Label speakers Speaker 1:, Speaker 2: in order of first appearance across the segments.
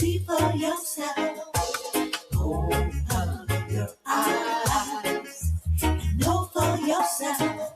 Speaker 1: see for yourself. Open your eyes and know for yourself.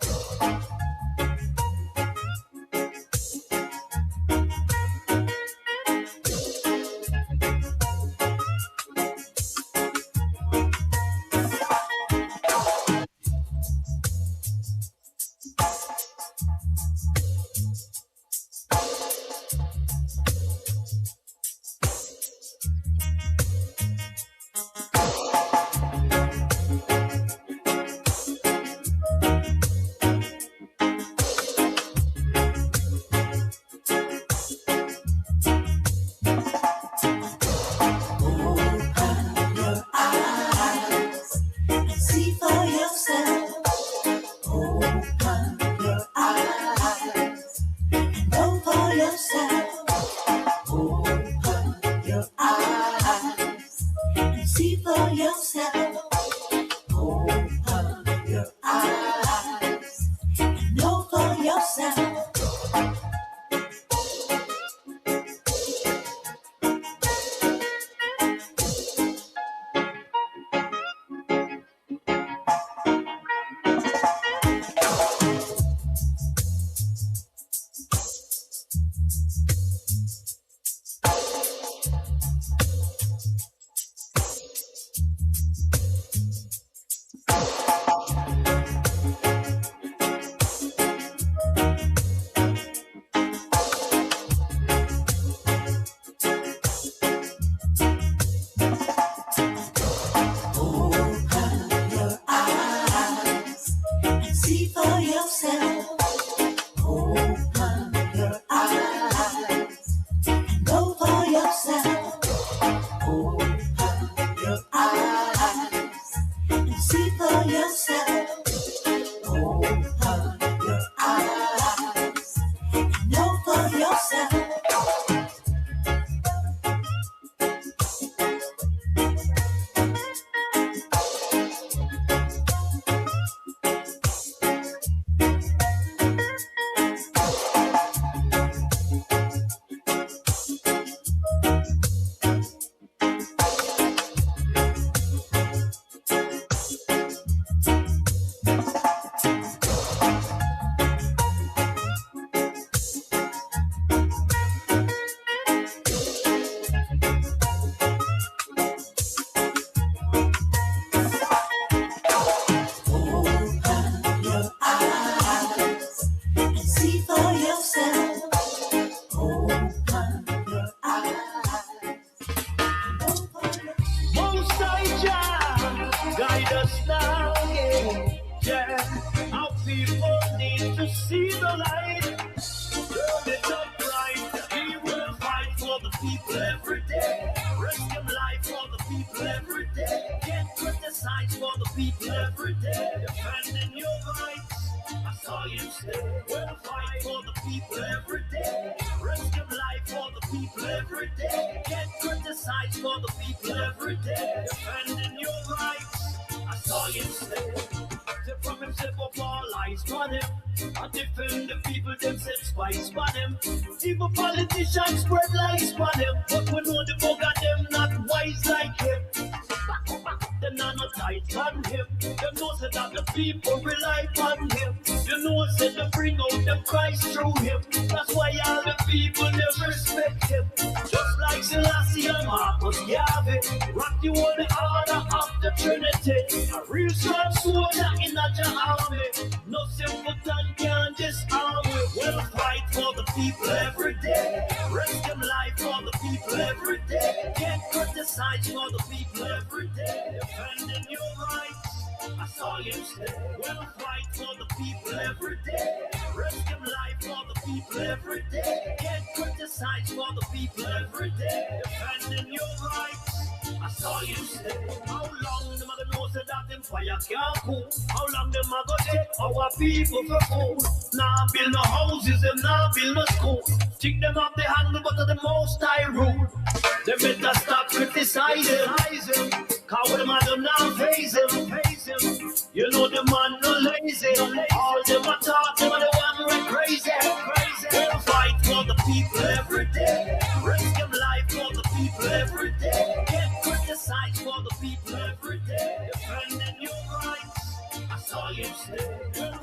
Speaker 2: Think them off the handle, but of the most I rule. They better stop criticizing. Cause with them I do not face him. You know the man no lazy. All them I talk, them are the one who crazy. We'll fight for the people every day. Risk them life for the people every day. every day. Get criticized for the people every day. Defending your rights, I saw you stay.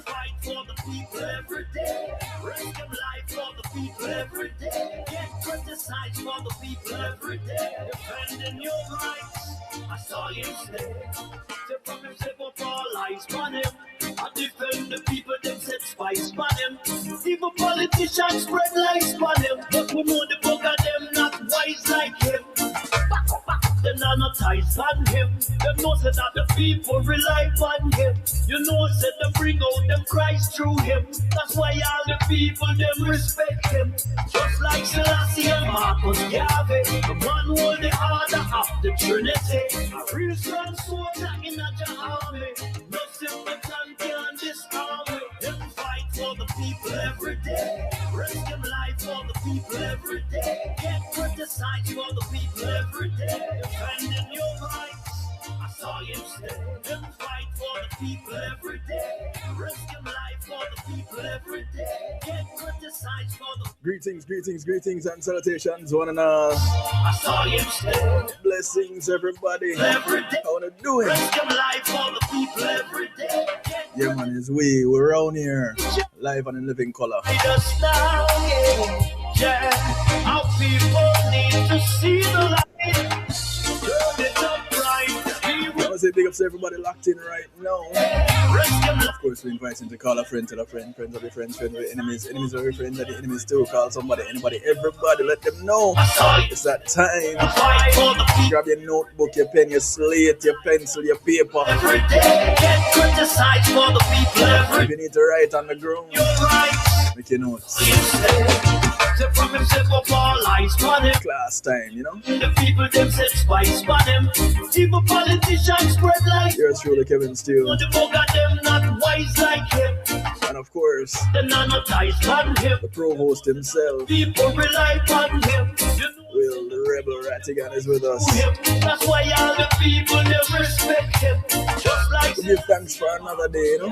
Speaker 2: Fight for the people every day. Risk your life for the people every day. Get criticized for the people every day. Defending your rights, I saw you stay. Step from him, step up all eyes on him. I defend the people that set spice on him. Even politicians spread lies on him. But we know the book of them not wise like him. Them not ties on him. Them know say that the people rely on him. You know said them bring out them Christ through him. That's why all the people them respect him. Just like Selassie and Marcus Garvey, the man who hold the order of the Trinity. A real strong soldier in a army. No simpleton can disarm me. Them fight for the people every day. Risk them life for the people every day. Get criticized for the people every day. Defending your rights, I saw you stay. Them fight for the people every day. Risk them life for the people every day. Get criticized for the
Speaker 3: Greetings and salutations, one and all.
Speaker 2: I saw you stay.
Speaker 3: Blessings, everybody.
Speaker 2: Every day.
Speaker 3: How you doing?
Speaker 2: Risk them life for the people every day.
Speaker 3: Yeah, man, it's we're around here, live and in living color.
Speaker 2: Just now, yeah. Our people need to see the light. Turn it up right.
Speaker 3: I want to say big ups to everybody locked in right now. Of course, we invite him to call a friend, tell a friend, friends of your friends, friends of your enemies, enemies of your friends, and the enemies too. Call somebody, anybody, everybody, let them know. It's that time. Grab your notebook, your pen, your slate, your pencil, your paper.
Speaker 2: Every day, get criticized for the people every
Speaker 3: If you need to write on the ground, make your notes.
Speaker 2: from him, step up all eyes on him.
Speaker 3: Class time, you know?
Speaker 2: The people them set spice on him. Even politicians spread lies.
Speaker 3: Yours truly, Kevin Steele.
Speaker 2: The book of them not wise like him.
Speaker 3: And of course,
Speaker 2: Them not ties on him.
Speaker 3: the provost himself,
Speaker 2: People rely on him. You know
Speaker 3: Will the rebel Rattigan is with us.
Speaker 2: him. That's why all the people them respect him. Just like
Speaker 3: We give thanks for another day, you know?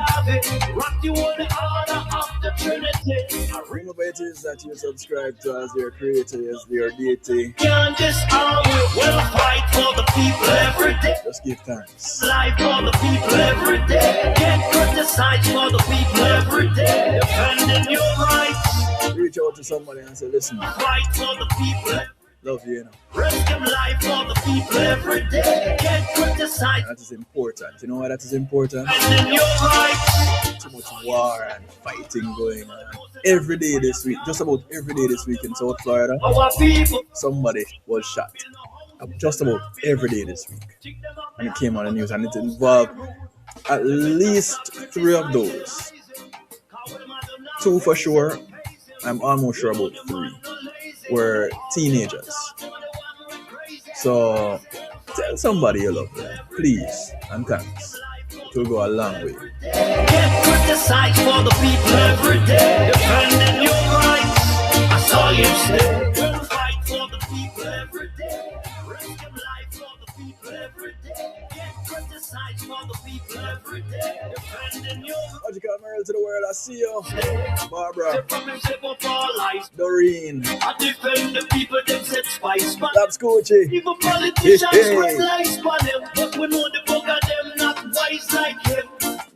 Speaker 2: Rock you on the order of the Trinity.
Speaker 3: Remember it is that you subscribe to as your creator, as your deity.
Speaker 2: Can't disarm we will fight for the people every day.
Speaker 3: Just give thanks.
Speaker 2: Life for the people every day. Get criticized for the people every day. Defending your rights.
Speaker 3: Reach out to somebody and say, listen,
Speaker 2: Fight for the people.
Speaker 3: love you, you know?
Speaker 2: Risk them life for the people every day. Get criticized.
Speaker 3: That is important. You know why that is important?
Speaker 2: Defending your rights.
Speaker 3: Too much war and fighting going on. Every day this week, just about every day this week in South Florida,
Speaker 2: Our people.
Speaker 3: somebody was shot. Just about every day this week. And it came on the news and it involved at least 3 of those. 2 for sure. I'm almost sure about 3 were teenagers. So tell somebody you love them, please, and thanks. It will go a long way.
Speaker 2: Get criticized for the people every day. Defending your rights. I saw you stay. We'll fight for the people every day. Risk them life for the people every day. Get criticized for the people every day. Defending your
Speaker 3: Magical Merle to the world, I see you. Barbara,
Speaker 2: from him, step up all eyes.
Speaker 3: Doreen,
Speaker 2: I defend the people that set spice. But
Speaker 3: Labs Gucci.
Speaker 2: even politicians
Speaker 3: Hey.
Speaker 2: spread lies on him. But we know the book of them not wise like him.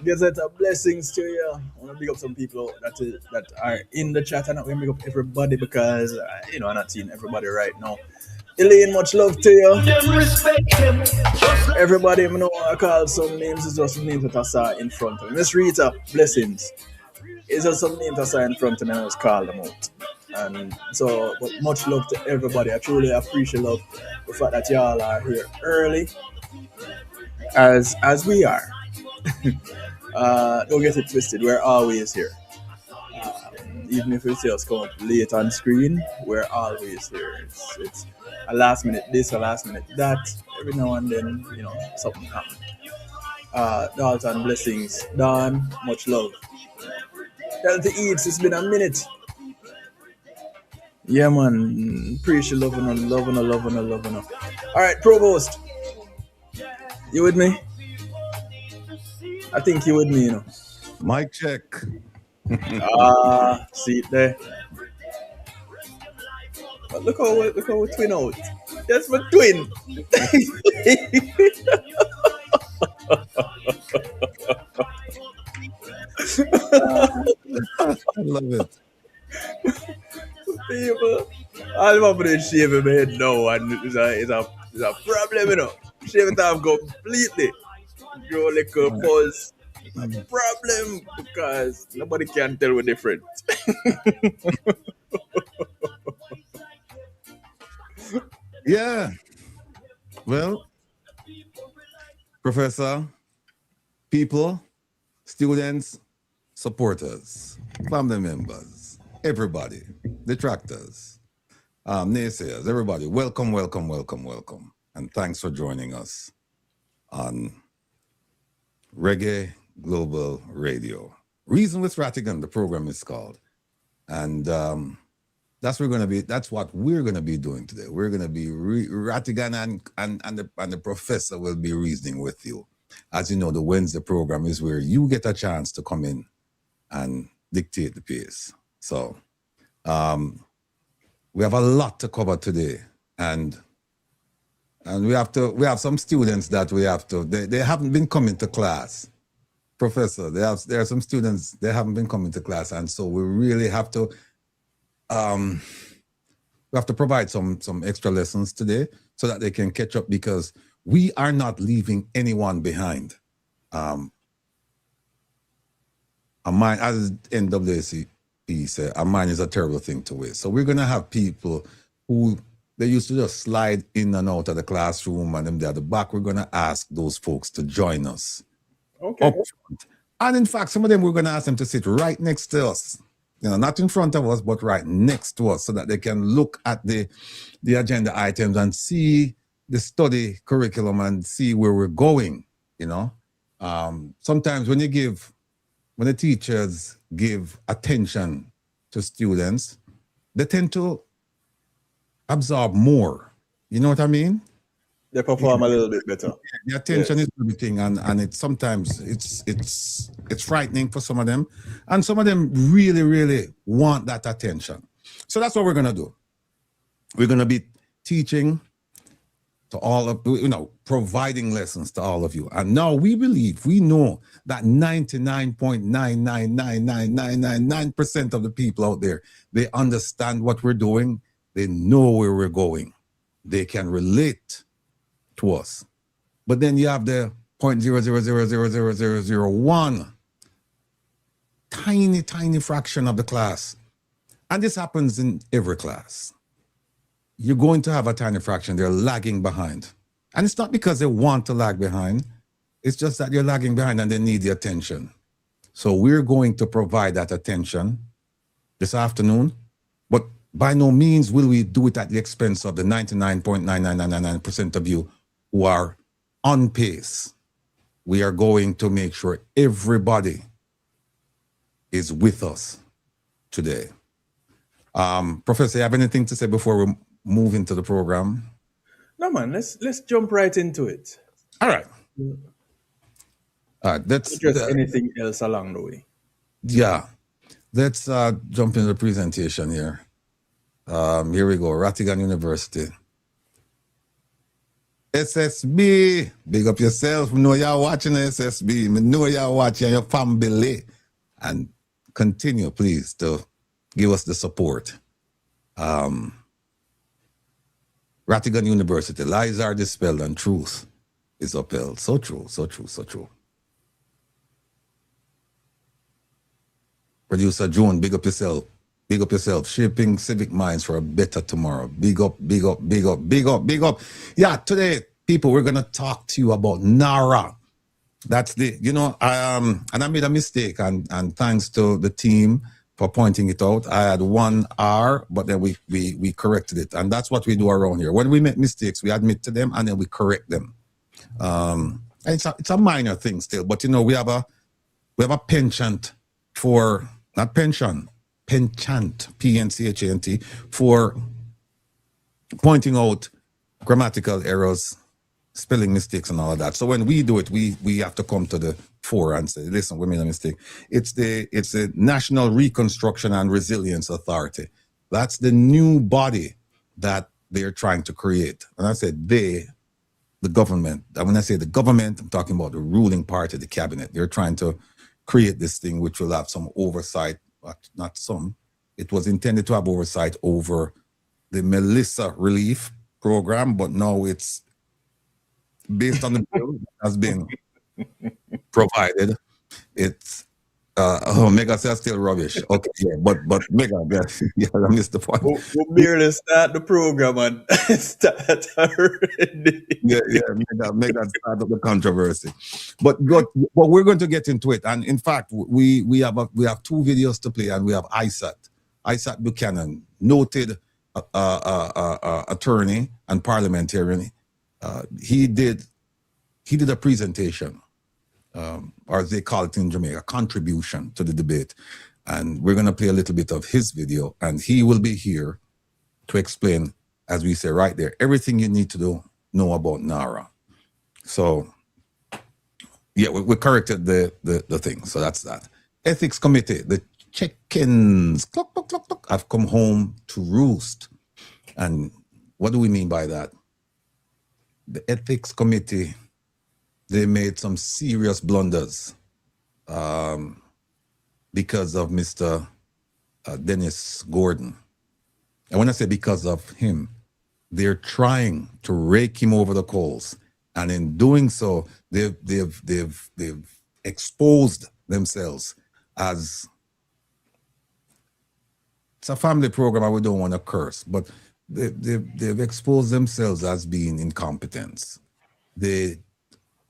Speaker 3: Gazette blessings to you. I want to big up some people that are in the chat and I'm going to big up everybody because, I'm not seeing everybody right now. Elaine, much love to you.
Speaker 2: Them respect him. Just like
Speaker 3: Everybody, I know I call some names, it's just some names that I saw in front of me. Miss Rita, blessings. It's just some names I saw in front of me and I was called them out. And so, but much love to everybody. I truly appreciate the fact that y'all are here early, as we are. Don't get it twisted. We're always here. Even if we see us come up late on screen, we're always here. It's a last minute this, a last minute that. Every now and then, something happens. Dalton, blessings. Don, much love. Healthy Eats, it's been a minute. Yeah, man. Appreciate loving. All right, Provost. You with me? I think you with me,
Speaker 4: Mic check.
Speaker 3: See it there. But look how we twin out. That's my twin.
Speaker 4: I love it.
Speaker 3: People, all my friends shave my head now, and it's a problem, you know. Shave it off completely. Grow like a pulse. It's a problem because nobody can tell we're different.
Speaker 4: Yeah. Well, Professor, people, students, supporters, family members, everybody, detractors, naysayers, everybody, welcome, welcome, welcome, welcome. And thanks for joining us on Reggae Global Radio. Reason with Ratigan, the program is called. And that's what we're gonna be doing today. We're gonna be Rattigan and the professor will be reasoning with you. As you know, the Wednesday program is where you get a chance to come in and dictate the pace. So we have a lot to cover today, and we have some students that they haven't been coming to class. Professor, there are some students, they haven't been coming to class, and so we really have to provide some extra lessons today so that they can catch up, because we are not leaving anyone behind. A mind, as NAACP said, a mind is a terrible thing to waste. So we're gonna have people who they used to just slide in and out of the classroom and them there at the back. We're gonna ask those folks to join us.
Speaker 3: Okay.
Speaker 4: Up front. And in fact, some of them we're gonna ask them to sit right next to us. You know, not in front of us, but right next to us, so that they can look at the agenda items and see the study curriculum and see where we're going. You know, sometimes when the teachers give attention to students, they tend to absorb more. You know what I mean?
Speaker 3: They perform a little bit better.
Speaker 4: The attention is everything, and it's sometimes it's frightening for some of them, and some of them really, really want that attention. So that's what we're gonna do. We're gonna be teaching to all of providing lessons to all of you. And now we know that 99.9999999% of the people out there, they understand what we're doing. They know where we're going. They can relate to us. But then you have the 0.0000001 tiny fraction of the class. And this happens in every class. You're going to have a tiny fraction, they're lagging behind. And it's not because they want to lag behind, it's just that you're lagging behind and they need the attention. So we're going to provide that attention this afternoon, but by no means will we do it at the expense of the 99.99999% of you who are on pace. We are going to make sure everybody is with us today. Professor, you have anything to say before we move into the program?
Speaker 3: No, man, let's jump right into it.
Speaker 4: All right. All right, that's
Speaker 3: anything else along the way.
Speaker 4: Yeah. Let's jump into the presentation here. Here we go. Ratigan University. SSB, big up yourself. We know y'all watching SSB. We know y'all watching your family. And continue, please, to give us the support. Rattigan University, lies are dispelled and truth is upheld. So true, so true, so true. Producer June, big up yourself. Big up yourself. Shaping civic minds for a better tomorrow. Big up, big up, big up, big up, big up. Yeah, today, people, we're going to talk to you about NaRRA. That's the, and I made a mistake, and thanks to the team for pointing it out. I had one R, but then we corrected it. And that's what we do around here. When we make mistakes, we admit to them and then we correct them. And it's a minor thing still, but we have a penchant for, not pension, penchant, P-N-C-H-A-N-T, for pointing out grammatical errors, spelling mistakes and all of that. So when we do it, we have to come to the fore and say, listen, we made a mistake. It's the National Reconstruction and Resilience Authority. That's the new body that they're trying to create. And I said they, the government. And when I say the government, I'm talking about the ruling party, the cabinet. They're trying to create this thing which will have some oversight, not some. It was intended to have oversight over the Melissa relief program, but now it's based on the bill that has been provided. It's Mega says still rubbish. Okay, yeah, but Mega, yeah, I missed the point.
Speaker 3: We barely start the program and start already.
Speaker 4: Yeah, Mega start up the controversy. But we're going to get into it. And in fact, we have 2 videos to play, and we have Isat Buchanan, noted attorney and parliamentarian. He did a presentation, or as they call it in Jamaica, contribution to the debate. And we're going to play a little bit of his video, and he will be here to explain, as we say right there, everything you need to know about NaRRA. So, yeah, we corrected the thing. So that's that. Ethics Committee, the chickens, cluck, cluck, cluck, cluck, have come home to roost. And what do we mean by that? The Ethics Committee, they made some serious blunders because of Mr. Dennis Gordon. And when I say because of him, they're trying to rake him over the coals. And in doing so, they've exposed themselves as, it's a family program, I don't want to curse, but they've exposed themselves as being incompetent.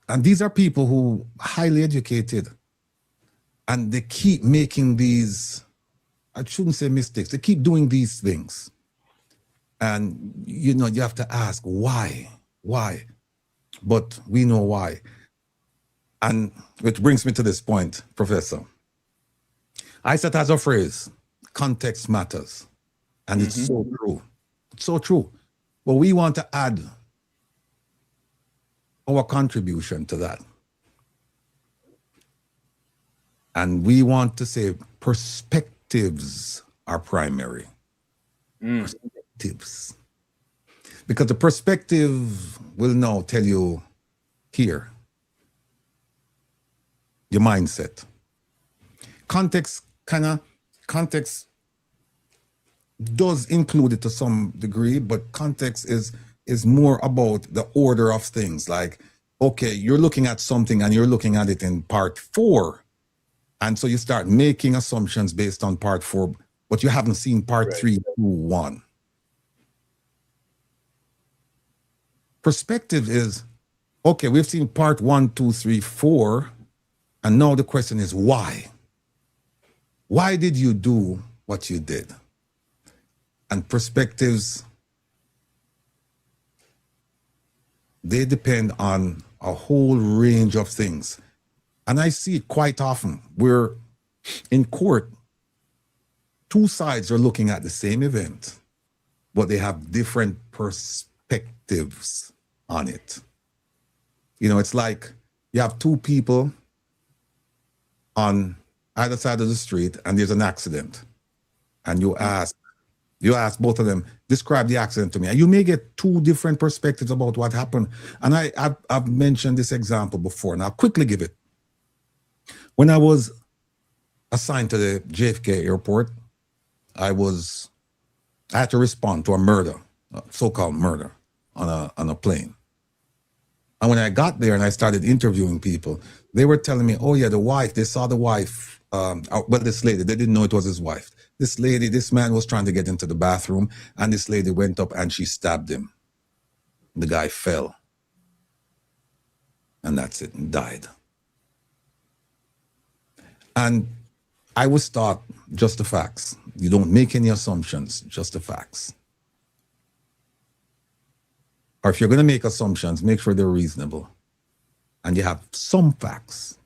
Speaker 4: And these are people who highly educated, and they keep making these, I shouldn't say mistakes, they keep doing these things. And, you have to ask, why? But we know why. And which brings me to this point, Professor. Isat has a phrase, context matters. And it's so true. It's so true. But we want to add our contribution to that. And we want to say perspectives are primary. Perspectives. Because the perspective will now tell you here, your mindset. Context does include it to some degree, but context is more about the order of things. Like, okay, you're looking at something and you're looking at it in part 4. And so you start making assumptions based on part 4, but you haven't seen part 3, 2, 1. Perspective is, okay, we've seen part 1, 2, 3, 4, and now the question is why? Why did you do what you did? And perspectives, they depend on a whole range of things. And I see it quite often where in court, 2 sides are looking at the same event, but they have different perspectives on it. It's like you have 2 people on either side of the street and there's an accident. And you ask both of them, describe the accident to me. And you may get 2 different perspectives about what happened. And I've mentioned this example before, and I'll quickly give it. When I was assigned to the JFK airport, I had to respond to a murder, so-called murder, on a plane. And when I got there and I started interviewing people, they were telling me, oh yeah, the wife, they saw the wife, this lady, they didn't know it was his wife. This man was trying to get into the bathroom, and this lady went up and she stabbed him. The guy fell. And that's it, and died. And I was taught just the facts. You don't make any assumptions, just the facts. Or if you're going to make assumptions, make sure they're reasonable. And you have some facts.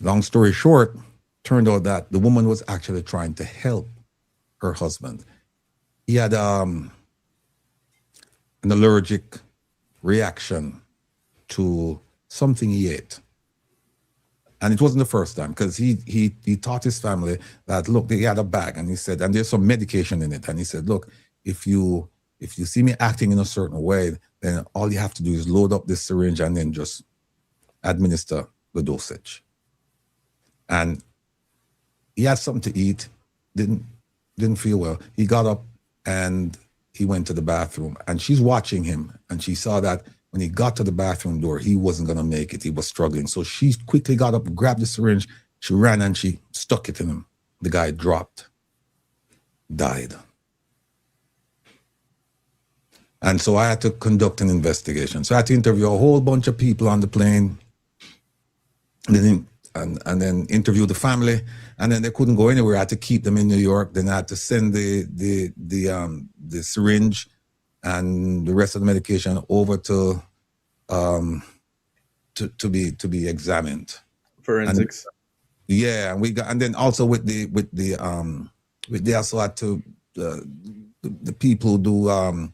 Speaker 4: Long story short, turned out that the woman was actually trying to help her husband. He had an allergic reaction to something he ate. And it wasn't the first time, because he taught his family that, look, they had a bag, and he said, and there's some medication in it. And he said, look, if you see me acting in a certain way, then all you have to do is load up this syringe and then just administer the dosage. And he had something to eat, didn't feel well. He got up and he went to the bathroom, and she's watching him, and she saw that when he got to the bathroom door, he wasn't going to make it. He was struggling. So she quickly got up, grabbed the syringe, she ran and she stuck it in him. The guy dropped, died. And so I had to conduct an investigation. So I had to interview a whole bunch of people on the plane, and then interview the family, and then they couldn't go anywhere. I had to keep them in New York. Then I had to send the syringe and the rest of the medication over to be examined.
Speaker 3: Forensics.
Speaker 4: And we got, and then also with the also had to the people who do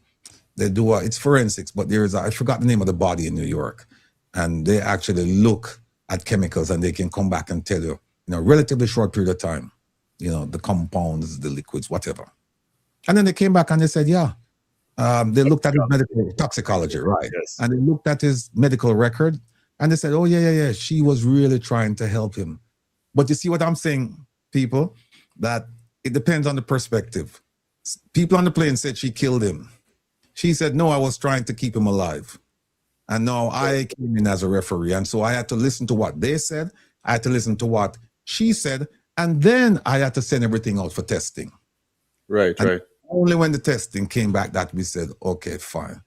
Speaker 4: they do it's forensics, but there is I forgot the name of the body in New York, and they actually look at chemicals and they can come back and tell you, relatively short period of time, the compounds, the liquids, whatever. And then they came back and they said, they looked at his medical toxicology, right?
Speaker 3: Yes.
Speaker 4: And they looked at his medical record and they said, oh, yeah, she was really trying to help him. But you see what I'm saying, people, that it depends on the perspective. People on the plane said she killed him. She said, no, I was trying to keep him alive. And now I came in as a referee. And so I had to listen to what they said. I had to listen to what she said. And then I had to send everything out for testing.
Speaker 3: Right.
Speaker 4: Only when the testing came back that we said, okay, fine.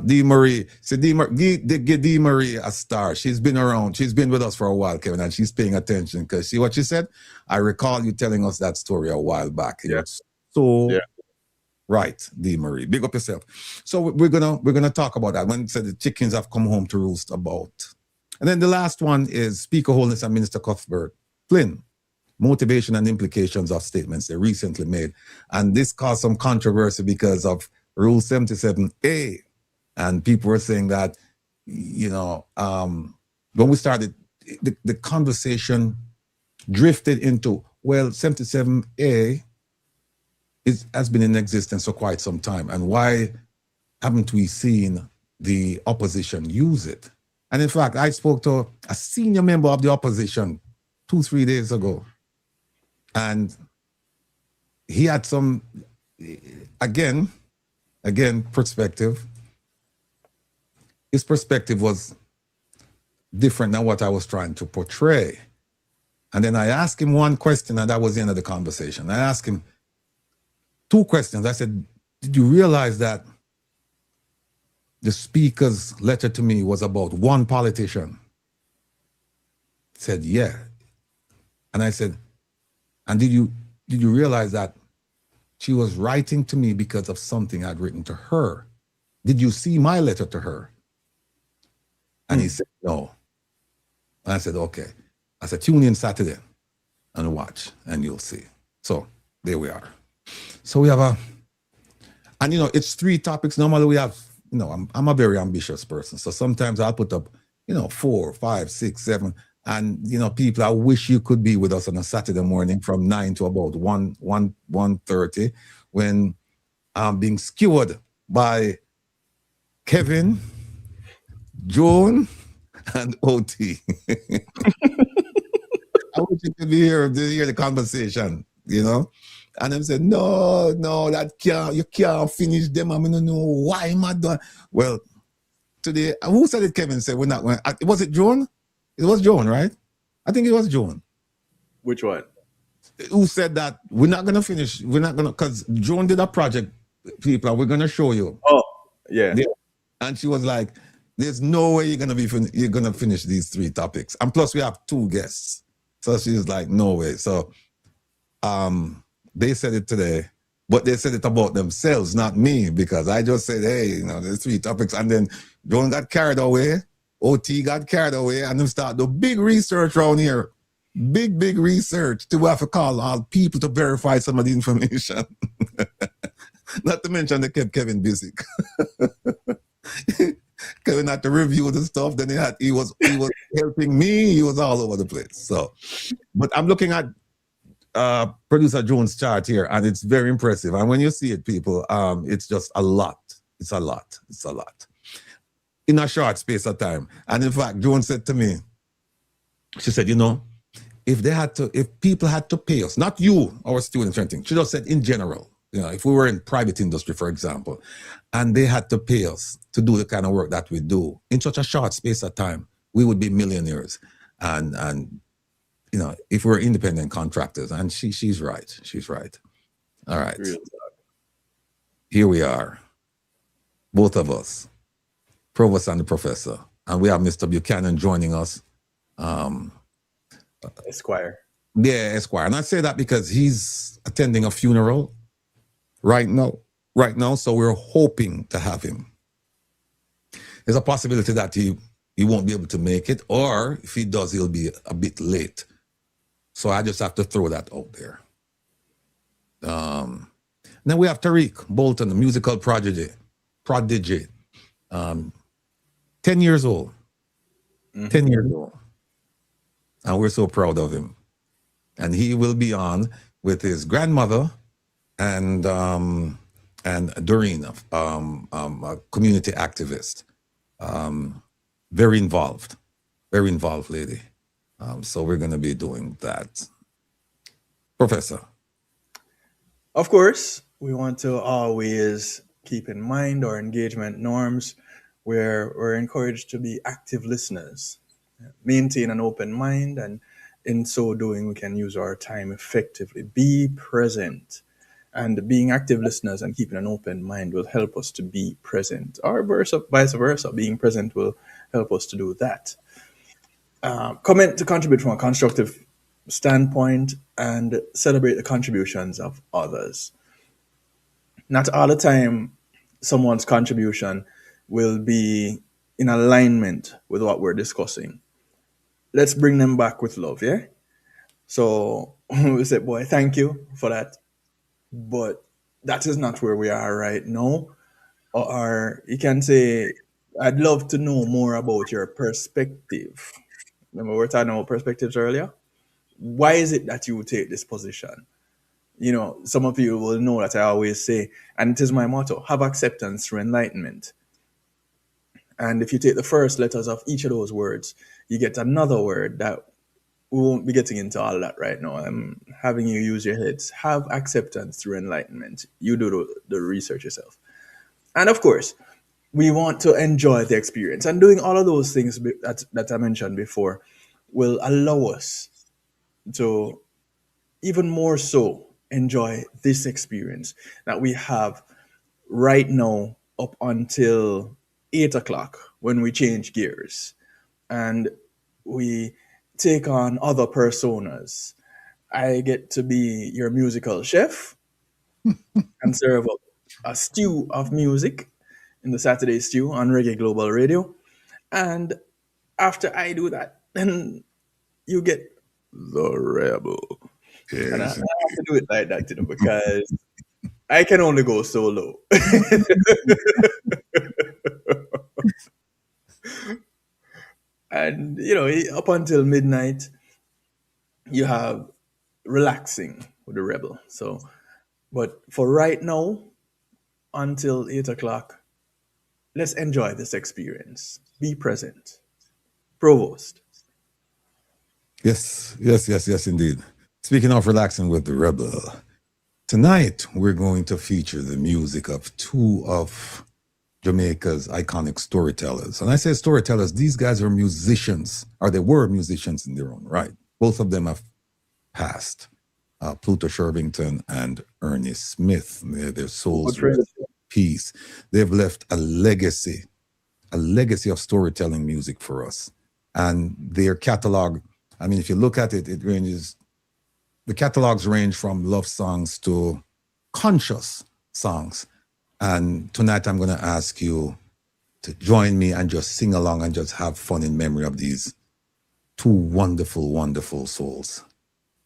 Speaker 4: D. Marie, give D. Marie a star. She's been around. She's been with us for a while, Kevin, and she's paying attention because see what she said? I recall you telling us that story a while back.
Speaker 3: Yes.
Speaker 4: So right, D. Marie. Big up yourself. So we're gonna talk about that. When said the chickens have come home to roost about. And then the last one is Speaker Holness and Minister Cuthbert-Flynn. Motivation and implications of statements they recently made. And this caused some controversy because of Rule 77A. And people were saying that, when we started, the conversation drifted into, well, 77A has been in existence for quite some time. And why haven't we seen the opposition use it? And in fact, I spoke to a senior member of the opposition 2-3 days ago. And he had some, again, perspective. His perspective was different than what I was trying to portray. And then I asked him one question, and that was the end of the conversation. I asked him 2 questions. I said, did you realize that the speaker's letter to me was about one politician? He said, yeah. And I said, and did you realize that she was writing to me because of something I'd written to her? Did you see my letter to her? And he said, no. And I said, okay. I said, tune in Saturday and watch, and you'll see. So there we are. So we have it's 3 topics. Normally we have, I'm a very ambitious person. So sometimes I'll put up, 4, 5, 6, 7. And, people, I wish you could be with us on a Saturday morning from 9 to about 1:30 when I'm being skewered by Kevin, Joan, and OT. I wish you could be here to hear the conversation, And them said, no, you can't finish them. I'm going to know why am I doing. Well, today, who said it? Kevin said, we're not going. Was it Joan? It was Joan, right? I think it was Joan.
Speaker 3: Which one?
Speaker 4: Who said that we're not going to finish? We're not going to, because Joan did a project, people, and we're going to show you.
Speaker 3: Oh, yeah.
Speaker 4: And she was like, there's no way you're going to finish these 3 topics. And plus we have 2 guests. So she's like, no way. So they said it today, but they said it about themselves, not me, because I just said, hey, there's 3 topics. And then Joan got carried away. OT got carried away and them start the big research around here. Big research to have to call all people to verify some of the information. Not to mention they kept Kevin busy. Kevin had to review the stuff. Then he was helping me. He was all over the place. So, but I'm looking at producer Jones chart here, and it's very impressive. And when you see it, people, it's just a lot. It's a lot. It's a lot in a short space of time. And in fact, Jones said to me, she said, if people had to pay us, not you, our students or anything, she just said in general, if we were in private industry, for example, and they had to pay us to do the kind of work that we do in such a short space of time, we would be millionaires. And if we're independent contractors, and she's right. She's right. All right. Here we are. Both of us, Provost and the Professor. And we have Mr. Buchanan joining us.
Speaker 3: Esquire.
Speaker 4: Yeah, Esquire. And I say that because he's attending a funeral right now. So we're hoping to have him. There's a possibility that he won't be able to make it, or if he does, he'll be a bit late. So I just have to throw that out there. Then we have Tariq Bolton, the musical prodigy. 10 years old. 10 years old. And we're so proud of him. And he will be on with his grandmother and Doreen, a community activist. Very involved lady. So we're going to be doing that. Professor.
Speaker 3: Of course, we want to always keep in mind our engagement norms, where we're encouraged to be active listeners, maintain an open mind, and in so doing, we can use our time effectively. Be present. And being active listeners and keeping an open mind will help us to be present, or vice versa. Being present will help us to do that. Comment to contribute from a constructive standpoint and celebrate the contributions of others. Not all the time someone's contribution will be in alignment with what we're discussing. Let's bring them back with love, yeah? So we say, boy, thank you for that. But that is not where we are right now. Or you can say, I'd love to know more about your perspective. Remember, we were talking about perspectives earlier? Why is it that you take this position? Some of you will know that I always say, and it is my motto, have acceptance through enlightenment. And if you take the first letters of each of those words, you get another word that we won't be getting into all that right now. I'm having you use your heads. Have acceptance through enlightenment. You do the research yourself. And of course, we want to enjoy the experience. And doing all of those things that I mentioned before will allow us to even more so enjoy this experience that we have right now up until 8 o'clock when we change gears and we take on other personas. I get to be your musical chef and serve up a stew of music in the Saturday Stew on Reggae Global Radio. And after I do that, then you get the Rebel.
Speaker 4: Yes.
Speaker 3: And I have to do it like that, because I can only go so low. And, up until midnight, you have relaxing with the Rebel. So, but for right now, until 8 o'clock, let's enjoy this experience. Be present. Provost.
Speaker 4: Yes, indeed. Speaking of relaxing with the Rebel, tonight we're going to feature the music of two of Jamaica's iconic storytellers. And I say storytellers, these guys are musicians, or they were musicians in their own right. Both of them have passed. Pluto Shervington and Ernest Smith. Their souls rest in peace. They've left a legacy of storytelling music for us. And their catalog, I mean, if you look at it, the catalogs range from love songs to conscious songs. And tonight I'm going to ask you to join me and just sing along and just have fun in memory of these two wonderful, wonderful souls.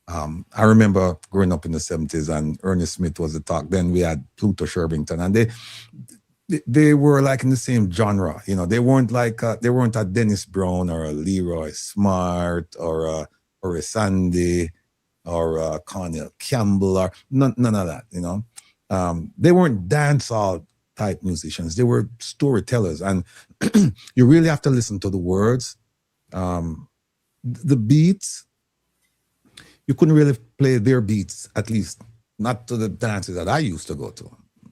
Speaker 4: I remember growing up in the 70s and Ernest Smith was the talk. Then we had Pluto Shervington, and they were like in the same genre. They weren't a Dennis Brown or a Leroy Smart or a Sandy. or Cornel Campbell or none of that, you know. They weren't dancehall type musicians. They were storytellers. And you really have to listen to the words. The beats, you couldn't really play their beats, at least not to the dances that I used to go to.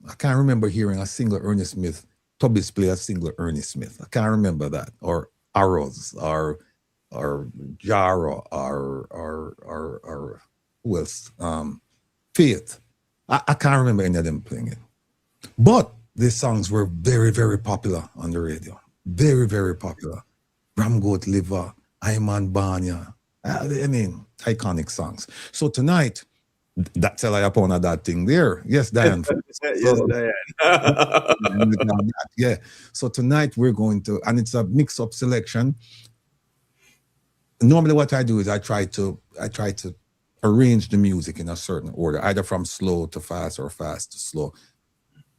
Speaker 4: I can't remember hearing a single Ernest Smith, Tubby's play a single Ernest Smith. I can't remember that. Or Arrows, or Jara, or who else? Faith. I can't remember any of them playing it. But these songs were very, very popular on the radio. Very, very popular. Ramgoat Liver, Ayman Banya. I mean, iconic songs. So tonight, that's a upon that thing there. Yes, Diane.
Speaker 3: Yes, Diane.
Speaker 4: Yeah. So tonight we're going to, and it's a mix-up selection. Normally what I do is I try to arrange the music in a certain order, either from slow to fast or fast to slow.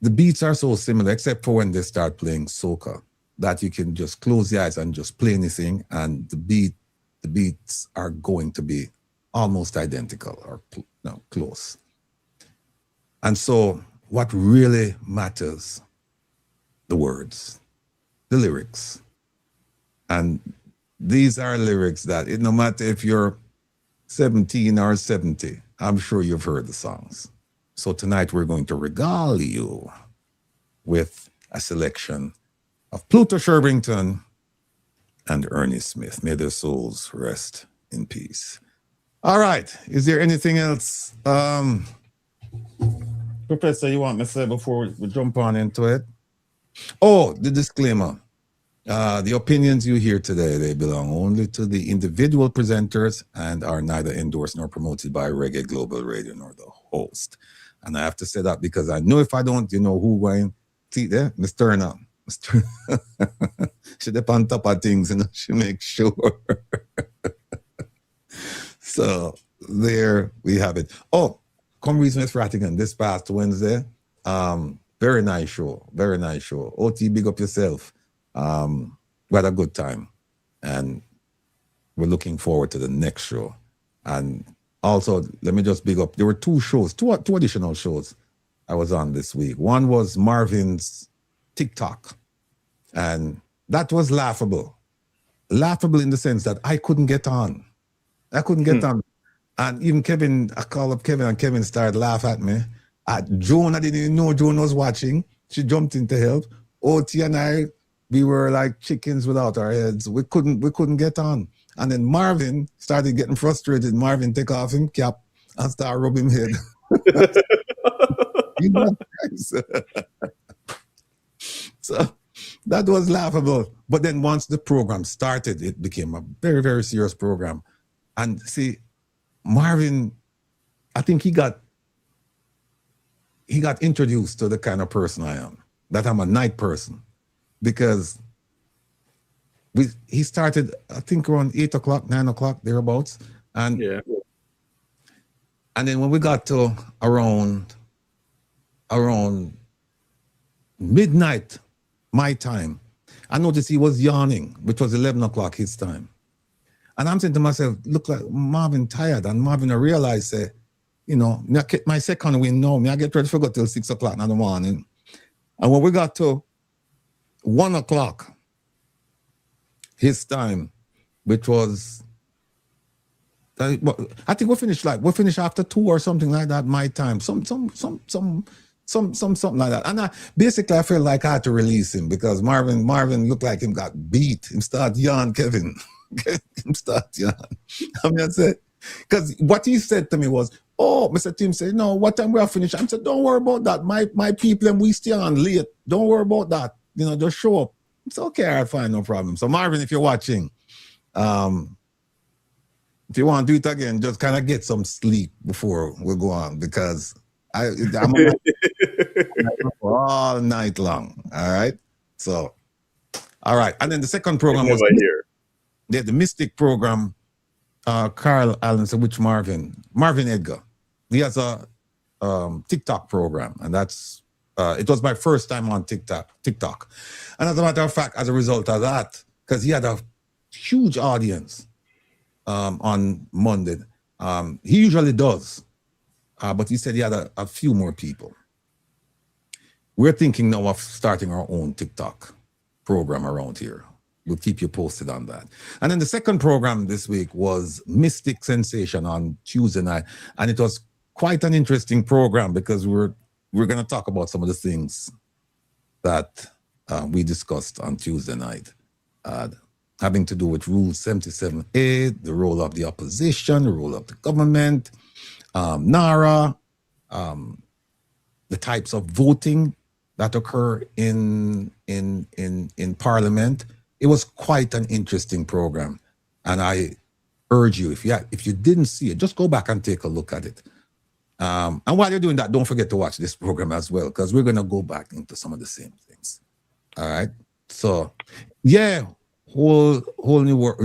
Speaker 4: The beats are so similar, except for when they start playing soca, that you can just close your eyes and just play anything, and the beats are going to be almost identical or close. And so what really matters, the words, the lyrics. And these are lyrics that, no matter if you're 17 or 70, I'm sure you've heard the songs. So tonight we're going to regale you with a selection of Pluto Shervington and Ernest Smith. May their souls rest in peace. All right. Is there anything else, Professor, you want me to say before we jump on into it? Oh, the disclaimer. The opinions you hear today, they belong only to the individual presenters and are neither endorsed nor promoted by Reggae Global Radio nor the host. And I have to say that because I know if I don't, you know who going. See there, Mr. Turner. She dip on top of things and she makes sure. So there we have it. Oh, come read with Ratigan this past Wednesday. Very nice show. Very nice show. OT, big up yourself. We had a good time. And we're looking forward to the next show. And also, let me just big up. There were two additional shows I was on this week. One was Marvin's TikTok. And that was laughable. Laughable in the sense that I couldn't get on. On. And even Kevin, I called up Kevin and Kevin started laugh at me. Joan, I didn't even know Joan was watching. She jumped in to help. OT and I, we were like chickens without our heads. We couldn't get on. And then Marvin started getting frustrated. Marvin take off him cap and start rubbing him head. So that was laughable. But then once the program started, it became a very, very serious program. And see, Marvin, I think he got introduced to the kind of person I am, that I'm a night person. Because he started, I think, around 8 o'clock, 9 o'clock, thereabouts. And then when we got to around midnight, my time, I noticed he was yawning, which was 11 o'clock his time. And I'm saying to myself, look like Marvin tired. And Marvin, I realized, you know, my second win now, I get ready to go till 6 o'clock in the morning. And when we got to 1 o'clock, his time, which was, I think we finished after 2 or something like that, my time, something like that. And basically I felt like I had to release him because Marvin looked like him got beat. Him start yawn, Kevin. Him start yawn. I mean, I said, because what he said to me was, oh, Mr. Tim said, no, what time we are finished? I said, don't worry about that. My people and we stay on late. Don't worry about that. You know, just show up. It's okay, I'll find no problem. So Marvin, if you're watching, if you want to do it again, just kind of get some sleep before we go on because I'm all night long. All right. So, all right. And then the second program was the Mystic program. Carl Allen said, which Marvin Edgar. He has a TikTok program, and that's it was my first time on TikTok. And as a matter of fact, as a result of that, because he had a huge audience on Monday, He usually does, but he said he had a few more people. We're thinking now of starting our own TikTok program around here. We'll keep you posted on that. And then the second program this week was Mystic Sensation on Tuesday night. And it was quite an interesting program because we're going to talk about some of the things that we discussed on Tuesday night, having to do with Rule 77A, the role of the opposition, the role of the government, NaRRA, the types of voting that occur in Parliament. It was quite an interesting program, and I urge you, if you didn't see it, just go back and take a look at it. And while you're doing that, don't forget to watch this program as well, because we're gonna go back into some of the same things. All right. So, yeah, whole new world,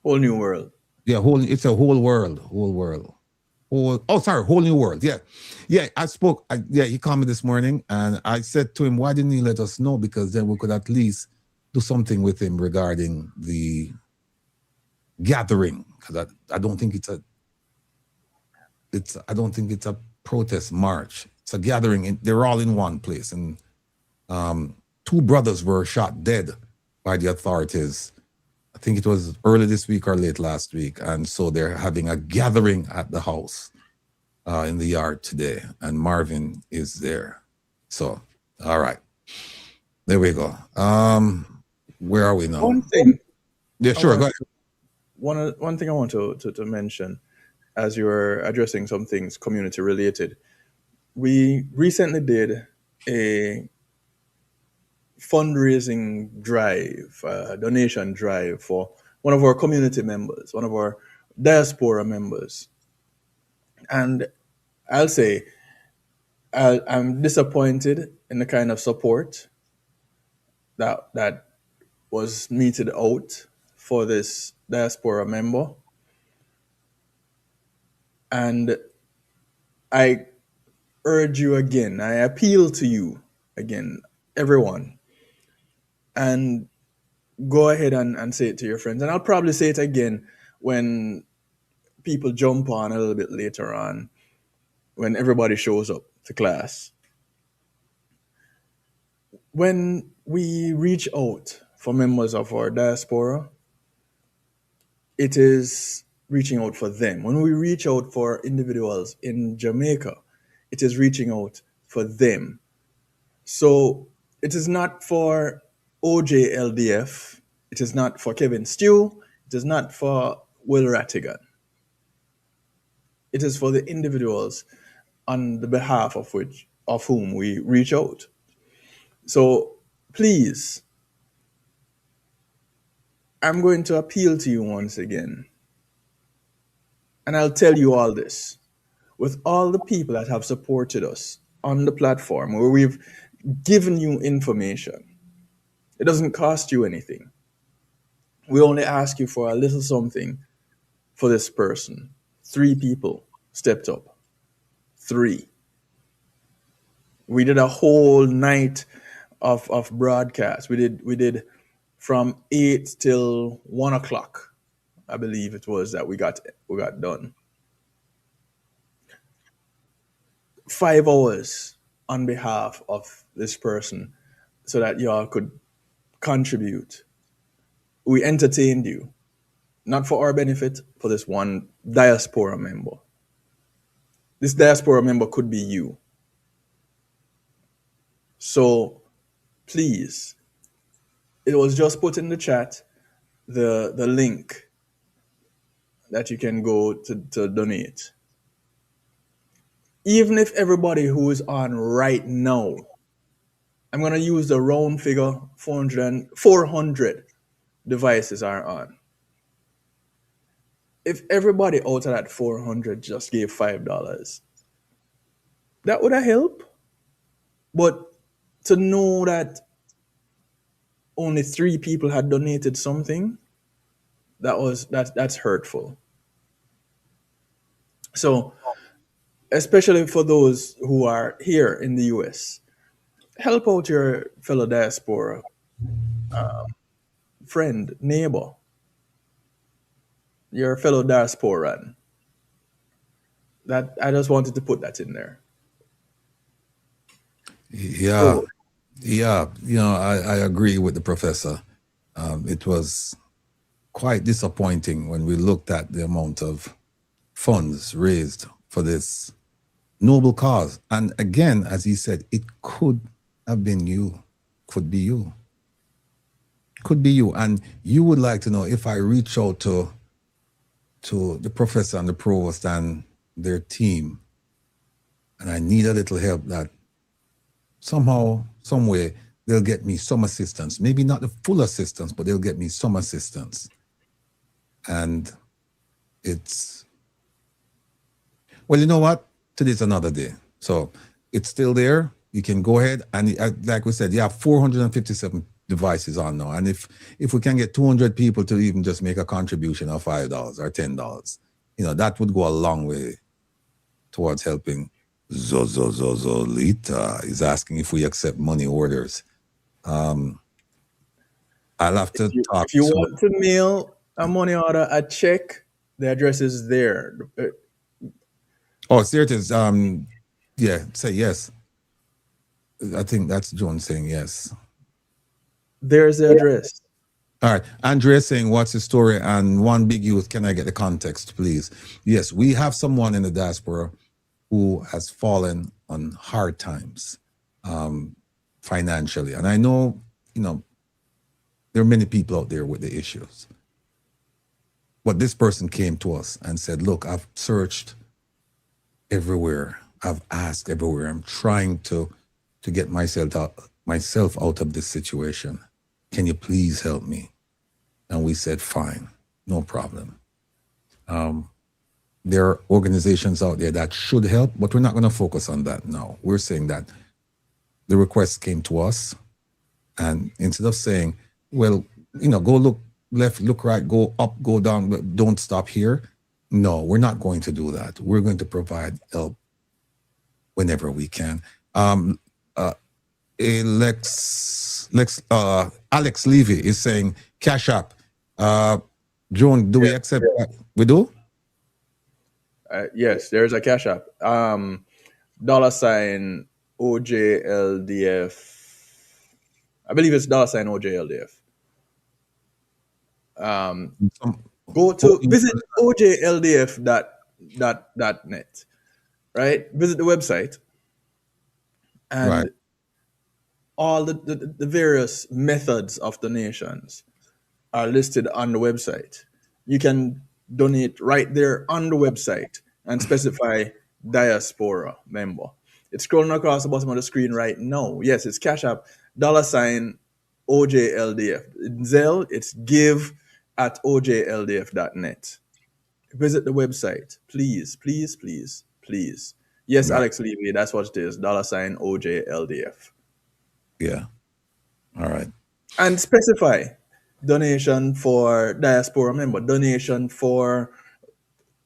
Speaker 3: Whole new world.
Speaker 4: yeah, it's a whole world. Whole new world. Yeah. I spoke. He called me this morning, and I said to him, "Why didn't he let us know? Because then we could at least do something with him regarding the gathering. Because I don't think it's a protest march. It's a gathering. They're all in one place, and 2 brothers were shot dead by the authorities. I think it was early this week or late last week. And so they're having a gathering at the house in the yard today. And Marvin is there. So, all right. There we go. Where are we now?
Speaker 3: One thing.
Speaker 4: Yeah, sure. Go ahead.
Speaker 3: One thing I want to mention, as you were addressing some things community related, we recently did a fundraising drive, donation drive for one of our community members, one of our diaspora members. And I'll say I'm disappointed in the kind of support that was meted out for this diaspora member. And I urge you again, I appeal to you again, everyone, and go ahead and say it to your friends. And I'll probably say it again when people jump on a little bit later on, when everybody shows up to class. When we reach out for members of our diaspora, it is reaching out for them. When we reach out for individuals in Jamaica, it is reaching out for them. So it is not for OJLDF. It is not for Kevin Stew. It is not for Will Rattigan. It is for the individuals on the behalf of whom we reach out. So please, I'm going to appeal to you once again. And I'll tell you all this. With all the people that have supported us on the platform where we've given you information, it doesn't cost you anything. We only ask you for a little something for this person. 3 people stepped up. 3. We did a whole night of broadcast. We did from 8 till 1 o'clock, I believe it was, that we got done. 5 hours on behalf of this person so that y'all could contribute. We entertained you, not for our benefit, for this one diaspora member. This diaspora member could be you. So please, it was just put in the chat, the link that you can go to donate. Even if everybody who is on right now, I'm going to use the round figure, 400 devices are on. If everybody out of that 400 just gave $5, that would have helped. But to know that only 3 people had donated something, that's hurtful. So, especially for those who are here in the US, help out your fellow diaspora friend, neighbor. your fellow diasporan. That I just wanted to put that in there.
Speaker 4: Yeah,
Speaker 3: So
Speaker 4: yeah. You know, I agree with the professor. It was quite disappointing when we looked at the amount of funds raised for this noble cause. And again, as he said, it could have been you, could be you, could be you. And you would like to know if I reach out to the professor and the provost and their team, and I need a little help, that somehow, some way, they'll get me some assistance. Maybe not the full assistance, but they'll get me some assistance. And it's, well, you know what? Today's another day. So it's still there. You can go ahead. And like we said, you have 457 devices on now. And if we can get 200 people to even just make a contribution of $5 or $10, you know, that would go a long way towards helping. Zolita is asking if we accept money orders. I'll have to talk
Speaker 3: if you
Speaker 4: to...
Speaker 3: want to mail a money order, a check, the address is there.
Speaker 4: Oh, there it is. Yeah, say yes. I think that's John saying yes.
Speaker 3: There's the address.
Speaker 4: All right. Andrea saying, what's the story? And one big youth, can I get the context, please? Yes, we have someone in the diaspora who has fallen on hard times financially. And I know, you know, there are many people out there with the issues. But this person came to us and said, look, I've searched everywhere. I've asked everywhere. I'm trying to get myself out of this situation. Can you please help me? And we said, fine, no problem. There are organizations out there that should help, but we're not going to focus on that now. We're saying that the request came to us, and instead of saying, well, you know, go look left, look right, go up, go down, but don't stop here. No, we're not going to do that. We're going to provide help whenever we can. Alex Levy is saying, Cash App. Joan, do we accept that? We do?
Speaker 3: Yes, there's a Cash App. $ OJLDF. I believe it's $ OJLDF. Go to visit OJLDF.net, right? Visit the website, and
Speaker 4: Right.
Speaker 3: all the various methods of donations are listed on the website. You can donate right there on the website and specify diaspora member. It's scrolling across the bottom of the screen right now. Yes, it's Cash App, $ OJLDF. In Zelle, it's give@ojldf.net. Visit the website, please, please, please, please. Yes,
Speaker 4: Right.
Speaker 3: Alex Levy, that's what it is, $ OJLDF.
Speaker 4: Yeah. All right.
Speaker 3: And specify donation for diaspora member, donation for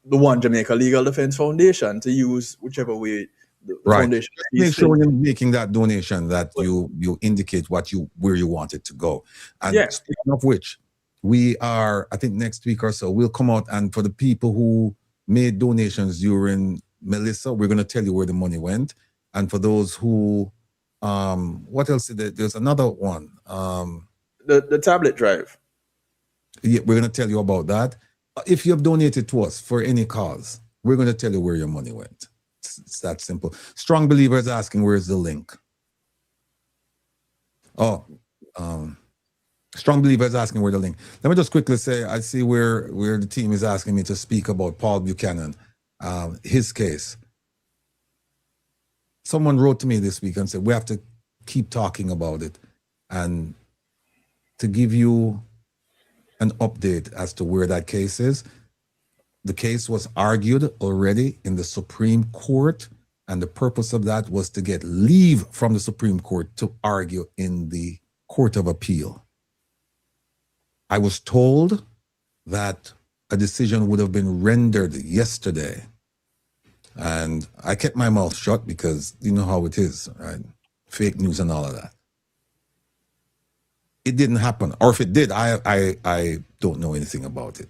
Speaker 3: the One Jamaica Legal Defense Foundation, to use whichever way the
Speaker 4: Right.
Speaker 3: foundation
Speaker 4: Just
Speaker 3: sees
Speaker 4: make sure
Speaker 3: fit.
Speaker 4: when you're making that donation that you indicate where you want it to go. And
Speaker 3: Yeah.
Speaker 4: speaking of which, we are, I think next week or so, we'll come out, and for the people who made donations during Melissa, we're going to tell you where the money went. And for those who, what else? There's another one.
Speaker 3: The tablet drive.
Speaker 4: Yeah, we're going to tell you about that. If you have donated to us for any cause, we're going to tell you where your money went. It's that simple. Strong Believers asking, where's the link? Oh, Strong Believers asking where the link. Let me just quickly say, I see where the team is asking me to speak about Paul Buchanan, his case. Someone wrote to me this week and said, we have to keep talking about it, and to give you an update as to where that case is. The case was argued already in the Supreme Court, and the purpose of that was to get leave from the Supreme Court to argue in the Court of Appeal. I was told that a decision would have been rendered yesterday, and I kept my mouth shut because you know how it is, right? Fake news and all of that. It didn't happen, or if it did, I don't know anything about it.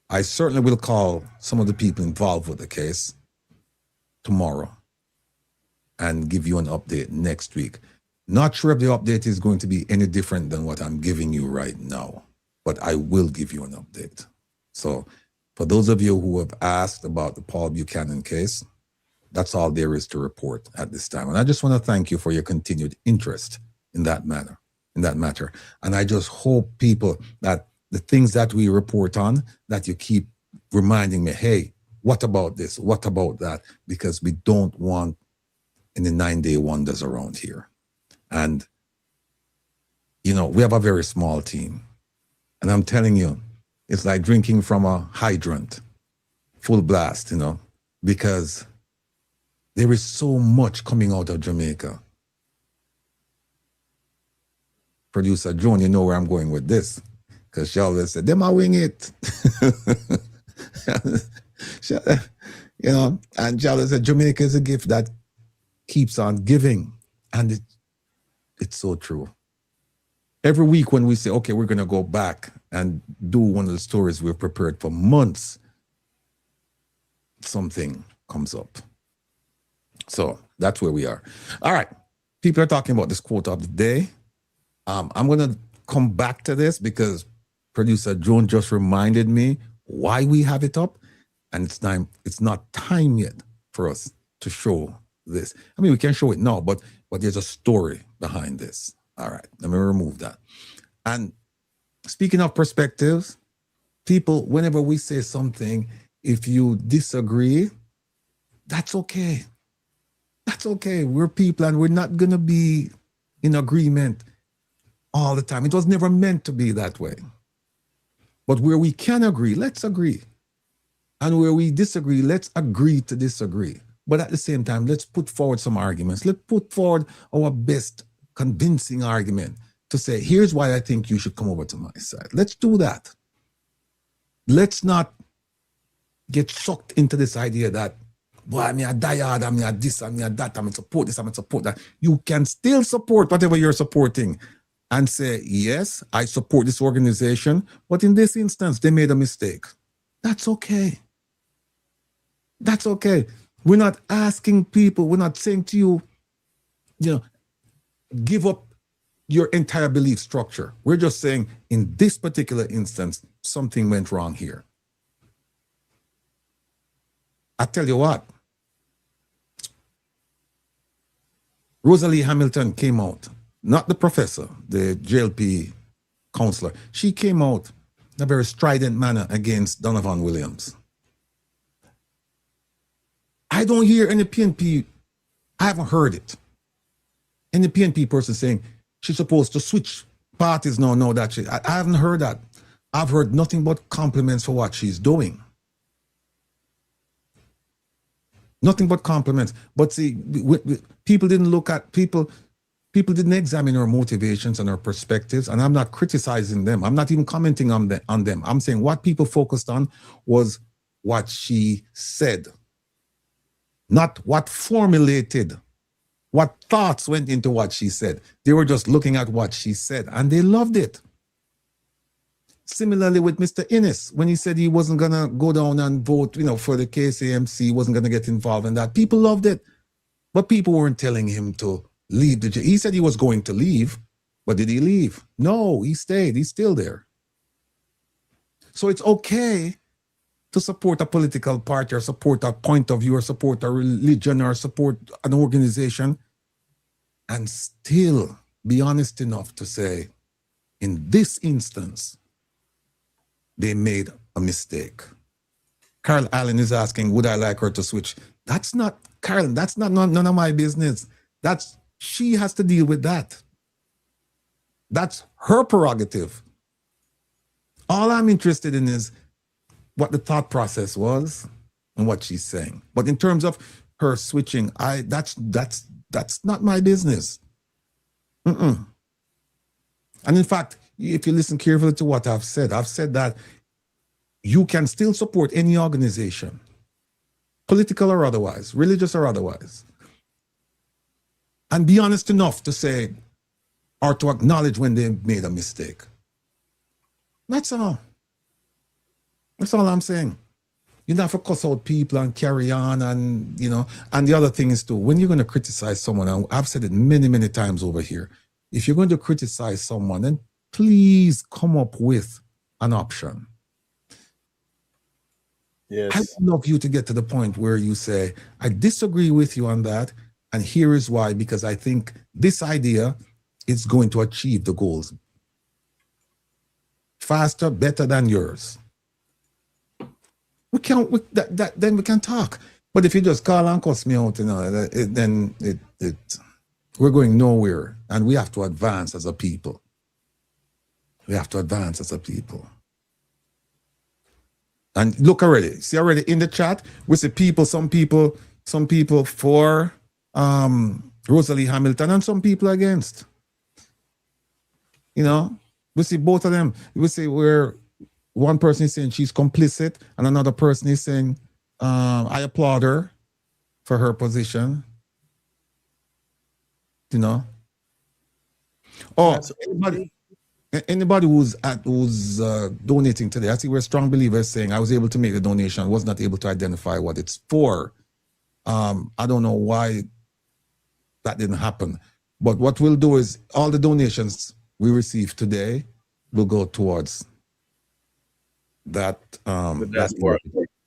Speaker 4: I certainly will call some of the people involved with the case tomorrow and give you an update next week. Not sure if the update is going to be any different than what I'm giving you right now, but I will give you an update. So for those of you who have asked about the Paul Buchanan case, that's all there is to report at this time. And I just want to thank you for your continued interest in that matter. And I just hope, people, that the things that we report on, that you keep reminding me, hey, what about this? What about that? Because we don't want any 9-day wonders around here. And, you know, we have a very small team. And I'm telling you, it's like drinking from a hydrant, full blast, you know, because there is so much coming out of Jamaica. Producer Joan, you know where I'm going with this, because she always said, them I wing it. You know, and she always said, Jamaica is a gift that keeps on giving. And it's so true. Every week when we say, okay, we're going to go back and do one of the stories we've prepared for months, something comes up. So that's where we are. All right. People are talking about this quote of the day. I'm going to come back to this because producer Joan just reminded me why we have it up. And it's not time yet for us to show this. I mean, we can show it now, but there's a story behind this. All right, let me remove that. And speaking of perspectives, people, whenever we say something, if you disagree, that's okay. That's okay. We're people and we're not going to be in agreement all the time. It was never meant to be that way. But where we can agree, let's agree. And where we disagree, let's agree to disagree. But at the same time, let's put forward some arguments. Let's put forward our best convincing argument to say, here's why I think you should come over to my side. Let's do that. Let's not get sucked into this idea that, boy, I'm a diehard, I'm a this, I'm a that, I'm a support this, I'm a support that. You can still support whatever you're supporting and say, yes, I support this organization, but in this instance, they made a mistake. That's okay. That's okay. We're not asking people, we're not saying to you, you know, give up your entire belief structure. We're just saying, in this particular instance, something went wrong here. I tell you what, Rosalie Hamilton came out, not the professor, the JLP counselor. She came out in a very strident manner against Donovan Williams. I don't hear any PNP, I haven't heard it. Any PNP person saying she's supposed to switch parties now, I haven't heard that. I've heard nothing but compliments for what she's doing. Nothing but compliments. But see, people didn't look at, people didn't examine her motivations and her perspectives, and I'm not criticizing them. I'm not even commenting on them. I'm saying what people focused on was what she said, not what formulated, what thoughts went into what she said. They were just looking at what she said, and they loved it. Similarly with Mr. Innes, when he said he wasn't going to go down and vote, you know, for the KCMC, wasn't going to get involved in that. People loved it, but people weren't telling him to leave the jail. He said he was going to leave, but did he leave? No, he stayed. He's still there. So it's okay to support a political party or support a point of view or support a religion or support an organization and still be honest enough to say, in this instance, they made a mistake. Carl Allen is asking, would I like her to switch? That's not, Carl, that's not none of my business. She has to deal with that. That's her prerogative. All I'm interested in is what the thought process was and what she's saying. But in terms of her switching, that's not my business. And in fact, if you listen carefully to what I've said that you can still support any organization, political or otherwise, religious or otherwise, and be honest enough to say or to acknowledge when they made a mistake. That's all. That's all I'm saying. You don't have to cuss out people and carry on, and and the other thing is too, when you're going to criticize someone, and I've said it many, many times over here, if you're going to criticize someone, then please come up with an option.
Speaker 3: Yes.
Speaker 4: I would love you to get to the point where you say, I disagree with you on that, and here is why, because I think this idea is going to achieve the goals faster, better than yours. Then we can talk. But if you just call and cuss me out, then we're going nowhere, and we have to advance as a people. We have to advance as a people. And look already, see already in the chat, we see some people for Rosalie Hamilton and some people against. We see both of them. We see where one person is saying she's complicit and another person is saying, I applaud her for her position. Oh, anybody who's donating today, I see where Strong Believers saying I was able to make the donation, was not able to identify what it's for. I don't know why that didn't happen. But what we'll do is all the donations we receive today will go towards that.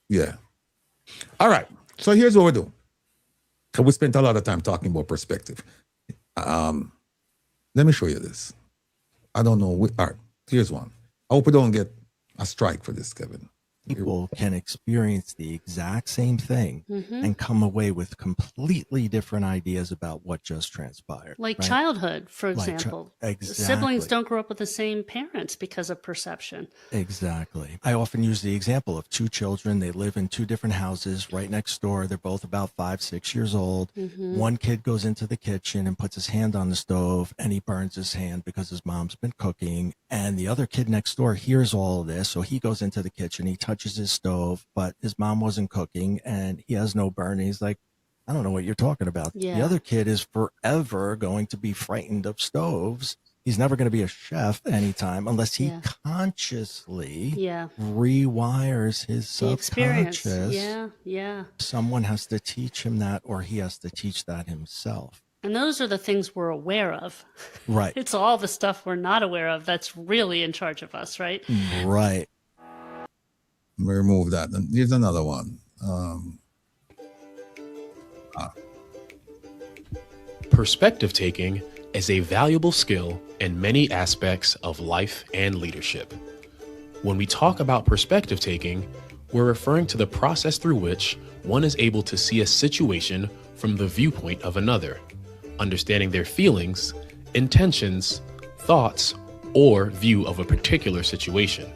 Speaker 4: Yeah. All right. So here's what we do. We spent a lot of time talking about perspective. Let me show you this. I don't know. All right, here's one. I hope we don't get a strike for this, Kevin.
Speaker 5: People can experience the exact same thing and come away with completely different ideas about what just transpired.
Speaker 6: Like
Speaker 5: right?
Speaker 6: childhood, for example.
Speaker 5: Exactly.
Speaker 6: Siblings don't grow up with the same parents because of perception.
Speaker 5: Exactly. I often use the example of two children. They live in two different houses right next door. They're both about 5, 6 years old. One kid goes into the kitchen and puts his hand on the stove and he burns his hand because his mom's been cooking. And the other kid next door hears all of this. So he goes into the kitchen, he touches his stove, but his mom wasn't cooking and he has no burn. He's like, I don't know what you're talking about.
Speaker 6: Yeah.
Speaker 5: The other kid is forever going to be frightened of stoves. He's never going to be a chef anytime unless he consciously rewires his subconscious.
Speaker 6: Yeah.
Speaker 5: Someone has to teach him that, or he has to teach that himself.
Speaker 6: And those are the things we're aware of.
Speaker 5: Right.
Speaker 6: It's all the stuff we're not aware of that's really in charge of us, right?
Speaker 5: Right.
Speaker 4: Let me remove that. And here's another one.
Speaker 7: Perspective taking is a valuable skill in many aspects of life and leadership. When we talk about perspective taking, we're referring to the process through which one is able to see a situation from the viewpoint of another, understanding their feelings, intentions, thoughts, or view of a particular situation.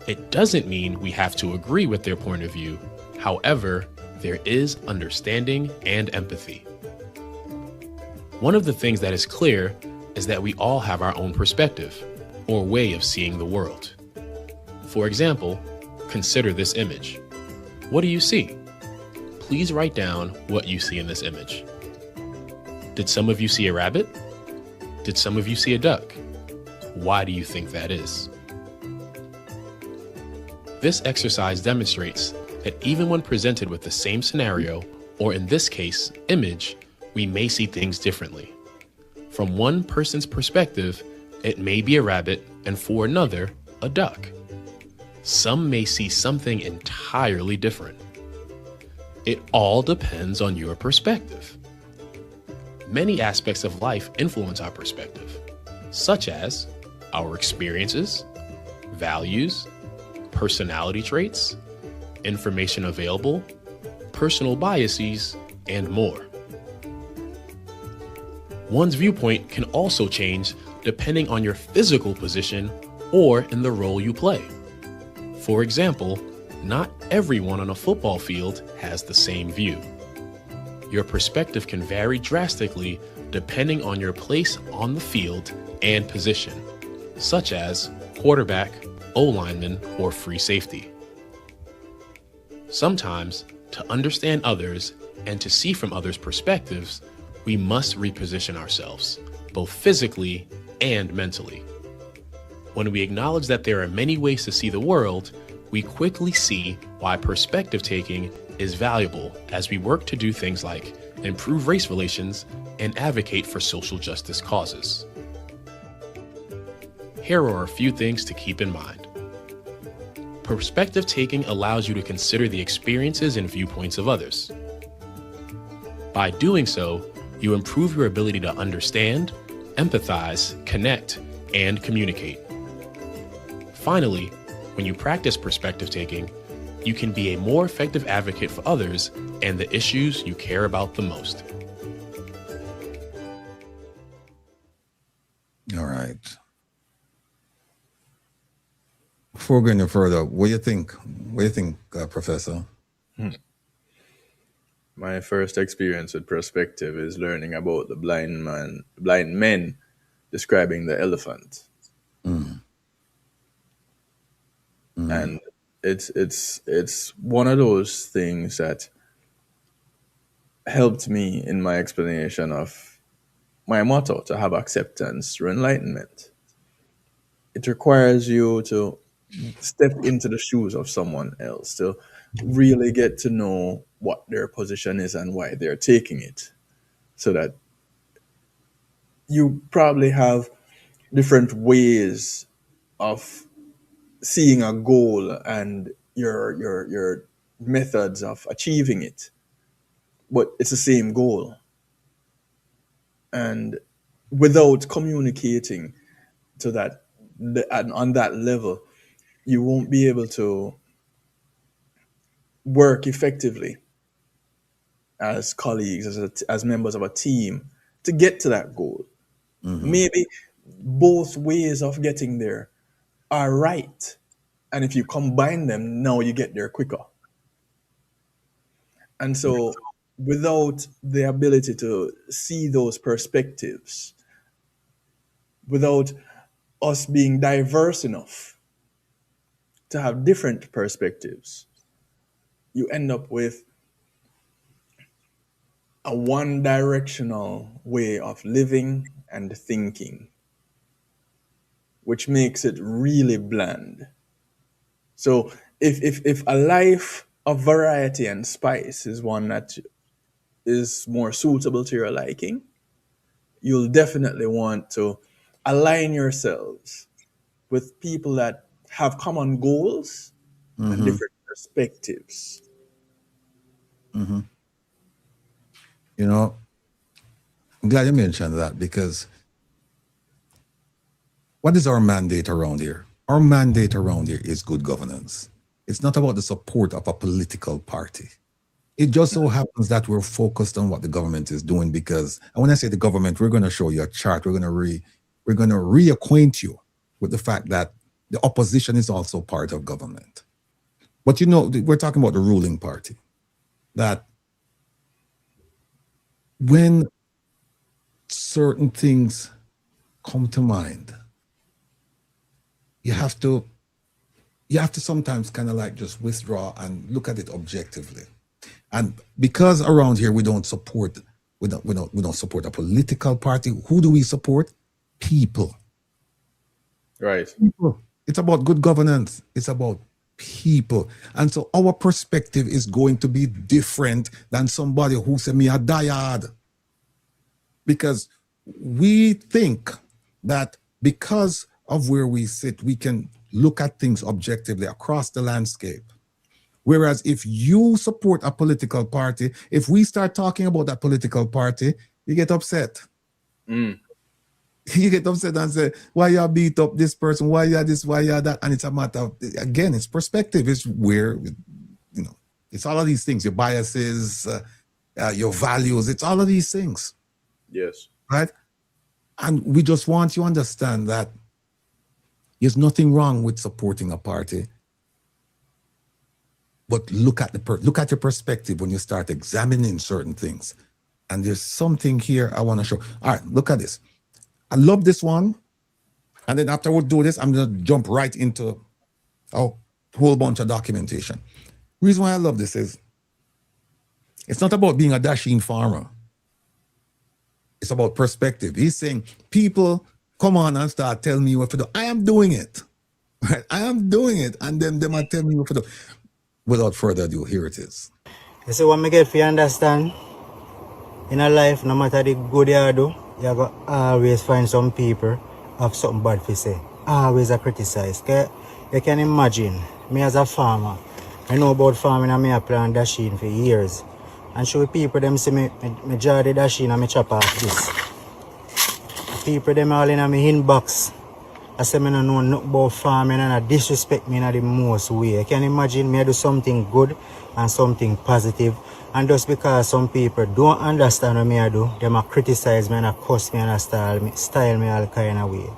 Speaker 7: It doesn't mean we have to agree with their point of view. However, there is understanding and empathy. One of the things that is clear is that we all have our own perspective or way of seeing the world. For example, consider this image. What do you see? Please write down what you see in this image. Did some of you see a rabbit? Did some of you see a duck? Why do you think that is? This exercise demonstrates that even when presented with the same scenario, or in this case, image, we may see things differently. From one person's perspective, it may be a rabbit, and for another, a duck. Some may see something entirely different. It all depends on your perspective. Many aspects of life influence our perspective, such as our experiences, values, personality traits, information available, personal biases, and more. One's viewpoint can also change depending on your physical position or in the role you play. For example, not everyone on a football field has the same view. Your perspective can vary drastically depending on your place on the field and position, such as quarterback, O-lineman, or free safety. Sometimes, to understand others and to see from others' perspectives, we must reposition ourselves, both physically and mentally. When we acknowledge that there are many ways to see the world, we quickly see why perspective taking is valuable as we work to do things like improve race relations and advocate for social justice causes. Here are a few things to keep in mind. Perspective taking allows you to consider the experiences and viewpoints of others. By doing so, you improve your ability to understand, empathize, connect, and communicate. Finally, when you practice perspective taking, you can be a more effective advocate for others and the issues you care about the most.
Speaker 4: All right. Before going any further, what do you think? What do you think, Professor?
Speaker 3: My first experience with perspective is learning about the blind men describing the elephant. And it's one of those things that helped me in my explanation of my motto, to have acceptance through enlightenment. It requires you to step into the shoes of someone else, to really get to know what their position is and why they're taking it, so that you probably have different ways of seeing a goal and your methods of achieving it, but it's the same goal. And without communicating to that on that level, you won't be able to work effectively as colleagues, as members of a team, to get to that goal. Maybe both ways of getting there are right, and if you combine them, now you get there quicker. And so without the ability to see those perspectives, without us being diverse enough to have different perspectives, you end up with a one-directional way of living and thinking, which makes it really bland. So if a life of variety and spice is one that is more suitable to your liking, you'll definitely want to align yourselves with people that have common goals and different perspectives.
Speaker 4: You know, I'm glad you mentioned that, because what is our mandate around here? Our mandate around here is good governance. It's not about the support of a political party. It just so happens that we're focused on what the government is doing, because, and when I say the government, we're going to show you a chart. We're going to reacquaint you with the fact that the opposition is also part of government. But you know, we're talking about the ruling party. That when certain things come to mind, you have to sometimes kind of like just withdraw and look at it objectively. And because around here we don't support a political party, who do we support? People.
Speaker 3: Right.
Speaker 4: People. It's about good governance. It's about people. And so our perspective is going to be different than somebody who said me a diehard. Because we think that because of where we sit, we can look at things objectively across the landscape. Whereas if you support a political party, if we start talking about that political party, you get upset. You get upset and say, why you beat up this person? Why you this? Why you that? And it's a matter of, again, it's perspective. It's where, you know, it's all of these things, your biases, your values. It's all of these things.
Speaker 3: Yes.
Speaker 4: Right? And we just want you to understand that there's nothing wrong with supporting a party. But look at your perspective when you start examining certain things. And there's something here I want to show. All right, look at this. I love this one. And then after we do this, I'm going to jump right into a whole bunch of documentation. Reason why I love this is it's not about being a dashing farmer. It's about perspective. He's saying, people, come on and start telling me what to do. I am doing it. Right? I am doing it, and then them are telling me for the. Without further ado, here it is.
Speaker 8: You see what me get for you understand? In a life, no matter the good you do, you go always find some people have something bad to say. Always a criticize. Okay? You can imagine, me as a farmer, I know about farming and me a plant dasheen for years. And show people them see me jar the dasheen and me chop off this. People them all in my inbox. I say me no know nothing about farming and I disrespect me in the most way. You can imagine me do something good and something positive. And just because some people don't understand what me I do, they might criticize me and I cuss me and I style me all kind of way.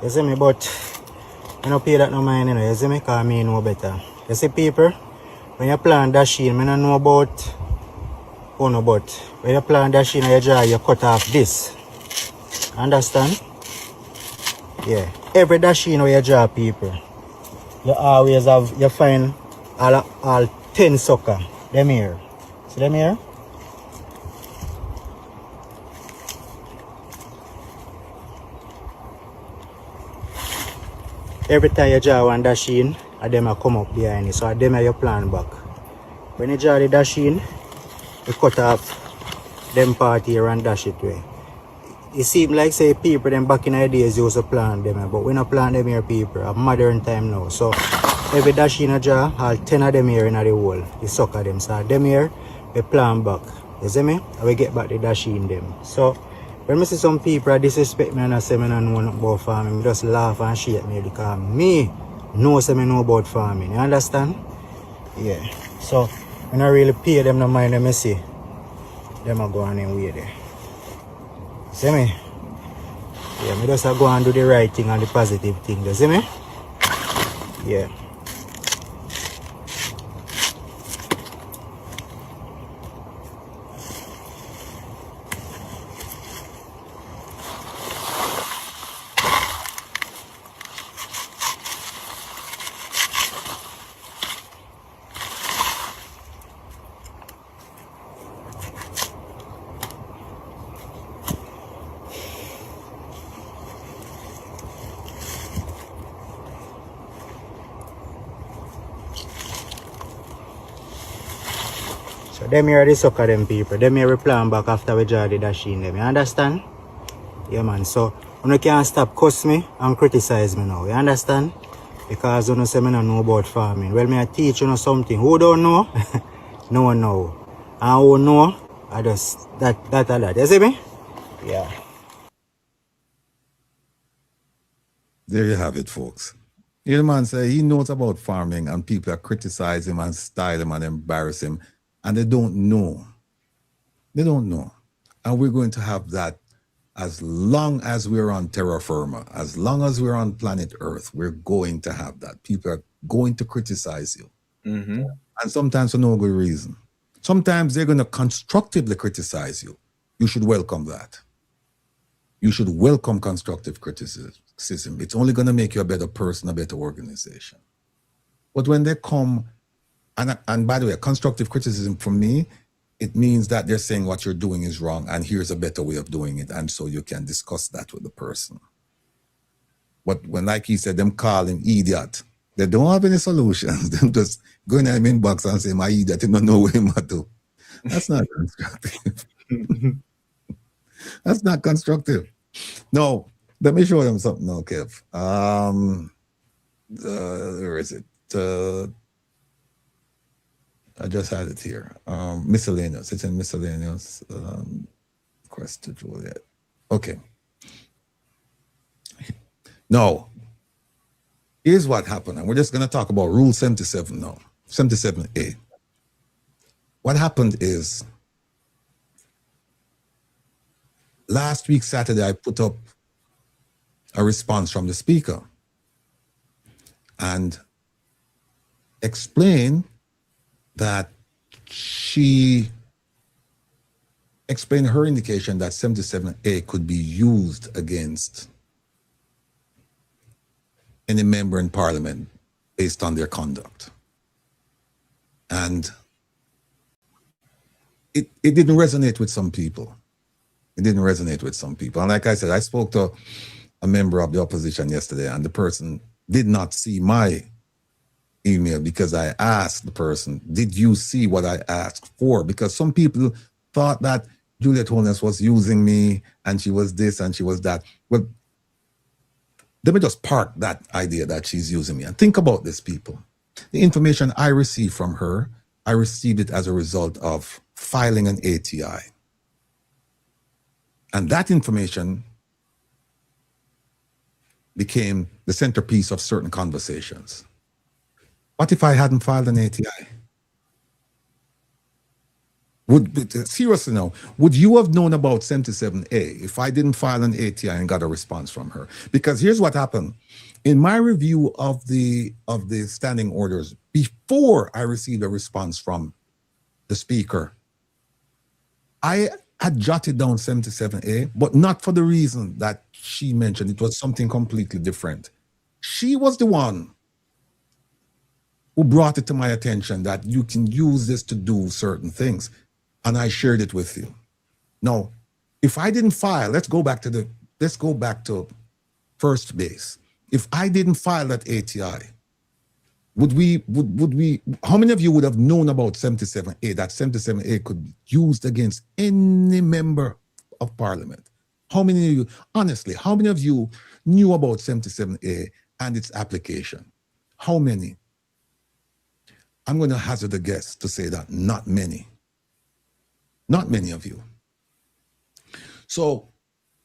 Speaker 8: You see me, but I don't pay that no mind, you know. You see me, because me know better. You see people, when you plant dasheen, I don't know about, but when you plant dasheen and you draw, you cut off this. Understand? Yeah. Every dasheen where you draw people, you always have, you find all 10 sucker. Them here. See them here? Every time you draw one dasheen, them will come up behind you. So them are your plan back. When you draw the dasheen, you cut off them part here and dash it away. It seems like say people them back in the days used to plant them, but we not plant them here people, a modern time now. So every dasheen a draw, all 10 of them here in the hole, the sucker them. So them here, we plant back. You see me? And we get back the dasheen them. So when I see some people disrespect me and I say I don't know nothing about farming, I just laugh and shake me because me know say I know about farming. You understand? Yeah. So when I really pay them no mind, them I see them are going in way there. See me? Yeah, me just go and do the right thing and the positive thing. You see me? Yeah. So them here the sucker them people. Them here we plan back after we draw the dasheen them. You understand? Yeah man. So you can't stop cuss me and criticize me now. You understand? Because you say me don't know about farming. Well me I teach you something. Who don't know? No one know. And who know? I just that. You see me? Yeah.
Speaker 4: There you have it, folks. Here the man say he knows about farming and people are criticize him and style him and embarrass him and they don't know. They don't know. And we're going to have that as long as we're on terra firma, as long as we're on planet Earth, we're going to have that. People are going to criticize you.
Speaker 3: Mm-hmm.
Speaker 4: And sometimes for no good reason. Sometimes they're going to constructively criticize you. You should welcome that. You should welcome constructive criticism. It's only going to make you a better person, a better organization. But when they come, and by the way, constructive criticism for me, it means that they're saying what you're doing is wrong and here's a better way of doing it. And so you can discuss that with the person. But when, like he said, them call him idiot, they don't have any solutions. Them just go in their inbox and say, my idiot, you don't know what him to do. That's not constructive. That's not constructive. No, let me show them something now, Kev. Where is it? I just had it here. Miscellaneous. It's in miscellaneous. Quest to Juliet. Okay. Now, here's what happened. And we're just going to talk about Rule 77 now. 77A. What happened is, last week, Saturday, I put up a response from the speaker and explained that she explained her indication that 77A could be used against any member in parliament based on their conduct. And it didn't resonate with some people. It didn't resonate with some people. And like I said, I spoke to a member of the opposition yesterday, and the person did not see my email because I asked the person, did you see what I asked for? Because some people thought that Juliet Holness was using me and she was this and she was that. Well, let me just park that idea that she's using me and think about this, people. The information I received from her, I received it as a result of filing an ATI. And that information became the centerpiece of certain conversations. What if I hadn't filed an ATI? Seriously now, would you have known about 77A if I didn't file an ATI and got a response from her? Because here's what happened. In my review of the standing orders, before I received a response from the speaker, I had jotted down 77A, but not for the reason that she mentioned. It was something completely different. She was the one who brought it to my attention that you can use this to do certain things. And I shared it with you. Now, if I didn't file, let's go back to first base. If I didn't file that ATI, would we, how many of you would have known about 77A, that 77A could be used against any member of parliament? How many of you, honestly, how many of you knew about 77A and its application? How many? I'm going to hazard a guess to say that not many. Not many of you. So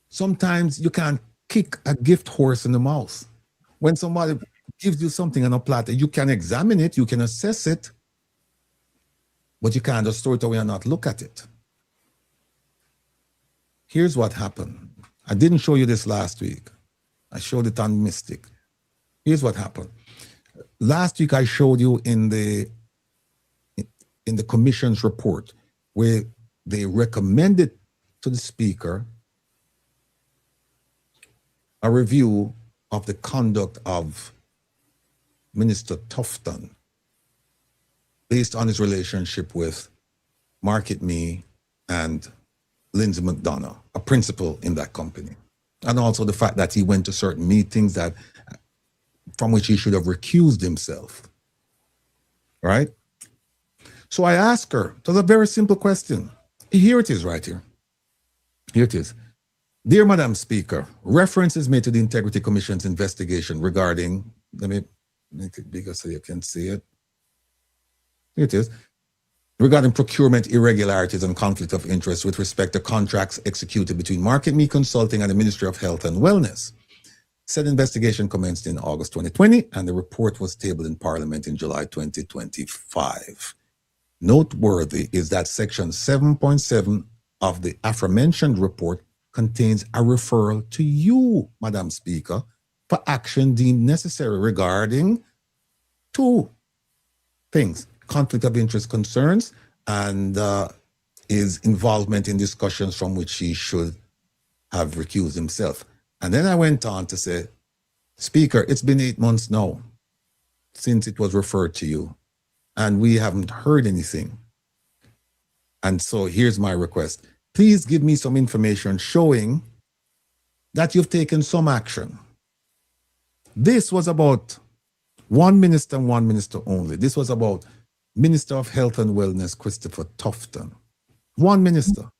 Speaker 4: sometimes you can't kick a gift horse in the mouth. When somebody gives you something on a platter, you can examine it, you can assess it, but you can't just throw it away and not look at it. Here's what happened. I didn't show you this last week. I showed it on Mystic. Here's what happened. Last week I showed you in the commission's report where they recommended to the speaker a review of the conduct of Minister Tufton based on his relationship with Market Me and Lindsay McDonough, a principal in that company. And also the fact that he went to certain meetings that from which he should have recused himself, right? So I asked her, it was a very simple question. Here it is right here. Here it is. Dear Madam Speaker, reference is made to the Integrity Commission's investigation regarding, let me make it bigger so you can see it. Here it is. Regarding procurement irregularities and conflict of interest with respect to contracts executed between Market Me Consulting and the Ministry of Health and Wellness. Said investigation commenced in August 2020 and the report was tabled in Parliament in July 2025. Noteworthy is that section 7.7 of the aforementioned report contains a referral to you, Madam Speaker, for action deemed necessary regarding two things: conflict of interest concerns and his involvement in discussions from which he should have recused himself. And then I went on to say, Speaker, it's been 8 months now since it was referred to you, and we haven't heard anything. And so here's my request. Please give me some information showing that you've taken some action. This was about one minister and one minister only. This was about Minister of Health and Wellness, Christopher Tufton. One minister.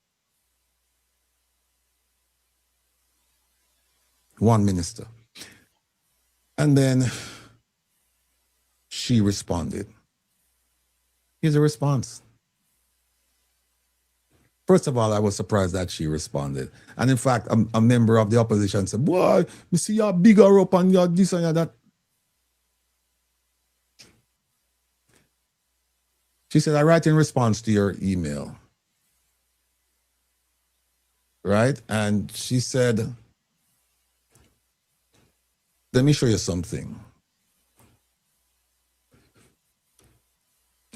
Speaker 4: One minister. And then she responded. Here's a response. First of all, I was surprised that she responded. And in fact, a member of the opposition said, boy, you see you're bigger up and you're this and you're that. She said, I write in response to your email. Right? And she said, let me show you something.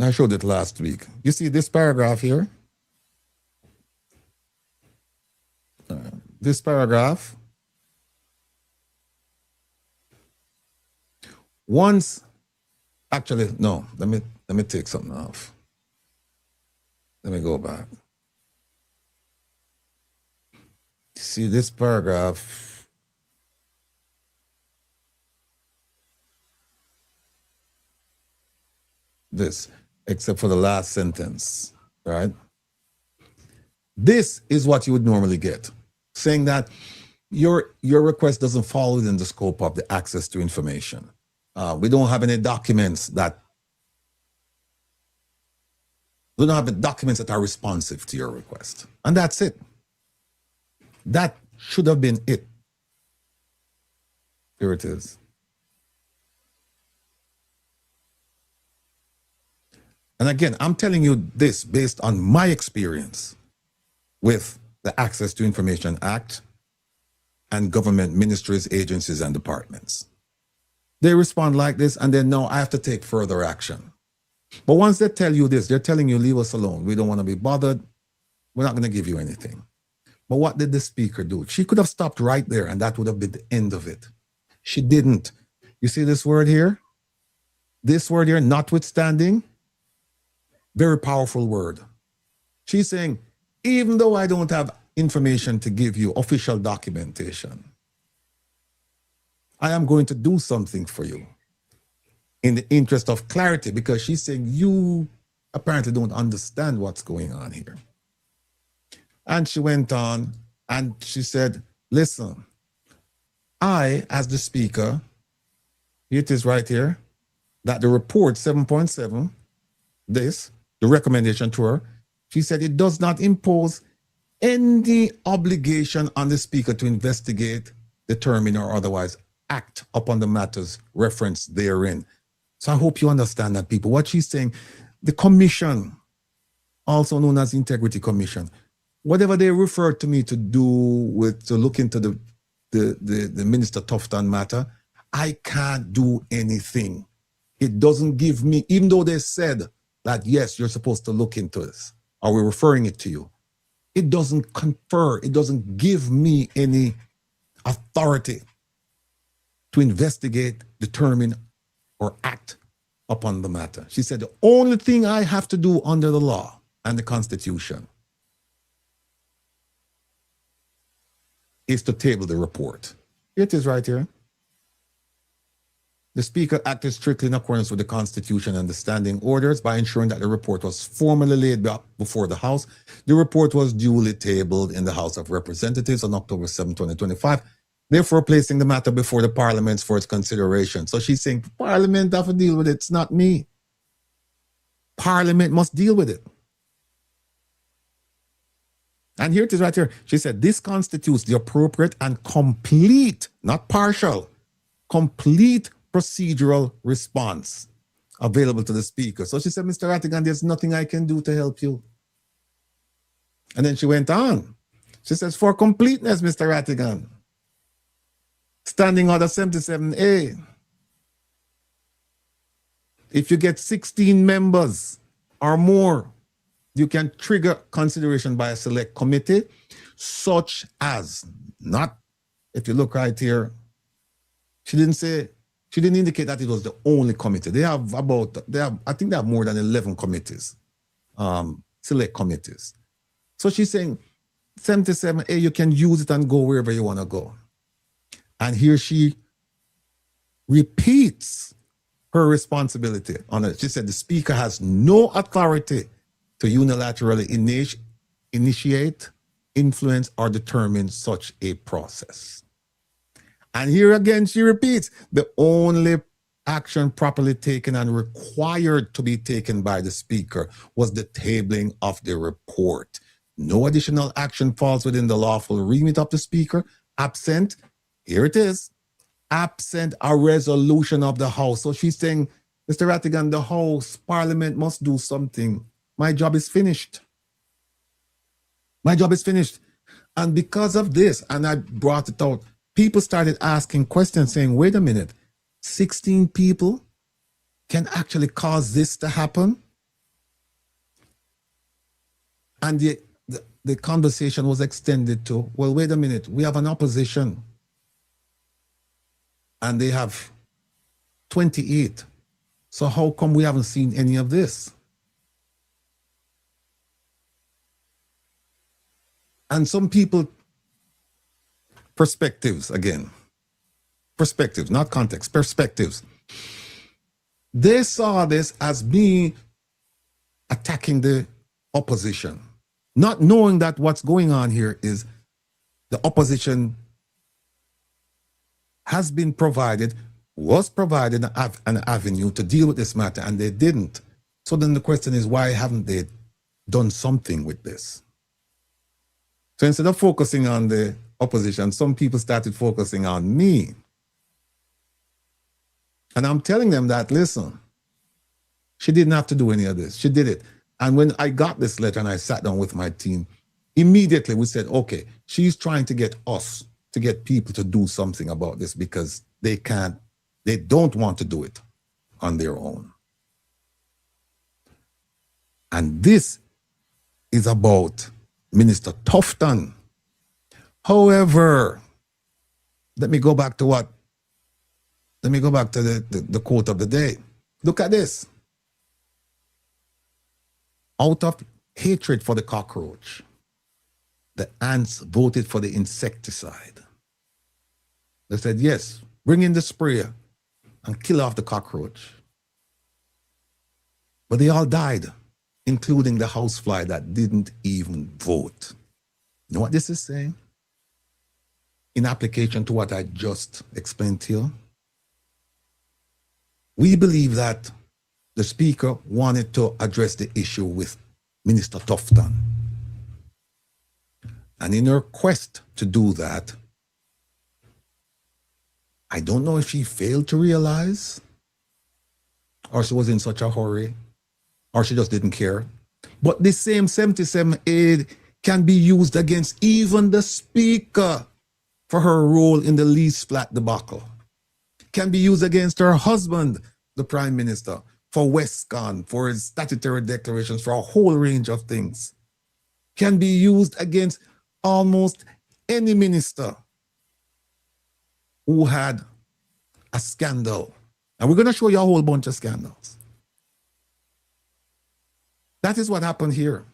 Speaker 4: I showed it last week. You see this paragraph here? This paragraph. Once, actually, no, let me take something off. Let me go back. See this paragraph. this, except for the last sentence, right? This is what you would normally get, saying that your request doesn't fall within the scope of the access to information. We don't have any documents that are responsive to your request. And that's it. That should have been it. Here it is. And again, I'm telling you this based on my experience with the Access to Information Act and government ministries, agencies, and departments. They respond like this, and then no, I have to take further action. But once they tell you this, they're telling you, leave us alone. We don't want to be bothered. We're not going to give you anything. But what did the speaker do? She could have stopped right there, and that would have been the end of it. She didn't. You see this word here? This word here, notwithstanding, very powerful word. She's saying, even though I don't have information to give you, official documentation, I am going to do something for you in the interest of clarity, because she's saying you apparently don't understand what's going on here. And she went on and she said, listen, I, as the speaker, it is right here, that the report 7.7, this, the recommendation to her, she said it does not impose any obligation on the speaker to investigate, determine, or otherwise act upon the matters referenced therein. So I hope you understand that, people. What she's saying, the commission, also known as Integrity Commission, whatever they refer to me to do with, to look into the Minister Tufton matter, I can't do anything. It doesn't give me, even though they said that, yes, you're supposed to look into this, or we're referring it to you, it doesn't confer, it doesn't give me any authority to investigate, determine, or act upon the matter. She said, the only thing I have to do under the law and the Constitution is to table the report. It is right here. The Speaker acted strictly in accordance with the Constitution and the standing orders by ensuring that the report was formally laid before the House. The report was duly tabled in the House of Representatives on October 7, 2025, therefore placing the matter before the Parliament for its consideration. So she's saying, Parliament have to deal with it, it's not me. Parliament must deal with it. And here it is right here. She said, this constitutes the appropriate and complete, not partial, complete procedural response available to the Speaker. So she said, Mr. Rattigan, there's nothing I can do to help you. And then she went on. She says, for completeness, Mr. Rattigan, Standing Order 77A, if you get 16 members or more, you can trigger consideration by a select committee, such as, not, if you look right here, she didn't indicate that it was the only committee. I think they have more than 11 committees, select committees. So she's saying 77A, you can use it and go wherever you want to go. And here she repeats her responsibility on it. She said the Speaker has no authority to unilaterally initiate, influence, or determine such a process. And here again, she repeats, the only action properly taken and required to be taken by the Speaker was the tabling of the report. No additional action falls within the lawful remit of the Speaker, absent, here it is, absent a resolution of the House. So she's saying, Mr. Rattigan, the House, Parliament must do something. My job is finished. My job is finished. And because of this, and I brought it out, people started asking questions saying, wait a minute, 16 people can actually cause this to happen? And the conversation was extended to, well, wait a minute, we have an opposition. And they have 28. So how come we haven't seen any of this? And some people, perspectives again. Perspectives, not context, perspectives. They saw this as me attacking the opposition, not knowing that what's going on here is the opposition has been provided, was provided an avenue to deal with this matter, and they didn't. So then the question is, why haven't they done something with this? So instead of focusing on the opposition, some people started focusing on me. And I'm telling them that, listen, she didn't have to do any of this. She did it. And when I got this letter and I sat down with my team, immediately we said, okay, she's trying to get us, to get people to do something about this because they don't want to do it on their own. And this is about Minister Tufton. However, let me go back to the quote of the day. Look at this. Out of hatred for the cockroach, the ants voted for the insecticide. They said, yes, bring in the sprayer and kill off the cockroach. But they all died, including the housefly that didn't even vote. You know what this is saying? In application to what I just explained to you, we believe that the Speaker wanted to address the issue with Minister Tufton. And in her quest to do that, I don't know if she failed to realize, or she was in such a hurry, or she just didn't care. But the same 77A can be used against even the Speaker for her role in the lease flat debacle. Can be used against her husband, the Prime Minister, for Westcon, for his statutory declarations, for a whole range of things. Can be used against almost any minister who had a scandal. And we're going to show you a whole bunch of scandals. That is what happened here.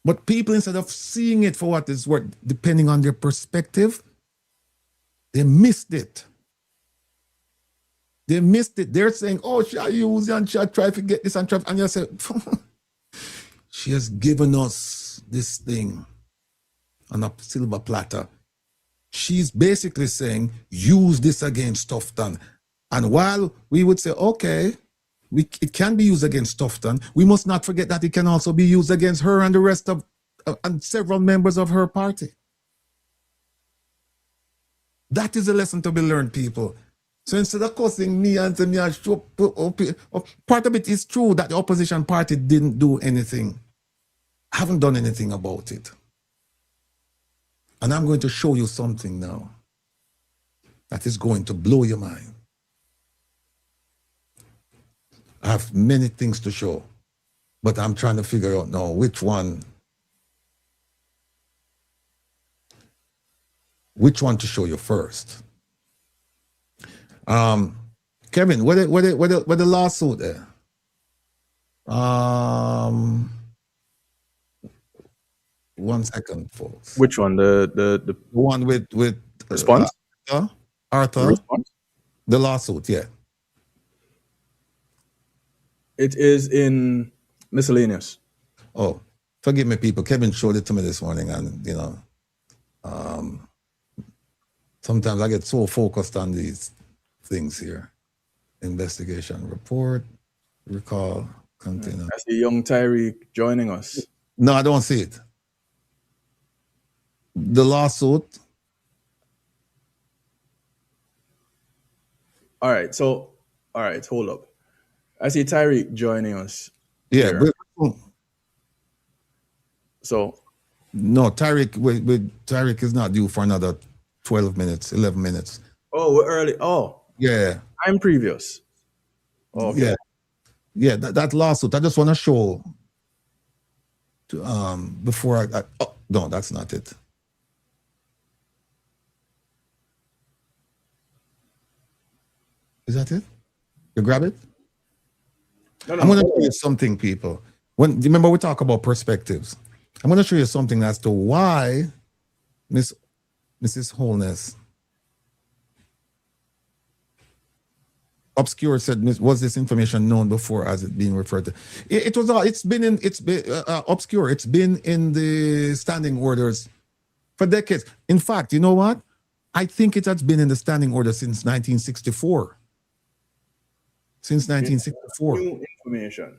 Speaker 4: But people, instead of seeing it for what it's worth, depending on their perspective, they missed it. They missed it. They're saying, oh, she use and she try to get this and try. And you say, she has given us this thing on a silver platter. She's basically saying, use this against Tufton. And while we would say, okay, it can be used against Tufton, we must not forget that it can also be used against her and the rest of, and several members of her party. That is a lesson to be learned, people. So instead of cussing me and saying, part of it is true that the opposition party didn't do anything. Haven't done anything about it. And I'm going to show you something now that is going to blow your mind. I have many things to show, but I'm trying to figure out now which one to show you first. Kevin, what the lawsuit there? One second, folks.
Speaker 3: Which one? The
Speaker 4: one with
Speaker 3: response?
Speaker 4: Arthur?
Speaker 3: Response?
Speaker 4: The lawsuit, yeah.
Speaker 3: It is in miscellaneous.
Speaker 4: Oh, forgive me, people. Kevin showed it to me this morning, and sometimes I get so focused on these things here. Investigation report, recall, container.
Speaker 3: I see young Tyreek joining us.
Speaker 4: No, I don't see it. The lawsuit.
Speaker 3: All right, hold up. I see Tyreek joining us.
Speaker 4: Yeah,
Speaker 3: here. So
Speaker 4: no, Tyreek is not due for another 12 minutes, 11 minutes.
Speaker 3: Oh, we're early. Oh,
Speaker 4: yeah.
Speaker 3: I'm previous. Oh, okay.
Speaker 4: Yeah, that lawsuit. I just want to show before I oh, no, that's not it. Is that it? You grab it?
Speaker 3: No,
Speaker 4: I'm going to show you something, people. Remember we talk about perspectives. I'm going to show you something as to why Mrs. Holness Obscure said, was this information known before as it being referred to? It was all, it's been obscure. It's been in the standing orders for decades. In fact, you know what? I think it has been in the standing order since 1964. Since 1964.
Speaker 3: New information.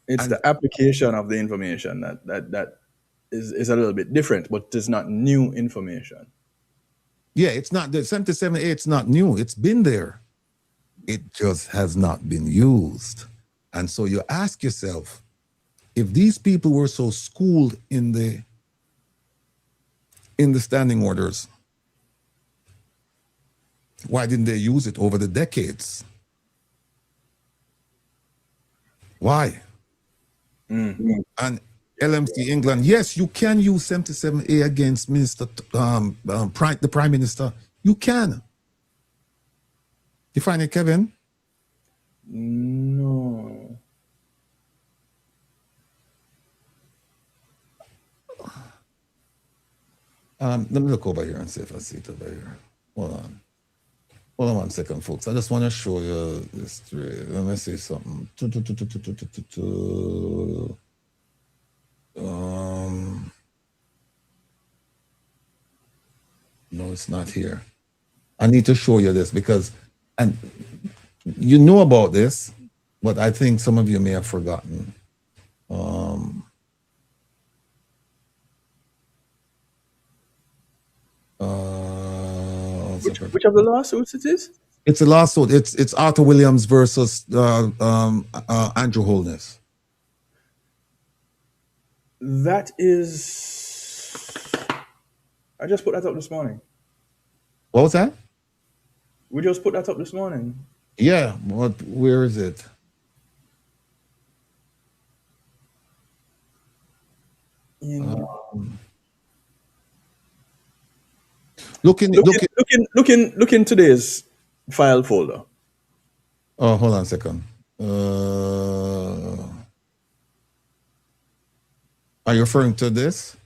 Speaker 3: It's the application of the information that is a little bit different, but it's not new information.
Speaker 4: Yeah, it's not, the 77A, it's not new. It's been there. It just has not been used. And so you ask yourself, if these people were so schooled in the standing orders, why didn't they use it over the decades? Why? And LMC England, yes, you can use 77A against Minister, the Prime Minister. You can. You find it, Kevin?
Speaker 3: No.
Speaker 4: Let me look over here and see if I see it over here. Hold on. Hold on 1 second, folks. I just want to show you this. Let me see something. No, it's not here. I need to show you this because, and you know about this, but I think some of you may have forgotten.
Speaker 3: Which of the lawsuits it is?
Speaker 4: It's a lawsuit. It's Arthur Williams versus Andrew Holness.
Speaker 3: That is. I just put that up this morning.
Speaker 4: What was that?
Speaker 3: We just put that up this morning.
Speaker 4: Yeah, where is it? Look in
Speaker 3: today's file folder.
Speaker 4: Oh, hold on a second. Are you referring to this?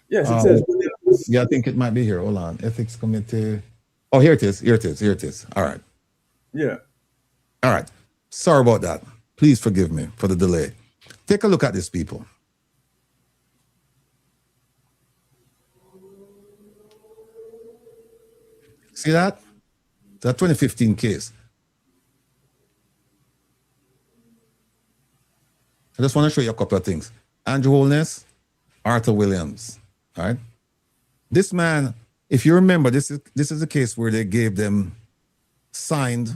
Speaker 3: Yes, it says.
Speaker 4: Yeah, I think it might be here. Hold on. Ethics Committee. Oh, here it is. Here it is. Here it is. All right.
Speaker 3: Yeah.
Speaker 4: All right. Sorry about that. Please forgive me for the delay. Take a look at this, people. See that? That 2015 case. I just want to show you a couple of things. Andrew Holness, Arthur Williams. All right. This man, if you remember, this is a case where they gave them signed,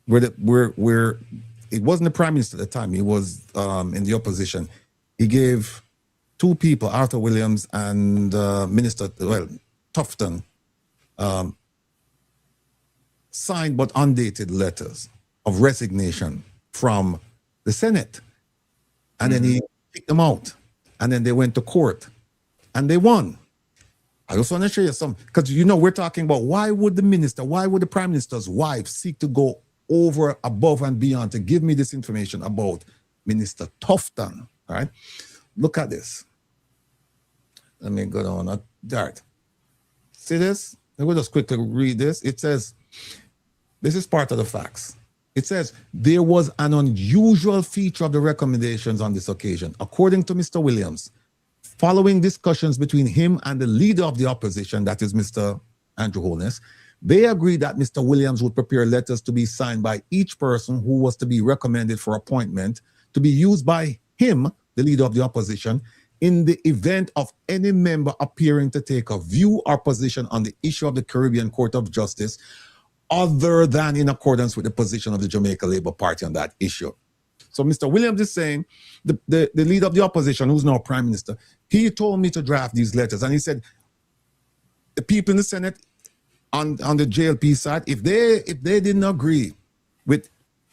Speaker 4: where it wasn't the prime minister at the time. He was in the opposition. He gave two people, Arthur Williams and Tufton, signed but undated letters of resignation from the Senate. And then he kicked them out. And then they went to court and they won. I just want to show you something, because we're talking about why would the prime minister's wife seek to go over, above and beyond to give me this information about Minister Tufton. All right. Look at this. Let me go down. All right. See this? Let me just quickly read this. It says, this is part of the facts. It says, there was an unusual feature of the recommendations on this occasion. According to Mr. Williams, following discussions between him and the leader of the opposition, that is Mr. Andrew Holness, they agreed that Mr. Williams would prepare letters to be signed by each person who was to be recommended for appointment to be used by him, the leader of the opposition, in the event of any member appearing to take a view or position on the issue of the Caribbean Court of Justice other than in accordance with the position of the Jamaica Labour Party on that issue. So Mr. Williams is saying, the leader of the opposition, who's now prime minister, he told me to draft these letters. And he said, the people in the Senate on the JLP side, if they didn't agree with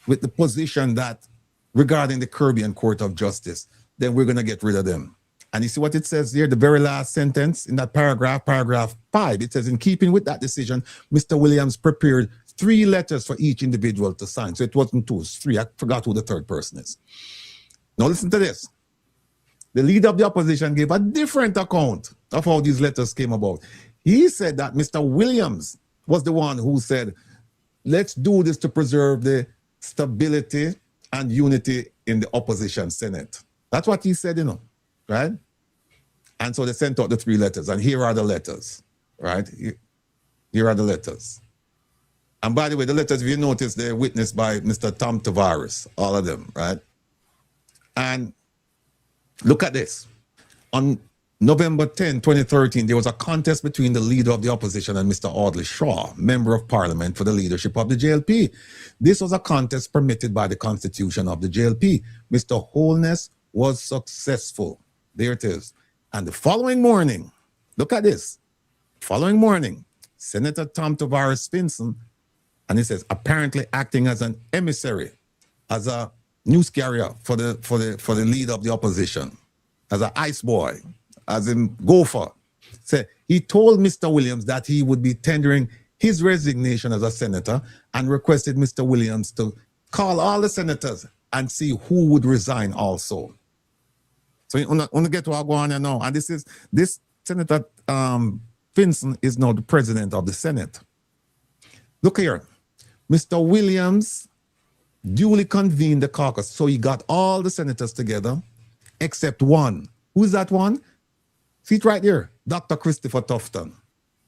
Speaker 4: the position that regarding the Caribbean Court of Justice, then we're going to get rid of them. And you see what it says here, the very last sentence in that paragraph 5, it says, in keeping with that decision, Mr. Williams prepared 3 letters for each individual to sign. So it wasn't 2, it's 3. I forgot who the third person is. Now listen to this. The leader of the opposition gave a different account of how these letters came about. He said that Mr. Williams was the one who said, let's do this to preserve the stability and unity in the opposition Senate. That's what he said, right? And so they sent out the 3 letters, and here are the letters, right? Here are the letters. And by the way, the letters, if you notice, they're witnessed by Mr. Tom Tavares, all of them, right? And look at this. On November 10, 2013, there was a contest between the leader of the opposition and Mr. Audley Shaw, member of parliament for the leadership of the JLP. This was a contest permitted by the constitution of the JLP. Mr. Holness was successful. There it is. And the following morning, look at this. Following morning, Senator Tom Tavares Finson, and he says, apparently acting as an emissary, as a news carrier for the leader of the opposition, as an ice boy, as in gopher. So he told Mr. Williams that he would be tendering his resignation as a senator and requested Mr. Williams to call all the senators and see who would resign also. So you want to get what I'm going on now. And this Senator Finson is now the president of the Senate. Look here. Mr. Williams duly convened the caucus. So he got all the senators together except one. Who's that one? See it right there. Dr. Christopher Tufton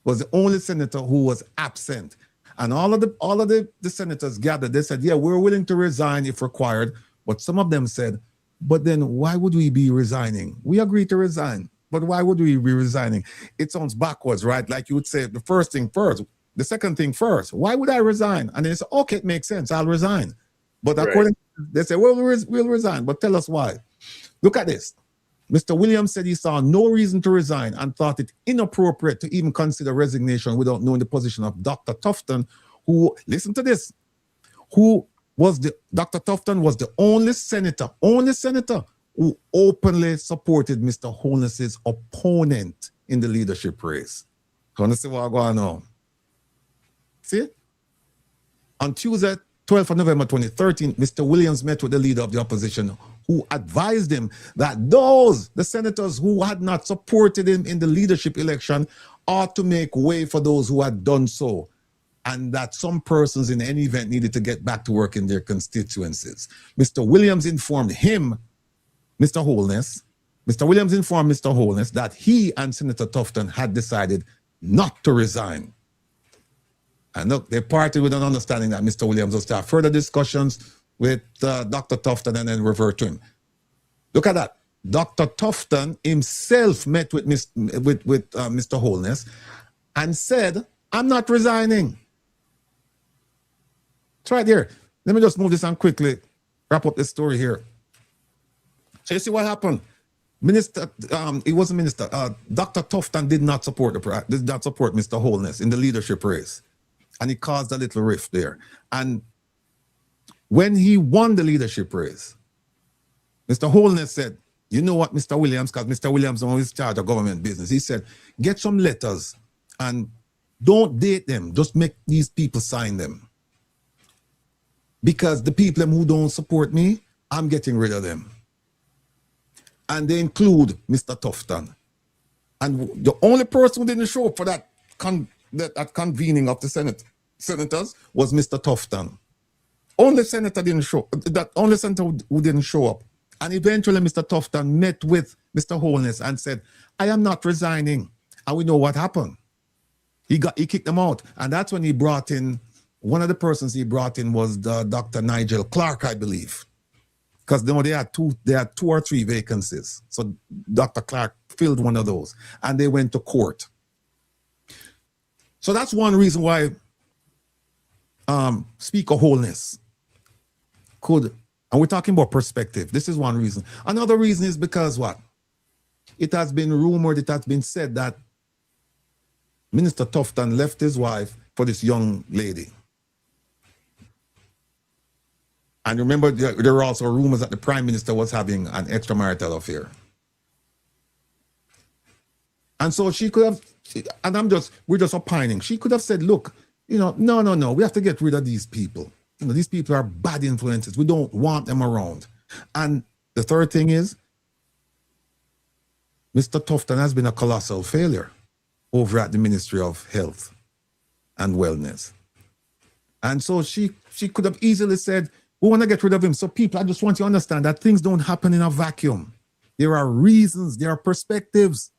Speaker 4: was the only senator who was absent. And all of the senators gathered. They said, yeah, we're willing to resign if required. But some of them said, but then why would we be resigning? We agreed to resign, but why would we be resigning? It sounds backwards, right? Like you would say the first thing first, the second thing first. Why would I resign? And they say, okay, it makes sense. I'll resign. But according, they say, well, we'll resign, but tell us why. Look at this. Mr. Williams said he saw no reason to resign and thought it inappropriate to even consider resignation without knowing the position of Dr. Tufton, who, listen to this, Dr. Tufton was the only senator who openly supported Mr. Holness's opponent in the leadership race. You want to see what's going on? See? On Tuesday, 12th of November 2013, Mr. Williams met with the leader of the opposition who advised him that the senators who had not supported him in the leadership election ought to make way for those who had done so, and that some persons in any event needed to get back to work in their constituencies. Mr. Williams informed Mr. Holness that he and Senator Tufton had decided not to resign. And look, they parted with an understanding that Mr. Williams will start further discussions with Dr. Tufton and then revert to him. Look at that. Dr. Tufton himself met with Mr. Holness and said, I'm not resigning. It's right here. Let me just move this on quickly, wrap up this story here. So you see what happened? He was a minister. Dr. Tufton did not support Mr. Holness in the leadership race. And he caused a little rift there. And when he won the leadership race, Mr. Holness said, you know what, Mr. Williams, because Mr. Williams is in charge of government business. He said, get some letters and don't date them. Just make these people sign them. Because the people who don't support me, I'm getting rid of them. And they include Mr. Tufton. And the only person who didn't show up for that convening of the senators was Mr. Tufton. Only senator who didn't show up. And eventually Mr. Tufton met with Mr. Holness and said, I am not resigning. And we know what happened. He kicked them out. And that's when he brought in, one of the persons he brought in was Dr. Nigel Clark, I believe. Because they had two or three vacancies. So Dr. Clark filled one of those. And they went to court. So that's one reason why Speaker Holness could, and we're talking about perspective. This is one reason. Another reason is because what? It has been rumored, it has been said that Minister Tufton left his wife for this young lady. And remember, there were also rumors that the Prime Minister was having an extramarital affair. And so she could have, and we're just opining. She could have said, look, no, we have to get rid of these people. These people are bad influences. We don't want them around. And the third thing is, Mr. Tufton has been a colossal failure. over at the Ministry of Health and Wellness. And so she could have easily said, we want to get rid of him. So people, I just want you to understand that things don't happen in a vacuum. There are reasons, there are perspectives.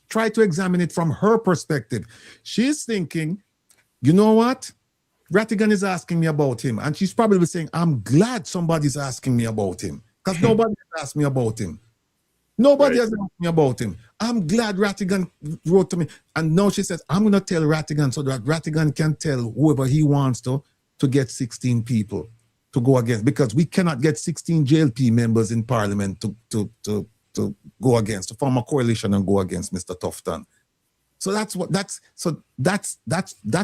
Speaker 4: Try to examine it from her perspective. She's thinking, you know what? Rattigan is asking me about him. And she's probably saying, I'm glad somebody's asking me about him. Because nobody has asked me about him. Nobody has asked me about him. I'm glad Rattigan wrote to me. And now she says, I'm going to tell Rattigan so that Rattigan can tell whoever he wants to get 16 people to go against. Because we cannot get 16 JLP members in Parliament to go against, to form a coalition and go against Mr. Tufton. So that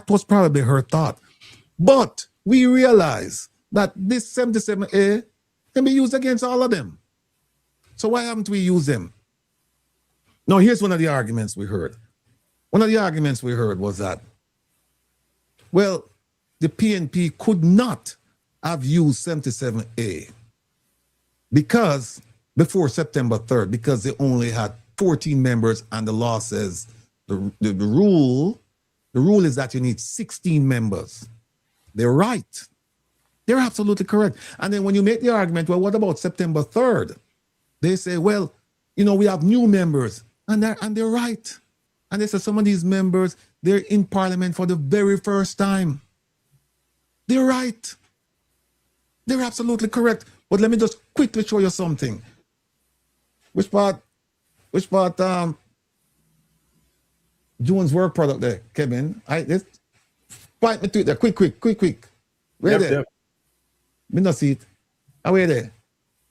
Speaker 4: was probably her thought. But we realize that this 77A can be used against all of them. So why haven't we used them? Now, here's one of the arguments we heard. One of the arguments we heard was that, well, the PNP could not have used 77A because before September 3rd, because they only had 14 members, and the law says the rule is that you need 16 members. They're right. They're absolutely correct. And then when you make the argument, well, what about September 3rd? They say, well, you know, we have new members, and they're right. And they say some of these members, they're in Parliament for the very first time. They're right. They're absolutely correct. But let me just quickly show you something. Which part, Jones' work product there, Kevin? Let's point me to it there, quick. Where there?
Speaker 3: Yep.
Speaker 4: Me not see it. Where there?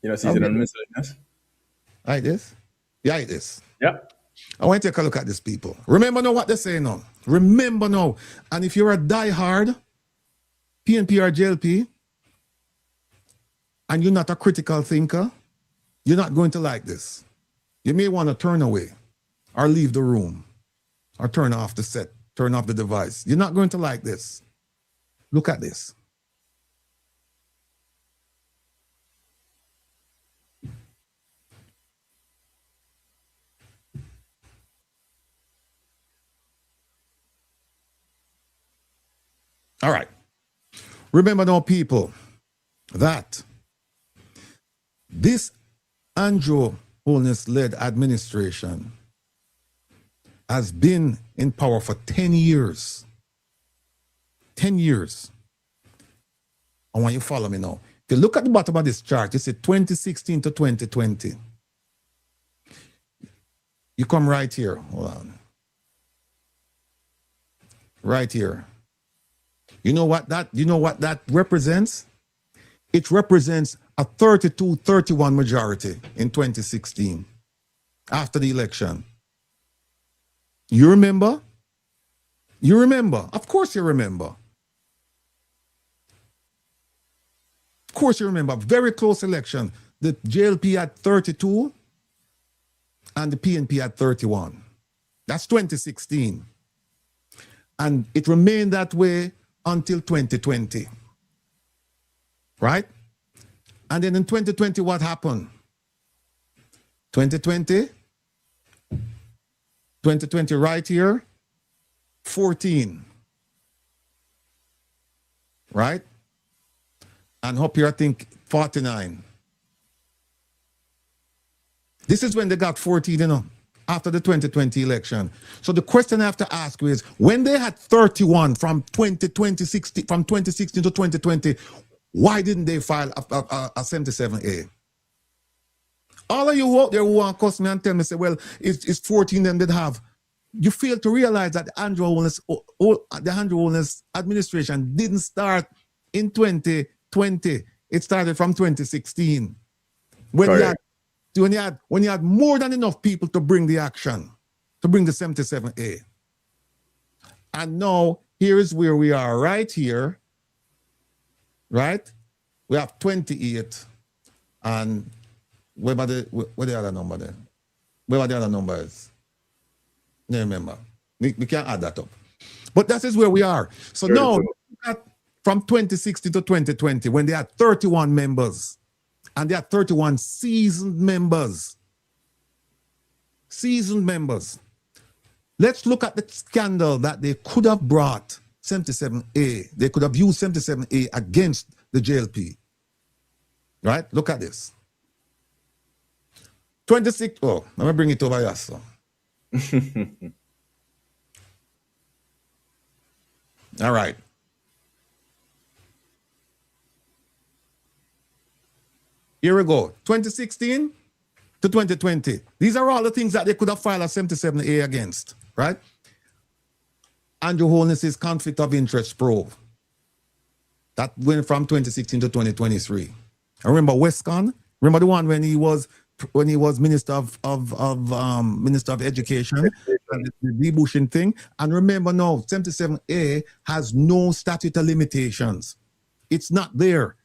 Speaker 3: You know, see it on the miscellaneous.
Speaker 4: Like this? Yeah, like this.
Speaker 3: Yep.
Speaker 4: I want to take a look at these people. Remember now what they say now. Remember now. And if you're a diehard PNP or JLP, and you're not a critical thinker, you're not going to like this. You may want to turn away or leave the room or turn off the set, turn off the device. You're not going to like this. Look at this. All right. Remember now, people, that this Andrew Holness-led administration has been in power for 10 years. 10 years. I want you to follow me now. If you look at the bottom of this chart, you see 2016 to 2020. You come right here. Hold on. Right here. You know what that represents? It represents a 32-31 majority in 2016 after the election. You remember? You remember. Of course you remember. Of course you remember. Very close election. The JLP had 32 and the PNP had 31. That's 2016. And it remained that way until 2020. Right? And then in 2020, what happened? 2020 right here, 14. Right? And up here, I think 49. This is when they got 14, you know, after the 2020 election. So the question I have to ask you is, when they had 31 from 2016 to 2020, why didn't they file a 77A? All of you out there who want to cuss me and tell me, say, well, it's 14 them that have. You fail to realize that the Andrew Holness administration didn't start in 2020. It started from 2016. When you had more than enough people to bring the action, to bring the 77A. And now, here is where we are right here. Right? We have 28. And where the other number then? Where are the other numbers? No, remember. We can't add that up. But that is where we are. So now, from 2016 to 2020, when they had 31 members, and they had 31 seasoned members. Seasoned members. Let's look at the scandal that they could have brought 77A. They could have used 77A against the JLP. Right? Look at this. 26. Oh, let me bring it over here. So. All right. Here we go. 2016 to 2020. These are all the things that they could have filed a 77A against, right? Andrew Holness's conflict of interest probe. That went from 2016 to 2023. I remember Westcon. Remember the one when he was Minister of Education and the debushing thing. And remember now, 77A has no statute of limitations. It's not there.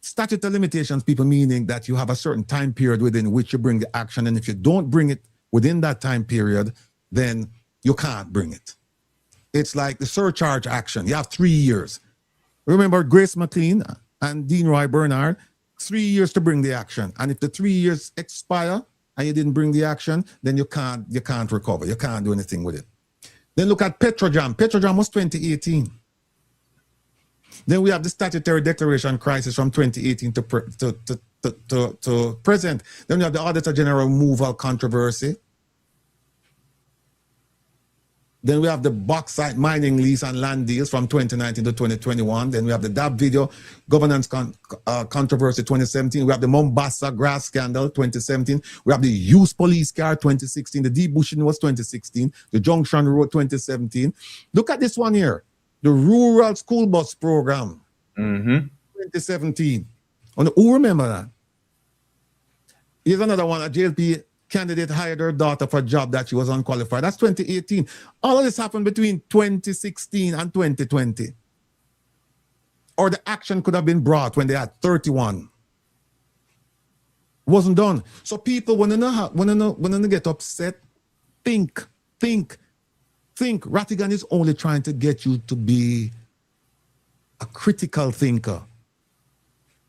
Speaker 4: Statute of limitations, people, meaning that you have a certain time period within which you bring the action, and if you don't bring it within that time period, then you can't bring it. It's like the surcharge action. You have 3 years. Remember Grace McLean and Dean Roy Bernard, 3 years to bring the action. And if the 3 years expire and you didn't bring the action, then you can't recover. You can't do anything with it. Then look at Petrojam. Petrojam was 2018. Then we have the statutory declaration crisis from 2018 to present. Then we have the Auditor General removal controversy. Then we have the bauxite mining lease and land deals from 2019 to 2021. Then we have the DAB video governance controversy 2017. We have the Mombasa grass scandal 2017. We have the youth police car 2016. The debushing was 2016. The Junction Road 2017. Look at this one here. The rural school bus program, 2017. Who remember that? Here's another one. A JLP candidate hired her daughter for a job that she was unqualified. That's 2018. All of this happened between 2016 and 2020. Or the action could have been brought when they had 31. Wasn't done. So people, when they get upset, think. Ratigan is only trying to get you to be a critical thinker.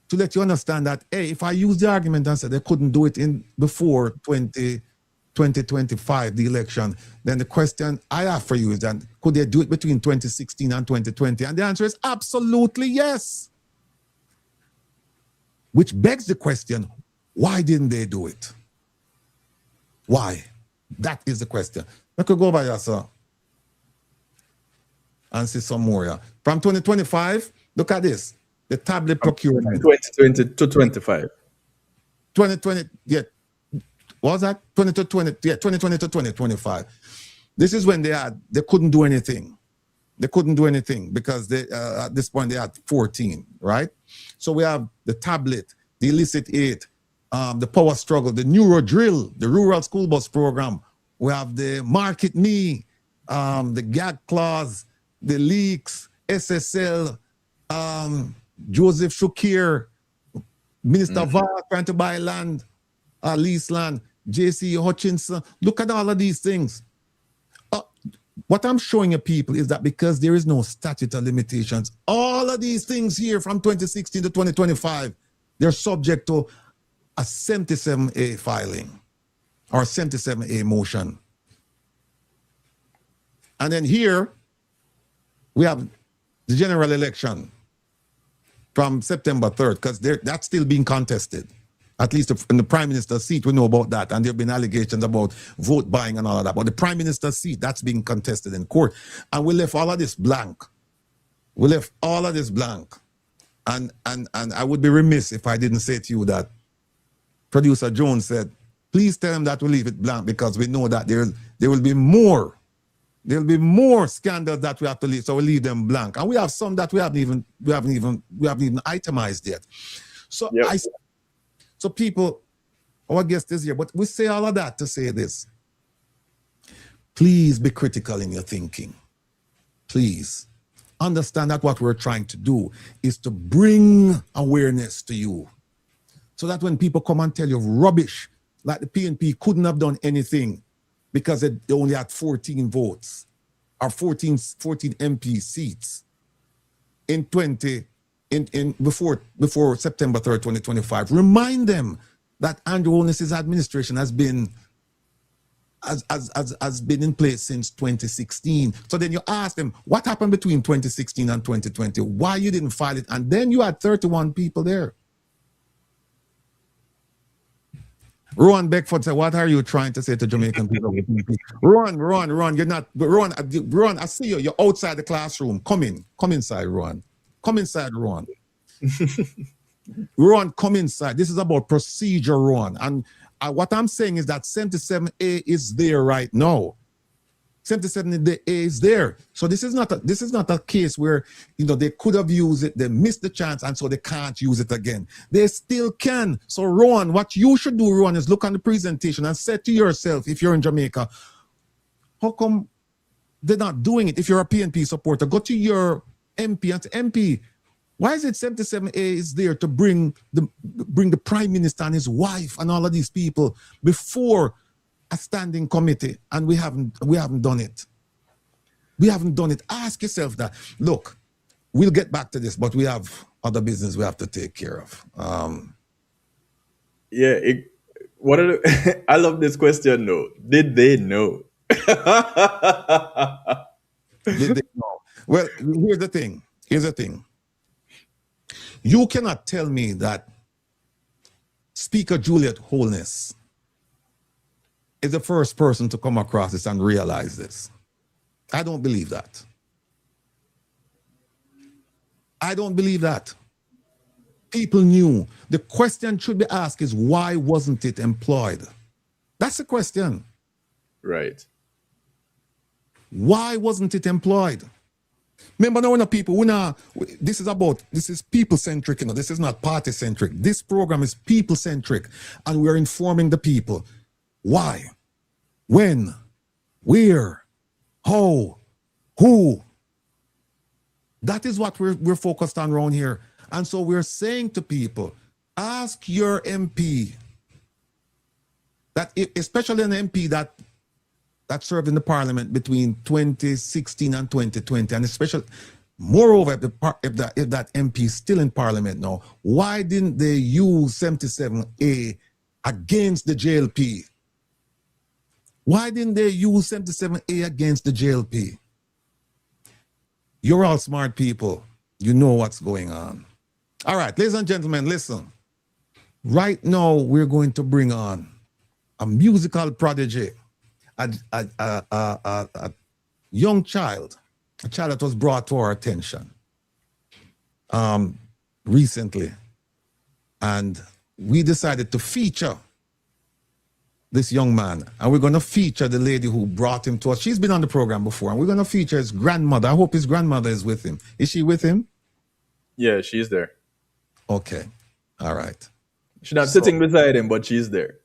Speaker 4: To let you understand that, hey, if I use the argument and said they couldn't do it before 2025, the election, then the question I have for you is that could they do it between 2016 and 2020? And the answer is absolutely yes. Which begs the question, why didn't they do it? Why? That is the question. I could go by here, sir, and see some more here. From 2025, look at this. The tablet procurement.
Speaker 3: 2020 to 25.
Speaker 4: 2020, yeah. What was that? 2020 to 2025. This is when they couldn't do anything. They couldn't do anything because at this point they had 14, right? So we have the tablet, the illicit aid, the power struggle, the neuro drill, the rural school bus program. We have the market me, the gag clause, the leaks, SSL, Joseph Shukir, Minister Var trying to buy land, lease land, JC Hutchinson. Look at all of these things. What I'm showing you people is that because there is no statute of limitations, all of these things here from 2016 to 2025, they're subject to a 77A filing or 77A motion. And then here, we have the general election from September 3rd, because that's still being contested. At least in the Prime Minister's seat, we know about that. And there have been allegations about vote buying and all of that. But the Prime Minister's seat, that's being contested in court. And we left all of this blank. We left all of this blank. And I would be remiss if I didn't say to you that Producer Jones said, please tell him that we leave it blank because we know that there will be more. There'll be more scandals that we have to leave, so we leave them blank. And we have some that we haven't even itemized yet. So yep. So people, our guest is here, but we say all of that to say this. Please be critical in your thinking. Please understand that what we're trying to do is to bring awareness to you. So that when people come and tell you rubbish, like the PNP couldn't have done anything because they only had 14 votes or 14 MP seats before September 3rd, 2025. Remind them that Andrew Holness's administration has been has been in place since 2016. So then you ask them, what happened between 2016 and 2020? Why you didn't file it? And then you had 31 people there. Rowan Beckford said, what are you trying to say to Jamaican people? Rowan, you're not, Rowan, I see you. You're outside the classroom. Come inside, Rowan. Come inside, Rowan. Rowan, come inside. This is about procedure, Rowan. And what I'm saying is that 77A is there right now. 77A is there. So this is not a case where, you know, they could have used it, they missed the chance, and so they can't use it again. They still can. So Rowan, what you should do, Rowan, is look on the presentation and say to yourself, if you're in Jamaica, how come they're not doing it? If you're a PNP supporter, go to your MP and say, MP, why is it 77A is there to bring the Prime Minister and his wife and all of these people before a standing committee, and we haven't done it. We haven't done it. Ask yourself that. Look, we'll get back to this, but we have other business we have to take care of.
Speaker 3: I love this question though. Did they know?
Speaker 4: Did they know? Well, here's the thing. You cannot tell me that Speaker Juliet Holness is the first person to come across this and realize this. I don't believe that. I don't believe that. People knew. The question should be asked is, why wasn't it employed? That's the question.
Speaker 3: Right.
Speaker 4: Why wasn't it employed? Remember now, people, this is people-centric, you know, this is not party-centric. This program is people-centric, and we're informing the people. Why? When? Where? How? Who? That is what we're focused on around here. And so we're saying to people, ask your MP, especially an MP that served in the parliament between 2016 and 2020, and especially, moreover, if that MP is still in parliament now, why didn't they use 77A against the JLP? Why didn't they use 77A against the JLP? You're all smart people. You know what's going on. All right, ladies and gentlemen, listen. Right now, we're going to bring on a musical prodigy, a young child, a child that was brought to our attention recently. And we decided to feature this young man, and we're going to feature the lady who brought him to us. She's been on the program before, and we're going to feature his grandmother. I hope his grandmother is with him. Is she with him?
Speaker 3: Yeah, she's there.
Speaker 4: Okay. All right.
Speaker 3: She's not sitting beside him, but she's there.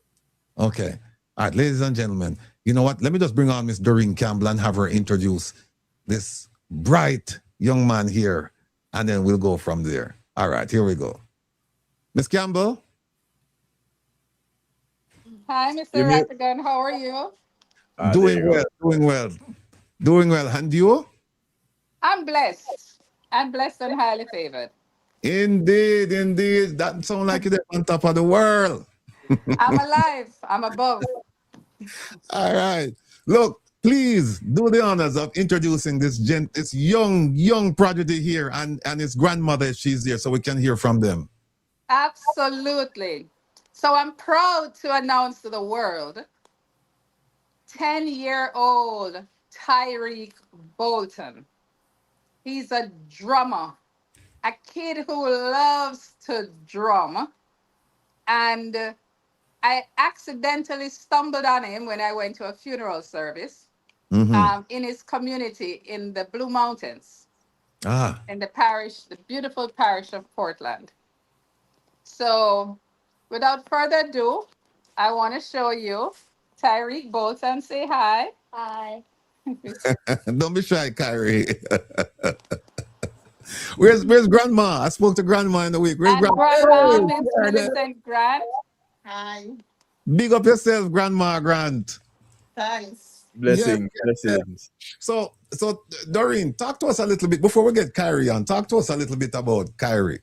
Speaker 4: Okay. All right, ladies and gentlemen, you know what? Let me just bring on Miss Doreen Campbell and have her introduce this bright young man here, and then we'll go from there. All right, here we go. Miss Campbell?
Speaker 9: Hi, Mr. Ratigan. How are you?
Speaker 4: Doing well. And you?
Speaker 9: I'm blessed. I'm blessed and highly favored.
Speaker 4: Indeed. That sounds like you're on top of the world.
Speaker 9: I'm alive. I'm above.
Speaker 4: All right. Look, please do the honors of introducing this young prodigy here and his grandmother if she's there, so we can hear from them.
Speaker 9: Absolutely. So I'm proud to announce to the world 10-year-old Tyreek Bolton. He's a drummer, a kid who loves to drum. And I accidentally stumbled on him when I went to a funeral service in his community in the Blue Mountains, in the beautiful parish of Portland. So without further ado, I want to show you Tyreek Bolton. Say hi.
Speaker 6: Hi.
Speaker 4: Don't be shy, Kyrie. Where's Grandma? I spoke to Grandma in the week. Where's
Speaker 9: Grandma? Miss Millicent Grant.
Speaker 10: Hi.
Speaker 4: Big up yourself, Grandma Grant.
Speaker 10: Thanks.
Speaker 3: Blessings.
Speaker 4: So Doreen, talk to us a little bit before we get Kyrie on. Talk to us a little bit about Kyrie.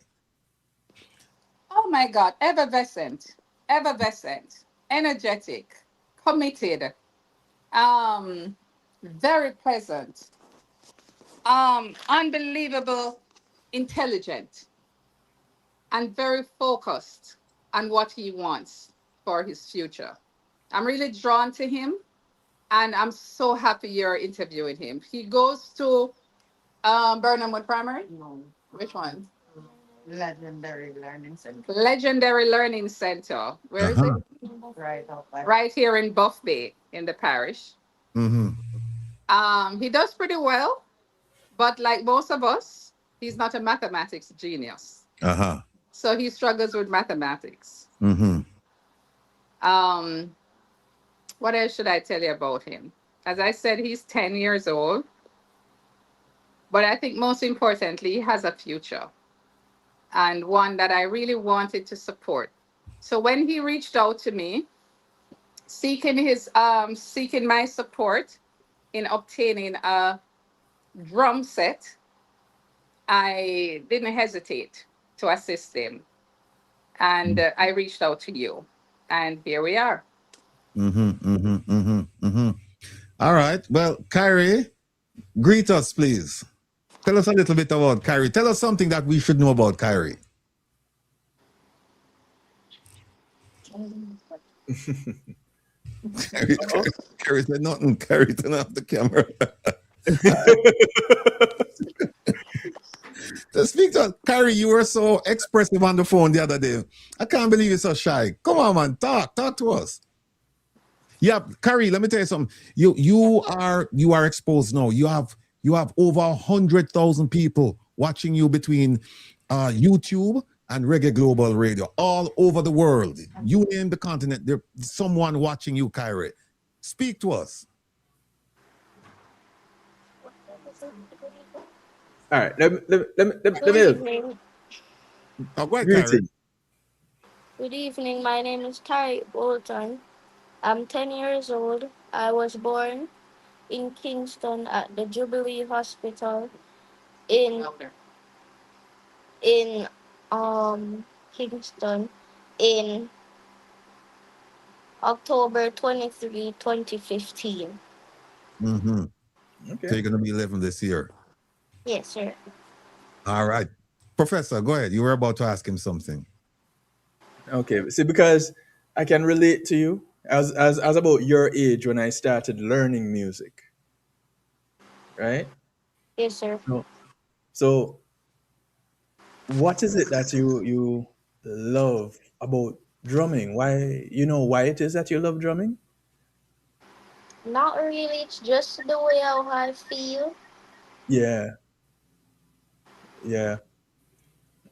Speaker 9: Oh my God, effervescent, energetic, committed, Very pleasant. Unbelievable, intelligent, and very focused on what he wants for his future. I'm really drawn to him, and I'm so happy you're interviewing him. He goes to Burnhamwood Primary.
Speaker 10: No.
Speaker 9: Which one?
Speaker 10: Legendary Learning Center.
Speaker 9: Legendary Learning Center. Where is it?
Speaker 4: Uh-huh.
Speaker 10: Right out there.
Speaker 9: Right here in Buff Bay, in the parish.
Speaker 4: Mm-hmm.
Speaker 9: He does pretty well, but like most of us, he's not a mathematics genius.
Speaker 4: Uh-huh.
Speaker 9: So he struggles with mathematics.
Speaker 4: Mm-hmm.
Speaker 9: What else should I tell you about him? As I said, he's 10 years old. But I think most importantly, he has a future, and one that I really wanted to support. So when he reached out to me, seeking my support in obtaining a drum set, I didn't hesitate to assist him. And I reached out to you, and here we are.
Speaker 4: Mm-hmm. Mm-hmm. Mm-hmm. Mm-hmm. All right. Well, Kyrie, greet us, please. Tell us a little bit about Kyrie. Tell us something that we should know about Kyrie. Kyrie said nothing. Kyrie turned off the camera. To speak to us, Kyrie, you were so expressive on the phone the other day. I can't believe you're so shy. Come on, man. Talk to us. Yeah, Kyrie, let me tell you something. You are exposed now. You have over 100,000 people watching you between YouTube and Reggae Global Radio all over the world. You name the continent, there's someone watching you, Kyrie. Speak to us.
Speaker 3: All right, let me.
Speaker 11: Good evening.
Speaker 4: Oh, go ahead, Kyrie.
Speaker 3: Greeting.
Speaker 11: Good evening. My name is Carrie Bolton. I'm 10 years old. I was born in Kingston at the Jubilee Hospital in Kingston in October 23, 2015.
Speaker 4: Mm-hmm.
Speaker 3: Okay.
Speaker 4: So you're gonna be 11 this year.
Speaker 11: Yes, sir.
Speaker 4: All right. Professor, go ahead. You were about to ask him something.
Speaker 3: Okay. See, because I can relate to you as about your age when I started learning music. Right?
Speaker 11: Yes, sir.
Speaker 3: So what is it that you love about drumming? Why it is that you love drumming?
Speaker 11: Not really. It's just the way how I feel.
Speaker 3: Yeah. Yeah.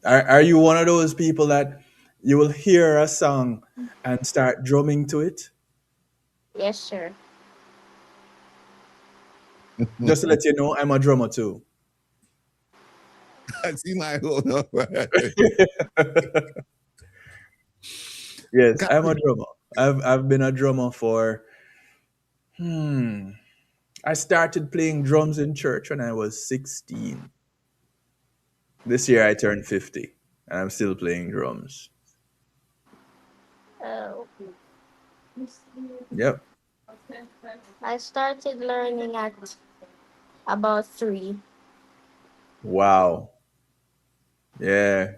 Speaker 3: Are you one of those people that you will hear a song and start drumming to it?
Speaker 11: Yes, sir.
Speaker 3: Just to let you know, I'm a drummer too.
Speaker 4: I see my own.
Speaker 3: Yes, I'm a drummer. I've been a drummer for I started playing drums in church when I was 16. This year I turned 50 and I'm still playing drums.
Speaker 11: Oh.
Speaker 3: Yep.
Speaker 11: I started learning at about 3.
Speaker 3: Wow. Yeah.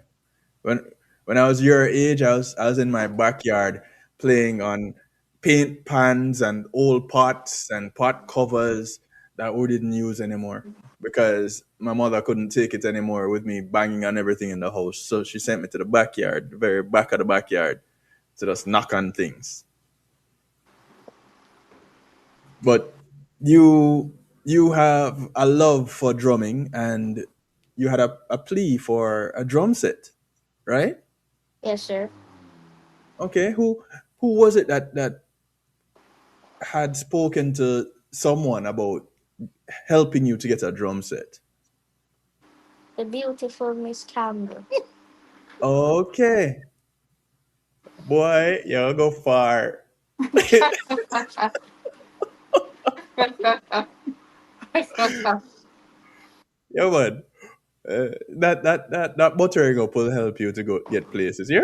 Speaker 3: When I was your age, I was in my backyard playing on paint pans and old pots and pot covers that we didn't use anymore because my mother couldn't take it anymore with me banging on everything in the house. So she sent me to the backyard, the very back of the backyard, to just knock on things. But you have a love for drumming and you had a plea for a drum set, right?
Speaker 11: Yes, sir.
Speaker 3: Okay, who was it that had spoken to someone about helping you to get a drum set?
Speaker 11: The beautiful Miss Campbell.
Speaker 3: Okay. Boy, you'll go far. Yeah, man. That buttering up will help you to go get places, yeah?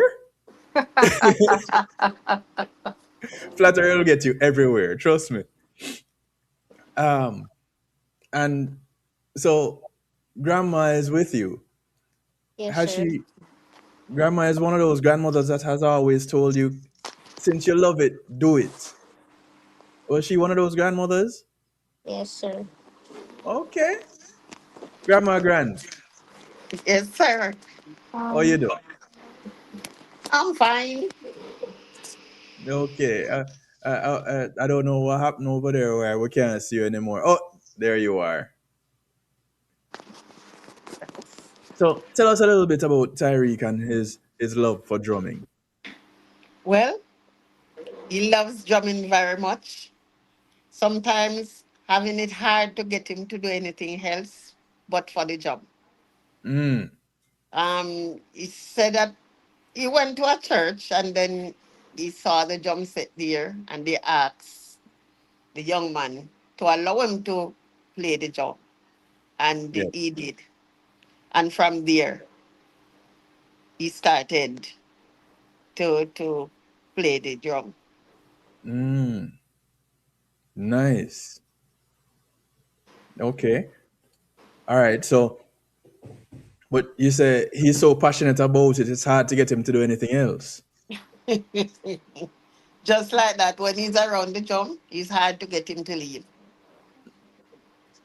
Speaker 3: Flattery will get you everywhere, trust me. Um, and so grandma is with you.
Speaker 11: Yes,
Speaker 3: Has
Speaker 11: sir.
Speaker 3: she? Grandma is one of those grandmothers that has always told you, since you love it, do it. Was she one of those grandmothers?
Speaker 11: Yes, sir.
Speaker 3: Okay. Grandma Grand,
Speaker 10: Yes, sir.
Speaker 3: how you
Speaker 11: Um,
Speaker 3: do?
Speaker 10: I'm fine.
Speaker 3: Okay. I don't know what happened over there where we can't see you anymore. Oh, there you are. So tell us a little bit about Tyreek and his love for drumming.
Speaker 10: Well, he loves drumming very much. Sometimes having it hard to get him to do anything else but for the job.
Speaker 3: Mm,
Speaker 10: He said that he went to a church and then he saw the drum set there and they asked the young man to allow him to play the drum. And
Speaker 3: yeah.
Speaker 10: he did. And from there, he started to play the drum.
Speaker 3: Mm, nice. Okay. All right. So, but you say he's so passionate about it, it's hard to get him to do anything else.
Speaker 10: Just like that, when he's around the drum, it's hard to get him to leave.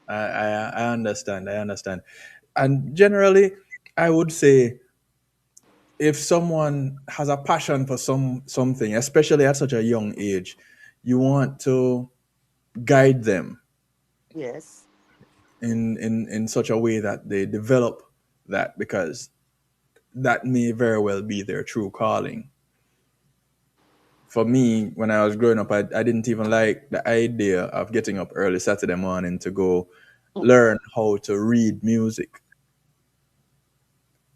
Speaker 3: I understand. I understand. And generally, I would say if someone has a passion for something, especially at such a young age, you want to guide them
Speaker 10: Yes.
Speaker 3: in such a way that they develop that, because that may very well be their true calling. For me, when I was growing up, I didn't even like the idea of getting up early Saturday morning to go learn how to read music.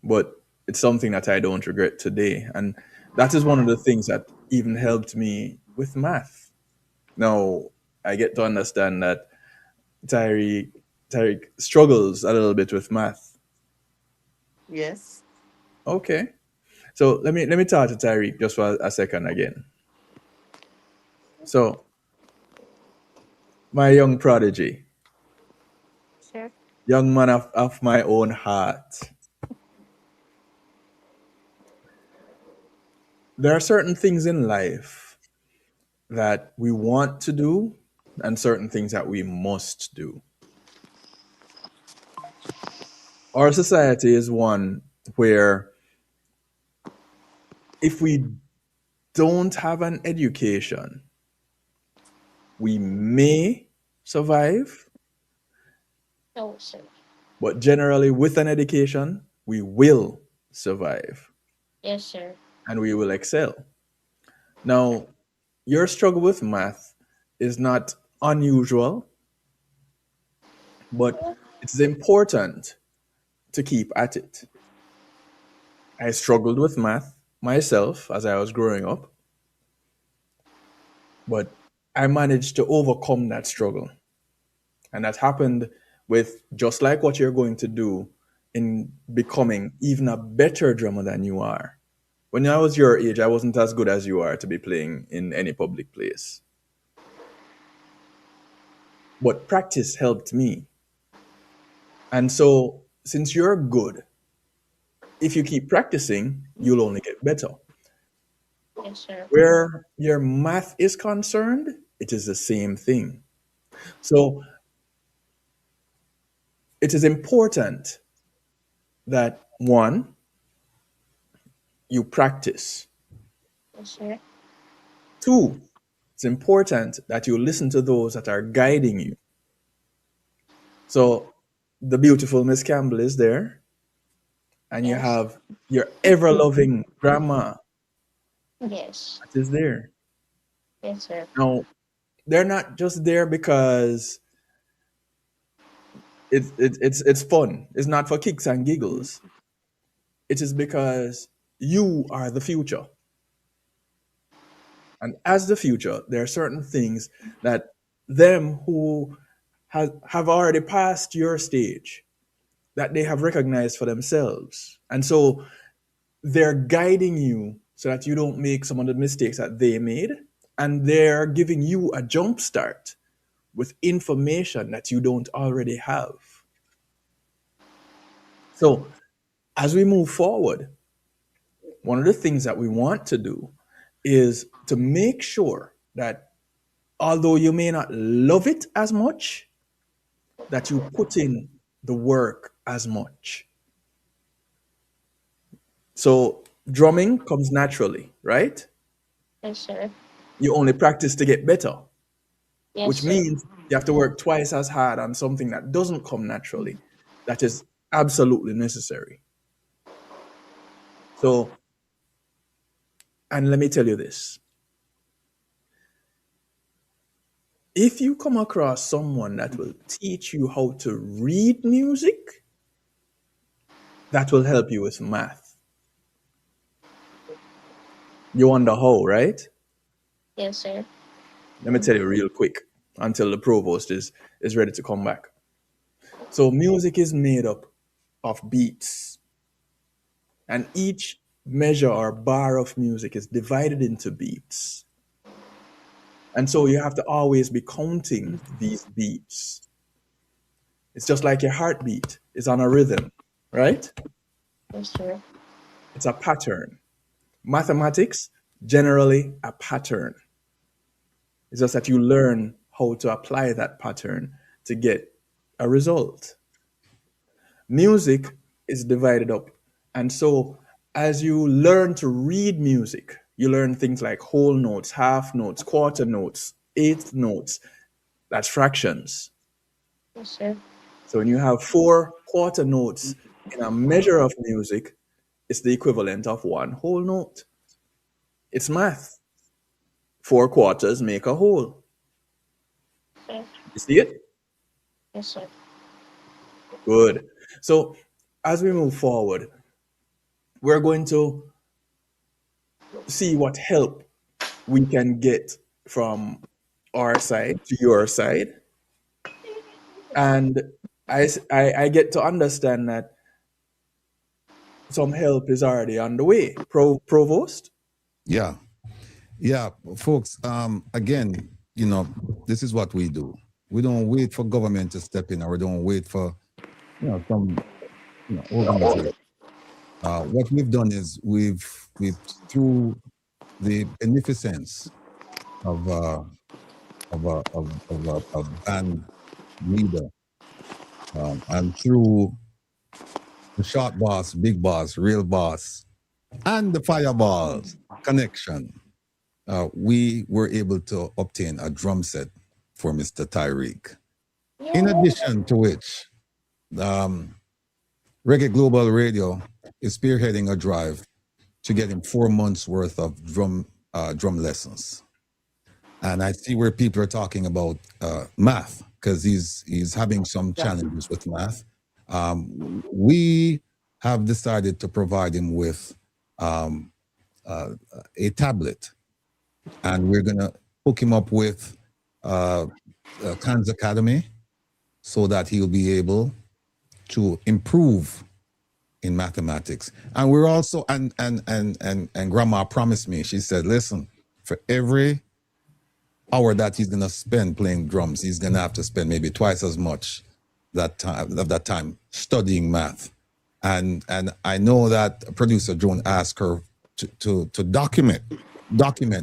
Speaker 3: But it's something that I don't regret today. And that is one of the things that even helped me with math. Now, I get to understand that Tyreek, Tyreek struggles a little bit with math.
Speaker 10: Yes.
Speaker 3: Okay. So let me talk to Tyreek just for a second again. So, my young prodigy,
Speaker 11: sir.
Speaker 3: young man of my own heart. There are certain things in life that we want to do and certain things that we must do. Our society is one where if we don't have an education, we may survive,
Speaker 11: No, sir.
Speaker 3: but generally, with an education, we will survive
Speaker 11: Yes, sir.
Speaker 3: and we will excel. Now, your struggle with math is not unusual, but it's important to keep at it. I struggled with math myself as I was growing up, but I managed to overcome that struggle. And that happened with just like what you're going to do in becoming even a better drummer than you are. When I was your age, I wasn't as good as you are to be playing in any public place. But practice helped me. And so, since you're good, if you keep practicing, you'll only get better.
Speaker 11: Yes, sir.
Speaker 3: Where your math is concerned, it is the same thing. So, it is important that one, you practice.
Speaker 11: Yes, sir.
Speaker 3: Two, it's important that you listen to those that are guiding you. So the beautiful Miss Campbell is there, and you
Speaker 11: Yes.
Speaker 3: have your ever loving grandma
Speaker 11: Yes.
Speaker 3: that is there.
Speaker 11: Yes, sir.
Speaker 3: Now, they're not just there because it's fun. It's not for kicks and giggles. It is because you are the future. And as the future, there are certain things that them who have already passed your stage that they have recognized for themselves. And so they're guiding you so that you don't make some of the mistakes that they made. And they're giving you a jump start with information that you don't already have. So as we move forward, one of the things that we want to do is to make sure that although you may not love it as much, that you put in the work as much. So drumming comes naturally, right?
Speaker 11: Yes, sir.
Speaker 3: You only practice to get better,
Speaker 11: Yes,
Speaker 3: which
Speaker 11: sir.
Speaker 3: means you have to work twice as hard on something that doesn't come naturally. That is absolutely necessary. So, and let me tell you this. If you come across someone that will teach you how to read music, that will help you with math. You wonder how, right?
Speaker 11: Yes, sir.
Speaker 3: Let me tell you real quick until the provost is ready to come back. So music is made up of beats, and each measure or bar of music is divided into beats. And so you have to always be counting these beats. It's just like your heartbeat is on a rhythm, right?
Speaker 11: Yes, sir.
Speaker 3: It's a pattern. Mathematics, generally a pattern. It's just that you learn how to apply that pattern to get a result. Music is divided up. And so as you learn to read music, you learn things like whole notes, half notes, quarter notes, eighth notes. That's fractions.
Speaker 11: Yes, sir.
Speaker 3: So when you have 4 quarter notes in a measure of music, it's the equivalent of 1 whole note. It's math. 4 quarters make a whole.
Speaker 11: Sir.
Speaker 3: You see it?
Speaker 11: Yes, sir.
Speaker 3: Good. So as we move forward, we're going to see what help we can get from our side to your side. And I get to understand that some help is already on the way. Provost?
Speaker 4: Yeah. Yeah, folks, again, you know, this is what we do. We don't wait for government to step in, or we don't wait for, some, organization. What we've done is we've through the beneficence of a band leader, and through the short boss, big boss, real boss, and the fireballs connection, we were able to obtain a drum set for Mr. Tyreek. In addition to which, Reggae Global Radio is spearheading a drive to get him 4 months worth of drum lessons. And I see where people are talking about math, because he's having some challenges with math. We have decided to provide him with a tablet, and we're gonna hook him up with Khan's Academy so that he'll be able to improve in mathematics. And we're also, and Grandma promised me, she said, listen, for every hour that he's gonna spend playing drums, he's gonna have to spend maybe twice as much that time studying math. And I know that producer Joan asked her to document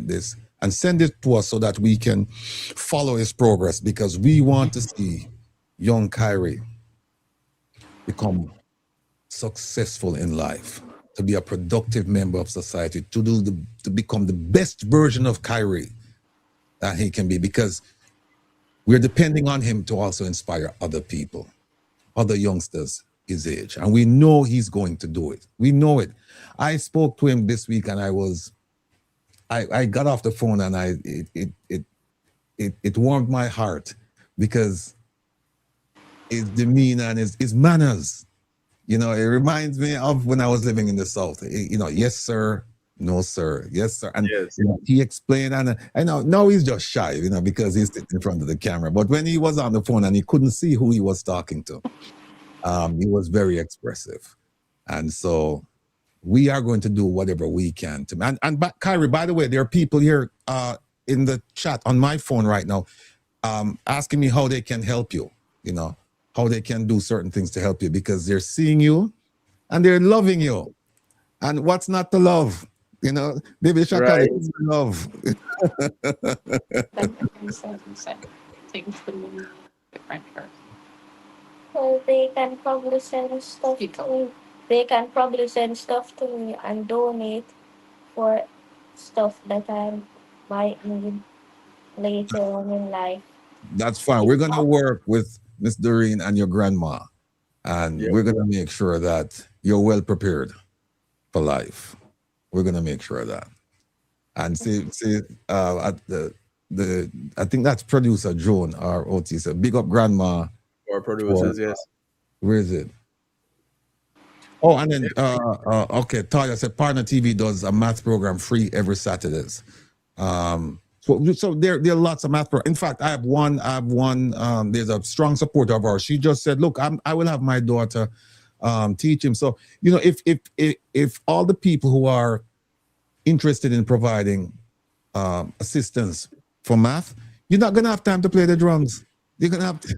Speaker 4: this and send it to us so that we can follow his progress, because we want to see young Kyrie become successful in life, to be a productive member of society, to become the best version of Kyrie that he can be, because we're depending on him to also inspire other people, other youngsters his age. And we know he's going to do it. We know it. I spoke to him this week, and I got off the phone, and it warmed my heart, because his demeanor and his manners, it reminds me of when I was living in the South. Yes, sir. No, sir. Yes, sir. And
Speaker 3: Yes.
Speaker 4: He explained, and I know now he's just shy, because he's sitting in front of the camera. But when he was on the phone and he couldn't see who he was talking to, he was very expressive. And so we are going to do whatever we can to. And Kyrie, by the way, there are people here in the chat on my phone right now. asking me how they can help you, you know, how they can do certain things to help you because they're seeing you and they're loving you. And what's not to love? You know, David Shakali,
Speaker 3: Right.
Speaker 4: love.
Speaker 9: Things to me different first.
Speaker 11: So they can probably send stuff to me. They can probably send stuff to me and donate for stuff that I might need later on in life.
Speaker 4: That's fine. We're going to work with Miss Doreen and your grandma, and
Speaker 3: Yep.
Speaker 4: we're going to make sure that you're well prepared for life. We're going to make sure of that. And see, at the I think that's producer Joan or OT. So big up grandma.
Speaker 3: Or producers, yes.
Speaker 4: Where is it? Oh, and then okay, Talia said Partner TV does a math program free every Saturdays. So there are lots of math programs. In fact, I have one. There's a strong supporter of ours. She just said, "Look, I will have my daughter teach him." So you know, if all the people who are interested in providing assistance for math, you're not gonna have time to play the drums. You're gonna have to.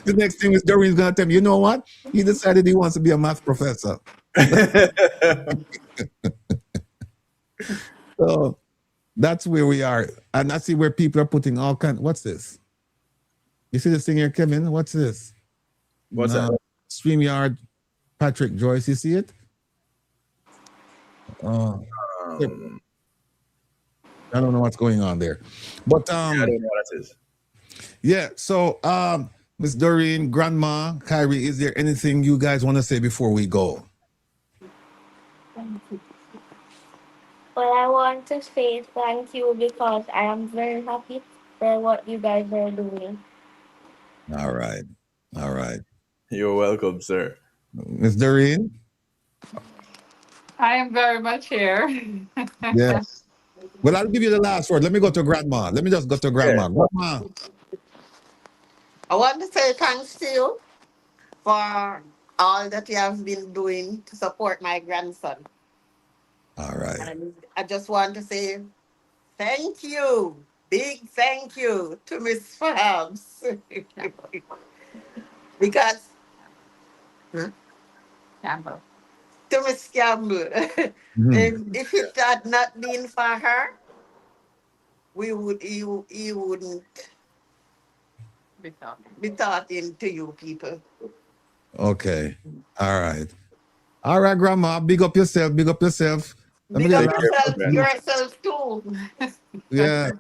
Speaker 4: The next thing is Doreen's gonna tell me, you know what? He decided he wants to be a math professor. So that's where we are. And I see where people are putting all kinds. What's this? You see this thing here, Kevin? What's this?
Speaker 3: What's that?
Speaker 4: StreamYard, Patrick Joyce, you see it? I don't know what's going on there. But
Speaker 3: I don't know what that is.
Speaker 4: yeah, so Miss Doreen, Grandma, Kyrie, is there anything you guys want to say before we go?
Speaker 11: Well, I want to say thank you because I am very happy for what you guys are doing.
Speaker 4: All right. All right.
Speaker 3: You're welcome, sir.
Speaker 4: Miss Doreen?
Speaker 9: I am very much here.
Speaker 4: Yes. Well, I'll give you the last word. Let me go to Grandma. Let me just go to Grandma. Grandma.
Speaker 10: I want to say thanks to you for all that you have been doing to support my grandson.
Speaker 4: All right.
Speaker 10: And I just want to say thank you, big thank you to Miss Fabs. Because
Speaker 9: Campbell.
Speaker 10: to Miss Campbell, if it had not been for her, he wouldn't be talking to you people.
Speaker 4: Okay. All right. All right, Grandma. Big up yourself. Big up yourself. Let me
Speaker 10: Big
Speaker 4: get
Speaker 10: up yourself too.
Speaker 4: yeah.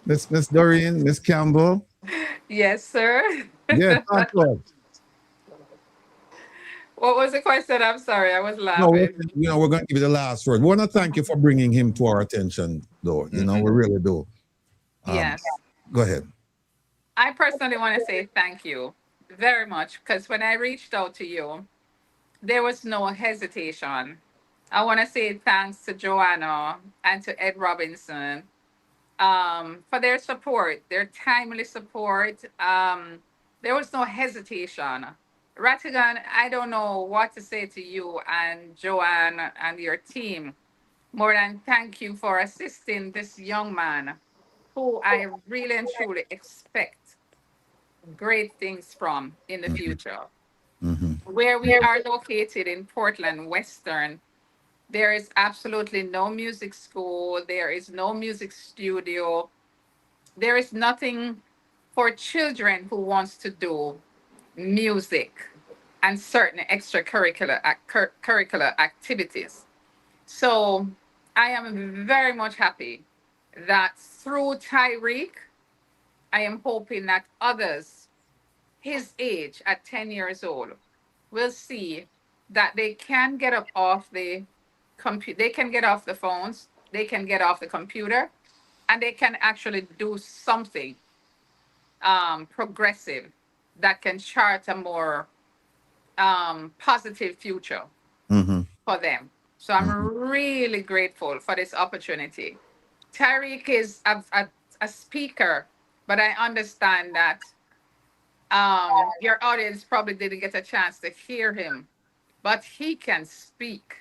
Speaker 4: Miss Doreen, Miss Campbell.
Speaker 9: Yes, sir.
Speaker 4: Yeah, talk to us.
Speaker 9: What was the question? I'm sorry, I was
Speaker 4: No,
Speaker 9: laughing.
Speaker 4: we're going to give you the last word. We want to thank you for bringing him to our attention, though. You know, we really do.
Speaker 9: Yes.
Speaker 4: Go ahead.
Speaker 9: I personally want to say thank you very much because when I reached out to you, there was no hesitation. I want to say thanks to Joanna and to Ed Robinson for their support, their timely support. There was no hesitation. Ratigan, I don't know what to say to you and Joanne and your team more than thank you for assisting this young man who I really and truly expect great things from in the future. Where we are located in Portland, Western, there is absolutely no music school, there is no music studio, there is nothing for children who wants to do music and certain extracurricular curricular activities. So I am very much happy that through Tyreek, I am hoping that others his age at 10 years old will see that they can get up off the they can get off the phones, they can get off the computer, and they can actually do something progressive that can chart a more positive future for them. So I'm really grateful for this opportunity. Tariq is a speaker, but I understand that your audience probably didn't get a chance to hear him, but he can speak.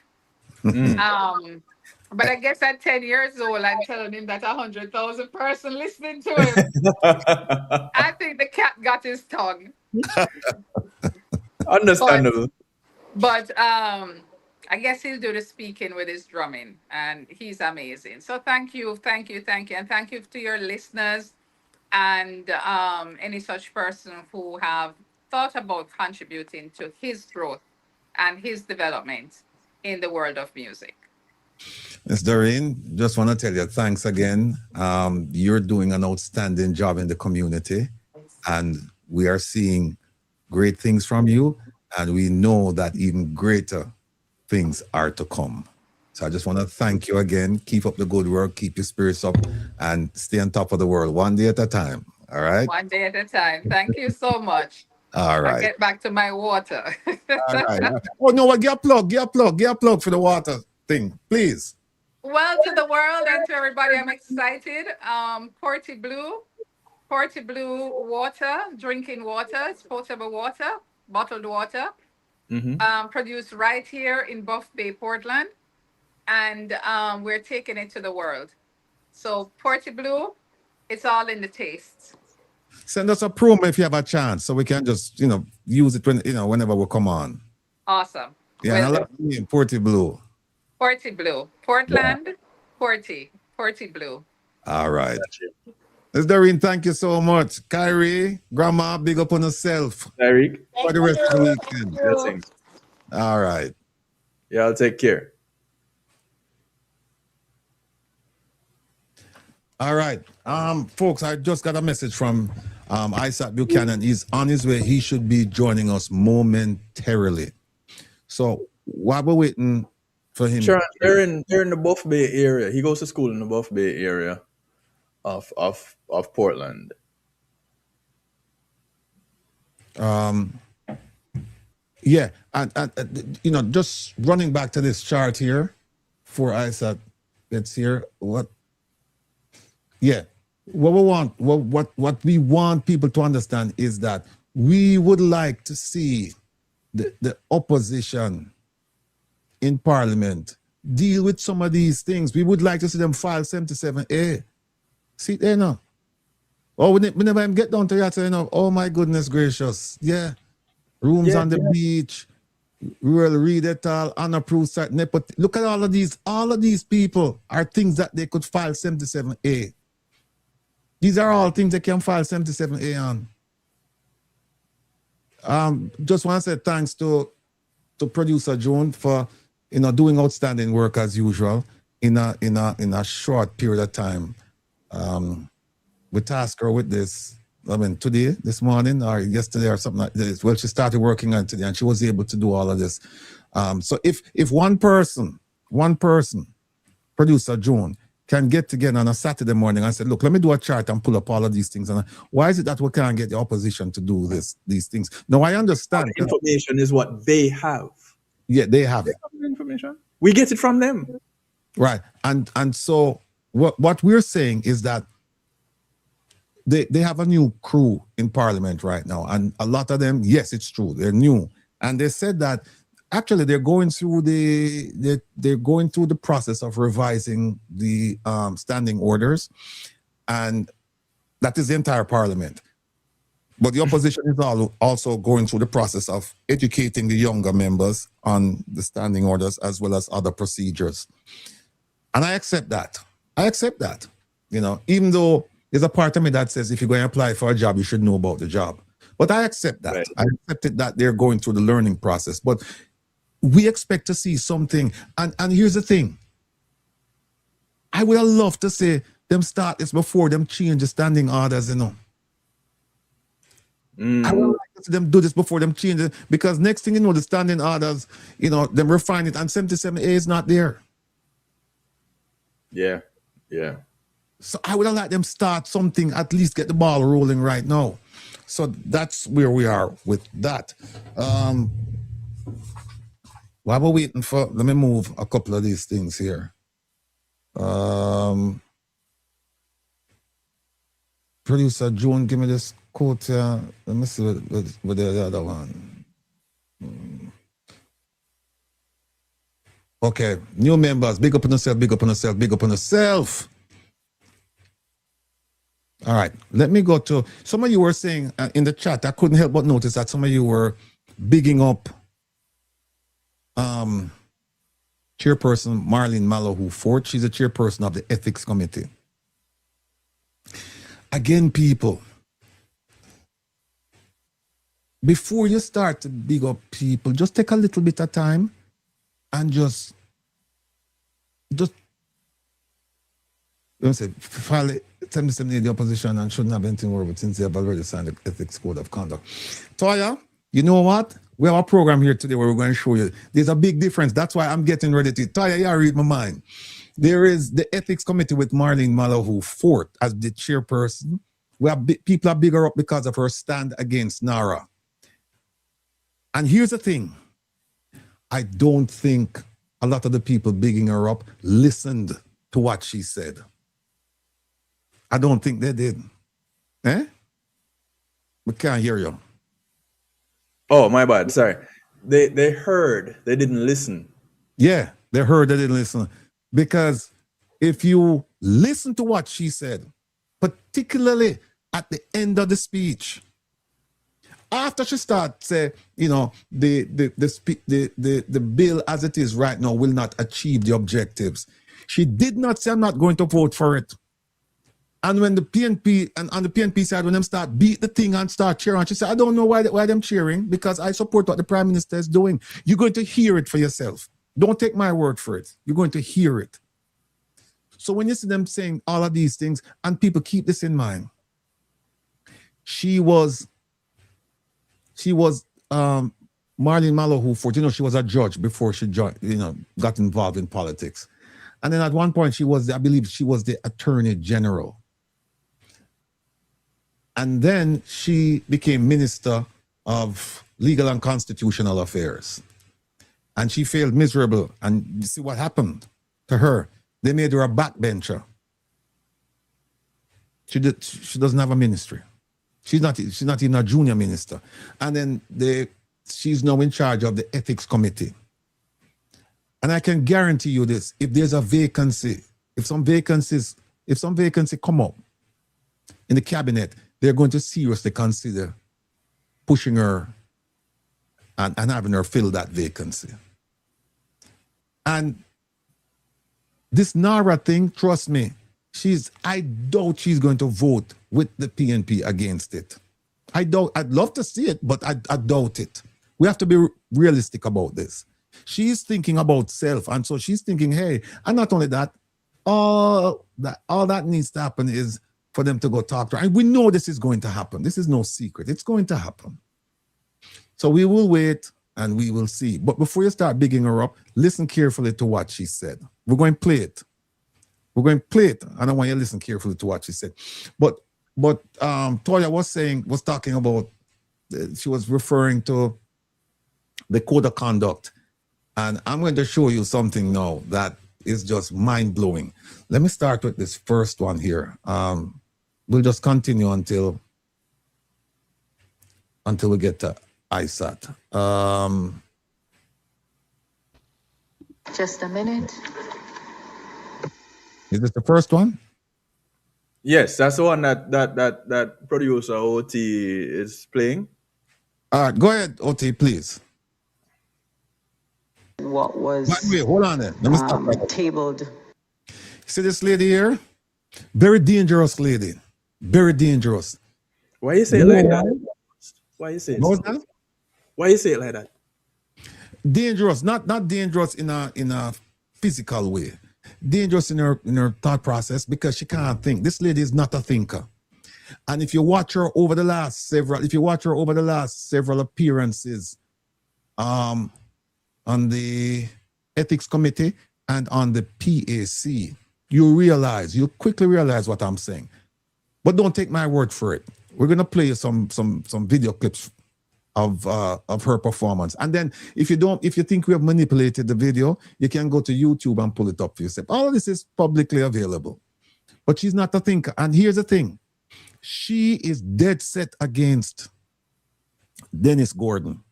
Speaker 9: But I guess at 10 years old, I'm telling him that 100,000 person listening to him. I think the cat got his tongue. But
Speaker 3: Understandable.
Speaker 9: but I guess he'll do the speaking with his drumming, and he's amazing. So thank you, thank you, thank you, and thank you to your listeners and any such person who have thought about contributing to his growth and his development in the world of music.
Speaker 4: Ms. Doreen, just want to tell you thanks again. You're doing an outstanding job in the community, and we are seeing great things from you, and we know that even greater things are to come. So I just want to thank you again. Keep up the good work, keep your spirits up, and stay on top of the world one day at a time. All right?
Speaker 9: One day at a time. Thank you so much.
Speaker 4: All
Speaker 9: I'll
Speaker 4: right.
Speaker 9: get back to my water.
Speaker 4: All right. Oh, no, what? Get a plug for the water thing, please.
Speaker 9: Well, to the world and to everybody, I'm excited. Porty Blue water, drinking water, it's potable water, bottled water, produced right here in Buff Bay, Portland, and we're taking it to the world. So Porty Blue, it's all in the taste.
Speaker 4: Send us a promo if you have a chance, so we can just, use it when, whenever we come on.
Speaker 9: Awesome.
Speaker 4: Yeah, and I
Speaker 9: Will
Speaker 4: love the name, Porty Blue.
Speaker 9: Porty Blue, Portland, Porty Blue.
Speaker 4: All right. Ms. Doreen, thank you so much. Kyrie, Grandma, big up on yourself.
Speaker 3: Eric,
Speaker 4: For the rest of the weekend.
Speaker 3: blessings.
Speaker 4: All right.
Speaker 3: Yeah, I'll take care.
Speaker 4: All right. Folks, I just got a message from Isat Buchanan. He's on his way. He should be joining us momentarily. So while we're waiting for him.
Speaker 3: Sure, they're in the Buff Bay area. He goes to school in the Buff Bay area of Portland.
Speaker 4: Yeah, and just running back to this chart here for Isaac, let's hear what. Yeah, what we want, what we want people to understand is that we would like to see the opposition in Parliament deal with some of these things. We would like to see them file 77A. See there now. Oh, whenever I get down to that, oh my goodness gracious, yeah. Rooms on the beach, rural read et al, unapproved site. Look at all of these people are things that they could file 77A. These are all things they can file 77A on. Just want to say thanks to producer June for doing outstanding work as usual in a short period of time. We tasked her with this. I mean, today, this morning, or yesterday, or something like this. Well, she started working on it today, and she was able to do all of this. So if one person, producer June, can get together on a Saturday morning and say, look, let me do a chart and pull up all of these things. And why is it that we can't get the opposition to do these things? No, I understand.
Speaker 3: Information is what they have.
Speaker 4: Yeah, they have it.
Speaker 3: Information. We get it from them.
Speaker 4: Right. And so what we're saying is that they have a new crew in Parliament right now. And a lot of them, yes, it's true, they're new. And they said that actually they're going through the process of revising the standing orders. And that is the entire Parliament. But the opposition is also going through the process of educating the younger members on the standing orders as well as other procedures. And I accept that. Even though there's a part of me that says if you're going to apply for a job, you should know about the job. But I accept that. Right. I accepted that they're going through the learning process. But we expect to see something. And here's the thing. I would have loved to see them start this before them change the standing orders, I would like to see them do this before them change it, because next thing you know, the standing orders, them refine it, and 77A is not there.
Speaker 3: Yeah.
Speaker 4: So I would have liked them start something, at least get the ball rolling right now. So that's where we are with that. While we're waiting let me move a couple of these things here. Producer June, give me this quote here. Let me see what the other one. Okay, new members, big up on yourself, big up on yourself, big up on yourself. All right, let me go to, some of you were saying in the chat, I couldn't help but notice that some of you were bigging up Chairperson Marlene Mallow Fort. She's a chairperson of the Ethics Committee. Again, people, before you start to big up people, just take a little bit of time and just you know, say, file 77 the opposition and shouldn't have anything wrong with since they have already signed the Ethics Code of Conduct. Toya, you know what? We have a program here today where we're going to show you. There's a big difference. That's why I'm getting ready to. Toya, you read my mind. There is the Ethics Committee with Marlene Mallow Fort as the chairperson. We have people are bigger up because of her stand against NaRRA. And here's the thing. I don't think a lot of the people bigging her up listened to what she said. I don't think they did. Eh? We can't hear you.
Speaker 3: Oh, my bad. Sorry. They heard. They didn't listen.
Speaker 4: Yeah, they heard, they didn't listen. Because if you listen to what she said, particularly at the end of the speech, after she starts say, you know, the bill as it is right now will not achieve the objectives. She did not say, I'm not going to vote for it. And when the PNP, and on the PNP side, when them start beat the thing and start cheering, she said, I don't know why them cheering, because I support what the Prime Minister is doing. You're going to hear it for yourself. Don't take my word for it. You're going to hear it. So when you see them saying all of these things, and people keep this in mind, she was Marlene Mallow Fort, you know, she was a judge before she joined, you know, got involved in politics. And then at one point she was, I believe she was the Attorney General. And then she became Minister of Legal and Constitutional Affairs. And she failed miserable. And you see what happened to her? They made her a backbencher. She doesn't have a ministry. She's not even a junior minister. And then she's now in charge of the Ethics Committee. And I can guarantee you this, if there's a vacancy, if some vacancy come up in the cabinet, they're going to seriously consider pushing her and having her fill that vacancy. And this NaRRA thing, trust me, I doubt she's going to vote with the PNP against it. I'd love to see it, but I doubt it. We have to be realistic about this. She's thinking about self, and so she's thinking, hey, and not only that, all that needs to happen is for them to go talk to her. And we know this is going to happen. This is no secret. It's going to happen. So we will wait and we will see. But before you start bigging her up, listen carefully to what she said. We're going to play it. We're going to play it. I don't want you to listen carefully to what she said. But Toya was talking about, she was referring to the code of conduct. And I'm going to show you something now that is just mind-blowing. Let me start with this first one here. We'll just continue until we get to Isat.
Speaker 12: Just a minute.
Speaker 4: Is this the first one?
Speaker 3: Yes, that's the one that producer OT is playing.
Speaker 4: All right, go ahead, OT, please.
Speaker 12: What was
Speaker 4: wait, hold on then. Let me stop right
Speaker 12: tabled.
Speaker 4: See this lady here? Very dangerous lady. Very dangerous.
Speaker 3: Why you say it like that? Why you say it?
Speaker 4: That?
Speaker 3: Why you say it like that?
Speaker 4: Dangerous, not dangerous in a physical way. Dangerous in her thought process because she can't think. This lady is not a thinker. And if you watch her over the last several appearances, on the Ethics Committee and on the PAC, you quickly realize what I'm saying. But don't take my word for it. We're gonna play you some video clips of her performance. And then if you think we have manipulated the video, you can go to YouTube and pull it up for yourself. All of this is publicly available. But she's not a thinker. And here's the thing. She is dead set against Dennis Gordon.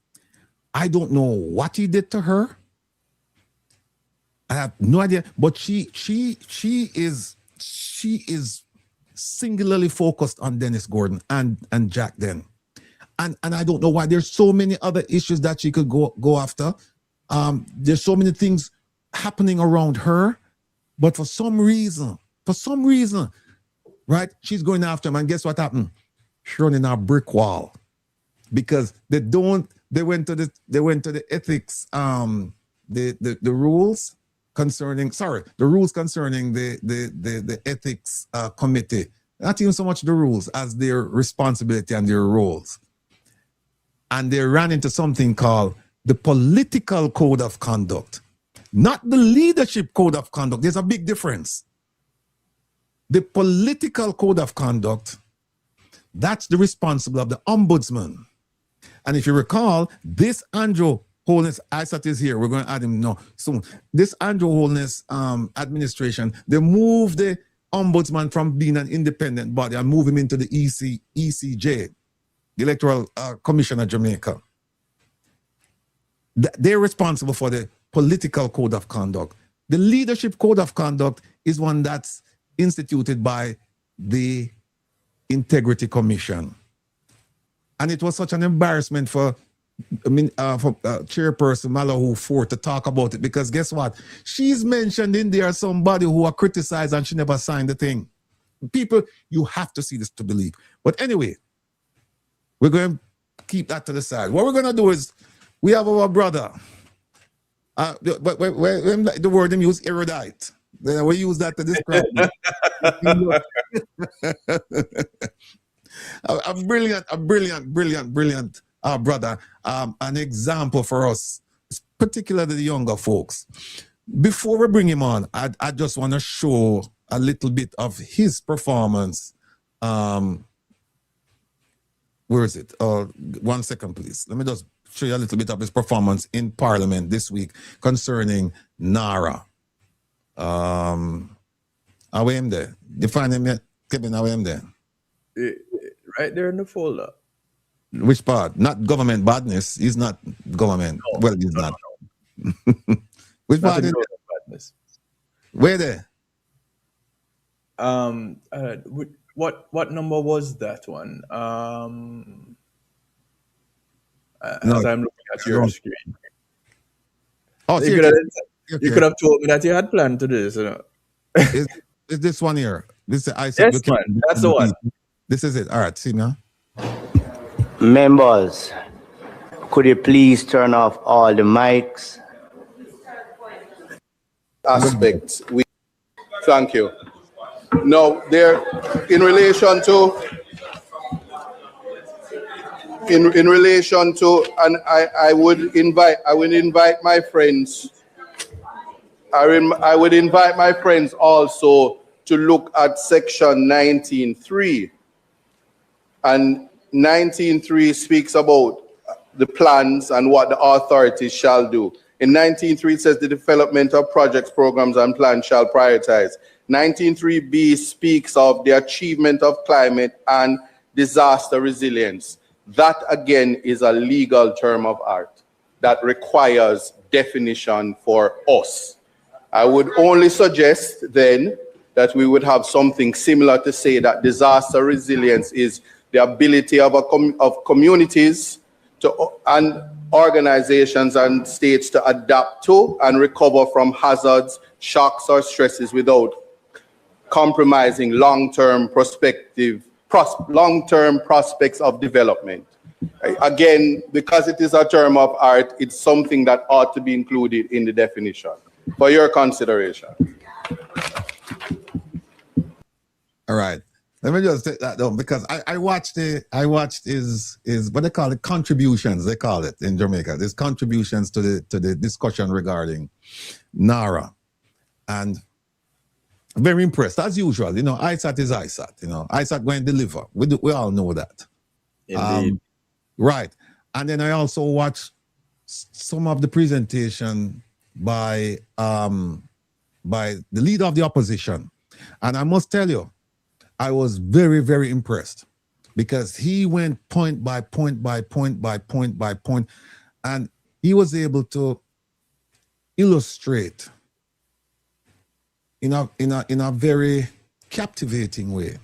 Speaker 4: I don't know what he did to her. I have no idea, but she is singularly focused on Dennis Gordon and Jack Den. And I don't know why. There's so many other issues that she could go after. There's so many things happening around her, but for some reason, right, she's going after him. And guess what happened? She's running a brick wall because they went to the ethics, the rules concerning the ethics committee. Not even so much the rules as their responsibility and their roles. And they ran into something called the political code of conduct, not the leadership code of conduct. There's a big difference. The political code of conduct, that's the responsibility of the ombudsman. And if you recall, this Andrew Holness, Isat is here. We're going to add him now soon. This Andrew Holness administration, they moved the ombudsman from being an independent body and move him into the ECJ, the Electoral Commission of Jamaica. They're responsible for the political code of conduct. The leadership code of conduct is one that's instituted by the Integrity Commission. And it was such an embarrassment for Chairperson Malahoo Ford to talk about it, because guess what? She's mentioned in there somebody who are criticized and she never signed the thing. People, you have to see this to believe. But anyway, we're going to keep that to the side. What we're going to do is, we have our brother. The word they use, erudite. We use that to describe a brilliant brother. An example for us, particularly the younger folks. Before we bring him on, I just want to show a little bit of his performance. Where is it? 1 second, please. Let me just show you a little bit of his performance in Parliament this week concerning NaRRA. Are we him there? Define him yet, Kevin? Are we him there?
Speaker 3: Right there in the folder.
Speaker 4: Which part? Not government badness. He's not government. No, well, he's not. No. Which part is badness? Where there?
Speaker 3: What number was that one?
Speaker 4: No,
Speaker 3: as I'm looking at your screen.
Speaker 4: Oh,
Speaker 3: you could have told me that you had planned to do this. You know?
Speaker 4: Is this one here? This is Isat Buchanan.
Speaker 3: Man, that's the one.
Speaker 4: This is it. All right, see now.
Speaker 12: Members, could you please turn off all the mics?
Speaker 13: Aspects. Thank you. No, there, in relation to, and I would invite my friends. I would invite my friends also to look at section 19.3. And 19.3 speaks about the plans and what the authorities shall do. In 19.3 it says the development of projects, programs, and plans shall prioritize. 19.3b speaks of the achievement of climate and disaster resilience. That again is a legal term of art that requires definition for us. I would only suggest then that we would have something similar to say that disaster resilience is the ability of communities and organizations and states to adapt to and recover from hazards, shocks, or stresses without compromising long-term prospects of development. Again, because it is a term of art, it's something that ought to be included in the definition for your consideration.
Speaker 4: All right. Let me just take that down, because I watched his what they call it, contributions, they call it in Jamaica. There's contributions to the discussion regarding NaRRA. And very impressed, as usual. You know, Isat is Isat. You know, Isat going to deliver. We all know that.
Speaker 3: Indeed.
Speaker 4: Right. And then I also watched some of the presentation by the leader of the opposition. And I must tell you, I was very, very impressed, because he went point by point by point by point by point, and he was able to illustrate in a very captivating way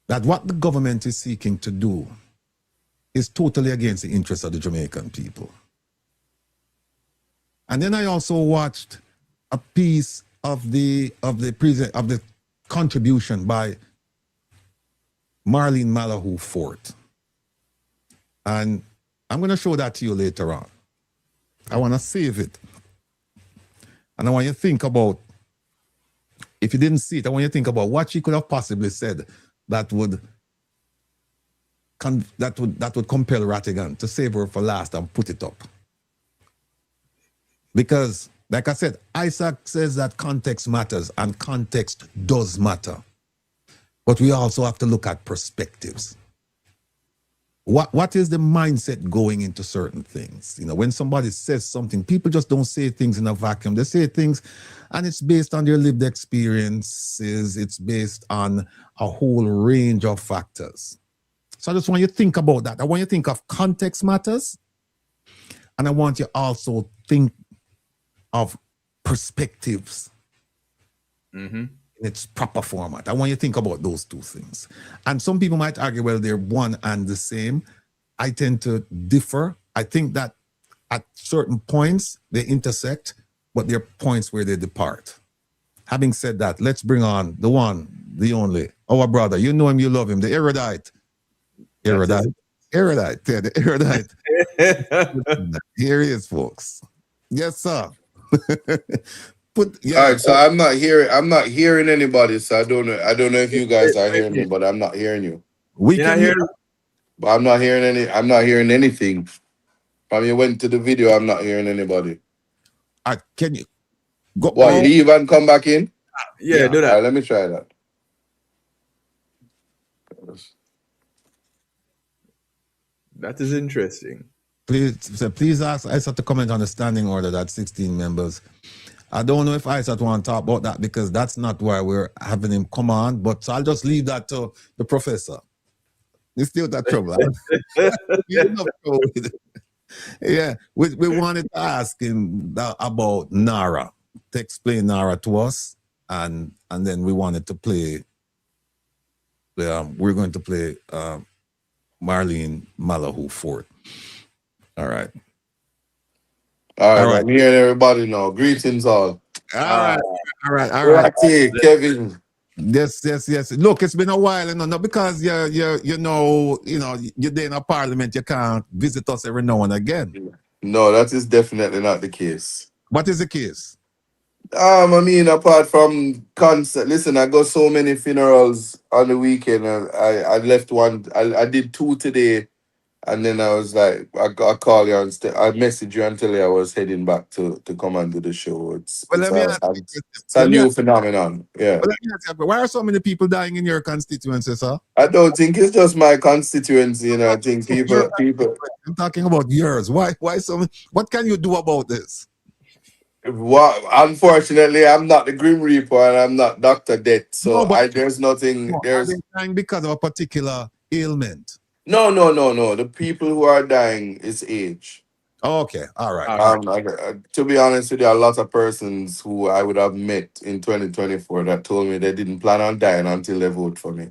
Speaker 4: that what the government is seeking to do is totally against the interests of the Jamaican people. And then I also watched a piece of the contribution by Marlene Malahoo Fort. And I'm going to show that to you later on. I want to save it. And I want you to think about, if you didn't see it, I want you to think about what she could have possibly said that would compel Rattigan to save her for last and put it up. Because, like I said, Isaac says that context matters, and context does matter. But we also have to look at perspectives. What is the mindset going into certain things? You know, when somebody says something, people just don't say things in a vacuum. They say things, and it's based on their lived experiences. It's based on a whole range of factors. So I just want you to think about that. I want you to think of context matters, and I want you also think of perspectives in its proper format. I want you to think about those two things. And some people might argue, well, they're one and the same. I tend to differ. I think that at certain points they intersect, but there are points where they depart. Having said that, let's bring on the one, the only, our brother. You know him, you love him, the erudite. Erudite. Erudite. Yeah, the erudite. Here he is, folks. Yes, sir.
Speaker 13: All right, so I'm not hearing anybody, so I don't know if you guys are hearing me, but I'm not hearing you.
Speaker 4: We can hear you.
Speaker 13: But I'm not hearing anything. From you went to the video, I'm not hearing anybody.
Speaker 4: Can you go?
Speaker 13: What, leave and come back in?
Speaker 3: Yeah, do that.
Speaker 13: All right, let me try that.
Speaker 3: That is interesting.
Speaker 4: Please ask Isat to comment on the standing order, that 16 members. I don't know if Isat want to talk about that because that's not why we're having him come on, but so I'll just leave that to the professor. He's still that trouble. Yeah, we wanted to ask him about NaRRA, to explain NaRRA to us, and then we wanted to play, we're going to play Marlene Malahoo Fort. All right.
Speaker 13: All right. I'm hearing everybody now. Greetings all.
Speaker 4: All right.
Speaker 13: Ratty, Kevin.
Speaker 4: Yes. Look, it's been a while, not because you're there in a parliament, you can't visit us every now and again.
Speaker 13: No, that is definitely not the case.
Speaker 4: What is the case?
Speaker 13: I mean, apart from concert, listen, I got so many funerals on the weekend. I left one. I did two today. And then I was like, I call you and I message you and tell you I was heading back to come and do the show. It's a new phenomenon. Yeah.
Speaker 4: Well, let me ask you, why are so many people dying in your constituency, sir?
Speaker 13: I don't think it's just my constituency, I think people.
Speaker 4: I'm talking about yours. Why so many? What can you do about this?
Speaker 13: Well, unfortunately, I'm not the Grim Reaper and I'm not Dr. Death. So there's nothing.
Speaker 4: Are they dying because of a particular ailment?
Speaker 13: No. The people who are dying is age.
Speaker 4: Okay, all right.
Speaker 13: To be honest with you, a lot of persons who I would have met in 2024 that told me they didn't plan on dying until they vote for me.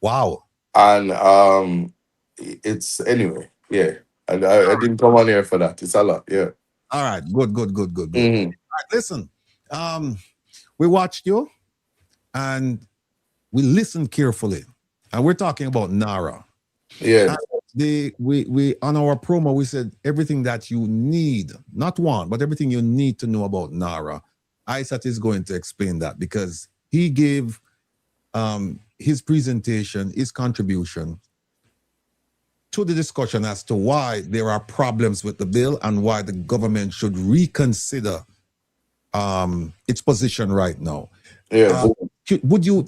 Speaker 4: Wow.
Speaker 13: And it's anyway, yeah. I didn't come on here for that. It's a lot, yeah.
Speaker 4: All right, good.
Speaker 13: Mm-hmm.
Speaker 4: All right, listen, we watched you and we listened carefully, and we're talking about NaRRA.
Speaker 13: Yeah.
Speaker 4: We on our promo we said everything that you need, not one, but everything you need to know about NaRRA. Isat is going to explain that because he gave his presentation, his contribution to the discussion as to why there are problems with the bill and why the government should reconsider its position right now.
Speaker 13: Yeah.
Speaker 4: Would you?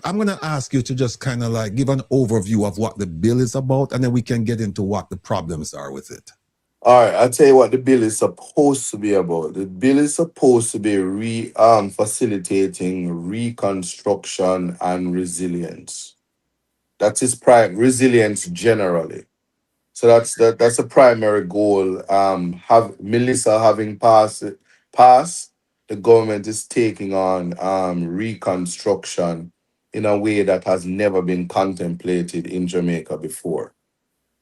Speaker 4: I'm going to ask you to just kind of like give an overview of what the bill is about, and then we can get into what the problems are with it.
Speaker 13: All right, I'll tell you what the bill is supposed to be about. The bill is supposed to be facilitating reconstruction and resilience. That is resilience generally. So that's a primary goal. Have Melissa having passed the government is taking on reconstruction in a way that has never been contemplated in Jamaica before.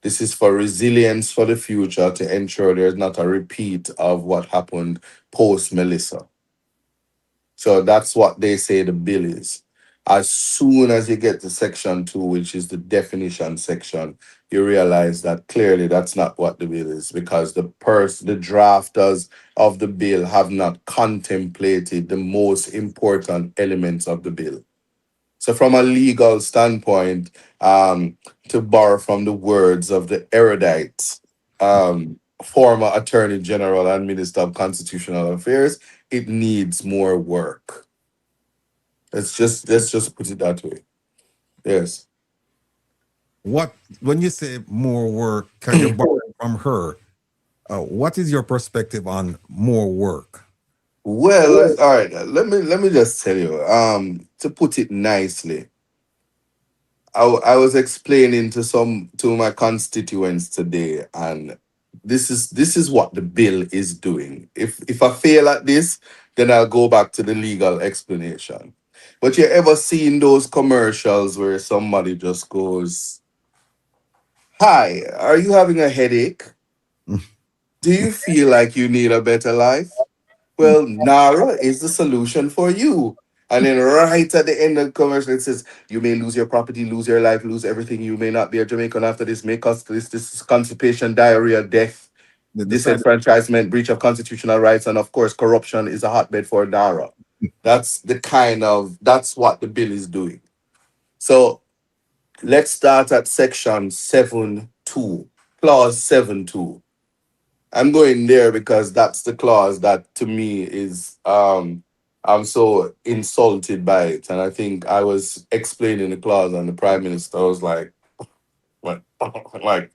Speaker 13: This is for resilience for the future to ensure there's not a repeat of what happened post Melissa. So that's what they say the bill is. As soon as you get to section 2, which is the definition section, you realize that clearly that's not what the bill is, because the drafters of the bill have not contemplated the most important elements of the bill. So from a legal standpoint, to borrow from the words of the erudite former Attorney General and Minister of Constitutional Affairs, it needs more work. Let's just put it that way. Yes.
Speaker 4: When you say more work, can you borrow from her? What is your perspective on more work?
Speaker 13: Well, all right. Let me just tell you. To put it nicely, I was explaining to my constituents today, and this is what the bill is doing. If I fail at this, then I'll go back to the legal explanation. But you ever seen those commercials where somebody just goes, "Hi, are you having a headache? Do you feel like you need a better life? Well, NaRRA is the solution for you." And then right at the end of the commercial, it says, "You may lose your property, lose your life, lose everything. You may not be a Jamaican after this. May cause this is constipation, diarrhea, death, disenfranchisement, breach of constitutional rights, and of course, corruption is a hotbed for NaRRA." That's what the bill is doing. So let's start at section 7.2, clause 7.2. I'm going there because that's the clause that to me is I'm so insulted by it. And I think I was explaining the clause and the Prime Minister was like, what? Like,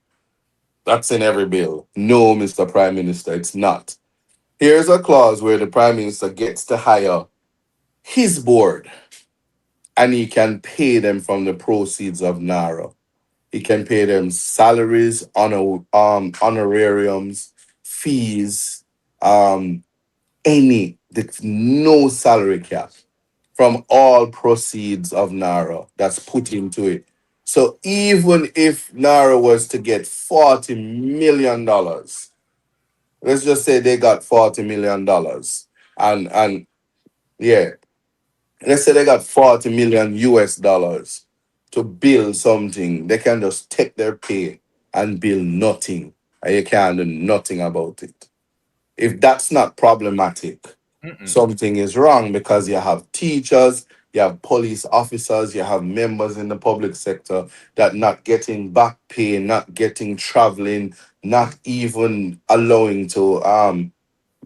Speaker 13: that's in every bill. No, Mr. Prime Minister, it's not. Here's a clause where the Prime Minister gets to hire his board and he can pay them from the proceeds of NaRRA. He can pay them salaries, honorariums, fees, there's no salary cap from all proceeds of NaRRA that's put into it. So even if NaRRA was to get $40 million, let's just say they got $40 million, and yeah, let's say they got 40 million US dollars to build something, they can just take their pay and build nothing, and you can't do nothing about it. If that's not problematic, something is wrong, because you have teachers, you have police officers, you have members in the public sector that not getting back pay, not getting traveling, not even allowing to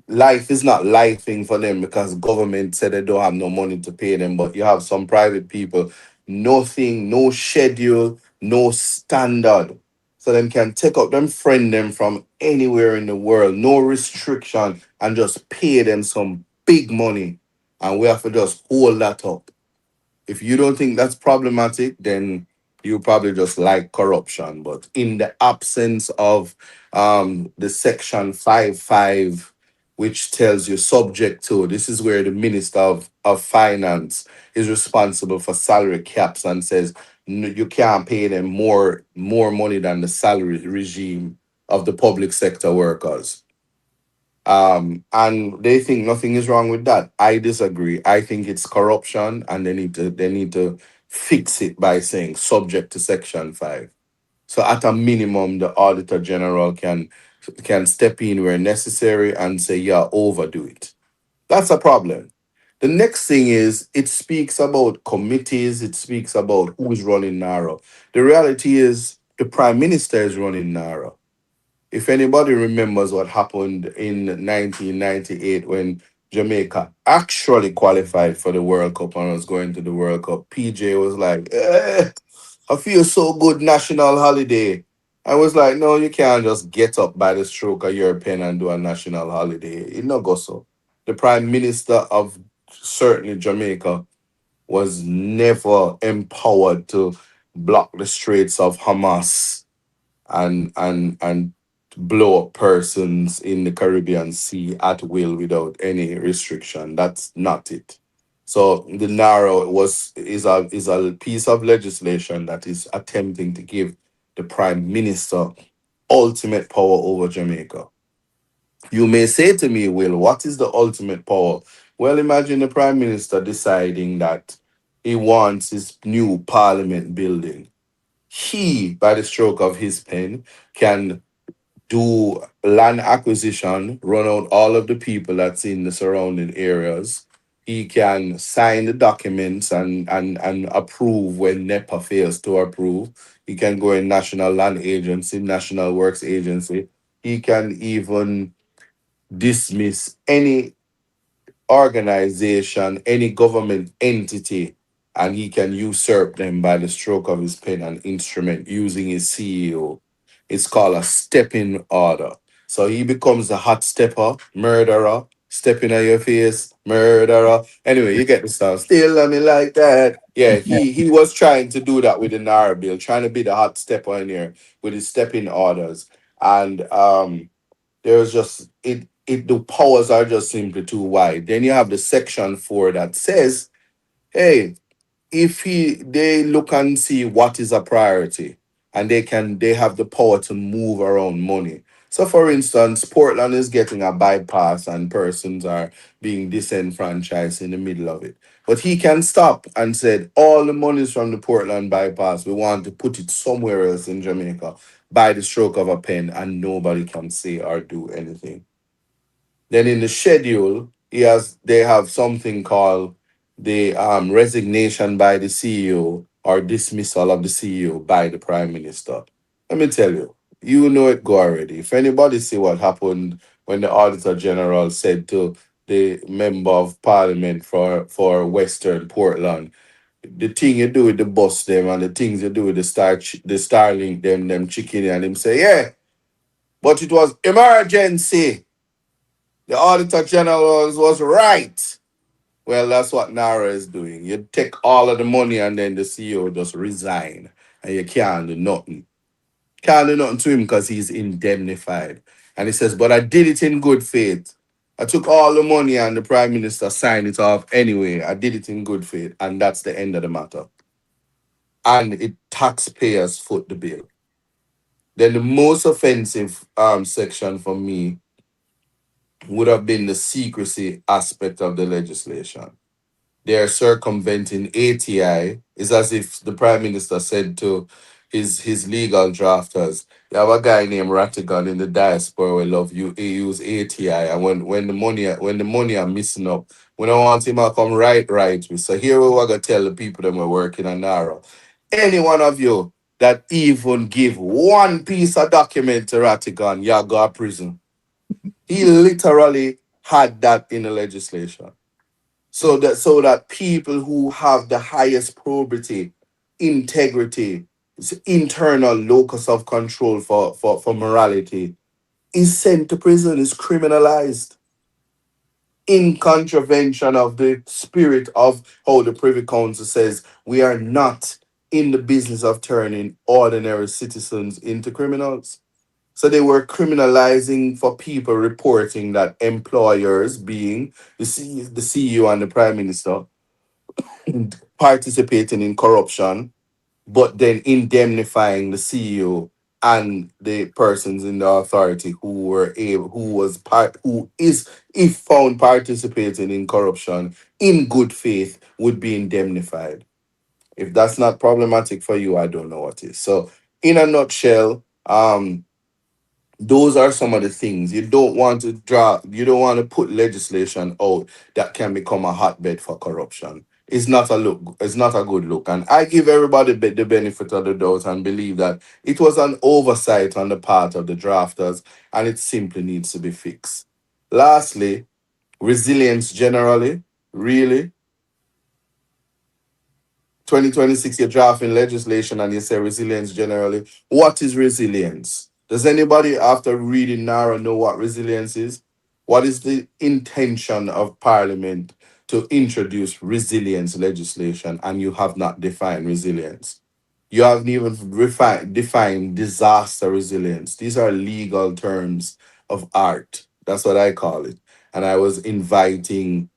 Speaker 13: life is not lifing for them because government said they don't have no money to pay them. But you have some private people, nothing, no schedule, no standard. So them can take up them, friend them from anywhere in the world, no restriction, and just pay them some big money. And we have to just hold that up. If you don't think that's problematic, then you probably just like corruption. But in the absence of the section 5.5, which tells you subject to, this is where the Minister of Finance is responsible for salary caps and says you can't pay them more money than the salary regime of the public sector workers. And they think nothing is wrong with that. I disagree. I think it's corruption, and they need to fix it by saying subject to section 5. So at a minimum, the Auditor General can step in where necessary and say, yeah, overdo it. That's a problem. The next thing is it speaks about committees, it speaks about who's running NaRRA. The reality is the Prime Minister is running NaRRA. If anybody remembers what happened in 1998 when Jamaica actually qualified for the World Cup and was going to the World Cup, PJ was like, I feel so good, national holiday. I was like, no, you can't just get up by the stroke of your pen and do a national holiday. It no go so. The Prime Minister of certainly Jamaica was never empowered to block the straits of Hamas and blow up persons in the Caribbean Sea at will without any restriction. That's not it. So the NaRRA is a piece of legislation that is attempting to give the Prime Minister ultimate power over Jamaica. You may say to me, Will, what is the ultimate power? Well, imagine the Prime Minister deciding that he wants his new Parliament building. He, by the stroke of his pen, can do land acquisition, run out all of the people that's in the surrounding areas. He can sign the documents and approve when NEPA fails to approve. He can go in National Land Agency, National Works Agency. He can even dismiss any organization, any government entity, and he can usurp them by the stroke of his pen and instrument using his CEO. It's called a stepping order. So he becomes a hot stepper, murderer, stepping on your face, murderer. Anyway, you get the sound. Still love me like that. Yeah, he was trying to do that with the NaRRA bill, trying to be the hot stepper in here with his stepping orders. And there's just the powers are just simply too wide. Then you have the section 4 that says, hey, if they look and see what is a priority, and they have the power to move around money. So for instance, Portland is getting a bypass and persons are being disenfranchised in the middle of it. But he can stop and said, all the monies from the Portland bypass, we want to put it somewhere else in Jamaica by the stroke of a pen, and nobody can say or do anything. Then in the schedule, they have something called the resignation by the CEO or dismissal of the CEO by the Prime Minister. Let me tell you, you know it go already. If anybody see what happened when the Auditor General said to the Member of Parliament for Western Portland, the thing you do with the bus them and the things you do with the Starlink them chicken, and him say, yeah, but it was emergency. The Auditor General was right. Well, that's what NaRRA is doing. You take all of the money and then the CEO just resign and you can't do nothing. Can't do nothing to him because he's indemnified. And he says, but I did it in good faith. I took all the money and the Prime Minister signed it off anyway. I did it in good faith. And that's the end of the matter. And it taxpayers foot the bill. Then the most offensive section for me would have been the secrecy aspect of the legislation. They are circumventing ATI. It's as if the Prime Minister said to his legal drafters, you have a guy named Rattigan in the diaspora who love you use ATI, and when the money are missing up, we don't want him to come right with. So here we are gonna tell the people that we're working on NaRRA. Any one of you that even give one piece of document to Ratigan, you go to prison. He literally had that in the legislation. So that people who have the highest probity, integrity, internal locus of control for morality is sent to prison, is criminalized in contravention of the spirit of how the Privy Council says we are not in the business of turning ordinary citizens into criminals. So they were criminalizing for people reporting that employers, being the CEO and the Prime Minister, participating in corruption, but then indemnifying the CEO and the persons in the authority who is, if found participating in corruption in good faith, would be indemnified. If that's not problematic for you, I don't know what is. So in a nutshell, those are some of the things you don't want to put legislation out that can become a hotbed for corruption. It's not a good look. And I give everybody the benefit of the doubt and believe that it was an oversight on the part of the drafters and it simply needs to be fixed. Lastly, resilience generally, really. 2026, you're drafting legislation and you say resilience generally. What is resilience? Does anybody after reading NaRRA know what resilience is? What is the intention of Parliament to introduce resilience legislation and you have not defined resilience? You haven't even defined disaster resilience. These are legal terms of art. That's what I call it. And I was inviting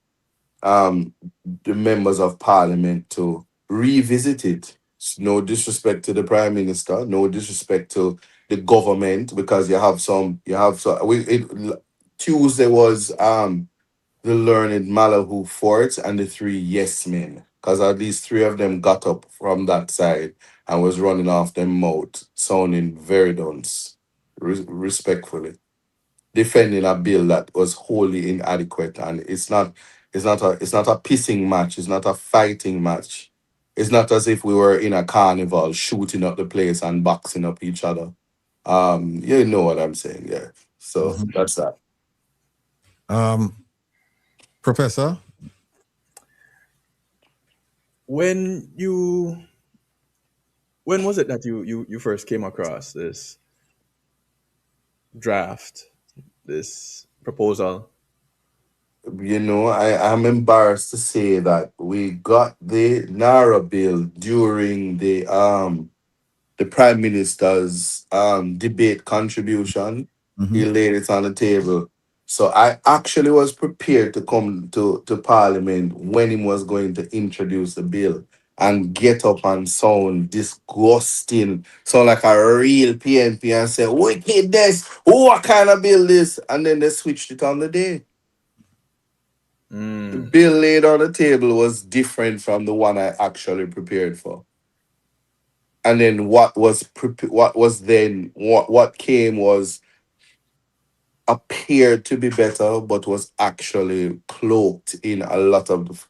Speaker 13: um, the members of parliament to revisit it. No disrespect to the prime minister, no disrespect to the government, because Tuesday was the learned Malahoo Fort and the three yes men, because at least three of them got up from that side and was running off their mouth, sounding very dunce, respectfully, defending a bill that was wholly inadequate. And it's not a pissing match, it's not a fighting match. It's not as if we were in a carnival shooting up the place and boxing up each other. You know what I'm saying, yeah. So that's that.
Speaker 4: Professor?
Speaker 3: When was it that you first came across this draft, this proposal?
Speaker 13: I'm embarrassed to say that we got the NaRRA bill during the Prime Minister's debate contribution. He laid it on the table. So I actually was prepared to come to Parliament when he was going to introduce the bill and get up and sound disgusting, sound like a real PNP and say, wickedness, what kind of bill this? And then they switched it on the day. The bill laid on the table was different from the one I actually prepared for. And then what came was appeared to be better, but was actually cloaked in a lot of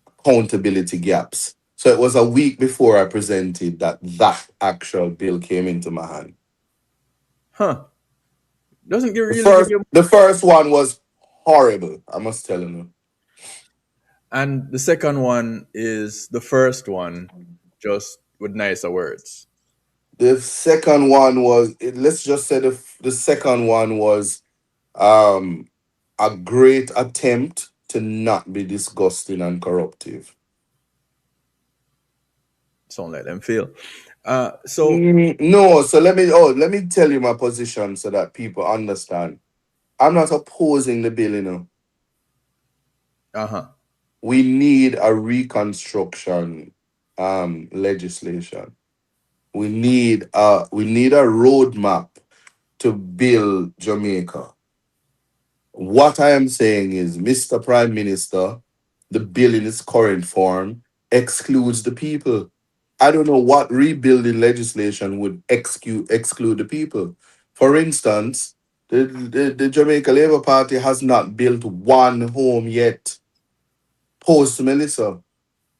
Speaker 13: accountability gaps. So it was a week before I presented that actual bill came into my hand.
Speaker 3: Huh. Doesn't give
Speaker 13: The first one was horrible, I must tell you.
Speaker 3: And the second one is the first one, just with nicer words.
Speaker 13: The second one was, let's just say the second one was a great attempt to not be disgusting and corruptive.
Speaker 3: Sound like them feel.
Speaker 13: No, so let me tell you my position so that people understand. I'm not opposing the bill, We need a reconstruction legislation. We need a roadmap to build Jamaica. What I am saying is, Mr. Prime Minister, the bill in its current form excludes the people. I don't know what rebuilding legislation would exclude the people. For instance, the Jamaica Labour Party has not built one home yet. Post Melissa.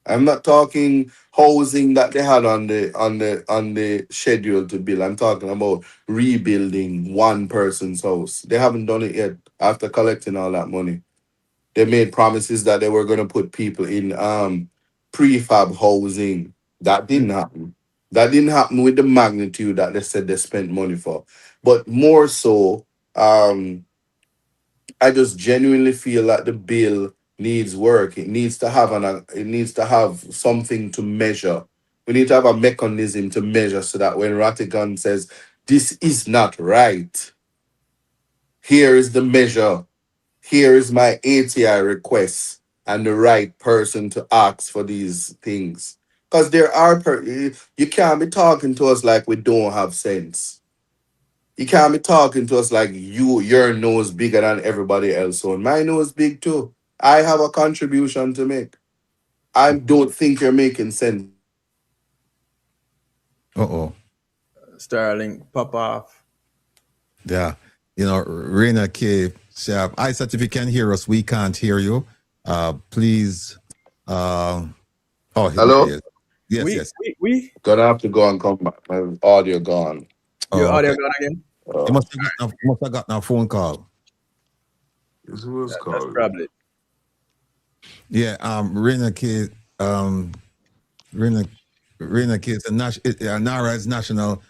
Speaker 13: I'm not talking housing that they had on the schedule to build. I'm talking about rebuilding one person's house. They haven't done it yet after collecting all that money. They made promises that they were going to put people in prefab housing. That didn't happen. That didn't happen with the magnitude that they said they spent money for. But more so, I just genuinely feel like the bill needs work. It needs to have something to measure. We need to have a mechanism to measure so that when Ratigan says this is not right, here is the measure. Here is my ATI request and the right person to ask for these things. Because you can't be talking to us like we don't have sense. You can't be talking to us like your nose bigger than everybody else. So my nose big too. I have a contribution to make. I don't think you're making sense.
Speaker 3: Sterling, pop off.
Speaker 4: Yeah. Rena K. Sharp. Isat, if you can hear us, we can't hear you. Please.
Speaker 13: Hello?
Speaker 4: Yes.
Speaker 3: We
Speaker 13: gonna have to go and come back. My audio gone.
Speaker 3: Your audio gone again?
Speaker 4: You must have gotten a phone call.
Speaker 13: Who was
Speaker 3: That's probably.
Speaker 4: Yeah, Rena K. Rena K. NaRRA is National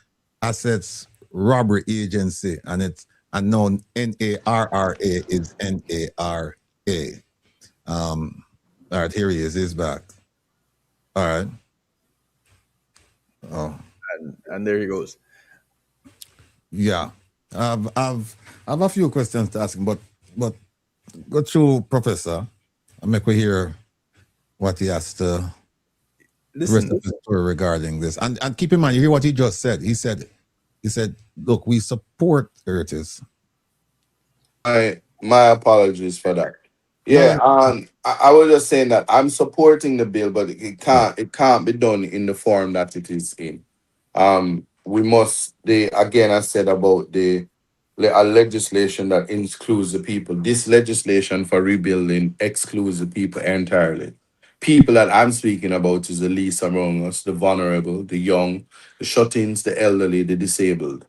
Speaker 4: Assets Robbery Agency, and it's unknown. NaRRA is NaRA. All right, here he is. He's back. All right. Oh,
Speaker 3: And there he goes.
Speaker 4: yeah. I've a few questions to ask him, but go through Professor and make we hear what he has to the rest
Speaker 3: Listen,
Speaker 4: of the story regarding this. And keep in mind, you hear what he just said. He said, look, we support Curtis.
Speaker 13: My apologies for that.
Speaker 4: No,
Speaker 13: Yeah,
Speaker 4: no,
Speaker 13: I was just saying that I'm supporting the bill, but it can't be done in the form that it is in. We must again I said about a legislation that includes the people. This legislation for rebuilding excludes the people entirely. People that I'm speaking about is the least among us, the vulnerable, the young, the shut-ins, the elderly, the disabled.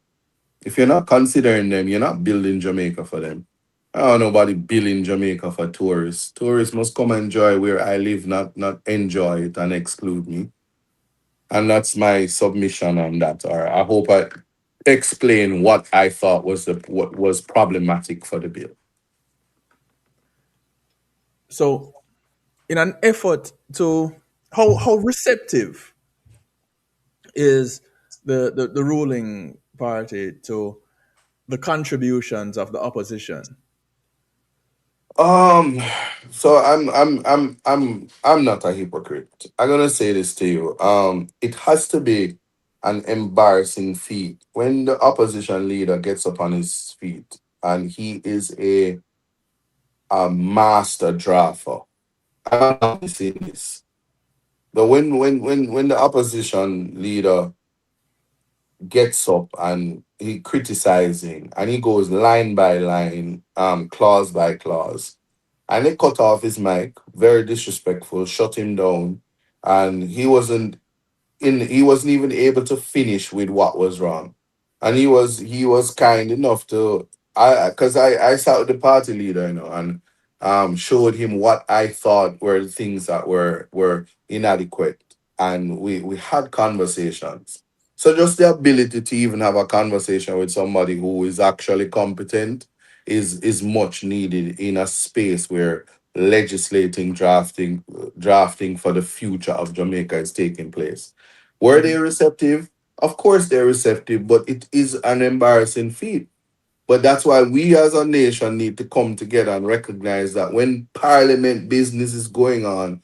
Speaker 13: If you're not considering them, you're not building Jamaica for them. I don't know nobody building Jamaica for tourists. Tourists must come enjoy where I live, not enjoy it and exclude me. And that's my submission on that. Or I hope I explain what I thought was what was problematic for the bill.
Speaker 3: so in an effort to how receptive is the ruling party to the contributions of the opposition?
Speaker 13: So I'm not a hypocrite. I'm gonna say this to you. It has to be an embarrassing feat when the opposition leader gets up on his feet and he is a master drafter. I'm not saying this. But when the opposition leader gets up and he criticizing and he goes line by line, clause by clause, and they cut off his mic, very disrespectful, shut him down, and he wasn't even able to finish with what was wrong. And he was kind enough to I sat with the party leader, and showed him what I thought were the things that were inadequate. And we had conversations. So just the ability to even have a conversation with somebody who is actually competent is much needed in a space where legislating, drafting for the future of Jamaica is taking place. Were they receptive? Of course they're receptive, but it is an embarrassing feat. But that's why we as a nation need to come together and recognize that when parliament business is going on,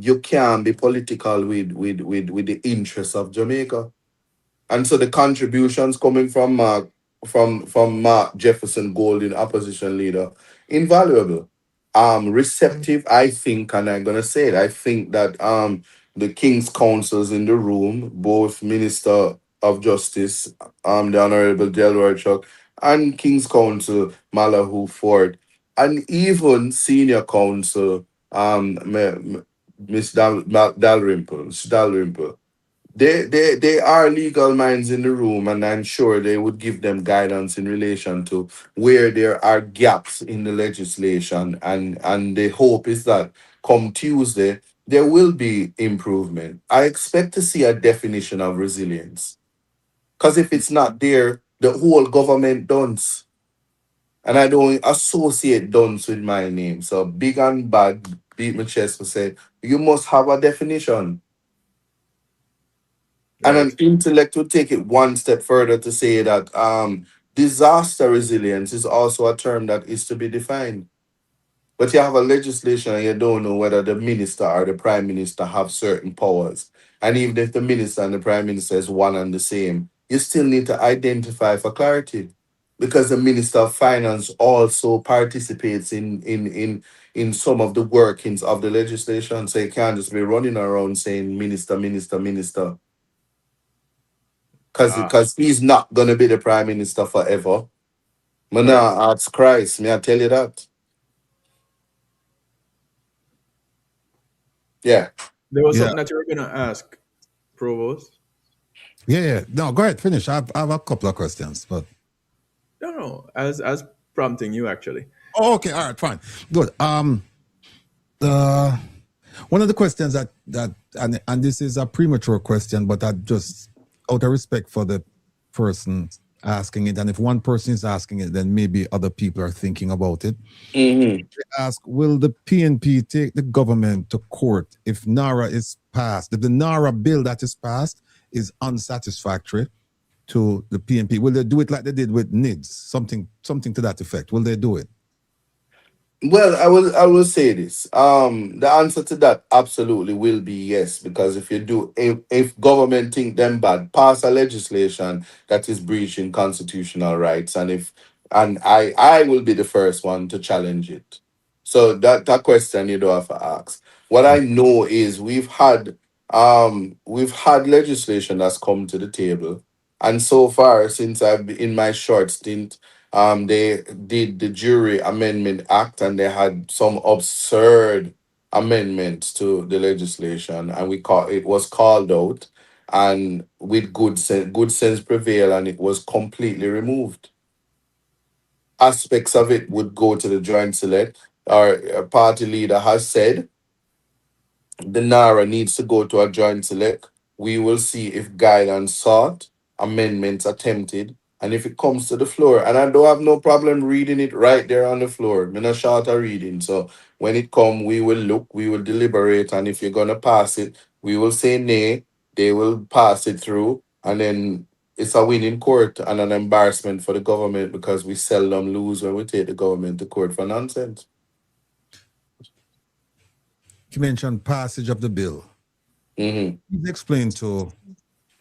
Speaker 13: you can't be political with the interests of Jamaica. And so the contributions coming from Mark Jefferson Golden, opposition leader, invaluable. Receptive, I think, and I'm gonna say it, I think that the King's counsels in the room, both Minister of Justice, the Honorable Delroy Chuck, and King's Counsel Malahu Ford, and even Senior Counsel Miss Dalrymple. They are legal minds in the room, and I'm sure they would give them guidance in relation to where there are gaps in the legislation. And the hope is that come Tuesday, there will be improvement. I expect to see a definition of resilience. Because if it's not there, the whole government dunce. And I don't associate dunce with my name. So big and bad, beat my chest to say, you must have a definition. And an intellect would take it one step further to say that disaster resilience is also a term that is to be defined. But you have a legislation and you don't know whether the minister or the prime minister have certain powers. And even if the minister and the prime minister is one and the same, you still need to identify for clarity. Because the minister of finance also participates in some of the workings of the legislation. So you can't just be running around saying minister, minister, minister. Because he's not gonna be the prime minister forever. Man, ask Christ, may I tell you that? Yeah.
Speaker 3: There was something that you were gonna ask, Provost.
Speaker 4: Yeah. No, go ahead, finish. I have a couple of questions, but
Speaker 3: No, as prompting you actually.
Speaker 4: oh, okay, all right, fine, good. The one of the questions that and this is a premature question, but I just out of respect for the person asking it, and if one person is asking it, then maybe other people are thinking about it.
Speaker 13: Mm-hmm.
Speaker 4: They ask, will the PNP take the government to court if NaRRA is passed? If the NaRRA bill that is passed is unsatisfactory to the PNP, will they do it like they did with NIDS? Something to that effect. Will they do it?
Speaker 13: Well, I will say this. The answer to that absolutely will be yes, because if government think them bad, pass a legislation that is breaching constitutional rights, and I will be the first one to challenge it. So that question you don't have to ask. What I know is we've had legislation that's come to the table, and so far since I've been in my short stint, they did the Jury Amendment Act, and they had some absurd amendments to the legislation, and it was called out, and with good sense prevail, and it was completely removed. Aspects of it would go to the joint select. Our party leader has said the NaRRA needs to go to a joint select. We will see if guidance sought, amendments attempted, and if it comes to the floor. And I don't have no problem reading it right there on the floor. I'm not short of reading. So when it come, we will look, we will deliberate, and if you're gonna pass it, we will say nay. They will pass it through, and then it's a win in court and an embarrassment for the government, because we seldom lose when we take the government to court for nonsense.
Speaker 4: You mentioned passage of the bill.
Speaker 13: Mm-hmm.
Speaker 4: Please explain to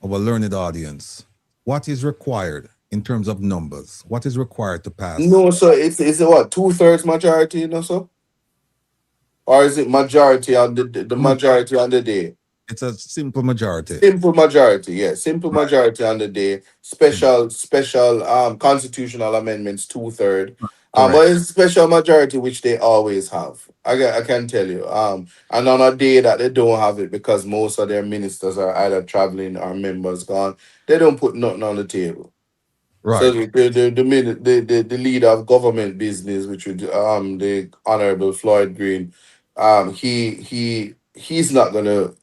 Speaker 4: our learned audience what is required in terms of numbers. What is required to pass?
Speaker 13: No, so it's what, 2/3 majority, you know, so? Or is it majority on the majority on the day?
Speaker 4: It's a simple majority.
Speaker 13: Simple majority, yeah. Simple majority on the day. Special constitutional amendments 2/3. But it's special majority, which they always have. I can tell you. And on a day that they don't have it, because most of their ministers are either traveling or members gone, they don't put nothing on the table.
Speaker 4: Right.
Speaker 13: So the leader of government business, which would the Honorable Floyd Green, he's not gonna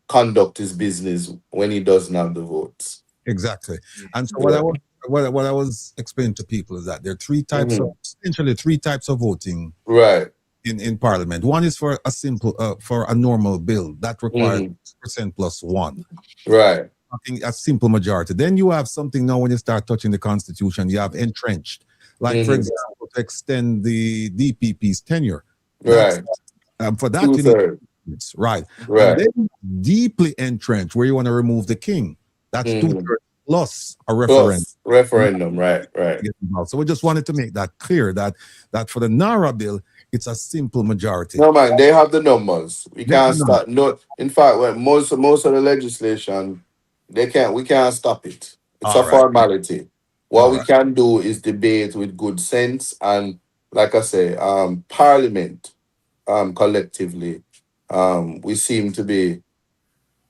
Speaker 13: conduct his business when he doesn't have the votes.
Speaker 4: Exactly. And so
Speaker 13: Yeah.
Speaker 4: what I was explaining to people is that there are essentially three types of voting
Speaker 13: Right.
Speaker 4: in Parliament. One is for a simple for a normal bill that requires 6% plus one.
Speaker 13: Right.
Speaker 4: I think a simple majority. Then you have something now when you start touching the Constitution, you have entrenched. Like, for example, to extend the DPP's tenure.
Speaker 13: Right.
Speaker 4: For that, you need, right.
Speaker 13: Right.
Speaker 4: And then deeply entrenched, where you want to remove the king. That's 2/3 plus a referendum.
Speaker 13: Referendum, right.
Speaker 4: So we just wanted to make that clear that for the NaRRA bill, it's a simple majority.
Speaker 13: No, man, they have the numbers. We can't stop. No, in fact, most of the legislation, we can't stop it. It's a formality. What we can do is debate with good sense, and like I say, Parliament, collectively, we seem to be,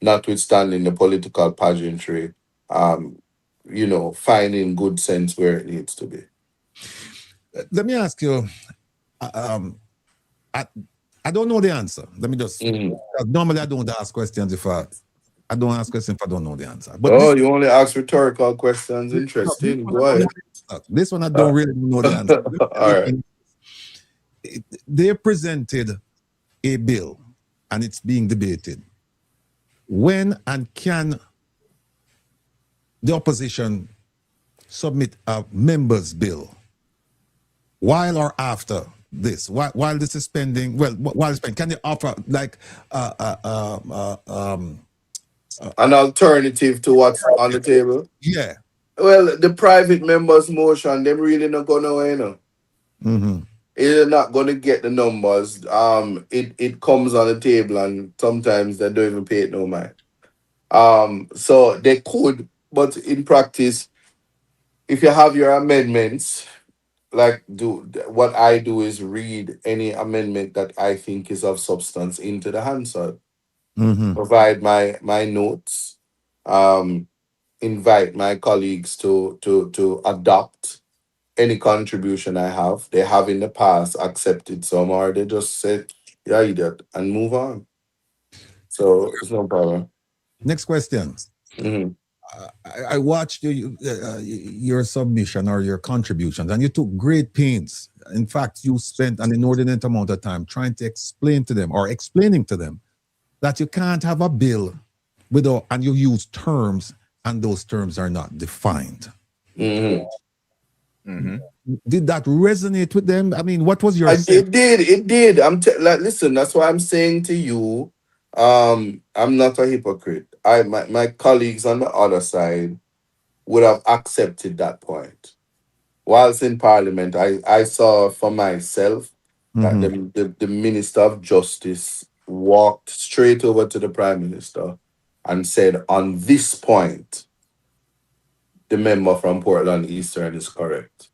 Speaker 13: notwithstanding the political pageantry, finding good sense where it needs to be.
Speaker 4: Let me ask you, I don't know the answer. Let me just, normally I don't ask questions if I don't ask questions if I don't know the answer. But
Speaker 13: you only ask rhetorical questions. Interesting. Go ahead.
Speaker 4: This one I don't really know the answer.
Speaker 13: All right.
Speaker 4: They presented a bill and it's being debated. When and can the opposition submit a member's bill while or after this? While this is pending, can they offer like
Speaker 13: an alternative to what's on the table?
Speaker 4: Yeah.
Speaker 13: Well, the private members' motion, them really not going away, you know.
Speaker 4: Mm-hmm.
Speaker 13: They're not going to get the numbers. It comes on the table, and sometimes they don't even pay it no mind. So they could, but in practice, if you have your amendments, what I do is read any amendment that I think is of substance into the Hansard. Provide my notes, invite my colleagues to adopt any contribution I have. They have in the past accepted some, or they just said, "Yeah, idiot," and move on. So it's no problem.
Speaker 4: Next question. I watched your submission or your contributions, and you took great pains. In fact, you spent an inordinate amount of time trying to explain to them or explaining to them that you can't have a bill without, and you use terms, and those terms are not defined. Did that resonate with them? I mean, what was your sense?
Speaker 13: It did. Like, listen, that's why I'm saying to you, I'm not a hypocrite. My colleagues on the other side would have accepted that point. Whilst in Parliament, I saw for myself that the Minister of Justice walked straight over to the Prime Minister and said, on this point, the member from Portland Eastern is correct.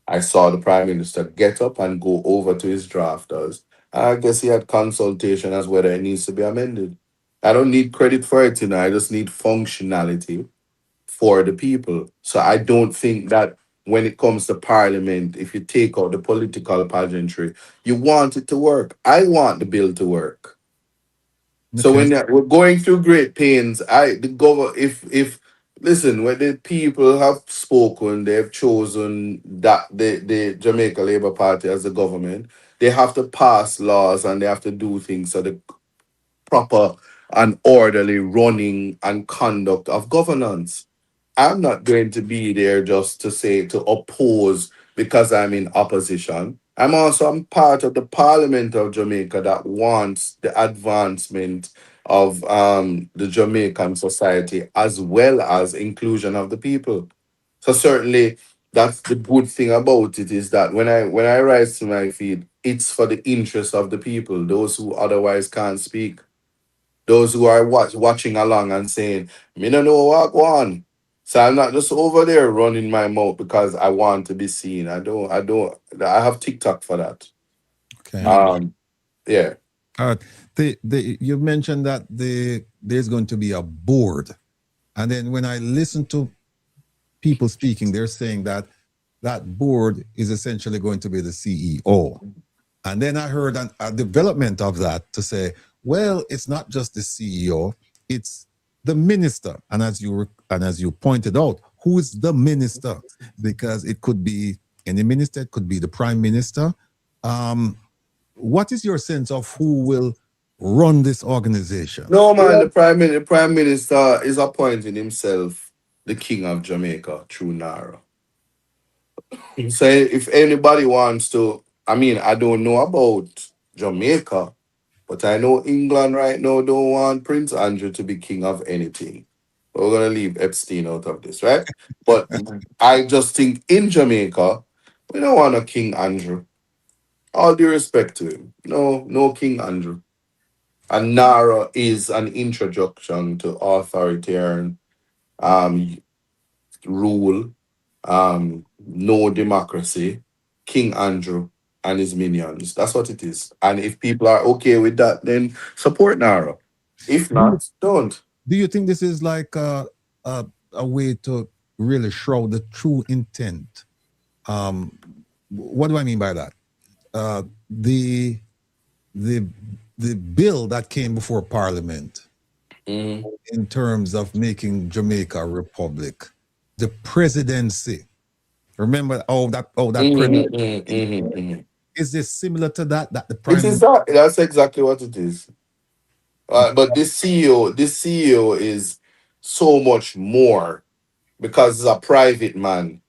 Speaker 13: I saw the Prime Minister get up and go over to his drafters. I guess he had consultation as whether it needs to be amended. I don't need credit for it, I just need functionality for the people. So I don't think that when it comes to Parliament, if you take out the political pageantry, you want it to work. I want the bill to work. Okay. So when we're going through great pains, listen, when the people have spoken, they've chosen that the Jamaica Labour Party as the government, they have to pass laws and they have to do things so the proper and orderly running and conduct of governance. I'm not going to be there just to oppose because I'm in opposition. I'm part of the Parliament of Jamaica that wants the advancement of the Jamaican society as well as inclusion of the people. So certainly that's the good thing about it, is that when I rise to my feet, it's for the interest of the people, those who otherwise can't speak, those who are watching along and saying, me no know what go on. So I'm not just over there running my mouth because I want to be seen. I have TikTok for that.
Speaker 4: Okay.
Speaker 13: Yeah.
Speaker 4: You mentioned that there's going to be a board. And then when I listen to people speaking, they're saying that that board is essentially going to be the CEO. And then I heard a development of that to say, well, it's not just the CEO, it's the minister. And as you pointed out, who is the minister? Because it could be any minister, it could be the prime minister. What is your sense of who will run this organization?
Speaker 13: No, man, the prime minister is appointing himself the king of Jamaica through NaRRA. So if anybody wants to, I don't know about Jamaica, but I know England right now don't want Prince Andrew to be king of anything. We're going to leave Epstein out of this, right? But I just think in Jamaica, we don't want a King Andrew. All due respect to him. No King Andrew. And NaRRA is an introduction to authoritarian rule, no democracy, King Andrew and his minions. That's what it is. And if people are okay with that, then support NaRRA. If not, don't.
Speaker 4: Do you think this is like a way to really show the true intent? What do I mean by that? The bill that came before Parliament in terms of making Jamaica a republic, the presidency. Remember that presidency. Is this similar to that? That the prime
Speaker 13: minister? That's exactly what it is. But this CEO is so much more, because he's a private man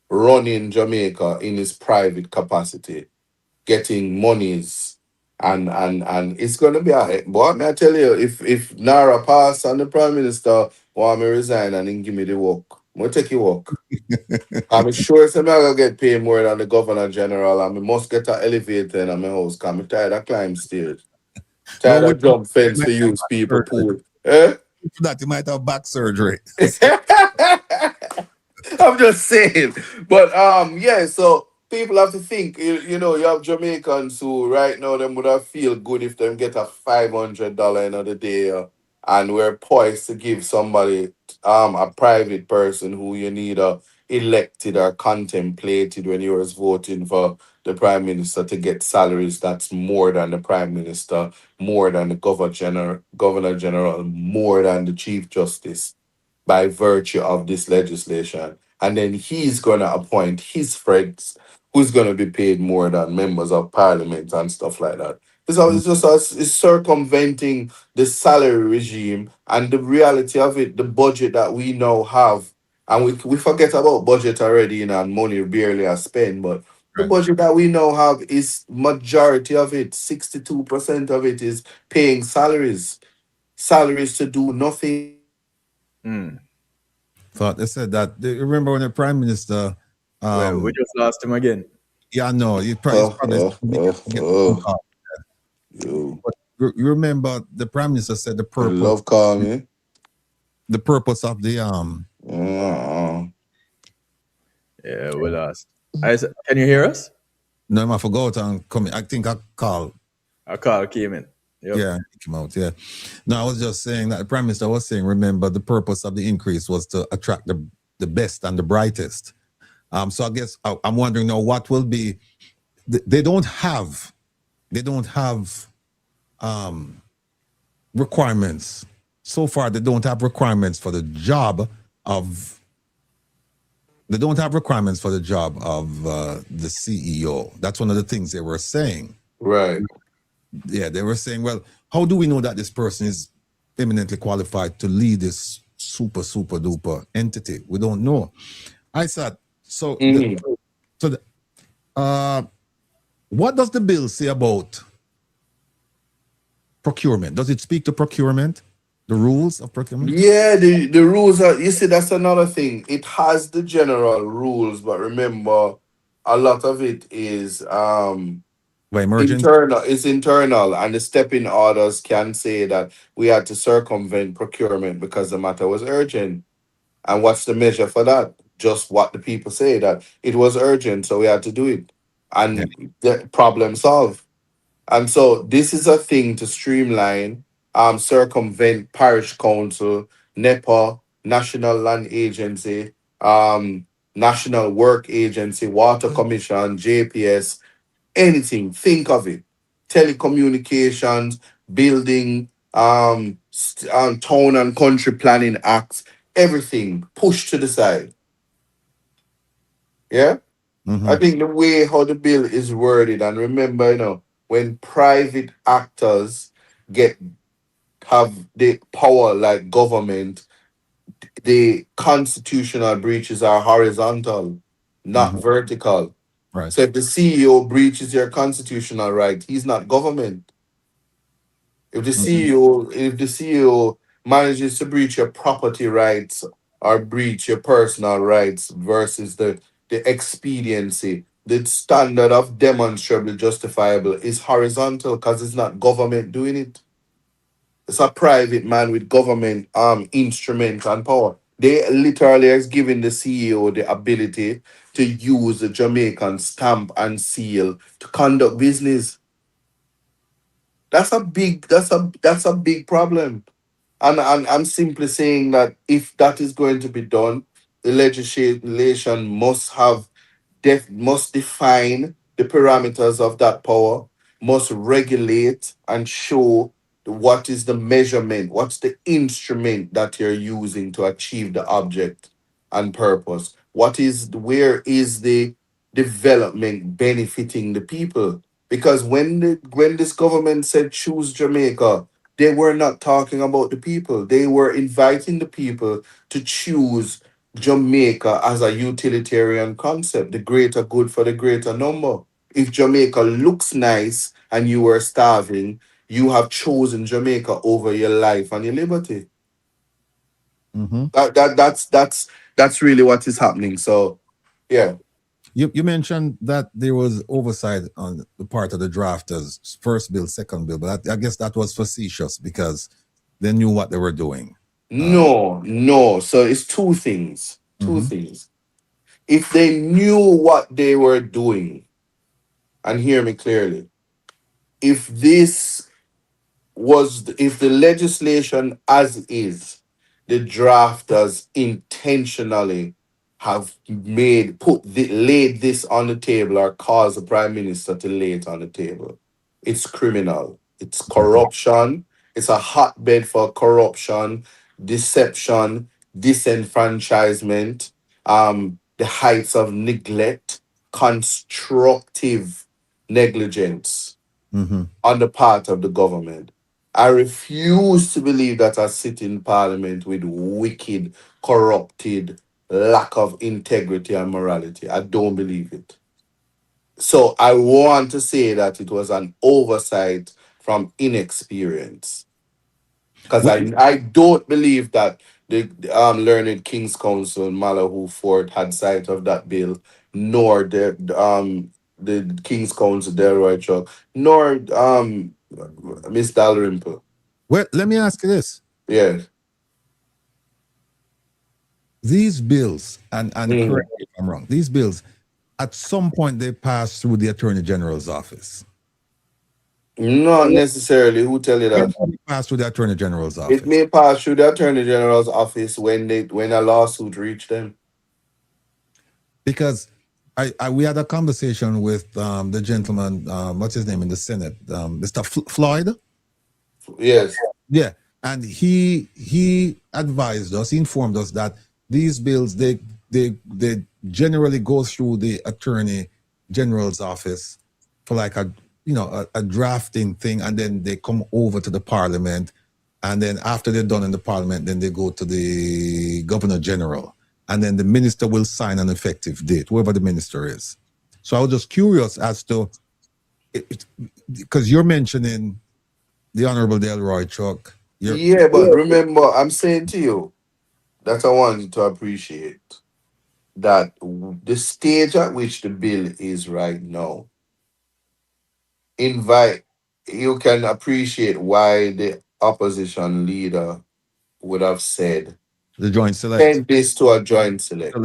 Speaker 13: running Jamaica in his private capacity, getting monies, and it's gonna be but I tell you, if NaRRA pass and the prime minister want me resign and then give me the work, I'm gonna take you work. I'm sure I'm gonna get paid more than the governor general, and I must get an elevator in my house because I'm tired of climb stairs. Tired of jump fence to use people pool.
Speaker 4: For that you might have back surgery.
Speaker 13: I'm just saying. But so people have to think, you have Jamaicans who right now them would have feel good if them get a $500 another day, and we're poised to give somebody a private person who you need elected or contemplated when you was voting for the prime minister to get salaries that's more than the prime minister, more than the governor general, more than the chief justice. by virtue of this legislation. And then he's going to appoint his friends who's going to be paid more than members of parliament and stuff like that. It's just us it's circumventing the salary regime and the reality of it, the budget that we now have. And we forget about budget already, and money barely are spent, but the
Speaker 4: Right.
Speaker 13: budget that we now have is majority of it, 62% of it is paying salaries. Salaries to do nothing.
Speaker 4: Thought they said that. Remember when the prime minister?
Speaker 3: Well, we just lost him again.
Speaker 4: Yeah, no, you probably get phone call. But you remember the prime minister said the purpose.
Speaker 13: Love call me.
Speaker 4: The purpose of the
Speaker 3: Yeah, we lost. Can you hear us?
Speaker 4: No, I forgot and come. I think I called.
Speaker 3: A call came in. Yep.
Speaker 4: Yeah, it came out. Yeah. No, I was just saying that the prime minister was saying. Remember, the purpose of the increase was to attract the best and the brightest. So I guess I'm wondering now what will be. They don't have requirements. So far, they don't have requirements for the job of. They don't have requirements for the job of the CEO. That's one of the things they were saying.
Speaker 13: Right.
Speaker 4: Yeah, they were saying, well, how do we know that this person is eminently qualified to lead this super duper entity? We don't know. I said, so. What does the bill say about procurement? Does it speak to procurement? The rules of procurement?
Speaker 13: Yeah, the rules are, you see, that's another thing. It has the general rules, but remember, a lot of it is internal. It's internal, and the stepping orders can say that we had to circumvent procurement because the matter was urgent. And what's the measure for that? Just what the people say, that it was urgent, so we had to do it. And the problem solved. And so this is a thing to streamline, circumvent parish council, NEPA, National Land Agency, National Work Agency, Water Commission, JPS, anything. Think of it. Telecommunications, building, town and country planning acts, everything pushed to the side. Yeah? I think the way how the bill is worded, and remember, when private actors have the power like government, the constitutional breaches are horizontal, not vertical.
Speaker 4: Right.
Speaker 13: So if the CEO breaches your constitutional right, he's not government. If the CEO manages to breach your property rights or breach your personal rights versus the expediency, the standard of demonstrably justifiable is horizontal because it's not government doing it. It's a private man with government instrument and power. They literally is giving the CEO the ability to use the Jamaican stamp and seal to conduct business. That's a big problem. And I'm simply saying that if that is going to be done, the legislation must define the parameters of that power, must regulate and show what is the measurement, what's the instrument that you're using to achieve the object and purpose. Where is the development benefiting the people? Because when this government said choose Jamaica, they were not talking about the people. They were inviting the people to choose Jamaica as a utilitarian concept, the greater good for the greater number. If Jamaica looks nice and you were starving, you have chosen Jamaica over your life and your liberty. That's really what is happening. So, yeah.
Speaker 4: You mentioned that there was oversight on the part of the drafters, first bill, second bill, but I guess that was facetious because they knew what they were doing.
Speaker 13: No. So it's two things. Two things. If they knew what they were doing, and hear me clearly, if the legislation as is, the drafters intentionally have laid this on the table or caused the prime minister to lay it on the table, it's criminal. It's corruption. It's a hotbed for corruption, deception, disenfranchisement, the heights of neglect, constructive negligence on the part of the government. I refuse to believe that a sitting parliament with wicked, corrupted, lack of integrity and morality. I don't believe it. So I want to say that it was an oversight from inexperience. Because I don't believe that the learned King's Counsel Malahoo Fort had sight of that bill, nor the King's Counsel Delroy Chuck, nor Miss Dalrymple.
Speaker 4: Well, let me ask you this.
Speaker 13: Yes.
Speaker 4: These bills, and correct me if I'm wrong, these bills, at some point they pass through the Attorney General's office.
Speaker 13: Not necessarily. Who tell you that?
Speaker 4: It pass through the Attorney General's office.
Speaker 13: It may pass through the Attorney General's office when a lawsuit reached them.
Speaker 4: Because we had a conversation with the gentleman, what's his name in the Senate, Mr. Floyd.
Speaker 13: Yes.
Speaker 4: Yeah, and he advised us, he informed us that these bills they generally go through the Attorney General's office for like a drafting thing, and then they come over to the Parliament, and then after they're done in the Parliament, then they go to the Governor General, and then the minister will sign an effective date, whoever the minister is. So I was just curious as to, because you're mentioning the Honorable Delroy Chuck.
Speaker 13: Yeah, but remember, I'm saying to you that I want you to appreciate that the stage at which the bill is right now, you can appreciate why the opposition leader would have said
Speaker 4: the joint select.
Speaker 13: Send this to a joint select.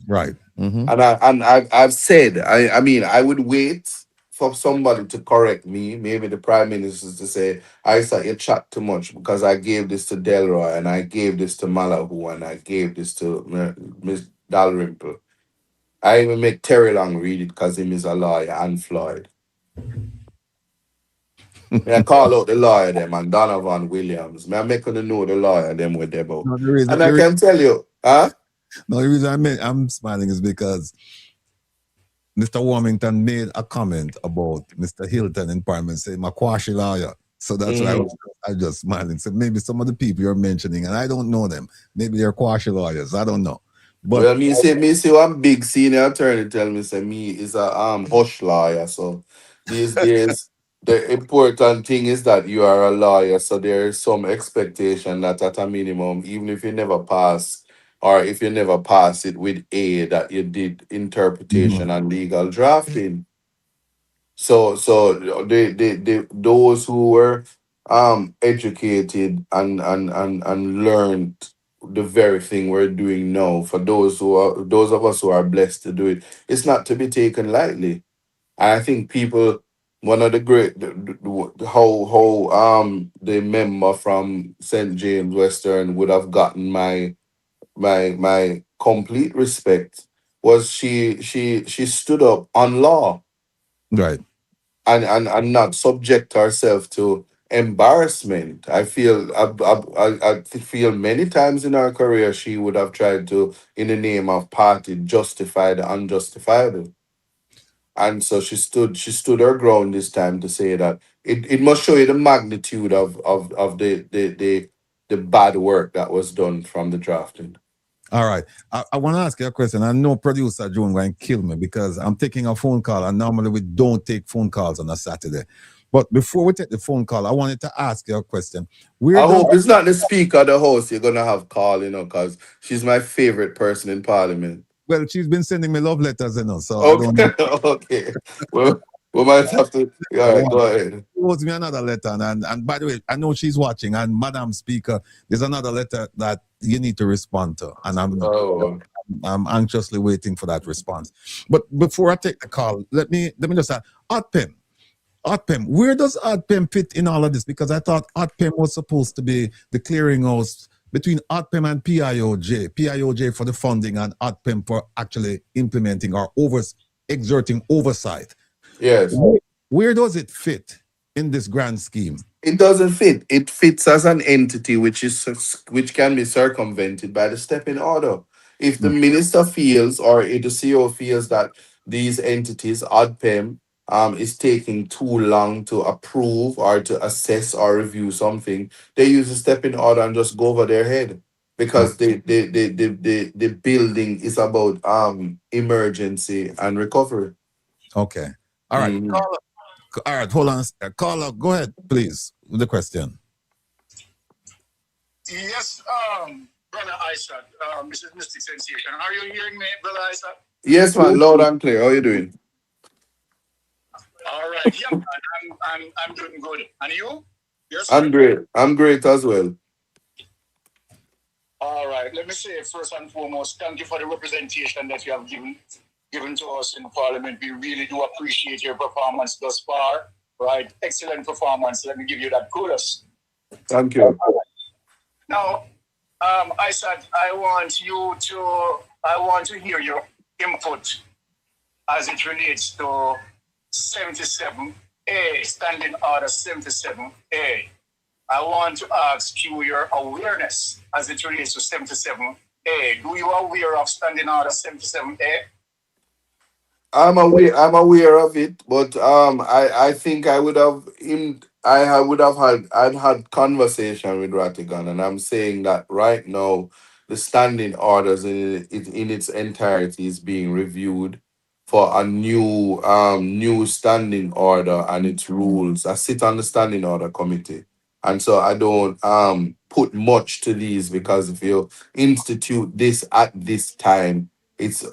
Speaker 4: Right.
Speaker 13: And I've said, I mean, I would wait for somebody to correct me, maybe the Prime Minister, to say, Isat, you chat too much, because I gave this to Delroy, and I gave this to Malahoo, and I gave this to Miss Dalrymple. I even make Terry Long read it because him is a lawyer, and Floyd. I call out the lawyer them and Donovan Williams. I make them know the lawyer them with them about. And I can tell you, huh?
Speaker 4: No, the reason I'm smiling is because Mr. Warmington made a comment about Mr. Hilton in Parliament saying Makwashi lawyer. So that's why I just smiling. So maybe some of the people you're mentioning, and I don't know them, maybe they're Kwashi lawyers. I don't know. But
Speaker 13: well, me say one big senior attorney tell me say me is a hush lawyer. So these days the important thing is that you are a lawyer. So there is some expectation that at a minimum, even if you never pass, or if you never pass it with A, that you did interpretation and legal drafting. So those who were educated and learned the very thing we're doing now, for those of us who are blessed to do it, it's not to be taken lightly. And I think people, one of the great how the member from St. James Western would have gotten my complete respect was she stood up on law.
Speaker 4: Right.
Speaker 13: And not subject herself to embarrassment. I feel many times in her career she would have tried to, in the name of party, justify the unjustifiable. And so she stood her ground this time to say that it must show you the magnitude of the bad work that was done from the drafting.
Speaker 4: All right. I want to ask you a question. I know producer Joan going to kill me because I'm taking a phone call, and normally we don't take phone calls on a Saturday. But before we take the phone call, I wanted to ask you a question.
Speaker 13: I hope it's not the Speaker of the House you're going to have call, because she's my favorite person in Parliament.
Speaker 4: Well, she's been sending me love letters, so
Speaker 13: okay. I don't know. Okay. Well, we might have to. All right, go ahead.
Speaker 4: She wrote me another letter, and by the way, I know she's watching. And Madam Speaker, there's another letter that you need to respond to, and I'm anxiously waiting for that response. But before I take the call, let me just ask, ODPEM, where does ODPEM fit in all of this? Because I thought ODPEM was supposed to be the clearinghouse between ODPEM and PIOJ for the funding, and ODPEM for actually implementing or exerting oversight.
Speaker 13: Yes.
Speaker 4: Where does it fit in this grand scheme?
Speaker 13: It doesn't fit. It fits as an entity which can be circumvented by the stepping order. If the minister feels or if the CEO feels that these entities, ODPEM, is taking too long to approve or to assess or review something, they use a stepping order and just go over their head because the building is about emergency and recovery.
Speaker 4: Okay. All right.
Speaker 13: Mhm.
Speaker 4: All right. Hold on. Caller, go ahead, please, with the question.
Speaker 14: Yes, Brother Isat, Mrs. Mystic Sensation. Are you hearing me, Brother Isat?
Speaker 13: Yes, man, loud and clear. How you doing?
Speaker 14: All right. Yeah, man, I'm doing good. And you? Yes.
Speaker 13: I'm great. I'm great as well.
Speaker 14: All right. Let me say first and foremost, thank you for the representation that you have given to us in Parliament. We really do appreciate your performance thus far. Right? Excellent performance. Let me give you that kudos.
Speaker 13: Thank you.
Speaker 14: Now, Isat, I want to hear your input as it relates to 77A, Standing Order 77A. I want to ask you your awareness as it relates to 77A. Do you aware of Standing Order 77A?
Speaker 13: I'm aware of it, but I think I'd had conversation with Ratigan, and I'm saying that right now the standing orders in its entirety is being reviewed for a new standing order and its rules. I sit on the standing order committee, and so I don't put much to these because if you institute this at this time, it's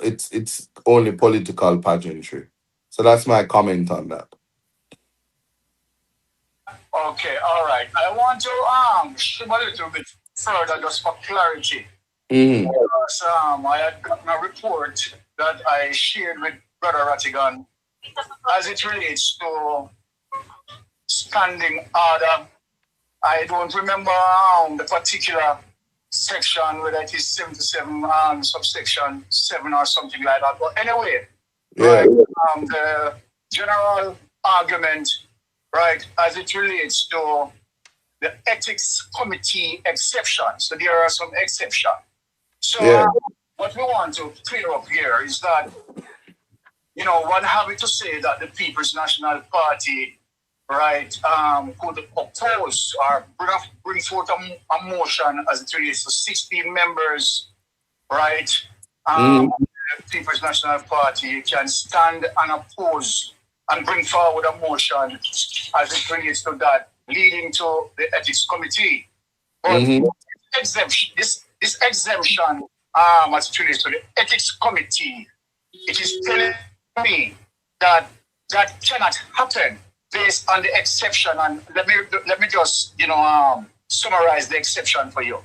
Speaker 13: only political pageantry. So that's my comment on that.
Speaker 14: Okay, all right. I want to shim a little bit further just for clarity.
Speaker 13: Mm-hmm.
Speaker 14: Because I had gotten a report that I shared with Brother Rattigan as it relates to standing order. I don't remember the particular section, whether it is 77 subsection 7 or something like that. But anyway,
Speaker 13: Yeah.
Speaker 14: right, the general argument, right, as it relates to the ethics committee exception. So there are some exceptions. So
Speaker 13: Yeah.
Speaker 14: what we want to clear up here is that, one having to say that the People's National Party, right, could oppose or bring forth a motion as it relates to 16 members, right? The People's National Party can stand and oppose and bring forward a motion as it relates to that, leading to the ethics committee. But this exemption, as it relates to the ethics committee, it is telling me that cannot happen based on the exception. And let me just summarize the exception for you.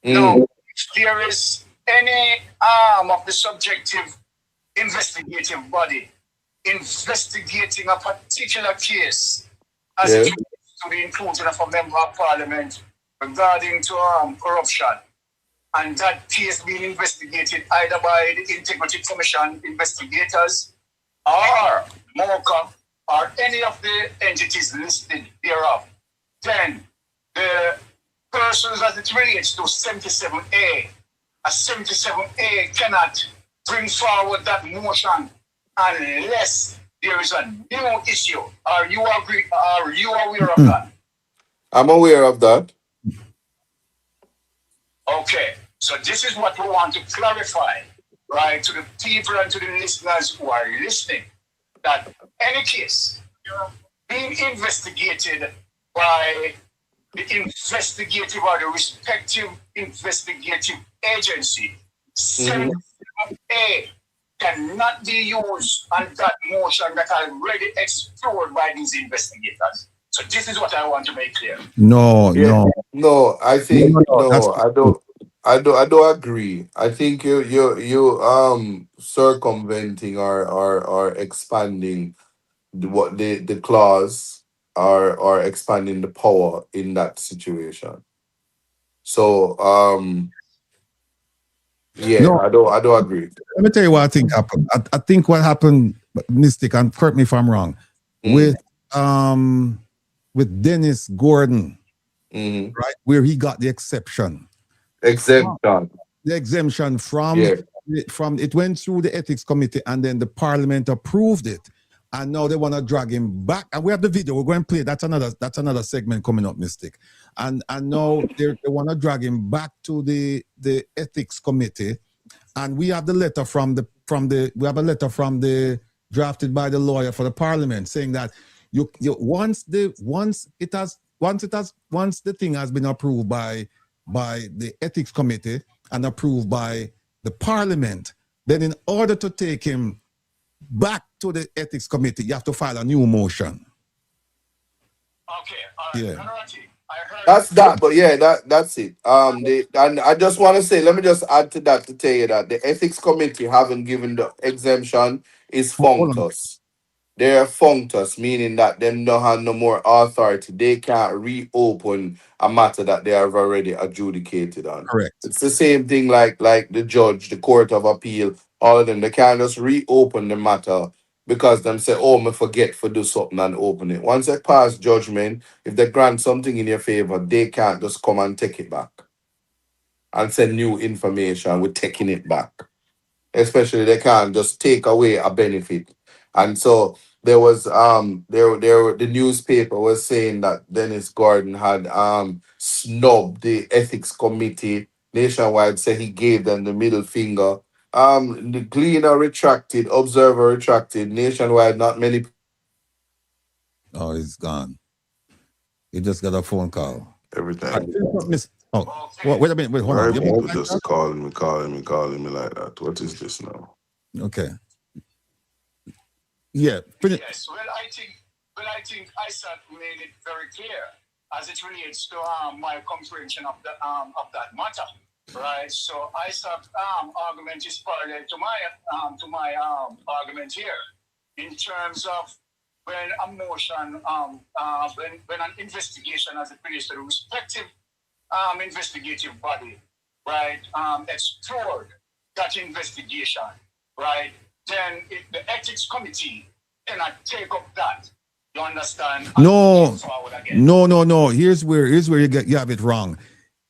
Speaker 14: Now, if there is any arm of the subjective investigative body investigating a particular case as it relates to the inclusion of a member of Parliament regarding to corruption, and that case being investigated either by the Integrity Commission investigators or MOCA or any of the entities listed thereof, then the persons as it relates to 77A, a 77A cannot bring forward that motion unless there is a new issue. Are you aware of that?
Speaker 13: I'm aware of that.
Speaker 14: Okay, so this is what we want to clarify, right, to the people and to the listeners who are listening, that any case being investigated by the investigative or the respective investigative agency, 77A cannot be used on that motion that are already explored by these investigators. So this is what I want to make clear.
Speaker 4: No.
Speaker 13: I think
Speaker 4: No,
Speaker 13: I don't agree. I think you circumventing or expanding the clause or expanding the power in that situation. So
Speaker 4: No.
Speaker 13: I don't agree.
Speaker 4: Let me tell you what I think happened. I think what happened, Mystic, and correct me if I'm wrong, with with Dennis Gordon,
Speaker 13: Mhm.
Speaker 4: right, where he got the exception.
Speaker 13: Exemption.
Speaker 4: The exemption from
Speaker 13: Yeah.
Speaker 4: it went through the ethics committee and then the parliament approved it. And now they want to drag him back. And we have the video. We're going to play. That's another segment coming up, Mystic. And now they want to drag him back to the ethics committee. And we have the letter from the drafted by the lawyer for the parliament saying that once the thing has been approved by the ethics committee and approved by the parliament, then in order to take him back to the ethics committee, you have to file a new motion.
Speaker 14: Okay.
Speaker 4: Yeah.
Speaker 13: That's that, but yeah, that's it. And I just want to say, let me just add to that to tell you that the ethics committee haven't given the exemption is functus. They're functus, meaning that them don't have no more authority. They can't reopen a matter that they have already adjudicated on.
Speaker 4: Correct.
Speaker 13: It's the same thing like the judge, the court of appeal, all of them. They can't just reopen the matter because them say, oh, me forget for do something and open it. Once they pass judgment, if they grant something in your favor, they can't just come and take it back and send new information with taking it back. Especially they can't just take away a benefit. And so there was the newspaper was saying that Dennis Gordon had snubbed the ethics committee nationwide, said he gave them the middle finger. The Gleaner retracted, Observer retracted, nationwide, not many.
Speaker 4: Oh, he's gone. He just got a phone call.
Speaker 15: Everything.
Speaker 4: Oh, wait a minute. Wait, hold on.
Speaker 15: Why people just calling me like that? What is this now?
Speaker 4: Okay. Yeah.
Speaker 14: Yes. Well, I think Isat made it very clear as it relates to my comprehension of that matter, right? So Isat argument is parallel to my argument here in terms of when a motion when an investigation as it relates to the respective investigative body, right, explored that investigation, right, then the ethics committee cannot take up that. You understand?
Speaker 4: No. Here's where you have it wrong.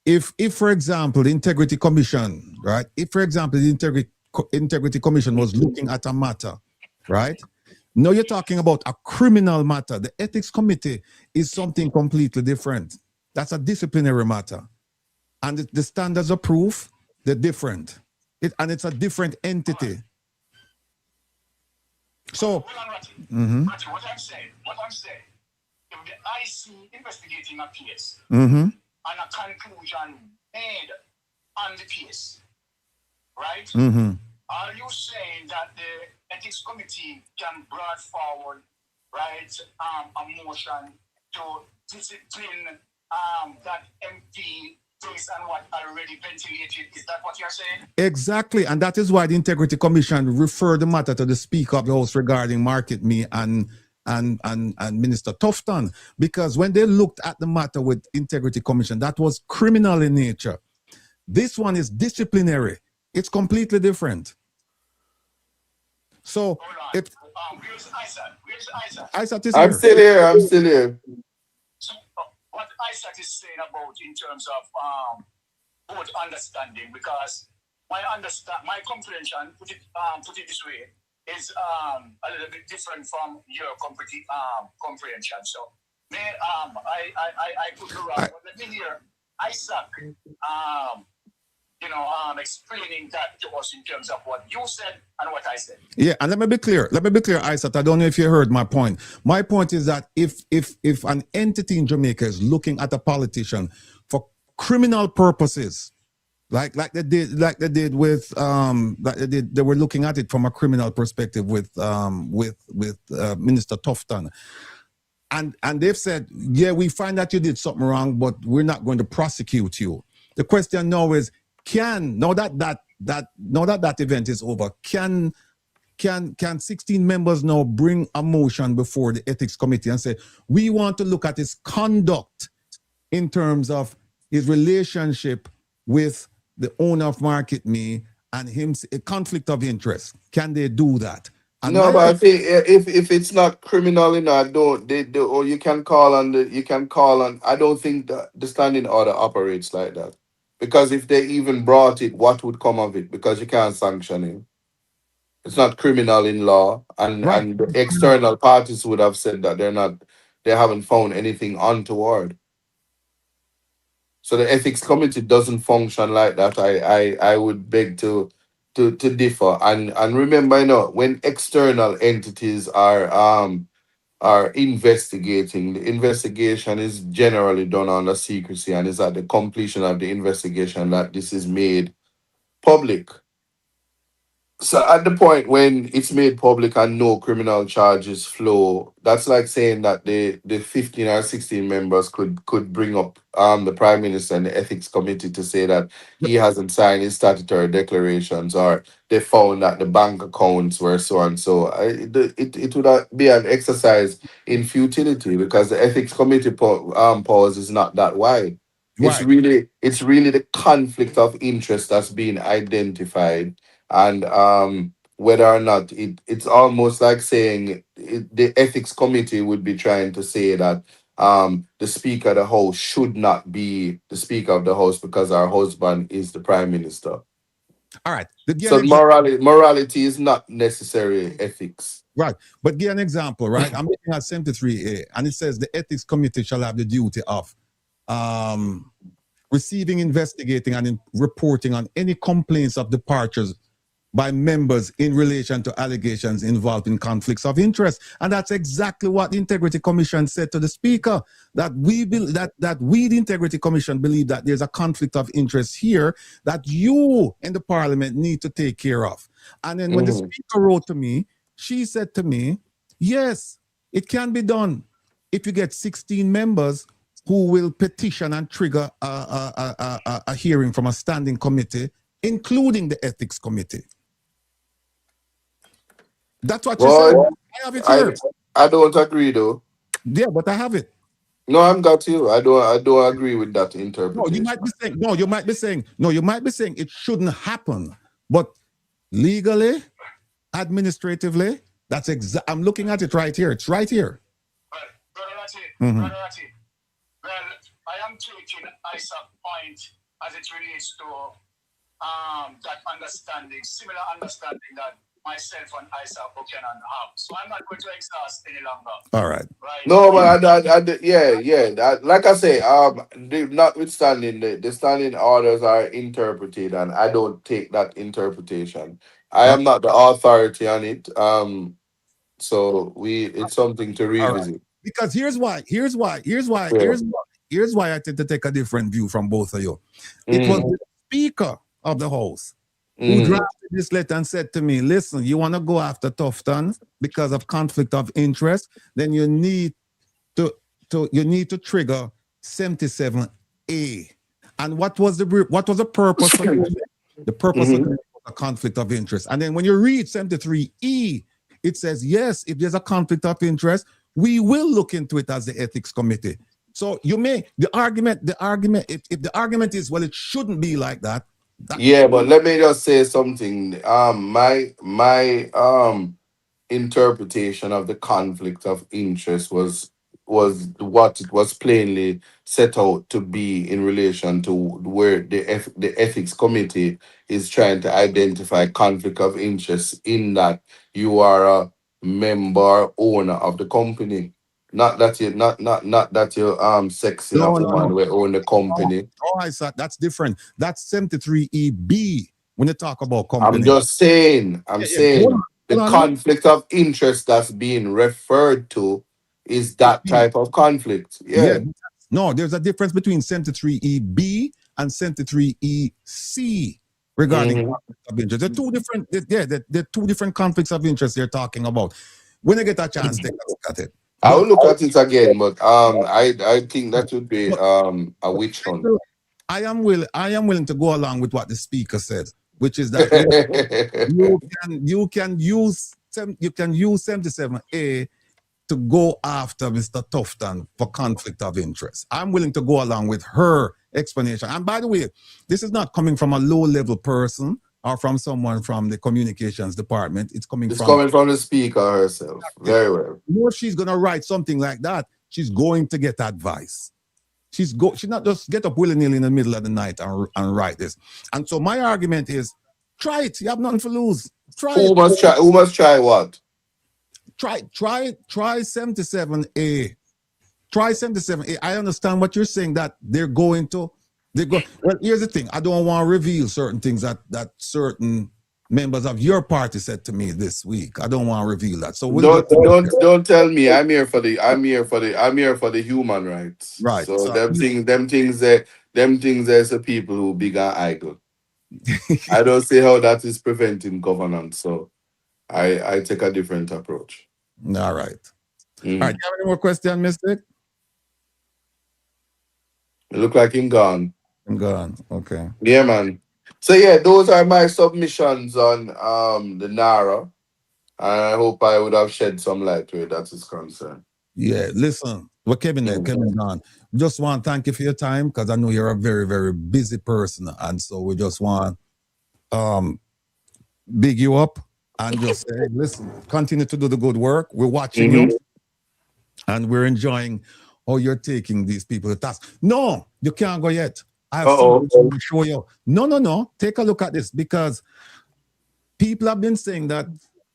Speaker 4: If for example, the Integrity Commission, right? If for example, the Integrity Commission was looking at a matter, right? Now you're talking about a criminal matter. The Ethics Committee is something completely different. That's a disciplinary matter. And the standards of proof, they're different. It's a different entity. So,
Speaker 14: what I'm saying, if the IC investigating a case and a conclusion made on the case, right? Are you saying that the ethics committee can bring forward, right, a motion to discipline that MP based on what already ventilated? Is that what you're saying?
Speaker 4: Exactly, and that is why the Integrity Commission referred the matter to the Speaker of the House regarding Market Me and Minister Tufton, because when they looked at the matter with Integrity Commission, that was criminal in nature. This one is disciplinary. It's completely different. So,
Speaker 14: where's Isat?
Speaker 4: Isat is
Speaker 13: I'm still here.
Speaker 14: So, what Isat is saying about in terms of both understanding, because my comprehension, put it this way, is a little bit different from your comprehension. So, I could be wrong, but let me hear Isaac, explaining that to us in terms of what you said and what I said.
Speaker 4: Yeah, and let me be clear, Isat. I don't know if you heard my point. My point is that if an entity in Jamaica is looking at a politician for criminal purposes, like they did with they were looking at it from a criminal perspective with Minister Tufton. And they've said, yeah, we find that you did something wrong, but we're not going to prosecute you. The question now is, now that event is over, can 16 members now bring a motion before the ethics committee and say, we want to look at his conduct in terms of his relationship with the owner of Market Me and him, a conflict of interest? Can they do that? And
Speaker 15: No,
Speaker 4: my
Speaker 15: but I think if it's not criminal, I don't. Or you can call on the. You can call on. I don't think that the standing order operates like that. Because if they even brought it, what would come of it? Because you can't sanction it. It's not criminal in law,
Speaker 4: right.
Speaker 15: and the external parties would have said that they haven't found anything untoward. So the ethics committee doesn't function like that. I would beg to differ. And remember, when external entities are investigating, the investigation is generally done under secrecy, and it's at the completion of the investigation that this is made public. So at the point when it's made public and no criminal charges flow, that's like saying that the 15 or 16 members could bring up the Prime Minister and the Ethics Committee to say that he hasn't signed his statutory declarations, or they found that the bank accounts were so and so. It would be an exercise in futility, because the Ethics Committee powers is not that wide. It's
Speaker 4: Right.
Speaker 15: really the conflict of interest that's being identified, and whether or not it's almost like saying the ethics committee would be trying to say that the speaker of the house should not be the speaker of the house because our husband is the prime minister.
Speaker 4: All right. Give you an
Speaker 15: So
Speaker 4: example.
Speaker 15: morality is not necessarily ethics.
Speaker 4: Right. But give an example, right? I'm looking at 73A, and it says the ethics committee shall have the duty of receiving, investigating, and reporting on any complaints of departures by members in relation to allegations involving conflicts of interest. And that's exactly what the Integrity Commission said to the Speaker, that we the Integrity Commission believe that there's a conflict of interest here that you in the Parliament need to take care of. And then when the Speaker wrote to me, she said to me, yes, it can be done if you get 16 members who will petition and trigger a hearing from a standing committee, including the ethics committee. That's what you said. I have it here.
Speaker 15: I don't agree though.
Speaker 4: Yeah, but I have it.
Speaker 15: No, I'm got you. I don't agree with that interpretation.
Speaker 4: No, you might be saying it shouldn't happen. But legally, administratively, that's I'm looking at it right here. It's right here.
Speaker 14: Brother Rattigan, well, I am taking Isat's point as it relates to that understanding, similar understanding that myself and Isat Buchanan have. So I'm not going to exhaust any longer.
Speaker 4: All right.
Speaker 14: Right?
Speaker 15: No, but like I say, notwithstanding the standing orders are interpreted, and I don't take that interpretation. I am not the authority on it. So it's something to revisit.
Speaker 4: Right. Because here's why I tend to take a different view from both of you. It was the Speaker of the House who drafted this letter and said to me, listen, you want to go after Tufton because of conflict of interest, then you need to trigger 77A. And what was the purpose of it? The purpose of it was a conflict of interest. And then when you read 73E, it says, yes, if there's a conflict of interest, we will look into it as the ethics committee. So if the argument is, well, it shouldn't be like that.
Speaker 15: Yeah, but let me just say something. My interpretation of the conflict of interest was what it was plainly set out to be in relation to where the ethics committee is trying to identify conflict of interest in that you are a member owner of the company. Not that you sexing of the man who own the company.
Speaker 4: Oh, I said that's different. That's 73EB when you talk about company.
Speaker 15: I'm just saying, the conflict of interest that's being referred to is that type of conflict. Yeah.
Speaker 4: No, there's a difference between 73EB and 73EC regarding conflict of interest. They're two different conflicts of interest they're talking about. When I get a chance, take a look at it.
Speaker 15: I will look at it again, but I think that would be a witch hunt.
Speaker 4: I am willing to go along with what the speaker said, which is that you can use 77A to go after Mr. Tufton for conflict of interest. I'm willing to go along with her explanation. And by the way, this is not coming from a low-level person or from someone from the communications department. It's coming
Speaker 15: It's
Speaker 4: from.
Speaker 15: coming from the speaker herself. Very well.
Speaker 4: You know, she's gonna write something like that. She's going to get advice. She's not just get up willy-nilly in the middle of the night and write this. And so my argument is, try it. You have nothing to lose. Try
Speaker 15: Who
Speaker 4: it.
Speaker 15: must try? Who must try what?
Speaker 4: Try 77A. Try 77A. I understand what you're saying, that they're going to. Well, here's the thing. I don't want to reveal certain things that certain members of your party said to me this week. I don't want to reveal that. So
Speaker 15: don't tell me. I'm here for the human rights.
Speaker 4: Right.
Speaker 15: So them things there's the people who big and idle. I don't see how that is preventing governance. So I take a different approach.
Speaker 4: All right. All right. Do you have any more questions, Mystic?
Speaker 15: It look like him gone.
Speaker 4: I'm gone. Okay.
Speaker 15: Yeah, man. So yeah, those are my submissions on the NaRRA. I hope I would have shed some light to it. That is concerned.
Speaker 4: Yeah, listen. Well, Kevin gone. Just want to thank you for your time, because I know you're a very, very busy person, and so we just want big you up and just say, listen, continue to do the good work. We're watching you, and we're enjoying how you're taking these people to task. No, you can't go yet. I have something to show you. No. Take a look at this, because people have been saying that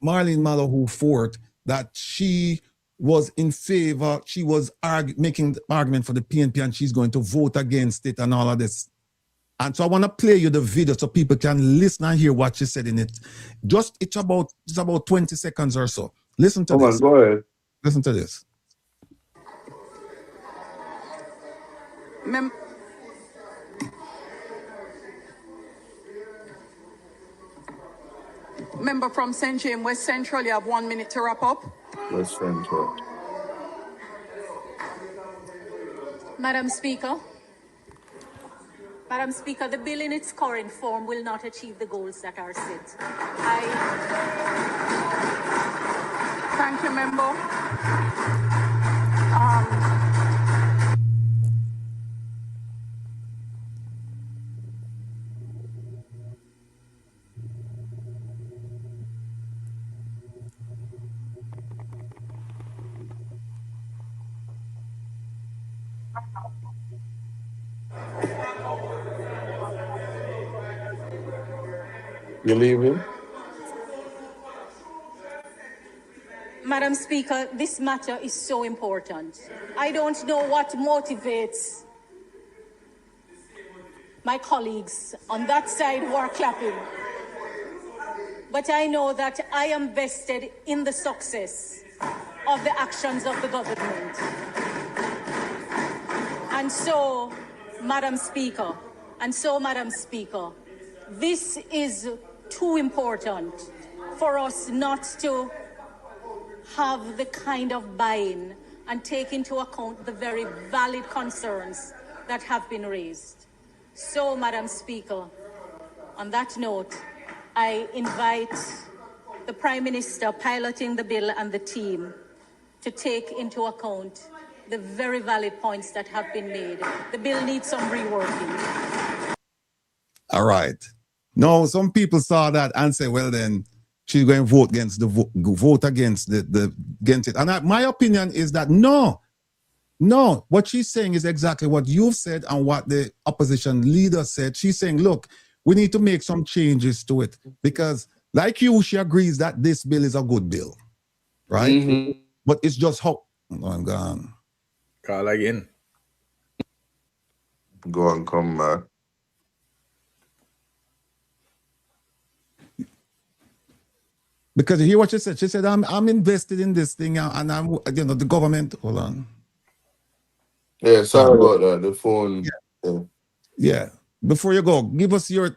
Speaker 4: Marlene Mallow Fort, that she was in favor, she was making the argument for the PNP, and she's going to vote against it and all of this. And so I want to play you the video so people can listen and hear what she said in it. It's about 20 seconds or so. Listen to this.
Speaker 15: Go ahead.
Speaker 4: Listen to this.
Speaker 16: Member from St. James, West Central, you have 1 minute to wrap up.
Speaker 15: West Central.
Speaker 17: Madam Speaker, the bill in its current form will not achieve the goals that are set.
Speaker 16: Thank you, member.
Speaker 15: You leaving?
Speaker 17: Madam Speaker, this matter is so important. I don't know what motivates my colleagues on that side who are clapping, but I know that I am vested in the success of the actions of the government. And so, Madam Speaker, this is too important for us not to have the kind of buy-in and take into account the very valid concerns that have been raised. So, Madam Speaker, on that note, I invite the Prime Minister piloting the bill and the team to take into account the very valid points that have been made. The bill needs some reworking.
Speaker 4: All right. No, some people saw that and say, well, then she's going to vote against against it. And my opinion is that no, what she's saying is exactly what you've said and what the opposition leader said. She's saying, look, we need to make some changes to it, because like you, she agrees that this bill is a good bill, right? But it's just how... Oh, I'm gone.
Speaker 3: Call again.
Speaker 15: Go and come back.
Speaker 4: Because you hear what she said. She said, I'm invested in this thing, and I'm, the government. Hold on.
Speaker 15: Yeah, sorry about that. The phone.
Speaker 4: Yeah. Before you go, give us your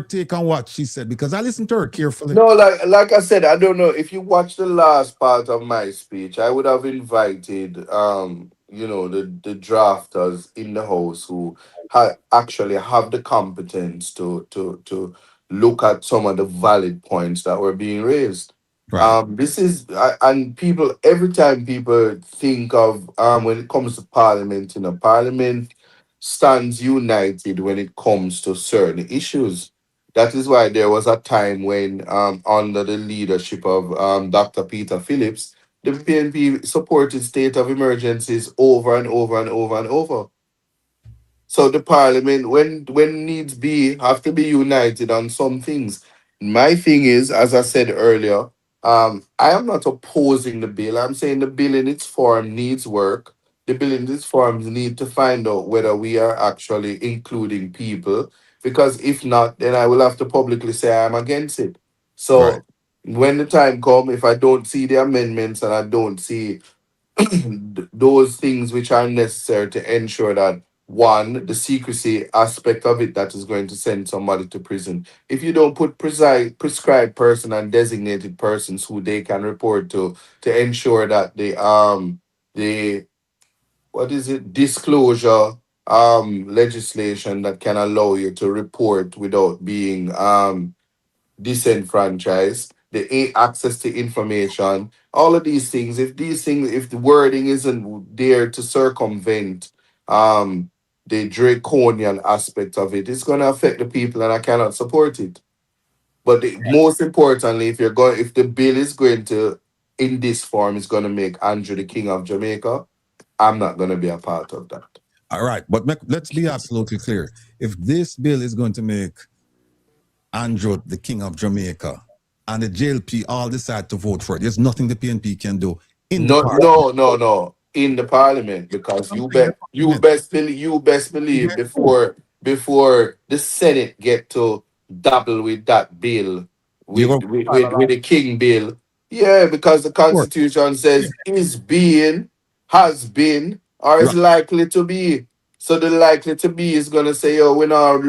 Speaker 4: take on what she said, because I listened to her carefully.
Speaker 15: No, like I said, I don't know if you watch the last part of my speech. I would have invited, the drafters in the house who actually have the competence to look at some of the valid points that were being raised.
Speaker 4: Right.
Speaker 15: This is and people, every time people think of when it comes to Parliament, Parliament stands united when it comes to certain issues. That is why there was a time when, under the leadership of Dr. Peter Phillips, the PNP supported state of emergencies over and over and over and over. So the parliament, when needs be, have to be united on some things. My thing is, as I said earlier, I am not opposing the bill. I'm saying the bill in its form needs work. The bill in its form need to find out whether we are actually including people. Because if not, then I will have to publicly say I'm against it.
Speaker 4: Right.
Speaker 15: So when the time comes, if I don't see the amendments and I don't see those things which are necessary to ensure that one, the secrecy aspect of it that is going to send somebody to prison. If you don't put prescribed person and designated persons who they can report to ensure that the what is it, disclosure legislation that can allow you to report without being disenfranchised, access to information, all of these things. If the wording isn't there to circumvent the draconian aspect of it, it's going to affect the people, and I cannot support it. But most importantly, if the bill is going to, in this form, is going to make Andrew the King of Jamaica, I'm not going to be a part of that.
Speaker 4: All right, but let's be absolutely clear. If this bill is going to make Andrew the King of Jamaica and the JLP all decide to vote for it, there's nothing the PNP can do in the parliament.
Speaker 15: No. In the parliament, because you best believe before the Senate get to dabble with that bill with the King bill. Yeah, because the Constitution says is being, has been, or is likely to be. So the likely to be is gonna say, oh, we're not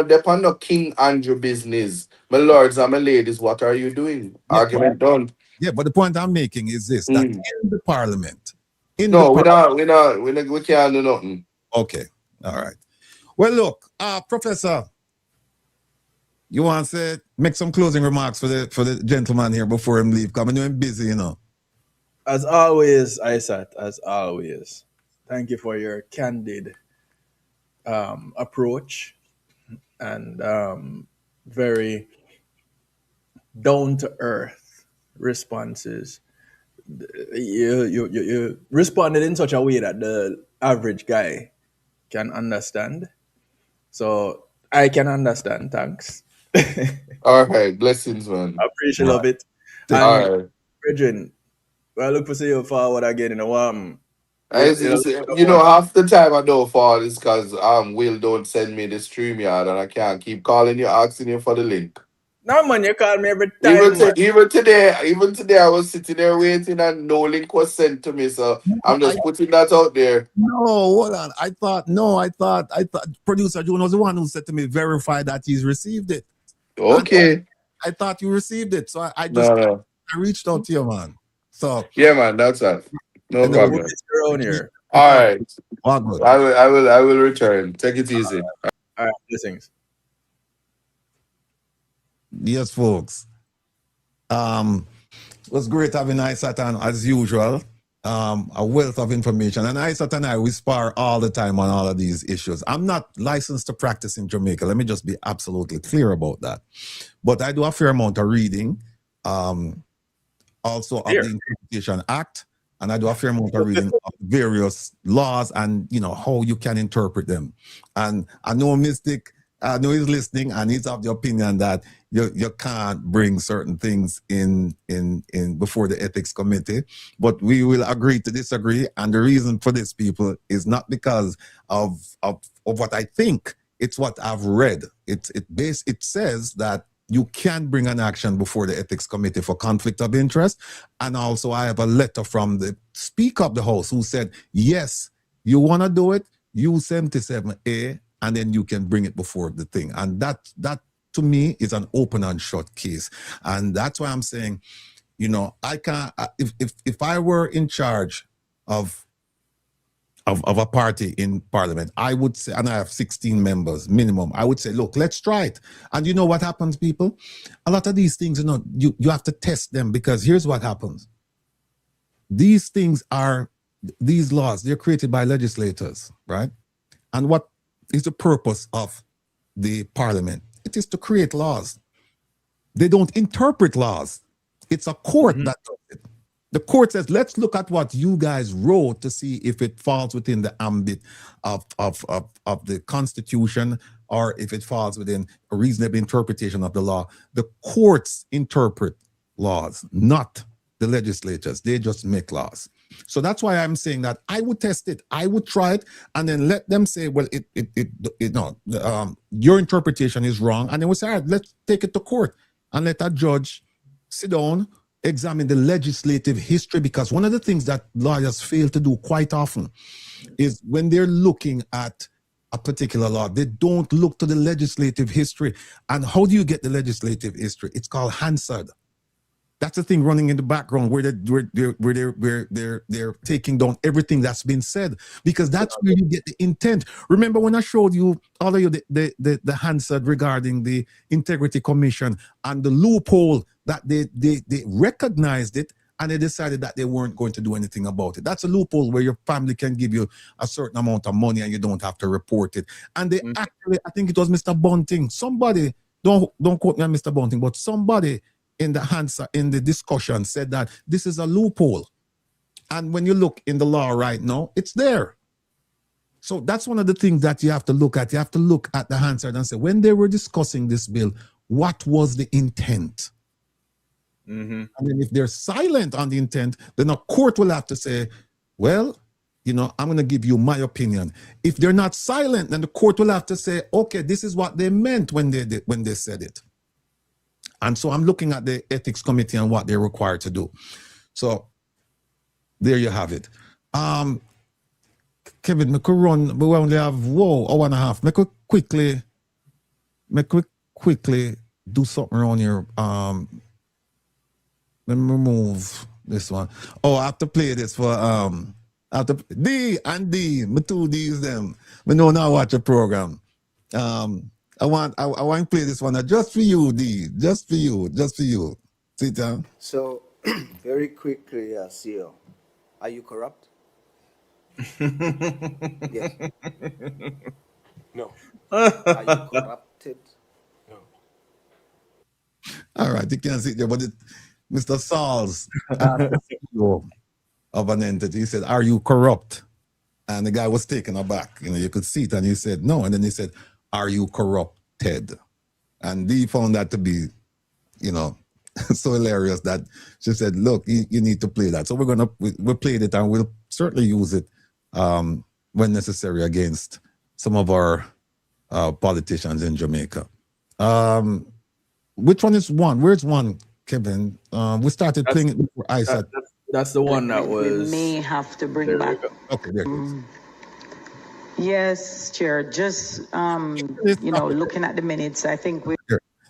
Speaker 15: depend on no King Andrew business. My lords and my ladies, what are you doing? Argument done.
Speaker 4: Yeah, but the point I'm making is this: that in the parliament, we
Speaker 15: can't do nothing.
Speaker 4: Okay, all right. Well, look, Professor, you want to make some closing remarks for the gentleman here before him leave? Because I know him busy, you know.
Speaker 3: As always, Isat, as always, thank you for your candid approach and very down to earth responses. You responded in such a way that the average guy can understand. So I can understand. Thanks.
Speaker 15: All right, blessings, man.
Speaker 3: I appreciate love it.
Speaker 15: All right,
Speaker 3: Brethren, well, look for see you forward again in a while.
Speaker 15: half the time I don't fall is because Will don't send me the StreamYard and I can't keep calling you, asking you for the link.
Speaker 3: No, man, you call me every time.
Speaker 15: Even today, I was sitting there waiting and no link was sent to me. So I'm just putting that out there.
Speaker 4: No, hold on. I thought producer June was the one who said to me, verify that he's received it.
Speaker 15: Okay.
Speaker 4: I thought you received it. So I reached out to you, man. So
Speaker 15: yeah, man, that's that. No problem.
Speaker 3: Here.
Speaker 15: All right.
Speaker 4: All good.
Speaker 15: I will return. Take it easy.
Speaker 3: All right, blessings.
Speaker 4: Yes, folks. It was great having Isat on as usual. A wealth of information. And Isat and I, we spar all the time on all of these issues. I'm not licensed to practice in Jamaica. Let me just be absolutely clear about that. But I do a fair amount of reading, also of the Interpretation Act, and I do a fair amount of reading of various laws and, how you can interpret them. And I know Mystic, I know he's listening and he's of the opinion that you can't bring certain things in before the ethics committee, but we will agree to disagree. And the reason for this, people, is not because of what I think. It's what I've read. It says that you can bring an action before the ethics committee for conflict of interest. And also I have a letter from the Speaker of the House who said, yes, you want to do it, use 77A, and then you can bring it before the thing. And that to me is an open and shut case. And that's why I'm saying, I can't, if I were in charge of a party in Parliament, I would say, and I have 16 members minimum, I would say, look, let's try it. And you know what happens, people? A lot of these things, you have to test them, because here's what happens. These laws, they're created by legislators, right? And what is the purpose of the Parliament? It is to create laws. They don't interpret laws. It's a court that does it. The court says, let's look at what you guys wrote to see if it falls within the ambit of the Constitution or if it falls within a reasonable interpretation of the law. The courts interpret laws, not the legislatures. They just make laws. So that's why I'm saying that I would test it. I would try it and then let them say, well, your interpretation is wrong. And then we say, all right, let's take it to court and let a judge sit down, examine the legislative history, because one of the things that lawyers fail to do quite often is when they're looking at a particular law, they don't look to the legislative history. And how do you get the legislative history? It's called Hansard. That's the thing running in the background where they're taking down everything that's been said, because that's where you get the intent. Remember when I showed you, all of you, the Hansard regarding the Integrity Commission and the loophole that they recognized it and they decided that they weren't going to do anything about it. That's a loophole where your family can give you a certain amount of money and you don't have to report it. And they actually, I think it was Mr. Bunting, somebody, don't quote me on Mr. Bunting, but somebody in the discussion said that this is a loophole. And when you look in the law right now, it's there. So that's one of the things that you have to look at. You have to look at the Hansard and say, when they were discussing this bill, what was the intent? And then if they're silent on the intent, then a court will have to say, well, I'm going to give you my opinion. If they're not silent, then the court will have to say, okay, this is what they meant when they said it. And so I'm looking at the ethics committee and what they're required to do. So there you have it. Kevin, we could run, we only have, hour and a half. Make we quickly do something around here. Let me remove this one. Oh, I have to play this for D and D. Me two D's them. We know now watch a program. I want to play this one just for you, D. Just for you. Sit down.
Speaker 18: So, very quickly, CEO, are you corrupt? Yes.
Speaker 19: No.
Speaker 18: Are you corrupted?
Speaker 19: No.
Speaker 4: All right, you can sit there, but Mr. Sauls of an entity, he said, "Are you corrupt?" And the guy was taken aback. You could see it, and he said, "No." And then he said, "Are you corrupted?" And he found that to be, so hilarious that she said, "Look, you need to play that." So we played it, and we'll certainly use it when necessary against some of our politicians in Jamaica. Which one is one? Where's one, Kevin? We started playing it before Isat.
Speaker 3: That's the one that was.
Speaker 20: We may have to bring back.
Speaker 4: Okay, there it is.
Speaker 20: Yes, Chair. Just looking at the minutes, I think we.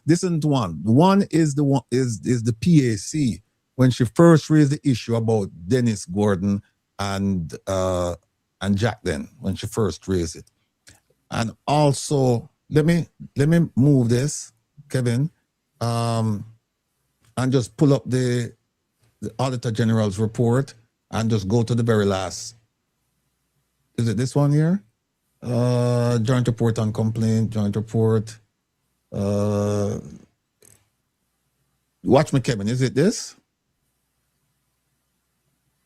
Speaker 4: This isn't one. One is the PAC when she first raised the issue about Dennis Gordon and Jack. Then when she first raised it, and also let me move this, Kevin, and just pull up the Auditor General's report and just go to the very last. Is it this one here? Joint report on complaint, joint report. Watch me, Kevin. Is it this?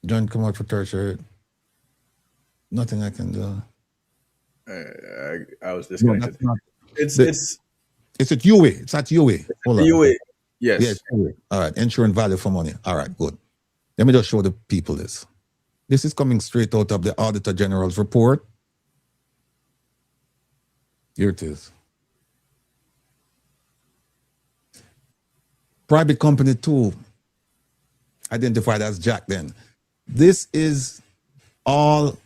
Speaker 4: Joint come out for tertiary. Nothing I can do.
Speaker 3: I was disconnected.
Speaker 4: No,
Speaker 3: it's
Speaker 4: at UA. It's at UA. Hold on.
Speaker 3: UA. Yes.
Speaker 4: Yes. All right. Ensuring value for money. All right. Good. Let me just show the people this. This is coming straight out of the Auditor General's report. Here it is. Private company 2, identified as Jack then. This is all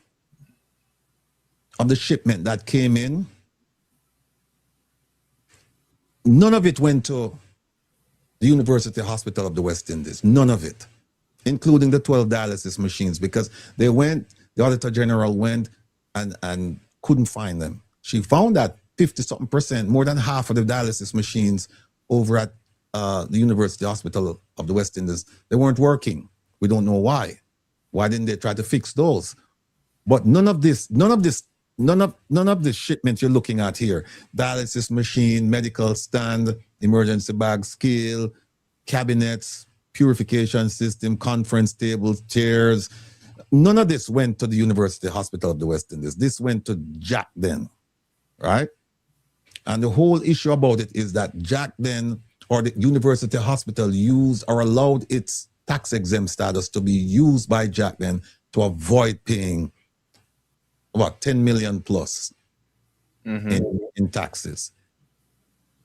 Speaker 4: of the shipment that came in. None of it went to the University Hospital of the West Indies. None of it, including the 12 dialysis machines, because the Auditor General went and couldn't find them. She found that 50-something%, more than half of the dialysis machines over at the University Hospital of the West Indies, they weren't working. We don't know why. Why didn't they try to fix those? But none of this none of the shipments you're looking at here, dialysis machine, medical stand, emergency bag, scale, cabinets, purification system, conference tables, chairs, none of this went to the University Hospital of the West Indies. This went to Jack Den, right? And the whole issue about it is that Jack Den, or the University Hospital, used or allowed its tax exempt status to be used by Jack Den to avoid paying about 10 million plus in taxes.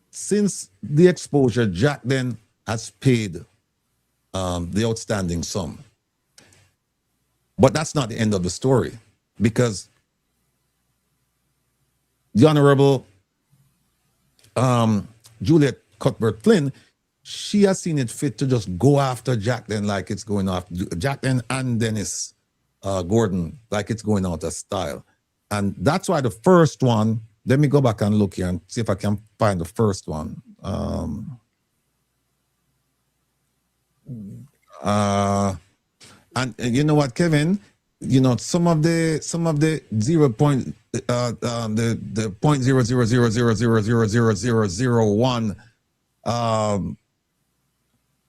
Speaker 4: Since the exposure, Jack Den has paid the outstanding sum. But that's not the end of the story, because the Honorable Juliet Cuthbert-Flynn, she has seen it fit to just go after Jack Den like it's going off, Jack Den and Dennis Gordon, like it's going out of style. And that's why the first one, let me go back and look here and see if I can find the first one. And you know what, Kevin, you know, some of the 0.00000000001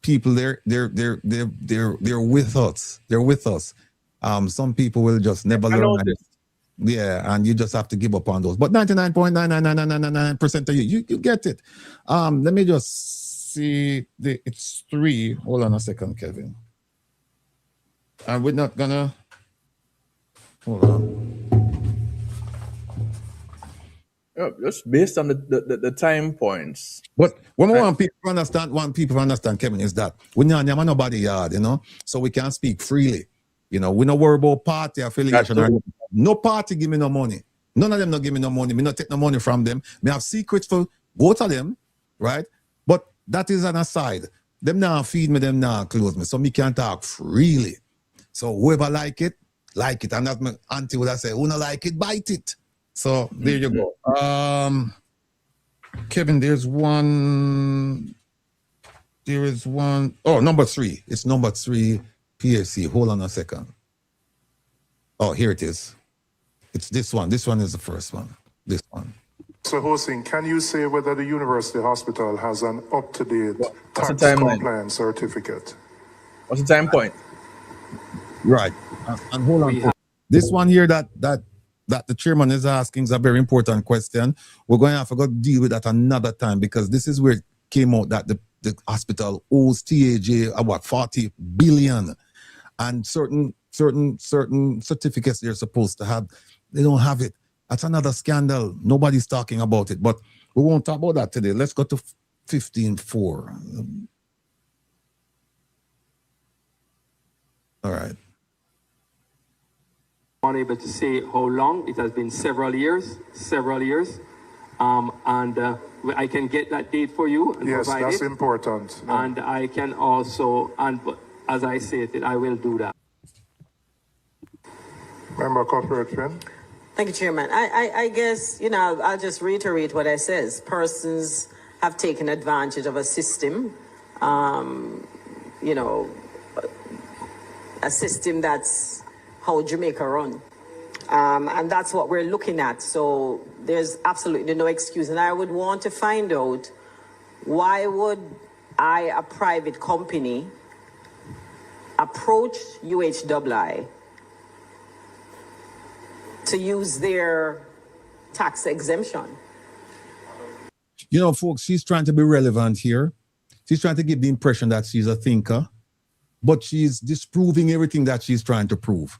Speaker 4: people, they're with us. They're with us. Some people will just never learn. Yeah, and you just have to give up on those. But 99.99999% of you get it. Let me just see. It's 3. Hold on a second, Kevin. And we're not gonna. Hold on.
Speaker 3: Just based on the time points.
Speaker 4: But what I want people to understand, Kevin, is that we don't have nobody yard, you know, so we can speak freely. You know, we don't worry about party affiliation. No party give me no money. None of them not give me no money. Me not take no money from them. Me have secrets for both of them, right? But that is an aside. Them now feed me, them now close me. So me can talk freely. So whoever like it. And that's my auntie would have said, who not like it, bite it. So there you go. Kevin, there is one. Oh, number 3. It's number 3 PAC. Hold on a second. Oh, here it is. It's this one. This one is the first one. This one.
Speaker 21: So, Hosing, can you say whether the University Hospital has an up-to-date tax compliance certificate?
Speaker 3: What's the time point?
Speaker 4: Right. And hold on. This one here that the chairman is asking is a very important question. We're going to have to go deal with that another time, because this is where it came out that the hospital owes TAJ about 40 billion, and certain certificates they're supposed to have, they don't have it. That's another scandal. Nobody's talking about it, but we won't talk about that today. Let's go to 15.4. All right.
Speaker 22: Unable to say how long. It has been several years, and I can get that date for you and provide
Speaker 21: that's
Speaker 22: it.
Speaker 21: important. No.
Speaker 22: And I can also, and as I said, I will do that.
Speaker 21: Member Cuthbert-Flynn.
Speaker 23: Thank you, Chairman. I guess, you know, I'll just reiterate what I says. Persons have taken advantage of a system, you know, a system that's how Jamaica run. And that's what we're looking at. So there's absolutely no excuse. And I would want to find out, why would a private company, approach UHII to use their tax exemption?
Speaker 4: You know, folks, she's trying to be relevant here. She's trying to give the impression that she's a thinker, but she's disproving everything that she's trying to prove.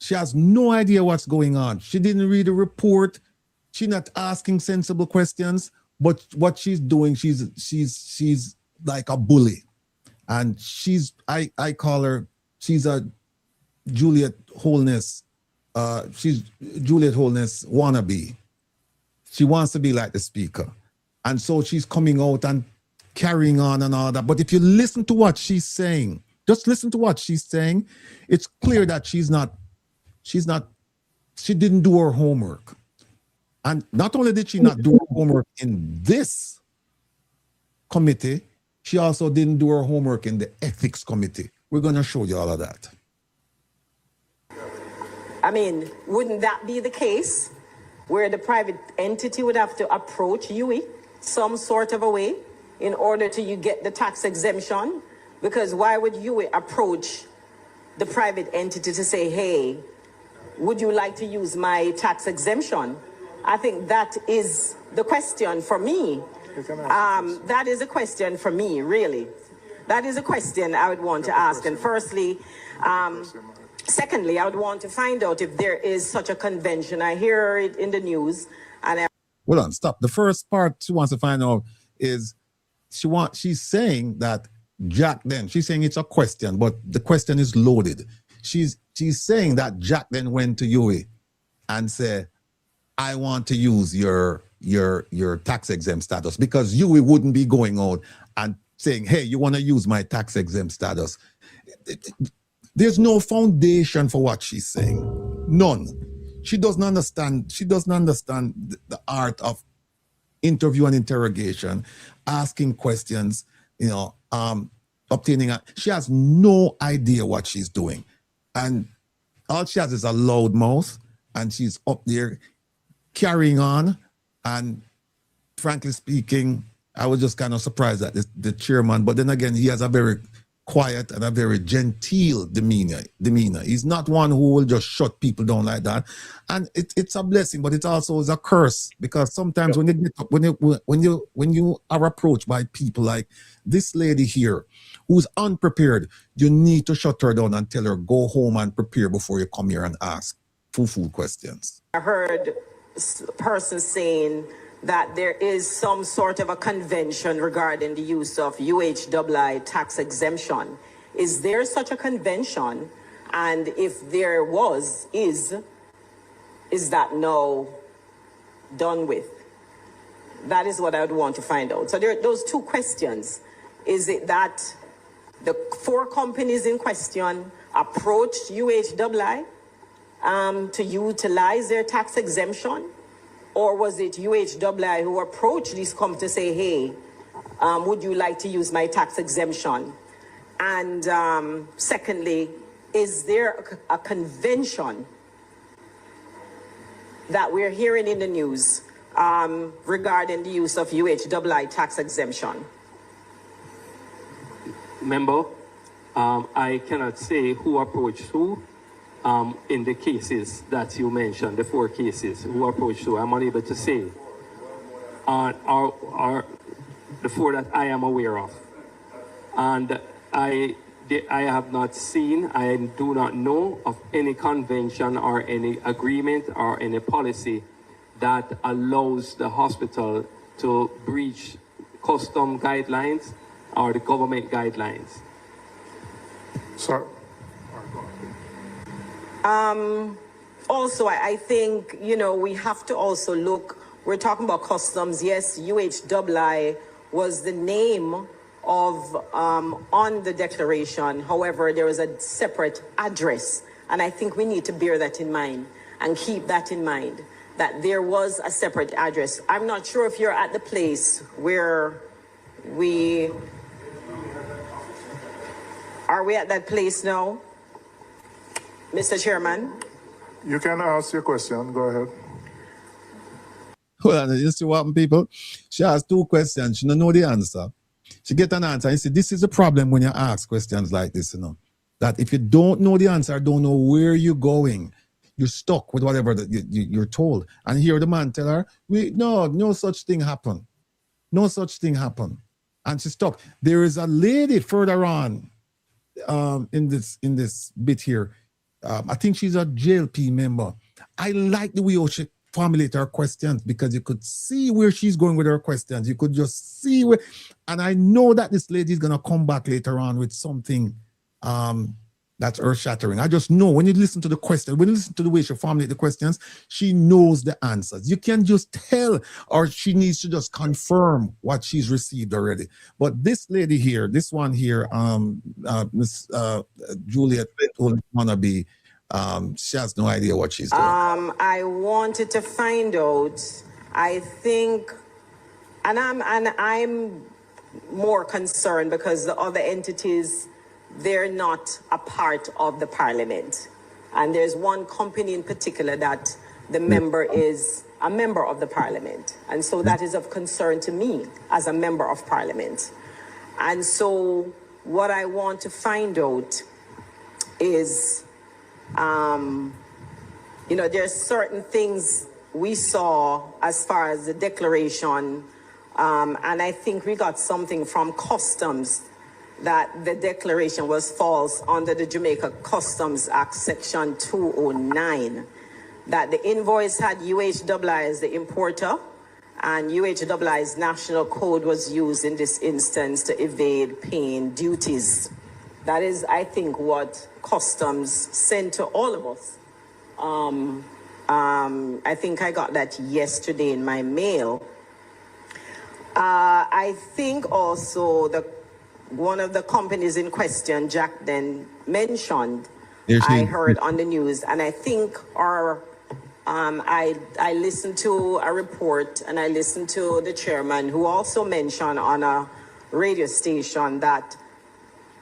Speaker 4: She has no idea what's going on. She didn't read the report. She's not asking sensible questions, but what she's doing, she's like a bully. And I call her, she's a Juliet Holness, she's Juliet Holness wannabe. She wants to be like the speaker. And so she's coming out and carrying on and all that. But if you listen to what she's saying, just listen to what she's saying, it's clear that she didn't do her homework. And not only did she not do her homework in this committee, she also didn't do her homework in the ethics committee. We're going to show you all of that.
Speaker 23: I mean, wouldn't that be the case? where the private entity would have to approach UE some sort of a way in order to you get the tax exemption? Because why would UE approach the private entity to say, hey, would you like to use my tax exemption? I think that is the question for me. That is a question for me, really. That is a question I would want to ask. And firstly, secondly, I would want to find out if there is such a convention. I hear it in the news. And
Speaker 4: Hold on, stop. The first part she wants to find out is she's saying that Jack then, she's saying it's a question, but the question is loaded. She's saying that Jack then went to UE and said, I want to use your tax exempt status, because UE wouldn't be going out and saying, hey, you want to use my tax exempt status. There's no foundation for what she's saying. None. She doesn't understand. She doesn't understand the art of interview and interrogation, asking questions, obtaining. She has no idea what she's doing. And all she has is a loud mouth, and she's up there carrying on. And frankly speaking, I was just kind of surprised at the chairman. But then again, he has a very quiet and a very genteel demeanor. He's not one who will just shut people down like that. And it's a blessing, but it also is a curse, because sometimes when you get up, when you are approached by people like this lady here, who's unprepared, you need to shut her down and tell her, go home and prepare before you come here and ask full questions.
Speaker 23: I heard a person saying that there is some sort of a convention regarding the use of UHII tax exemption. Is there such a convention? And if there was, is that now done with? That is what I would want to find out. So there are those two questions. Is it that the 4 companies in question approached UHII to utilize their tax exemption? Or was it UHII who approached these companies to say, hey, would you like to use my tax exemption? And secondly, is there a convention that we're hearing in the news regarding the use of UHII tax exemption?
Speaker 22: Member, I cannot say who approached who. In the cases that you mentioned, the 4 cases, who approached who, I'm unable to say. Are the 4 that I am aware of. And I have not seen, I do not know of any convention or any agreement or any policy that allows the hospital to breach custom guidelines or the government guidelines.
Speaker 21: Sir.
Speaker 23: Also, I think, we have to also look, we're talking about customs. Yes, UHII was the name of, on the declaration. However, there was a separate address. And I think we need to bear that in mind and keep that in mind, that there was a separate address. I'm not sure if you're at the place where are we at that place now? Mr. Chairman?
Speaker 21: You can ask your question. Go ahead.
Speaker 4: Well, you see what happened, people? She has 2 questions. She don't know the answer. She get an answer. You see, this is the problem when you ask questions like this, that if you don't know the answer, don't know where you're going, you're stuck with whatever that you're told. And here the man tell her, no such thing happened. No such thing happened. And she's stuck. There is a lady further on in this bit here. I think she's a JLP member. I like the way she formulated her questions, because you could see where she's going with her questions. You could just see where, and I know that this lady is going to come back later on with something that's earth-shattering. I just know when you listen to the question, when you listen to the way she formulates the questions, she knows the answers. You can just tell, or she needs to just confirm what she's received already. But this lady here, this one here, Miss Juliet Wannabe, she has no idea what she's doing.
Speaker 23: I wanted to find out, I think, and I'm more concerned because the other entities, they're not a part of the parliament. And there's one company in particular that the member is a member of the parliament. And so that is of concern to me as a member of parliament. And so what I want to find out is, there's certain things we saw as far as the declaration, and I think we got something from customs that the declaration was false under the Jamaica Customs Act Section 209, that the invoice had UHII as the importer, and UHII's national code was used in this instance to evade paying duties. That is, I think, what customs sent to all of us. I think I got that yesterday in my mail. I think also one of the companies in question, Jack then mentioned, I heard on the news, and I think I listened to a report and I listened to the chairman who also mentioned on a radio station that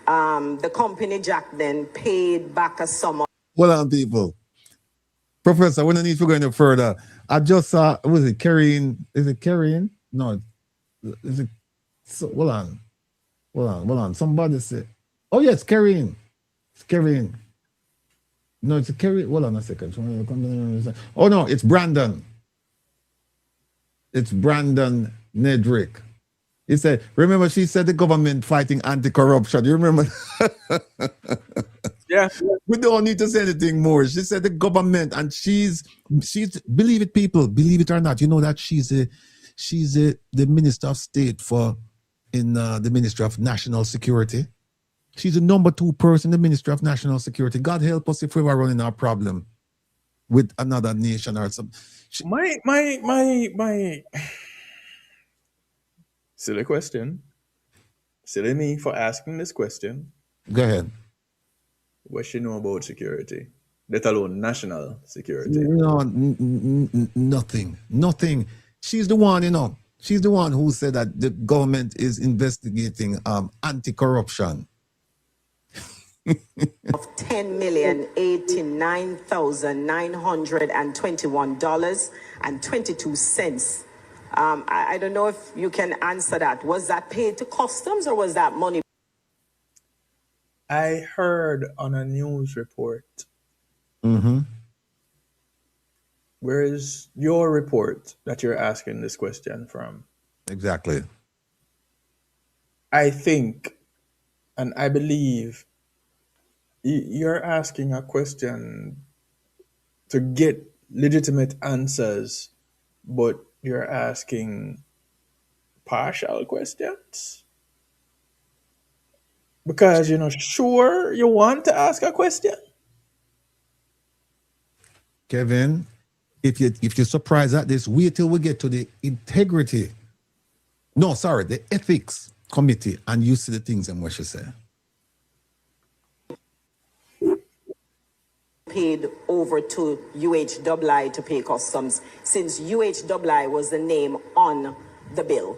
Speaker 23: the company Jack then paid back a sum of...
Speaker 4: Well on, people. Professor, we don't need to go any further. I just saw, was it carrying? Is it carrying? No. Is it? So, hold on. Somebody said, oh, yes, carrying. It's carrying. No, it's a carrying. Hold on a second. Oh, no, it's Brandon. It's Brandon Nedrick. He said, remember, she said the government fighting anti-corruption. You remember?
Speaker 3: Yeah.
Speaker 4: We don't need to say anything more. She said the government, and she's believe it, people, believe it or not, you know that she's the Minister of State in the Ministry of National Security. She's the number 2 person in the Ministry of National Security. God help us if we were running our problem with another nation or something.
Speaker 3: My silly question. Silly me for asking this question.
Speaker 4: Go ahead.
Speaker 3: What she know about security, let alone national security?
Speaker 4: No, nothing. She's the one, She's the one who said that the government is investigating anti-corruption.
Speaker 23: Of $10,089,921.22. I don't know if you can answer that. Was that paid to customs or was that money?
Speaker 3: I heard on a news report.
Speaker 4: Mm-hmm.
Speaker 3: Where is your report that you're asking this question from?
Speaker 4: Exactly.
Speaker 3: I think, and I believe, you're asking a question to get legitimate answers, but you're asking partial questions. Because you're not sure you want to ask a question.
Speaker 4: Kevin, if you're surprised at this, wait till we get to the the ethics committee, and you see the things and what she said.
Speaker 23: Paid over to UHII to pay customs, since UHII was the name on the bill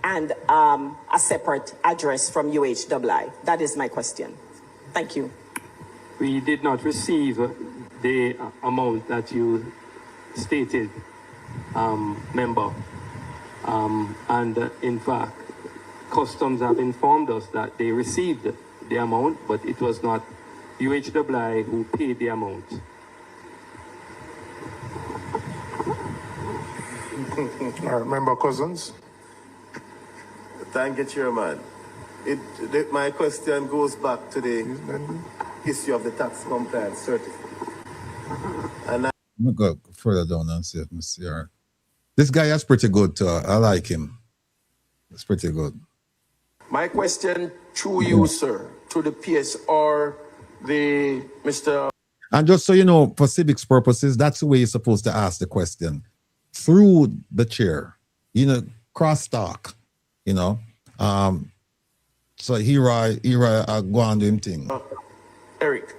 Speaker 23: and a separate address from UHII. That is my question. Thank you.
Speaker 22: We did not receive the amount that you stated, member. And in fact, customs have informed us that they received the amount, but it was not UHII who paid the amount.
Speaker 21: All right, Member Cousins.
Speaker 1: Thank you, Chairman. My question goes back to the issue of the tax compliance certificate. And
Speaker 4: I'm going to go further down and see if I see her. This guy is pretty good too. I like him. It's pretty good.
Speaker 2: My question to you, sir, to the PSR, the Mr.
Speaker 4: And just so you know, for civics purposes, that's the way you're supposed to ask the question. Through the chair, crosstalk, so here I go on doing thing.
Speaker 2: Eric,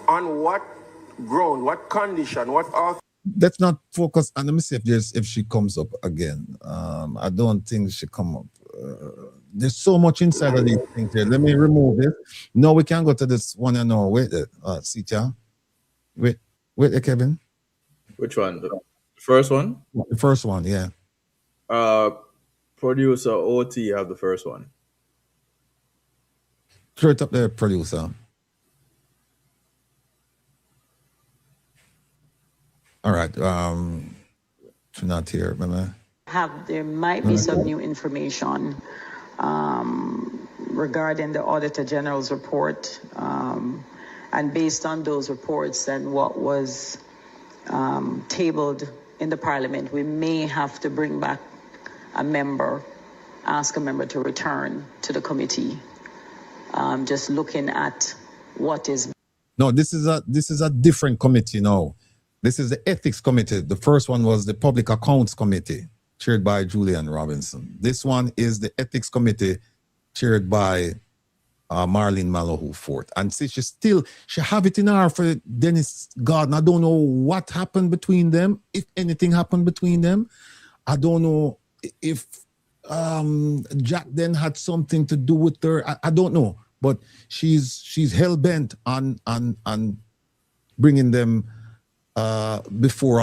Speaker 2: on what ground, what condition, what author?
Speaker 4: Let's not focus, and let me see if she comes up again. I don't think she come up. There's so much inside of these things here. Let me remove it. No, we can't go to this one and no. Wait, Sitya. Wait, Kevin.
Speaker 3: Which one? The first one?
Speaker 4: The first one, yeah.
Speaker 3: Producer OT have the first one.
Speaker 4: Straight up there, producer. All right. Not here, remember?
Speaker 20: There might be some new information regarding the Auditor General's report. And based on those reports and what was tabled in the Parliament, we may have to bring back ask a member to return to the committee. Just looking at what is.
Speaker 4: No, this is a different committee now. This is the Ethics Committee. The first one was the Public Accounts Committee, chaired by Julian Robinson. This one is the Ethics Committee, chaired by Marlene Mallohu Fort. And see, she have it in her for Dennis Gordon. I don't know what happened between them, if anything happened between them. I don't know if Jack then had something to do with her. I don't know, but she's hell bent on bringing them before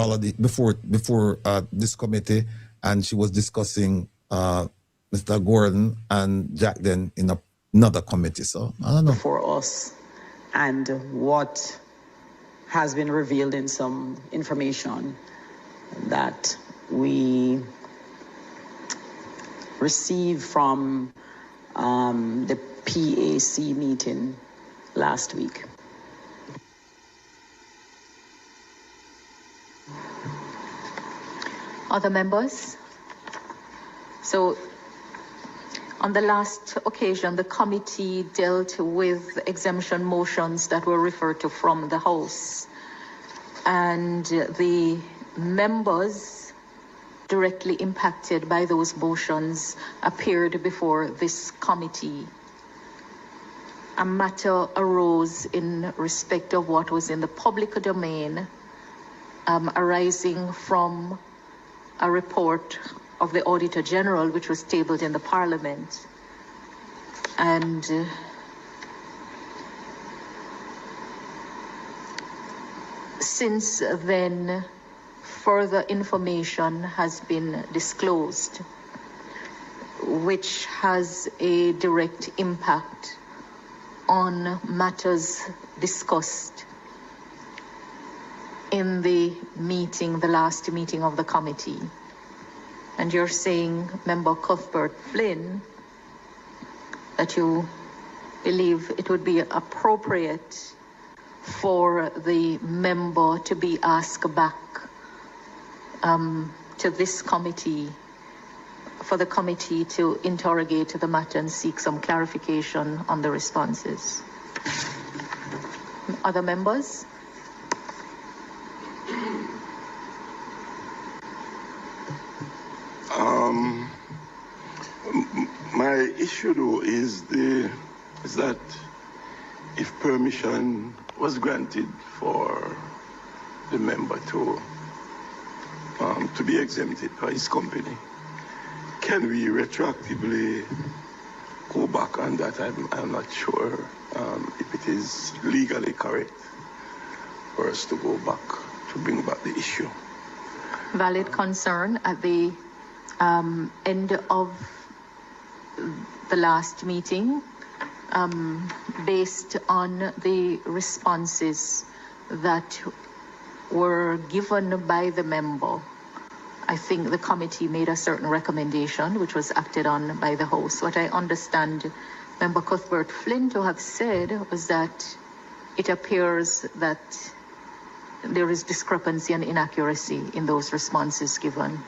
Speaker 4: this committee, and she was discussing Mr. Gordon and Jack then in another committee. So I don't know.
Speaker 20: For us, and what has been revealed in some information that we received from the PAC meeting last week.
Speaker 5: Other members? So on the last occasion, the committee dealt with exemption motions that were referred to from the House. And the members directly impacted by those motions appeared before this committee. A matter arose in respect of what was in the public domain, arising from a report of the Auditor General, which was tabled in the Parliament. And since then, further information has been disclosed, which has a direct impact on matters discussed in the last meeting of the committee. And you're saying, Member Cuthbert-Flynn, that you believe it would be appropriate for the member to be asked back to this committee, for the committee to interrogate the matter and seek some clarification on the responses. Other members?
Speaker 7: My issue though is that if permission was granted for the member to be exempted by his company, can we retroactively go back on that? I'm not sure if it is legally correct for us to go back, to bring back the issue.
Speaker 5: Valid concern. At the end of the last meeting, based on the responses that were given by the member, I think the committee made a certain recommendation which was acted on by the House. What I understand Member Cuthbert-Flynn to have said was that it appears that there is discrepancy and inaccuracy in those responses given.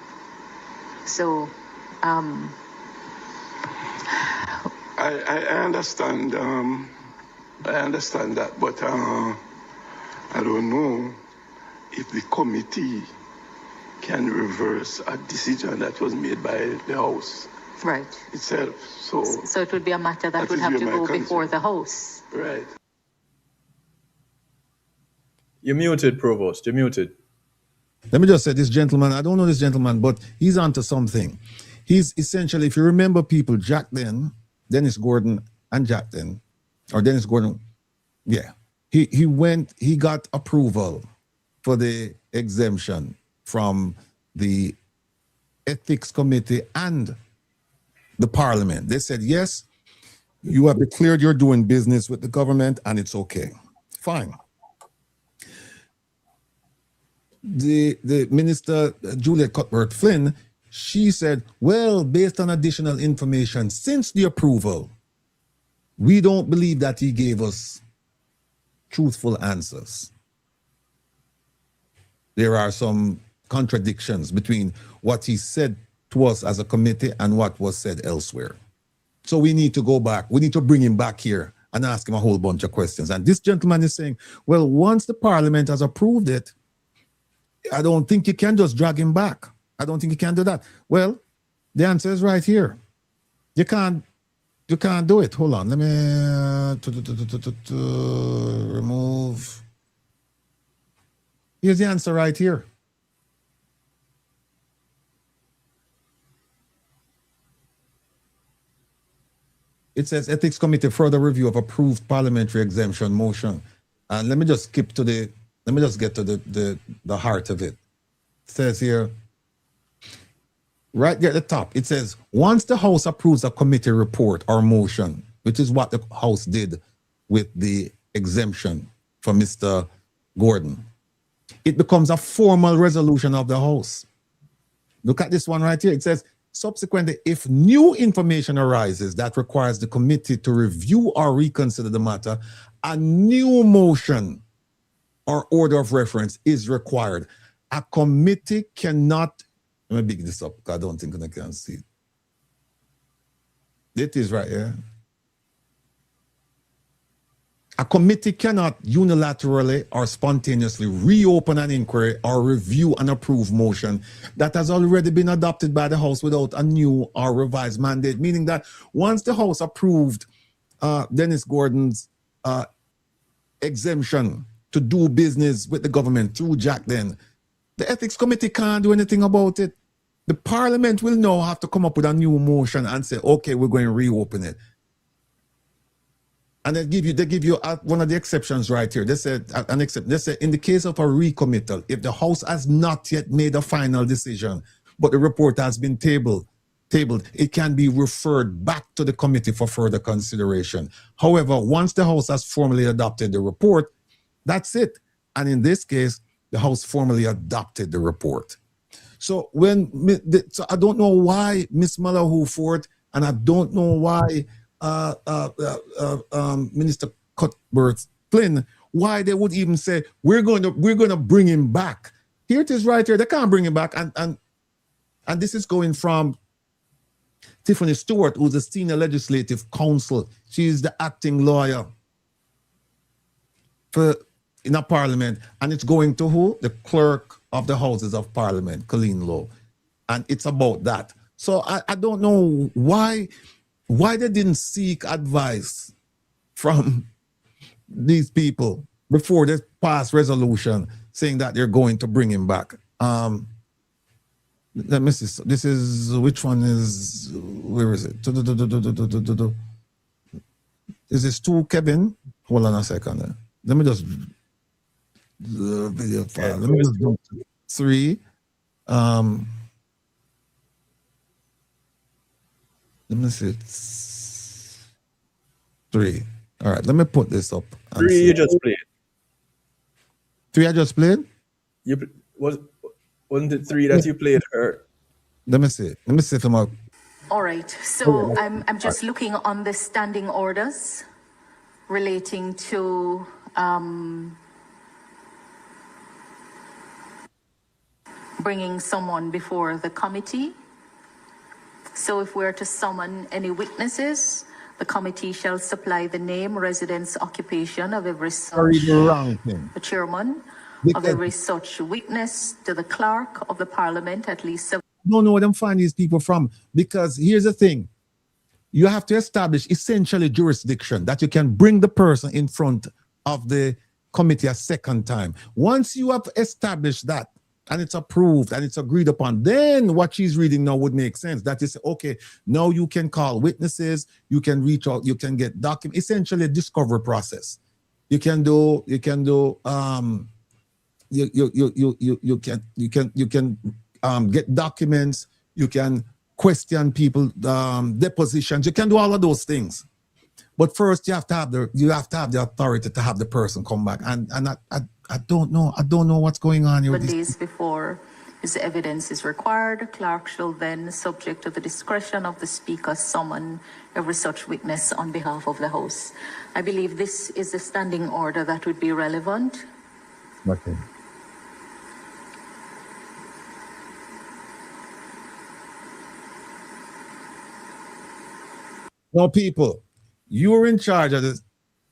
Speaker 5: So
Speaker 7: I understand that, but I don't know if the committee can reverse a decision that was made by the House itself. So
Speaker 5: it would be a matter that would have to go before the House.
Speaker 7: Right.
Speaker 3: You're muted, Provost. You're muted.
Speaker 4: Let me just say, this gentleman, I don't know this gentleman, but he's onto something. He's essentially, if you remember people, Dennis Gordon and Jack then, or Dennis Gordon, yeah. He got approval for the exemption from the Ethics Committee and the Parliament. They said, yes, you have declared you're doing business with the government and it's okay. Fine. The Minister, Juliet Cuthbert-Flynn, she said, well, based on additional information since the approval, we don't believe that he gave us truthful answers. There are some contradictions between what he said to us as a committee and what was said elsewhere. So we need to go back. We need to bring him back here and ask him a whole bunch of questions. And this gentleman is saying, well, once the Parliament has approved it, I don't think you can just drag him back. I don't think you can do that. Well, the answer is right here. You can't do it. Hold on. Let me remove. Here's the answer right here. It says Ethics Committee further review of approved parliamentary exemption motion. And let me just skip to the, let me just get to the heart of it. It says here, right there at the top, it says, once the House approves a committee report or motion, which is what the House did with the exemption for Mr. Gordon, it becomes a formal resolution of the House. Look at this one right here. It says, subsequently, if new information arises that requires the committee to review or reconsider the matter, a new motion or order of reference is required. A committee cannot, let me big this up because I don't think I can see it. It is right here. A committee cannot unilaterally or spontaneously reopen an inquiry or review an approved motion that has already been adopted by the House without a new or revised mandate, meaning that once the House approved Dennis Gordon's exemption to do business with the government through Jack then, the Ethics Committee can't do anything about it. The Parliament will now have to come up with a new motion and say, okay, we're going to reopen it. And they give you one of the exceptions right here. They said they said in the case of a recommittal, if the House has not yet made a final decision, but the report has been tabled, it can be referred back to the committee for further consideration. However, once the House has formally adopted the report, that's it. And in this case, the House formally adopted the report. So so I don't know why Ms. Malahoo Ford, and I don't know why Minister Cuthbert-Flynn, why they would even say we're going to bring him back. Here it is right here. They can't bring him back, and this is going from Tiffany Stewart, who's the senior legislative counsel. She's the acting lawyer in a parliament, and it's going to who? The clerk of the Houses of Parliament, Colleen Lowe, and it's about that. So I don't know why they didn't seek advice from these people before they pass resolution saying that they're going to bring him back. Let me see. This is, which one is, where is it? Is this 2, Kevin? Hold on a second. Let me just, video file. Let me just go to 3. Let me see. 3. All right, let me put this up.
Speaker 3: 3 you just played.
Speaker 4: 3 I just played?
Speaker 3: Wasn't it 3 that you played her?
Speaker 4: Let me see. Let me see if I'm up.
Speaker 5: All right, so I'm just looking on the standing orders relating to bringing someone before the committee. So if we're to summon any witnesses, the committee shall supply the name, residence, occupation of every such, the chairman of every such witness to the clerk of the Parliament at least 7.
Speaker 4: I don't know where them find these people from, because here's the thing. You have to establish essentially jurisdiction that you can bring the person in front of the committee a second time. Once you have established that, and it's approved and it's agreed upon, then what she's reading now would make sense. That is, okay, now you can call witnesses, you can reach out, you can get documents, essentially a discovery process. You can do you can get documents, you can question people depositions, you can do all of those things. But first you have to have the authority to have the person come back. And I don't know what's going on here.
Speaker 5: 7 days before his evidence is required, clerk shall then, subject to the discretion of the speaker, summon every such witness on behalf of the House. I believe this is the standing order that would be relevant.
Speaker 4: Okay. Now, people, you're in charge of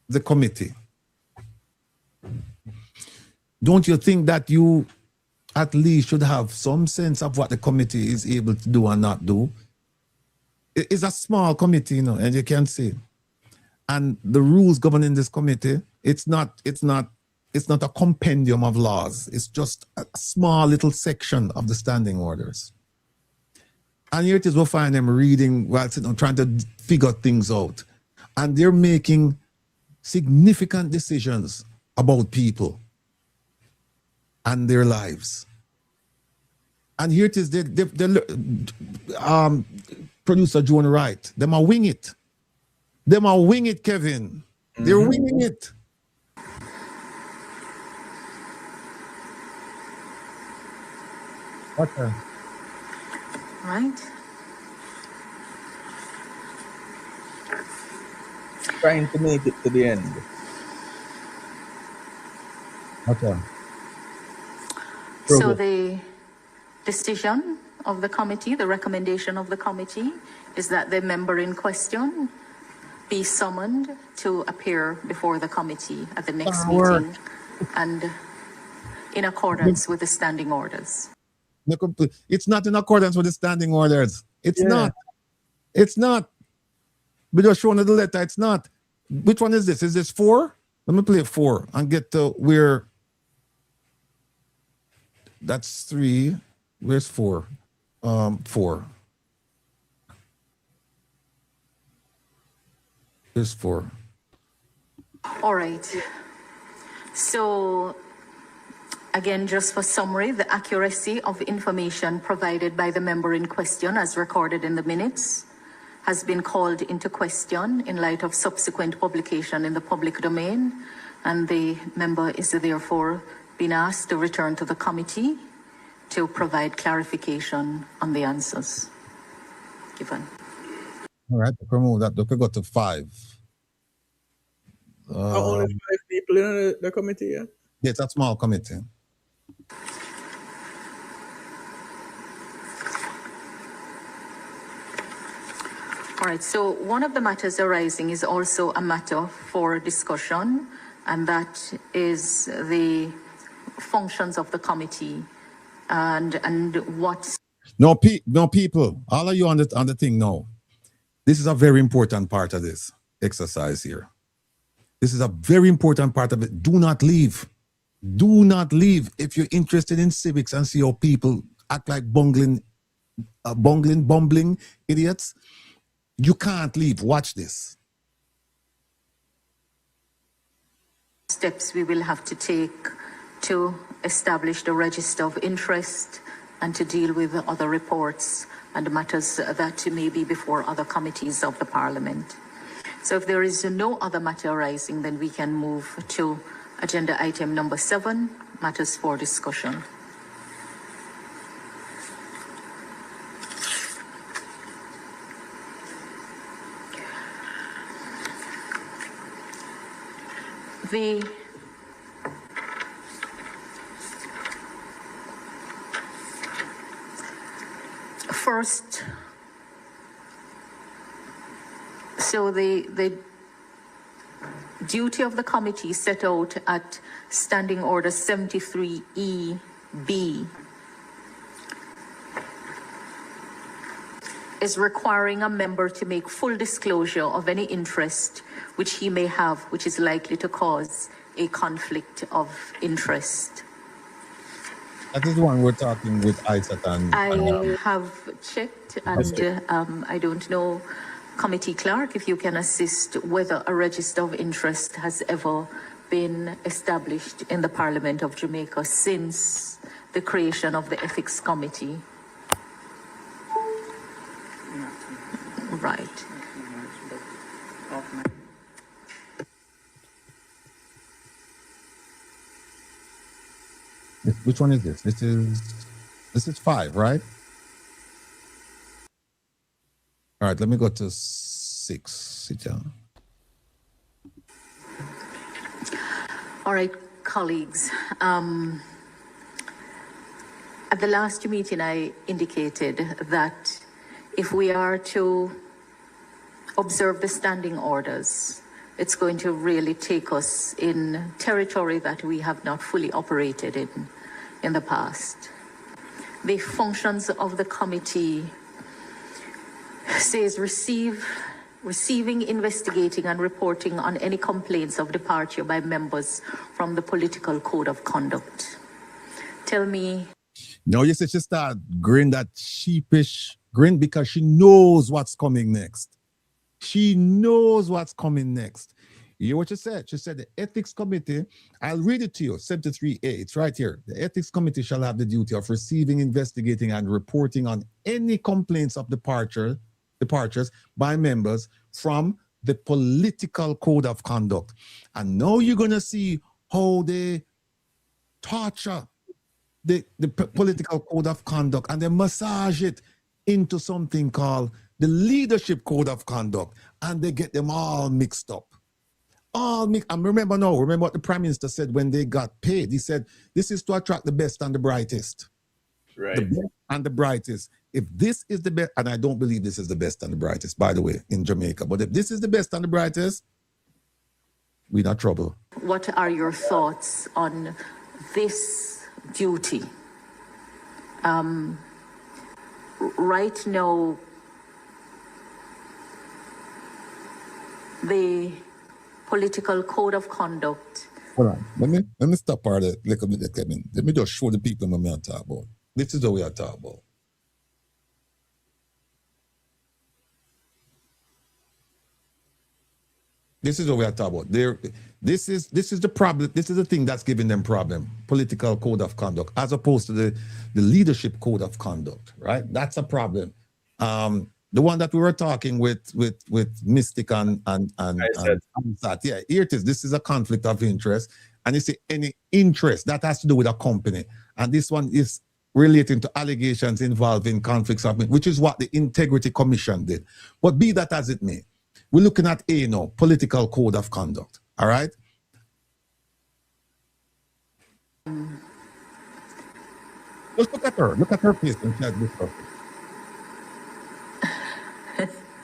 Speaker 4: the committee. Don't you think that you at least should have some sense of what the committee is able to do and not do? It's a small committee, you know, and you can see. And the rules governing this committee, it's not a compendium of laws. It's just a small little section of the standing orders. And here it is, we'll find them reading while sitting, trying to figure things out. And they're making significant decisions about people and their lives. And here it is, producer Joan Wright, them are wing it. Them are wing it, Kevin. They're winging it. Okay.
Speaker 5: Right.
Speaker 3: Trying to make it to the end.
Speaker 4: Okay.
Speaker 5: So the decision of the committee, the recommendation of the committee, is that the member in question be summoned to appear before the committee at the next meeting and in accordance with the standing orders.
Speaker 4: It's not in accordance with the standing orders. It's not. It's not. We just showing the letter. It's not. Which one is this? Is this 4? Let me play 4 and get to where. That's 3. Where's 4? 4. Here's 4.
Speaker 5: All right. So, again, just for summary, the accuracy of information provided by the member in question, as recorded in the minutes, has been called into question in light of subsequent publication in the public domain, and the member is therefore being asked to return to the committee to provide clarification on the answers given.
Speaker 4: All right, remove that. We could go to 5.
Speaker 3: Only 5 people in the committee, yeah?
Speaker 4: Yeah, it's a small committee.
Speaker 5: All right, so one of the matters arising is also a matter for discussion, and that is the functions of the committee and what.
Speaker 4: No, people, all of you on the thing now. This is a very important part of this exercise here. This is a very important part of it. Do not leave. Do not leave. If you're interested in civics and see how people act like bumbling idiots, you can't leave. Watch this.
Speaker 5: Steps we will have to take to establish the register of interest and to deal with other reports and matters that may be before other committees of the Parliament. So if there is no other matter arising, then we can move to agenda item number 7, matters for discussion. The first, so the duty of the committee set out at Standing Order 73E-B is requiring a member to make full disclosure of any interest which he may have, which is likely to cause a conflict of interest.
Speaker 4: That is the one we're talking with Isat and...
Speaker 5: I have checked, and I don't know, Committee Clerk, if you can assist whether a register of interest has ever been established in the Parliament of Jamaica since the creation of the Ethics Committee. Right.
Speaker 4: Which one is this? This is 5, right? All right, let me go to 6. Sit down.
Speaker 5: All right, colleagues. At the last meeting, I indicated that if we are to observe the standing orders, it's going to really take us in territory that we have not fully operated in the past. The functions of the committee says receiving, investigating, and reporting on any complaints of departure by members from the political code of conduct. Tell me.
Speaker 4: No, you said she start grin, that sheepish grin, because she knows what's coming next. She knows what's coming next. You hear what she said? She said the Ethics Committee, I'll read it to you, 73A, it's right here. The Ethics Committee shall have the duty of receiving, investigating, and reporting on any complaints of departures by members from the political code of conduct. And now you're going to see how they torture the political code of conduct, and they massage it into something called the leadership code of conduct, and they get them all mixed up. And remember what the Prime Minister said when they got paid. He said, this is to attract the best and the brightest.
Speaker 3: Right.
Speaker 4: The best and the brightest. If this is the best, and I don't believe this is the best and the brightest, by the way, in Jamaica, but if this is the best and the brightest, we're not trouble.
Speaker 5: What are your thoughts on this duty? Right now, the political code of conduct.
Speaker 4: Hold on. Let me stop part of it. Let me just show the people what I'm talking about. This is what we are talking about. This is what we are talking about. This is the problem. This is the thing that's giving them problem. Political code of conduct, as opposed to the leadership code of conduct, right? That's a problem. The one that we were talking with Mystic and Isat, yeah, here it is. This is a conflict of interest, and you see any interest that has to do with a company, and this one is relating to allegations involving conflicts of interest, which is what the Integrity Commission did. But be that as it may, we're looking at A now, political code of conduct. All right. Just look at her. Look at her face when she has this stuff.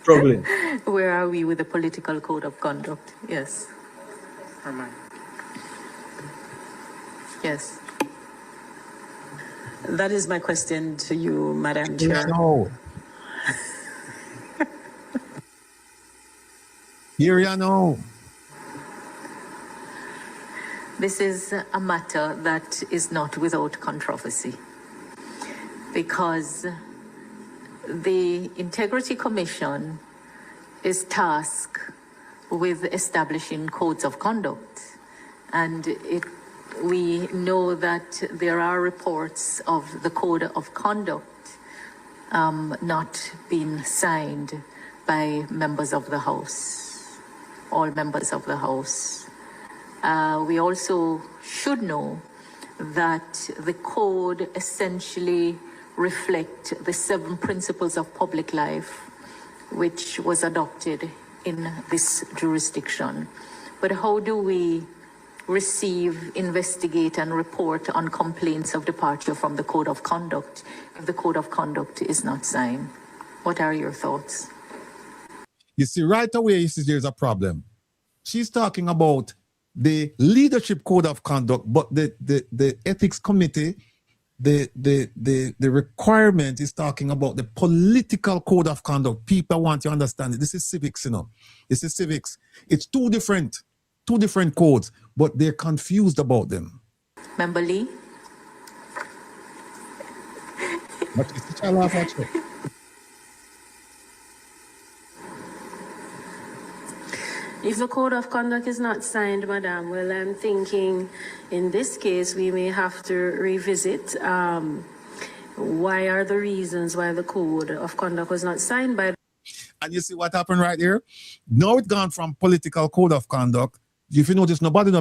Speaker 3: Struggling.
Speaker 5: Where are we with the political code of conduct? Yes. Yes.
Speaker 20: That is my question to you, Madam Chair.
Speaker 4: No. Here you know.
Speaker 5: This is a matter that is not without controversy, because the Integrity Commission is tasked with establishing codes of conduct, and we know that there are reports of the code of conduct not being signed by members of the House, all members of the House. We also should know that the code essentially reflects the 7 principles of public life, which was adopted in this jurisdiction. But how do we receive, investigate, and report on complaints of departure from the code of conduct if the code of conduct is not signed? What are your thoughts?
Speaker 4: You see, right away, you see there's a problem. She's talking about the leadership code of conduct, but the ethics committee, the requirement is talking about the political code of conduct. People want to understand it. This is civics, you know. This is civics. It's two different codes, but they're confused about them.
Speaker 5: Member Lee?
Speaker 6: If the code of conduct is not signed, Madam, well, I'm thinking in this case we may have to revisit why are the reasons why the code of conduct was not signed by.
Speaker 4: And you see what happened right here? Now it's gone from political code of conduct. If you notice, nobody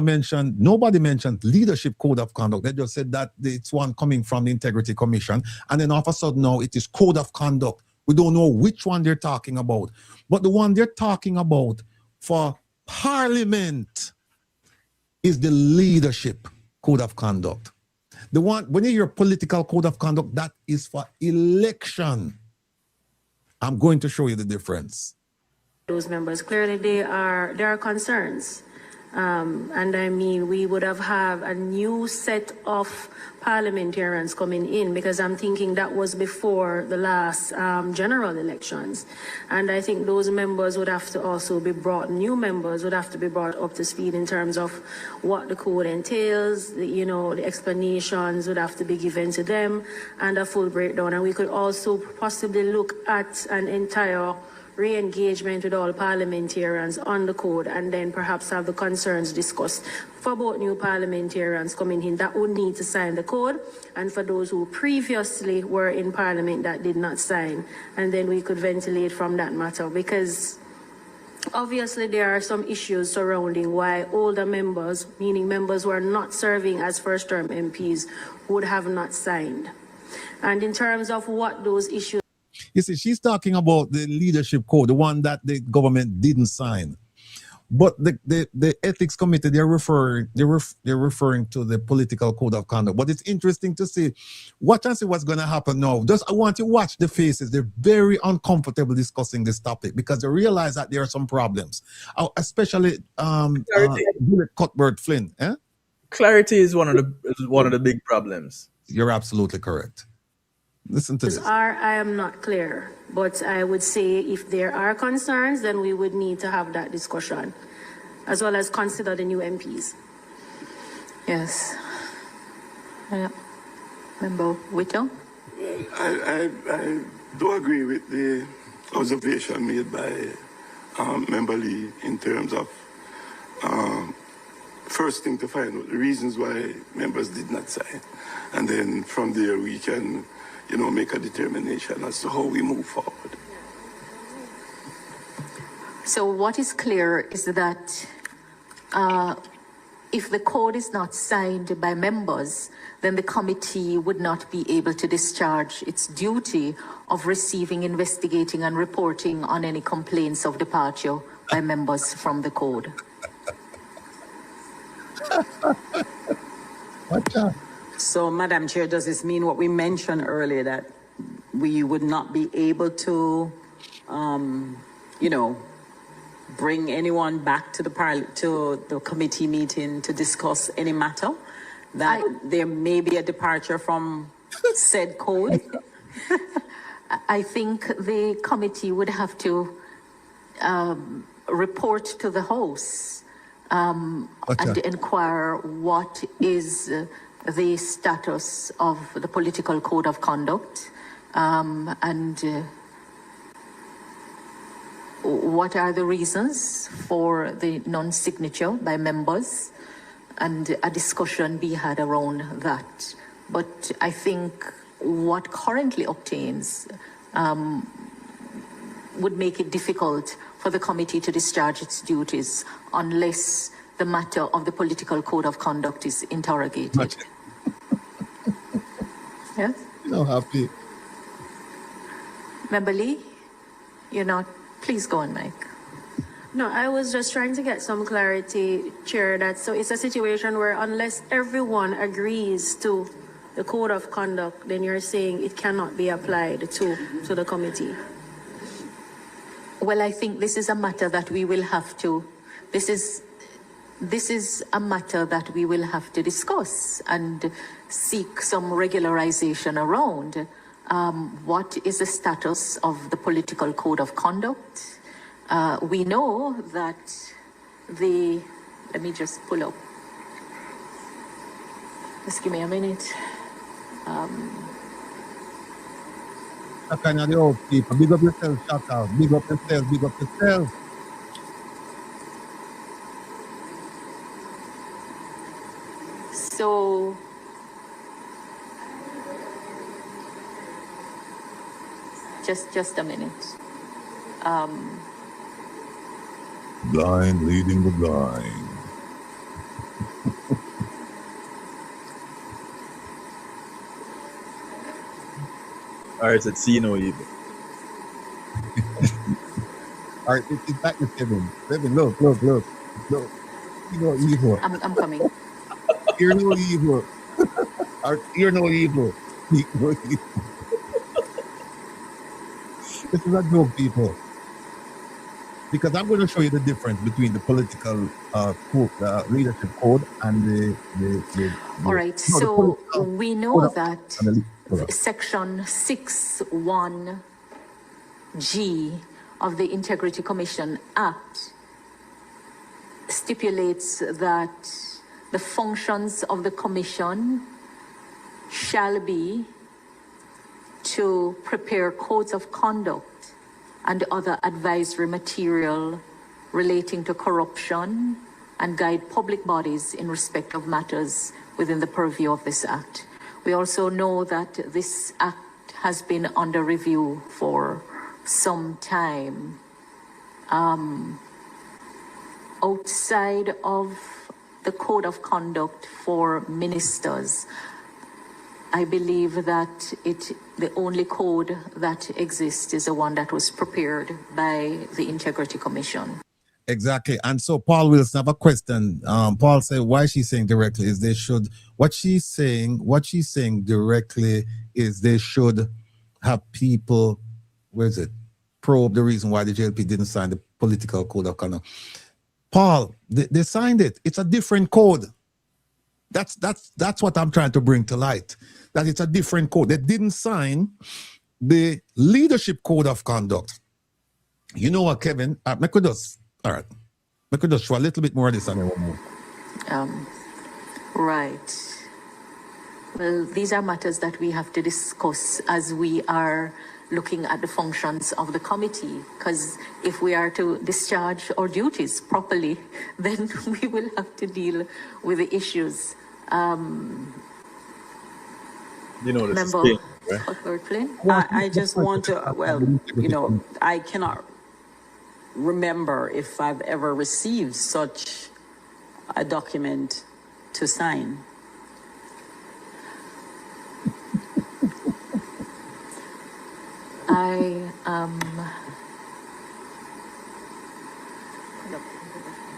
Speaker 4: mentioned leadership code of conduct. They just said that it's one coming from the Integrity Commission. And then all of a sudden now it is code of conduct. We don't know which one they're talking about. But the one they're talking about for Parliament is the leadership code of conduct. The one, when you hear political code of conduct, that is for election. I'm going to show you the difference.
Speaker 6: Those members, clearly there are concerns. And I mean, we would have a new set of parliamentarians coming in, because I'm thinking that was before the last general elections. And I think those members would have to also be new members would have to be brought up to speed in terms of what the code entails, the explanations would have to be given to them, and a full breakdown. And we could also possibly look at an entire re-engagement with all parliamentarians on the code, and then perhaps have the concerns discussed for both new parliamentarians coming in that would need to sign the code, and for those who previously were in parliament that did not sign. And then we could ventilate from that matter, because obviously there are some issues surrounding why older members, meaning members who are not serving as first-term MPs, would have not signed. And in terms of what those issues.
Speaker 4: You see, she's talking about the leadership code, the one that the government didn't sign. But the ethics committee, they're referring to the political code of conduct. But it's interesting to see. Watch and see what's going to happen now. I want you to watch the faces. They're very uncomfortable discussing this topic because they realize that there are some problems, especially Cuthbert-Flynn.
Speaker 3: Clarity is one of the big problems.
Speaker 4: You're absolutely correct. Listen to this.
Speaker 6: I am not clear, but I would say if there are concerns, then we would need to have that discussion, as well as consider the new MPs.
Speaker 5: Yes. Yeah. Member Whittle?
Speaker 7: I do agree with the observation made by Member Lee in terms of first thing to find out the reasons why members did not sign. And then from there we can make a determination as to how we move forward.
Speaker 5: So what is clear is that if the code is not signed by members, then the committee would not be able to discharge its duty of receiving, investigating, and reporting on any complaints of departure by members from the code.
Speaker 20: So, Madam Chair, does this mean what we mentioned earlier, that we would not be able to, bring anyone back to the committee meeting to discuss any matter? That there may be a departure from said code?
Speaker 5: I think the committee would have to report to the House and inquire what is the status of the political code of conduct and what are the reasons for the non-signature by members, and a discussion be had around that. But I think what currently obtains would make it difficult for the committee to discharge its duties unless the matter of the political code of conduct is interrogated. Yes?
Speaker 4: You're not happy.
Speaker 5: Member Lee, you're not. Please go on, Mike.
Speaker 6: No, I was just trying to get some clarity, Chair, so it's a situation where unless everyone agrees to the code of conduct, then you're saying it cannot be applied to the committee.
Speaker 5: Well, I think this is a matter that we will have to, this is a matter that we will have to discuss and seek some regularization around. What is the status of the political code of conduct? We know that let me just pull up. Just give me a minute.
Speaker 4: People, big up yourself, shout out. Big up yourself, big up yourself.
Speaker 5: So just a minute.
Speaker 4: Blind leading the blind.
Speaker 3: All right, let's see no evil.
Speaker 4: All right, it's back to Kevin. Kevin, look. See no evil.
Speaker 5: I'm coming.
Speaker 4: Hear no evil. Hear no evil. Speak no evil. This is a joke, people. Because I'm going to show you the difference between the political leadership code and the
Speaker 5: All right, so we know that Section 6(1)(g) of the Integrity Commission Act stipulates that the functions of the commission shall be to prepare codes of conduct and other advisory material relating to corruption and guide public bodies in respect of matters within the purview of this act. We also know that this act has been under review for some time. Outside of the code of conduct for ministers, I believe that the only code that exists is the one that was prepared by the Integrity Commission.
Speaker 4: Exactly. And so Paul Wilson have a question. Paul said why she's saying directly is they should what she's saying directly is they should have people, probe the reason why the JLP didn't sign the political code of conduct. Paul, they signed it. It's a different code. That's what I'm trying to bring to light. That it's a different code. They didn't sign the leadership code of conduct. You know what, Kevin? All right. We could just show a little bit more of this on one more.
Speaker 5: Right. Well, these are matters that we have to discuss as we are looking at the functions of the committee, because if we are to discharge our duties properly, then we will have to deal with the issues. Member Cuthbert-Flynn?
Speaker 23: I just want to, I cannot remember if I've ever received such a document to sign.
Speaker 5: I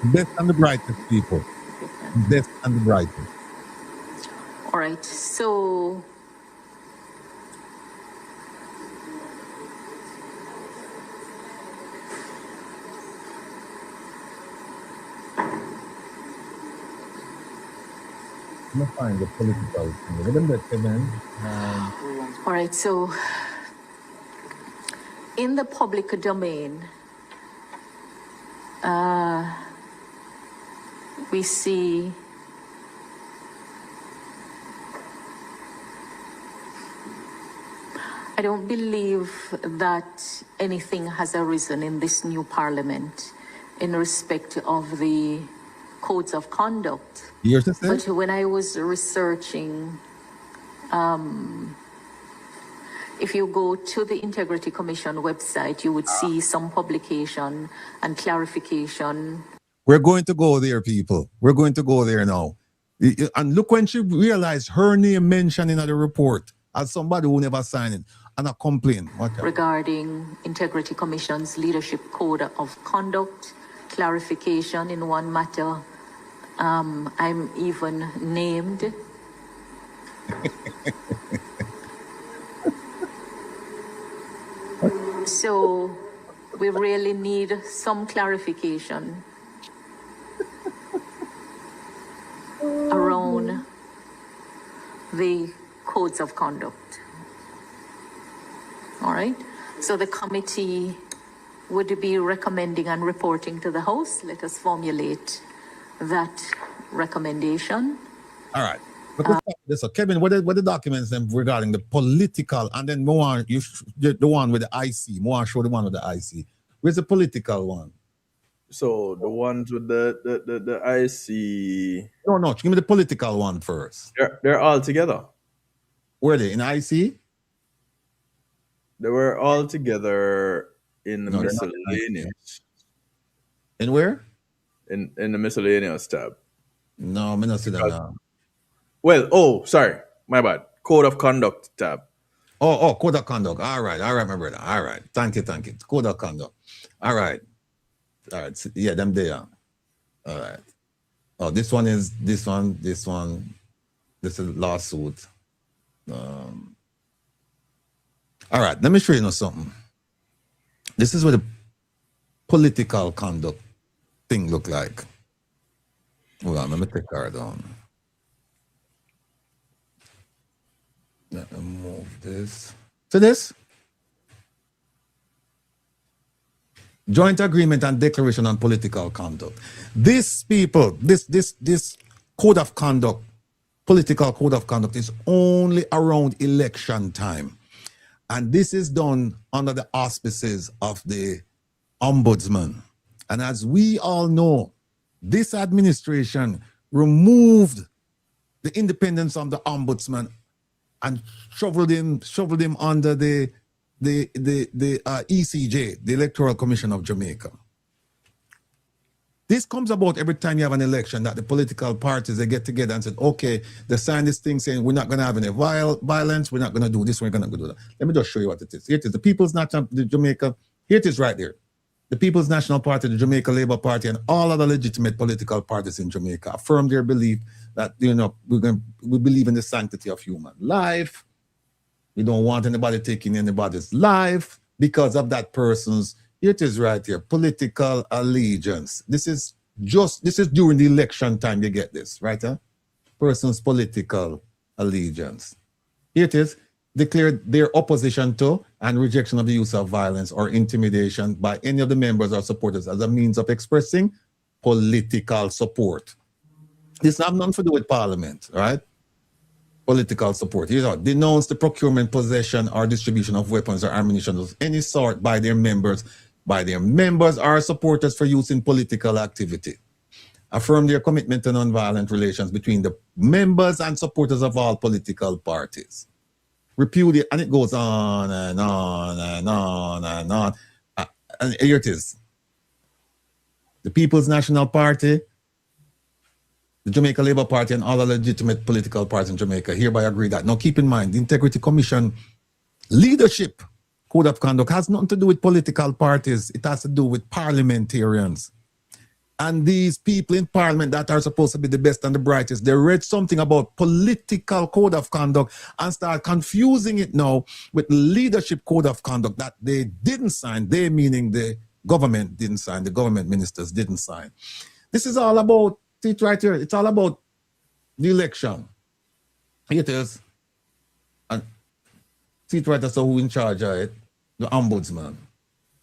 Speaker 4: best and the brightest people. Best and the brightest.
Speaker 5: All right, so
Speaker 4: Find the political thing.
Speaker 5: All right, so in the public domain, we see I don't believe that anything has arisen in this new parliament in respect of the codes of conduct. But when I was researching, if you go to the Integrity Commission website, you would see some publication and clarification.
Speaker 4: We're going to go there, people. We're going to go there now. And look when she realized her name mentioned in the report as somebody who never signed it and a complaint.
Speaker 5: Regarding Integrity Commission's leadership code of conduct, clarification in one matter. I'm even named. So we really need some clarification around the codes of conduct. All right. So the committee would be recommending and reporting to the House. Let us formulate that recommendation.
Speaker 4: All right. So Kevin, what are the documents then regarding the political, and then more the one with the IC. More show the one with the IC. Where's the political one?
Speaker 3: So the ones with the IC.
Speaker 4: No, give me the political one first.
Speaker 3: They're all together.
Speaker 4: Were they in IC?
Speaker 3: They were all together in the
Speaker 4: No, they're not
Speaker 3: miscellaneous.
Speaker 4: In where?
Speaker 3: In the miscellaneous tab.
Speaker 4: No, I'm not see that now.
Speaker 3: Well, sorry, my bad. Code of conduct tab.
Speaker 4: Oh, code of conduct. All right, my brother. All right. Thank you. Code of conduct. All right. Yeah, them there. All right. Oh, this one. This is lawsuit. All right, let me show you something. This is what the political conduct thing look like. Hold on, let me take her down. Let me move this. To this. Joint agreement and declaration on political conduct. This code of conduct, political code of conduct, is only around election time. And this is done under the auspices of the ombudsman. And as we all know, this administration removed the independence of the ombudsman and shoveled him under the ECJ, the Electoral Commission of Jamaica. This comes about every time you have an election, that the political parties, they get together and said, okay, they sign this thing saying we're not going to have any violence, we're not going to do this, we're going to do that. Let me just show you what it is. Here it is, the People's National, the Jamaica, here it is right there. The People's National Party, the Jamaica Labour Party, and all other legitimate political parties in Jamaica affirm their belief that, we believe in the sanctity of human life. We don't want anybody taking anybody's life because of that person's, here it is right here, political allegiance. This is during the election time you get this, right? Person's political allegiance. Here it is, declared their opposition to and rejection of the use of violence or intimidation by any of the members or supporters as a means of expressing political support. This has nothing to do with Parliament, right? Political support. Denounce the procurement, possession, or distribution of weapons or ammunition of any sort by their members or supporters for use in political activity. Affirm their commitment to nonviolent relations between the members and supporters of all political parties. Repudiate, and it goes on and on and on and on. And here it is. The People's National Party, the Jamaica Labour Party, and all the legitimate political parties in Jamaica hereby agree that. Now keep in mind, the Integrity Commission leadership code of conduct has nothing to do with political parties. It has to do with parliamentarians. And these people in Parliament that are supposed to be the best and the brightest, they read something about political code of conduct and start confusing it now with leadership code of conduct that they didn't sign. They meaning the government didn't sign, the government ministers didn't sign. This is all about, see it right here, it's all about the election. Here it is. And see it right there, so who in charge of it? The ombudsman.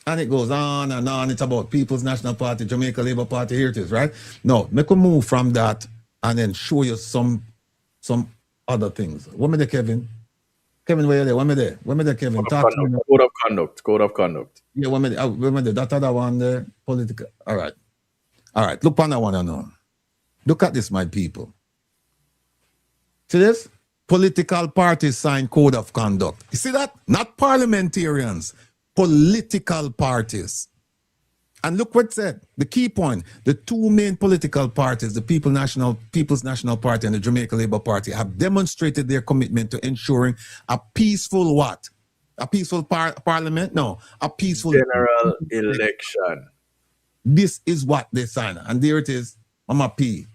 Speaker 4: And it goes on and on. It's about People's National Party, Jamaica Labour Party. Here it is, right? Now, make a move from that and then show you some other things. What me there, Kevin? Kevin, where you there? What me there? What me there, Kevin?
Speaker 3: Code of conduct.
Speaker 4: Yeah, what me there? That other one there, political. All right. Look on that one now. Look at this, my people. See this? Political parties sign code of conduct. You see that? Not parliamentarians. Political parties. And look what it said, the key point, the two main political parties, the People's National Party and the Jamaica Labour Party, have demonstrated their commitment to ensuring a peaceful what? A peaceful parliament? No, a peaceful
Speaker 3: general election.
Speaker 4: This is what they sign. And there it is, Mama P.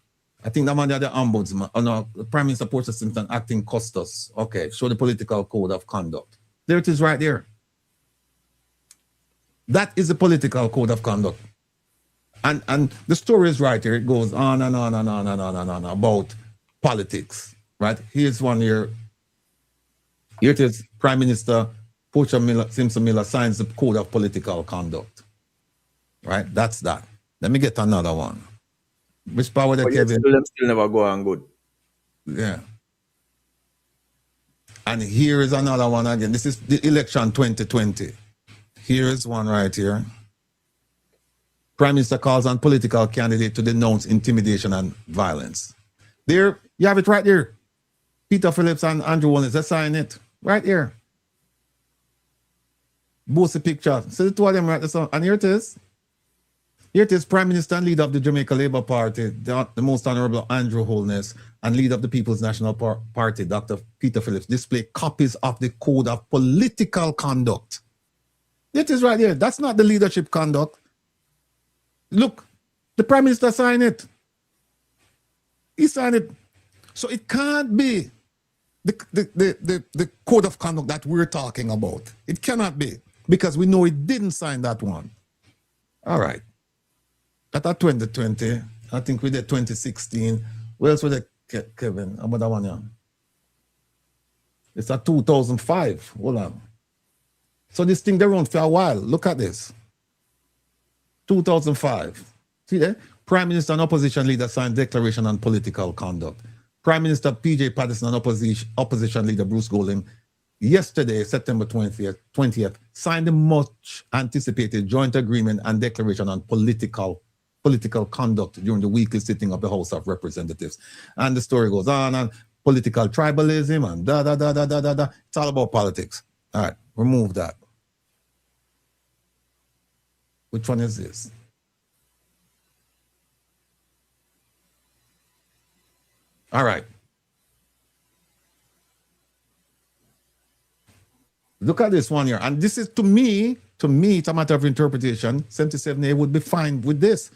Speaker 4: I think that one the ombudsman, the Prime Minister Post Assistant acting custos. Okay, show the political code of conduct. There it is right there. That is the political code of conduct. And the story is right here. It goes on and on and on and on and on about politics. Right? Here's one here. Here it is. Prime Minister Simpson Miller signs the code of political conduct. Right? That's that. Let me get another one. Which power that Kevin?
Speaker 3: Them still never go on good.
Speaker 4: Yeah. And here is another one again. This is the election 2020. Here's one right here. Prime Minister calls on political candidate to denounce intimidation and violence. There, you have it right there. Peter Phillips and Andrew Holness, they sign it. Right here. Both the picture. So the two of them right there. And here it is. Here it is, Prime Minister and leader of the Jamaica Labour Party, the Most Honourable Andrew Holness, and leader of the People's National Party, Dr. Peter Phillips, display copies of the Code of Political Conduct. It is right here. That's not the leadership conduct. Look, the Prime Minister signed it. He signed it. So it can't be the Code of Conduct that we're talking about. It cannot be, because we know he didn't sign that one. All right. That's 2020. I think we did 2016. Where else was it, Kevin? How about that one, yeah? It's a 2005. Hold on. So this thing, they run for a while. Look at this. 2005. See there? Prime Minister and opposition leader signed declaration on political conduct. Prime Minister P.J. Patterson and opposition leader Bruce Golding yesterday, September 20th, signed the much anticipated joint agreement and declaration on political conduct during the weekly sitting of the House of Representatives. And the story goes on, and political tribalism and da. It's all about politics. All right, remove that. Which one is this? All right. Look at this one here. And this is, to me, it's a matter of interpretation. 77A would be fine with this.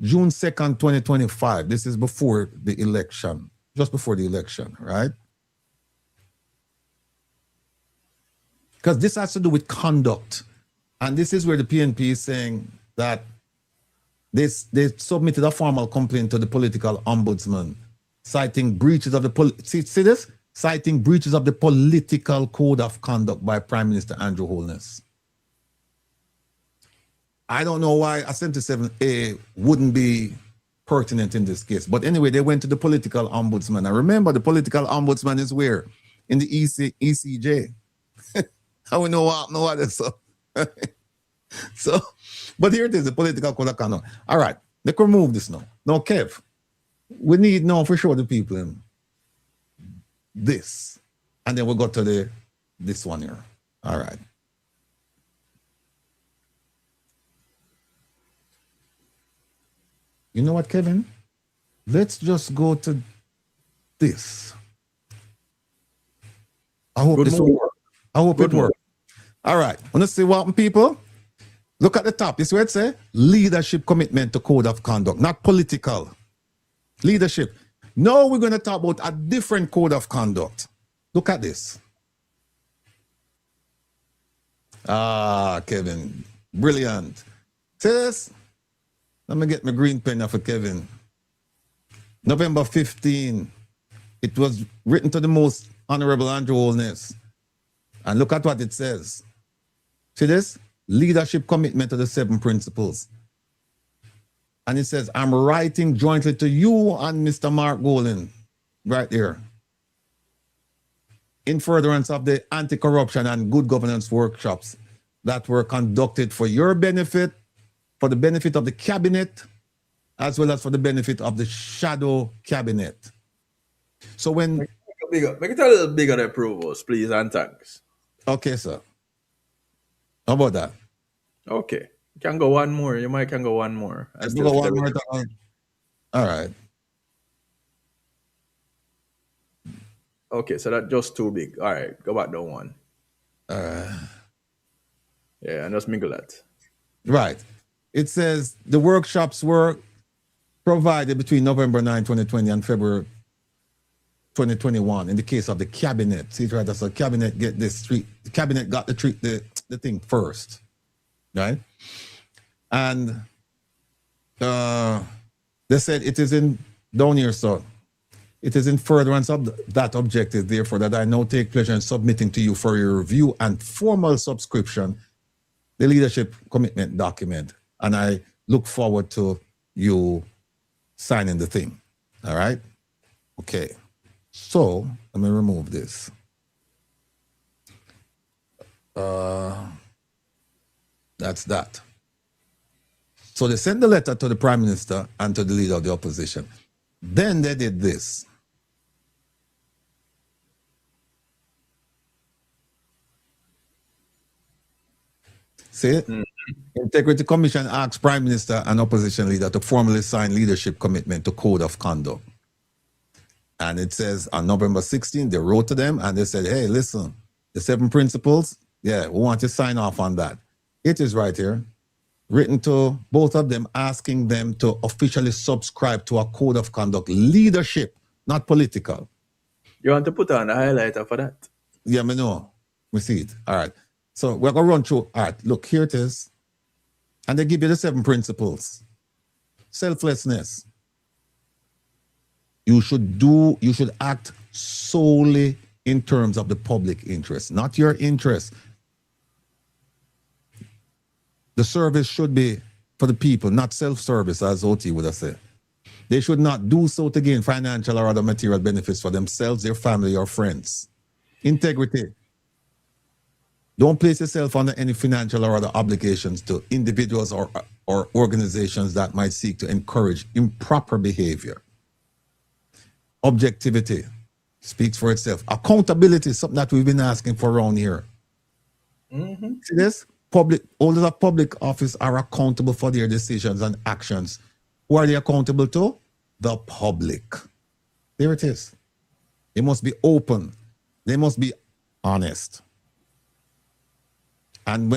Speaker 4: June 2nd, 2025. This is before the election, just before the election, right? Because this has to do with conduct. And this is where the PNP is saying that they submitted a formal complaint to the political ombudsman, citing breaches of the see this? Citing breaches of the political code of conduct by Prime Minister Andrew Holness. I don't know why a 77A wouldn't be pertinent in this case. But anyway, they went to the political ombudsman. And remember, the political ombudsman is where? In the ECJ. How we know what this so. So, but here it is, the political code of conduct. All right, they can remove this now. Now, Kev, we need now for sure the people in this. And then we'll go to this one here. All right. You know what, Kevin? Let's just go to this. I hope this will work. I hope it works. All right. Want to see what, people? Look at the top. This is where it says leadership commitment to code of conduct, not political. Leadership. Now we're going to talk about a different code of conduct. Look at this. Ah, Kevin. Brilliant. See this? Let me get my green pen now for Kevin. November 15. It was written to the Most Honorable Andrew Holness. And look at what it says. See this? Leadership commitment to the 7 principles. And it says, I'm writing jointly to you and Mr. Mark Golding, right here, in furtherance of the anti-corruption and good governance workshops that were conducted for your benefit, for the benefit of the cabinet, as well as for the benefit of the shadow cabinet. So when...
Speaker 3: Make it a little bigger, the approvals, please, and thanks.
Speaker 4: Okay, sir. How about that?
Speaker 3: Okay. You can go one more. You might can go one more.
Speaker 4: Go one more time. All right.
Speaker 3: Okay, so that's just too big. All right, go back down one. Yeah, and just mingle that.
Speaker 4: Right. It says the workshops were provided between November 9, 2020 and February 2021 in the case of the cabinet. See, right, that's a cabinet get this treat. The cabinet got the thing first. Right? And they said it is in down here, so it is in furtherance of that objective, therefore, that I now take pleasure in submitting to you for your review and formal subscription the leadership commitment document. And I look forward to you signing the thing. All right? Okay. So let me remove this. That's that. So they sent the letter to the Prime Minister and to the leader of the opposition. Then they did this. See? Integrity Commission asks Prime Minister and opposition leader to formally sign leadership commitment to Code of Conduct. And it says on November 16, they wrote to them and they said, hey, listen, the 7 principles, yeah, we want to sign off on that. It is right here, written to both of them, asking them to officially subscribe to a Code of Conduct leadership, not political.
Speaker 3: You want to put on a highlighter for that?
Speaker 4: Yeah, me know. We see it. All right. So we're going to run through. All right, look, here it is. And they give you the 7 principles. Selflessness. You should act solely in terms of the public interest, not your interest. The service should be for the people, not self-service, as OT would have said. They should not do so to gain financial or other material benefits for themselves, their family, or friends. Integrity. Don't place yourself under any financial or other obligations to individuals or organizations that might seek to encourage improper behavior. Objectivity speaks for itself. Accountability is something that we've been asking for around here. See this? Holders of public office are accountable for their decisions and actions. Who are they accountable to? The public. There it is. They must be open. They must be honest. And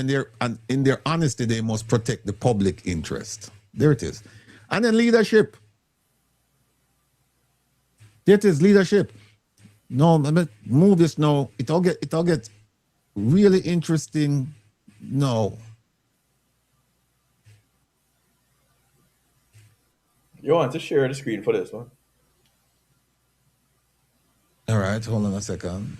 Speaker 4: in their honesty, they must protect the public interest. There it is. And then leadership. There it is, leadership. No, move this now. It'll get really interesting. No.
Speaker 3: You want to share the screen for this one?
Speaker 4: All right, hold on a second.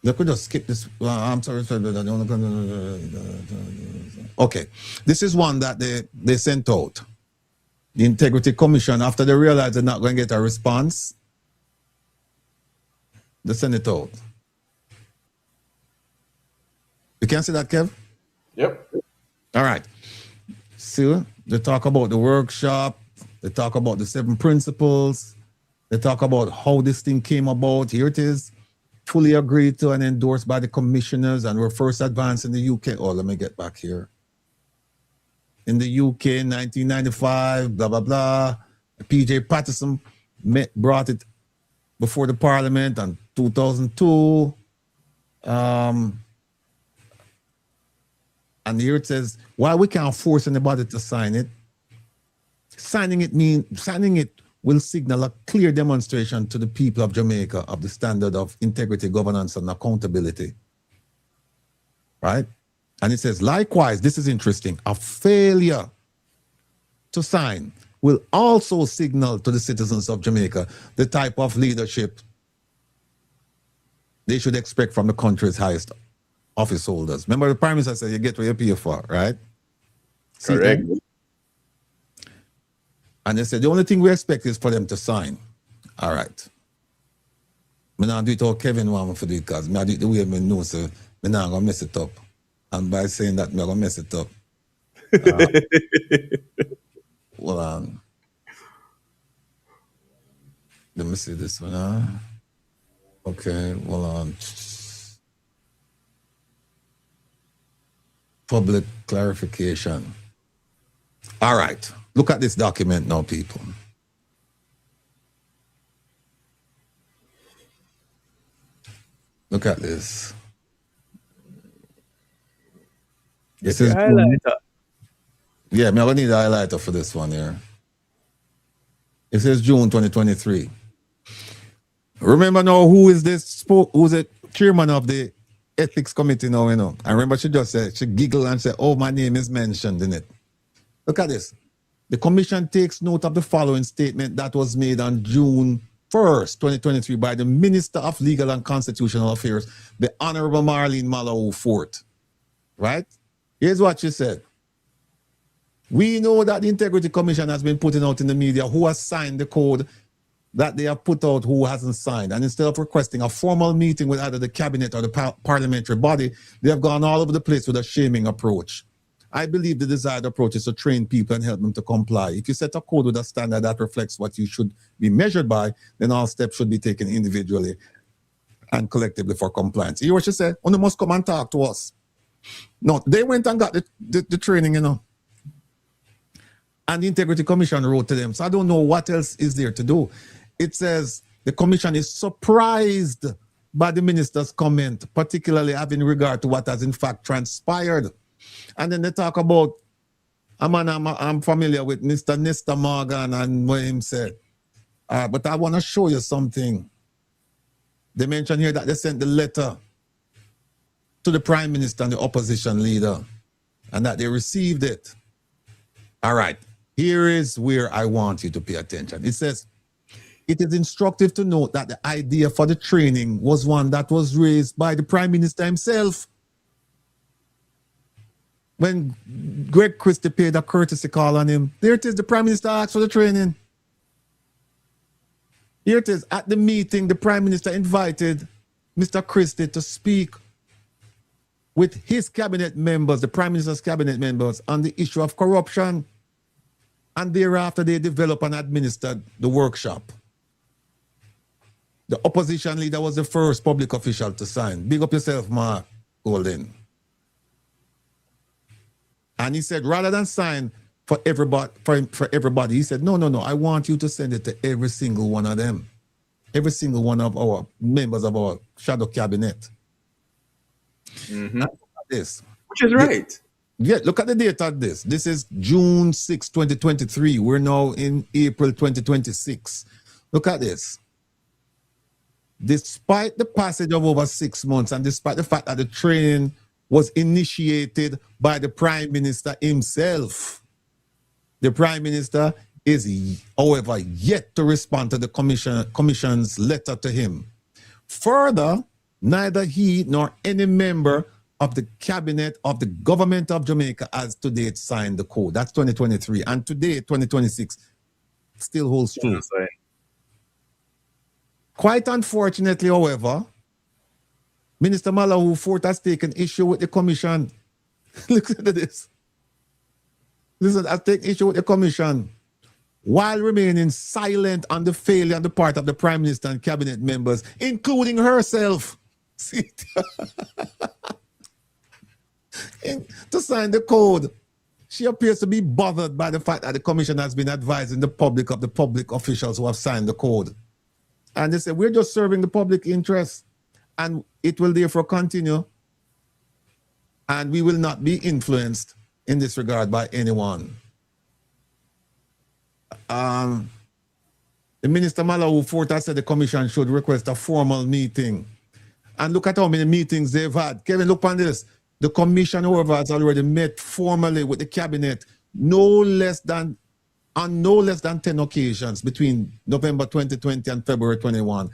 Speaker 4: They could just skip this. I'm sorry. Okay, this is one that they sent out. The Integrity Commission, after they realized they're not going to get a response, they send it out. You can see that, Kev?
Speaker 3: Yep.
Speaker 4: All right. See, they talk about the workshop. They talk about the 7 principles. They talk about how this thing came about. Here it is. Fully agreed to and endorsed by the commissioners and were first advanced in the UK. Oh, let me get back here. In the UK in 1995, blah, blah, blah. PJ Patterson brought it before the Parliament in 2002. And here it says, while we can't force anybody to sign it, signing it will signal a clear demonstration to the people of Jamaica of the standard of integrity, governance, and accountability. Right? And it says, likewise, this is interesting, a failure to sign will also signal to the citizens of Jamaica the type of leadership they should expect from the country's highest office holders. Remember the Prime Minister said you get what you pay for, right?
Speaker 3: Correct.
Speaker 4: And they said the only thing we expect is for them to sign. All right. I don't do it all Kevin want me to do it because I do it the way I know, so I'm not going to mess it up. And by saying that, I'm going to mess it up. Hold on. Let me see this one. Okay, hold on. Public clarification. All right. Look at this document now, people. Look at this. This is
Speaker 3: highlighter.
Speaker 4: Yeah, I'm going to need a highlighter for this one here. It says June 2023. Remember now who is this? Who's the chairman of the ethics committee now, you know? I remember she just said, she giggled and said, oh, my name is mentioned in it. Look at this. The commission takes note of the following statement that was made on June 1st, 2023 by the Minister of Legal and Constitutional Affairs, the Honorable Marlene Malou Fort. Right? Here's what she said. We know that the Integrity Commission has been putting out in the media who has signed the code that they have put out who hasn't signed. And instead of requesting a formal meeting with either the cabinet or the parliamentary body, they have gone all over the place with a shaming approach. I believe the desired approach is to train people and help them to comply. If you set a code with a standard that reflects what you should be measured by, then all steps should be taken individually and collectively for compliance. You hear what she said? Only must come and talk to us. No, they went and got the training, you know. And the Integrity Commission wrote to them. So I don't know what else is there to do. It says the commission is surprised by the minister's comment, particularly having regard to what has in fact transpired. And then they talk about, I'm familiar with Mr. Nestor Morgan and what him said. But I want to show you something. They mention here that they sent the letter to the Prime Minister and the opposition leader and that they received it. All right, here is where I want you to pay attention. It says, it is instructive to note that the idea for the training was one that was raised by the Prime Minister himself. When Greg Christie paid a courtesy call on him, there it is, the Prime Minister asked for the training. Here it is, at the meeting, the Prime Minister invited Mr. Christie to speak with his cabinet members, the Prime Minister's cabinet members, on the issue of corruption. And thereafter, they developed and administered the workshop. The opposition leader was the first public official to sign. Big up yourself, Mark Golden. And he said, rather than sign for everybody, he said, no, I want you to send it to every single one of them. Every single one of our members of our shadow cabinet.
Speaker 3: Mm-hmm.
Speaker 4: Look at this.
Speaker 3: Which is right.
Speaker 4: Yeah, look at the date of this. This is June 6, 2023. We're now in April 2026. Look at this. Despite the passage of over 6 months and despite the fact that the training was initiated by the Prime Minister himself, the Prime Minister is, however, yet to respond to the commission's letter to him. Further, neither he nor any member of the cabinet of the government of Jamaica has to date signed the code. That's 2023. And today, 2026, still holds true.
Speaker 3: Yes, right.
Speaker 4: Quite unfortunately, however, Minister Malawu Fort has taken issue with the commission. Listen to this. Listen, has taken issue with the commission while remaining silent on the failure on the part of the Prime Minister and cabinet members, including herself, to sign the code. She appears to be bothered by the fact that the commission has been advising the public of the public officials who have signed the code. And they say, we're just serving the public interest and it will therefore continue and we will not be influenced in this regard by anyone. The Minister Malawu Fort has said the commission should request a formal meeting. And look at how many meetings they've had. Kevin, look on this. The commission, however, has already met formally with the cabinet on no less than 10 occasions between November 2020 and February 21.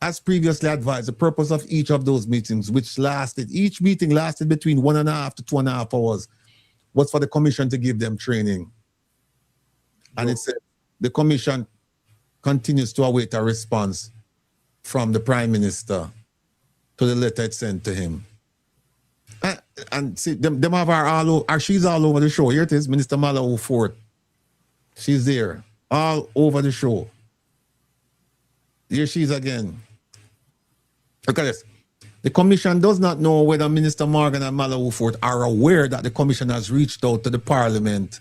Speaker 4: As previously advised, the purpose of each of those meetings, each meeting lasted between 1.5 to 2.5 hours, was for the commission to give them training. And it said the commission continues to await a response from the Prime Minister to the letter it sent to him. And see, them have she's all over the show. Here it is, Minister Malawu Fort. She's there, all over the show. Here she is again. Look at this. The commission does not know whether Minister Morgan and Malawu Fort are aware that the commission has reached out to the Parliament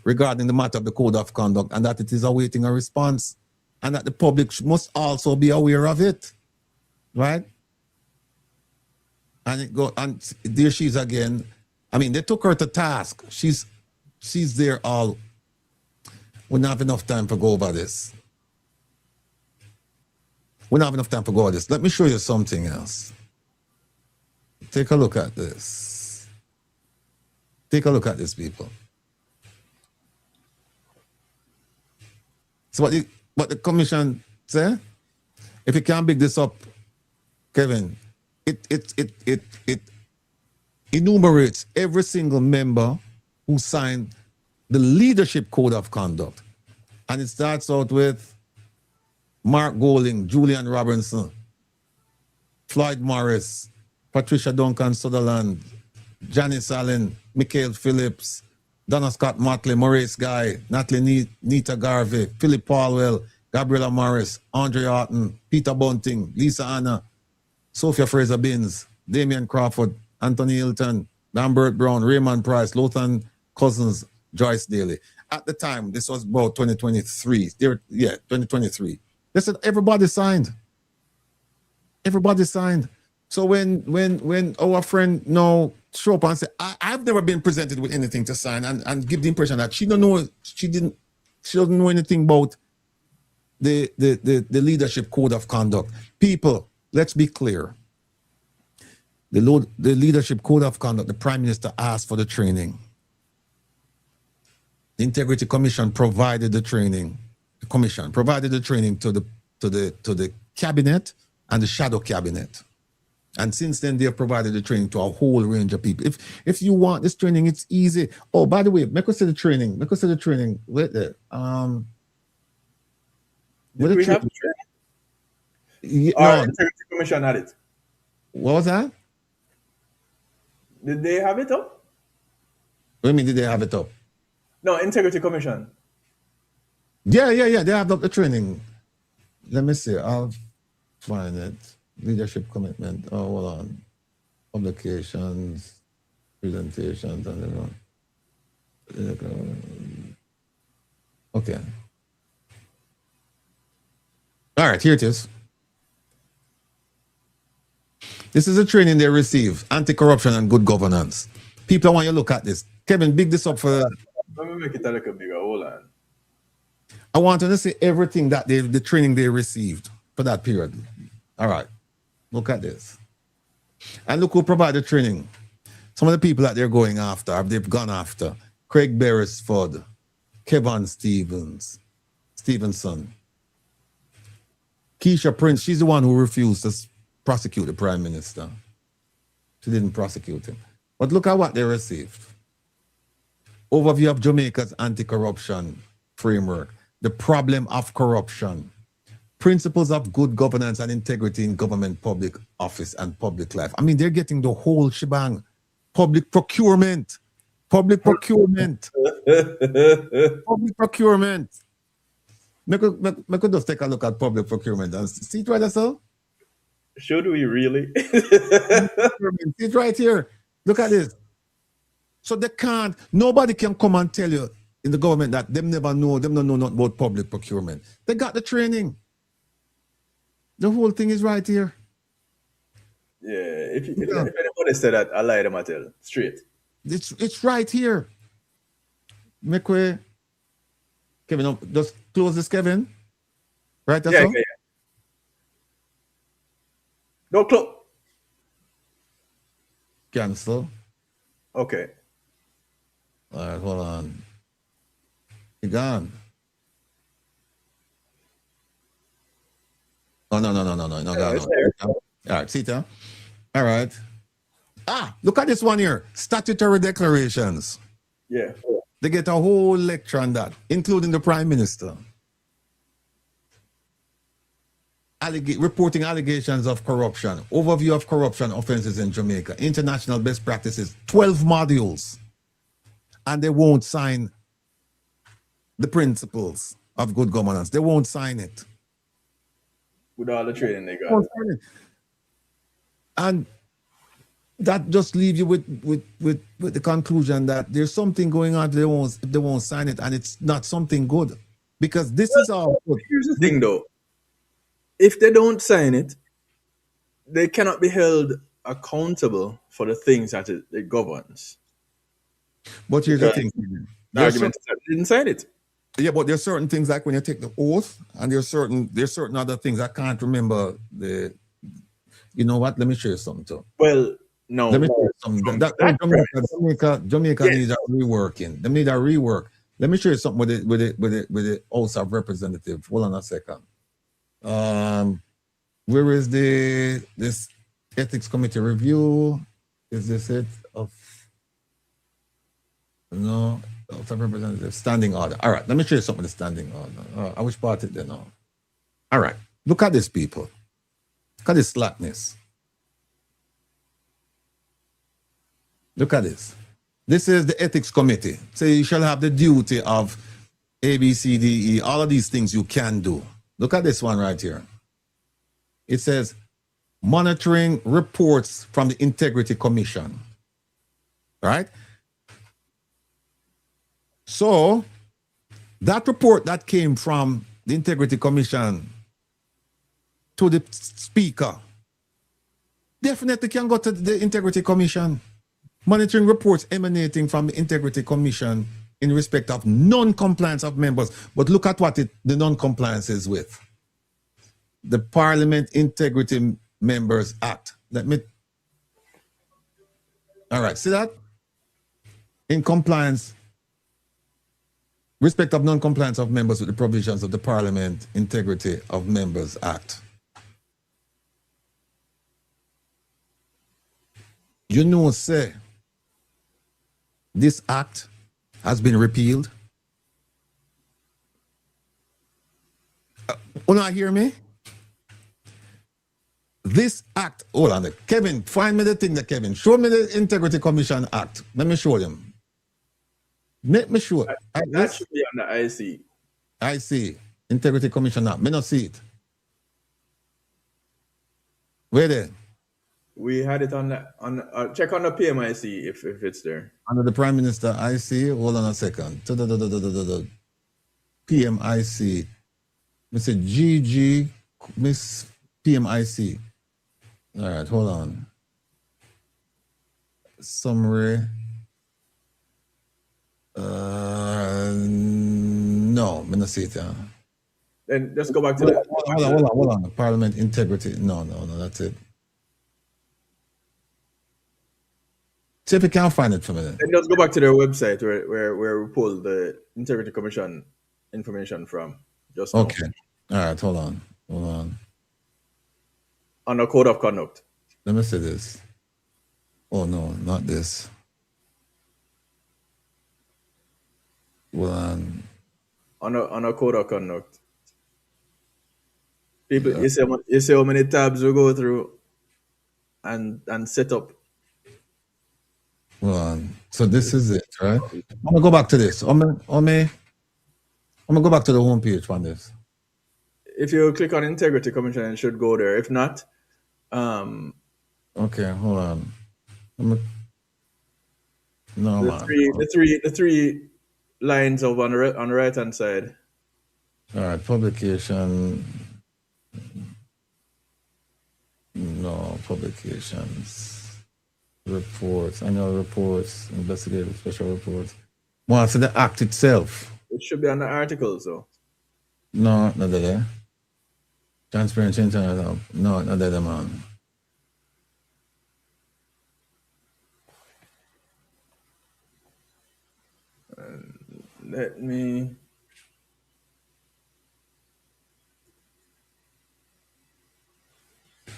Speaker 4: regarding the matter of the Code of Conduct and that it is awaiting a response and that the public must also be aware of it. Right? And there she is again. I mean, they took her to task. She's there all. We don't have enough time to go over this. We don't have enough time to go over this. Let me show you something else. Take a look at this. Take a look at this, people. So what the commission say? If you can't pick this up, Kevin, it enumerates every single member who signed the leadership code of conduct. And it starts out with Mark Golding, Julian Robinson, Floyd Morris, Patricia Duncan Sutherland, Janice Allen, Michael Phillips, Donna Scott Motley, Maurice Guy, Natalie Nita Garvey, Philip Paulwell, Gabriela Morris, Andre Orton, Peter Bunting, Lisa Anna, Sophia Fraser Binns, Damian Crawford, Anthony Hilton, Lambert Brown, Raymond Price, Lothan Cousins, Joyce Daly. At the time, this was about 2023. 2023. They said everybody signed. Everybody signed. So when our friend now show up and say, I've never been presented with anything to sign and give the impression that she doesn't know anything about the leadership code of conduct. People, let's be clear. The leadership code of conduct, the Prime Minister asked for the training. The Integrity Commission provided the training. The Commission provided the training to the cabinet and the shadow cabinet. And since then, they have provided the training to a whole range of people. If you want this training, it's easy. Oh, by the way, make us say the training. Make us say the training. Wait there.
Speaker 3: Did we have the training?
Speaker 4: Yeah,
Speaker 3: Or
Speaker 4: no.
Speaker 3: Integrity Commission had it?
Speaker 4: What was that?
Speaker 3: Did they have it up?
Speaker 4: What do you mean, did they have it up?
Speaker 3: No, Integrity Commission.
Speaker 4: Yeah. They have the training. Let me see. I'll find it. Leadership commitment. Oh, hold on. Publications, presentations, and okay. All right, here it is. This is a training they receive, anti-corruption and good governance. People, I want you to look at this. Kevin, big this up for...
Speaker 3: Let me make it a little bigger. Hold on.
Speaker 4: I want you to see everything that the training they received for that period. All right. Look at this. And look who provided training. Some of the people that they're going after, they've gone after. Craig Beresford, Kevin Stevenson. Keisha Prince, she's the one who refused to prosecute the Prime Minister. She didn't prosecute him. But look at what they received. Overview of Jamaica's anti-corruption framework. The problem of corruption. Principles of good governance and integrity in government, public office, and public life. I mean, they're getting the whole shebang. Public procurement. Public procurement. Public procurement. Make us just take a look at public procurement and see it right there, sir?
Speaker 3: Should we really?
Speaker 4: See it right here. Look at this. So they can't, nobody can come and tell you in the government that them don't know nothing about public procurement. They got the training. The whole thing is right here.
Speaker 3: Yeah, if anybody said that, I lie them I tell straight.
Speaker 4: It's right here. Make way. Kevin, just close this, Kevin. Right, that's all?
Speaker 3: Yeah. No, close.
Speaker 4: Cancel.
Speaker 3: Okay.
Speaker 4: All right, hold on. You gone. Oh, no, gone. All right, see it, all right. Look at this one here. Statutory declarations.
Speaker 3: Yeah.
Speaker 4: They get a whole lecture on that, including the Prime Minister. Reporting allegations of corruption. Overview of corruption offenses in Jamaica. International best practices. 12 modules. And they won't sign the principles of good governance. They won't sign it.
Speaker 3: With all the training they got.
Speaker 4: And that just leaves you with the conclusion that there's something going on. They won't sign it, and it's not something good. Because this is all good.
Speaker 3: Here's the thing though. If they don't sign it, they cannot be held accountable for the things that it governs.
Speaker 4: But here's the thing.
Speaker 3: The argument is that they didn't sign it.
Speaker 4: Yeah, but there's certain things like when you take the oath, and there's certain other things. I can't remember the. You know what? Let me show you something too.
Speaker 3: Well, no.
Speaker 4: Let me show you something. Jamaica needs a reworking. They need a rework. Let me show you something with the House of Representatives. Hold on a second. Where is this ethics committee review? Is this it? No. House of Representatives standing order. All right, let me show you something with the standing order. I wish part it there now. All right. Look at this, people. Look at this slackness. Look at this. This is the ethics committee. So you shall have the duty of A, B, C, D, E, all of these things you can do. Look at this one right here. It says, monitoring reports from the Integrity Commission. Right? So, that report that came from the Integrity Commission to the Speaker definitely can go to the Integrity Commission. Monitoring reports emanating from the Integrity Commission in respect of non-compliance of members. But look at what the non-compliance is with. The Parliament Integrity Members Act. All right, see that? In compliance, respect of non-compliance of members with the provisions of the Parliament Integrity of Members Act. You know, say, this act has been repealed. You not hear me? This act, hold on, Kevin, find me the thing that Kevin. Show me the Integrity Commission Act. Let me show them. Make me show.
Speaker 3: That should be on the IC.
Speaker 4: I see. Integrity Commission Act. Me not see it. Where there?
Speaker 3: We had it on the check on the PMIC if it's there.
Speaker 4: Under the Prime Minister, I see. Hold on a second. PMIC. Mr. GG, Miss PMIC. All right, hold on. Summary. No, I'm not see it.
Speaker 3: Then just go back to that.
Speaker 4: Hold on. Parliament integrity. No, that's it. See if you can find it for me.
Speaker 3: Then just go back to their website where we pulled the Integrity Commission information from. Just now.
Speaker 4: Okay. All right, hold on.
Speaker 3: On the code of conduct.
Speaker 4: Let me see this. Oh no, not this. Well,
Speaker 3: on a code of conduct. People, you see how many tabs we go through and set up.
Speaker 4: Well, so this is it, right? I'm gonna go back to this. I'm gonna go back to the homepage on this.
Speaker 3: If you click on Integrity Commission, it should go there. If not,
Speaker 4: okay, hold on.
Speaker 3: The three lines over on the right hand side.
Speaker 4: All right, publication. No, publications. Reports, annual reports, investigative special reports. Well, so the act itself.
Speaker 3: It should be on the articles, though.
Speaker 4: No, not there. Transparency International. No, not there, man.
Speaker 3: Let me.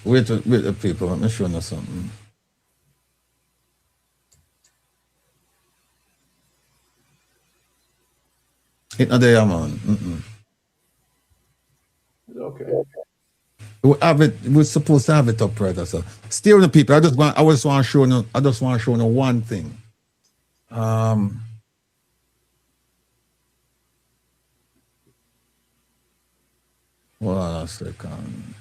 Speaker 4: Wait, people. Let me show you something. It's not there, man.
Speaker 3: Okay.
Speaker 4: We have it. We're supposed to have it up right. So, steering the people. I just want to show you one thing. Hold on a second.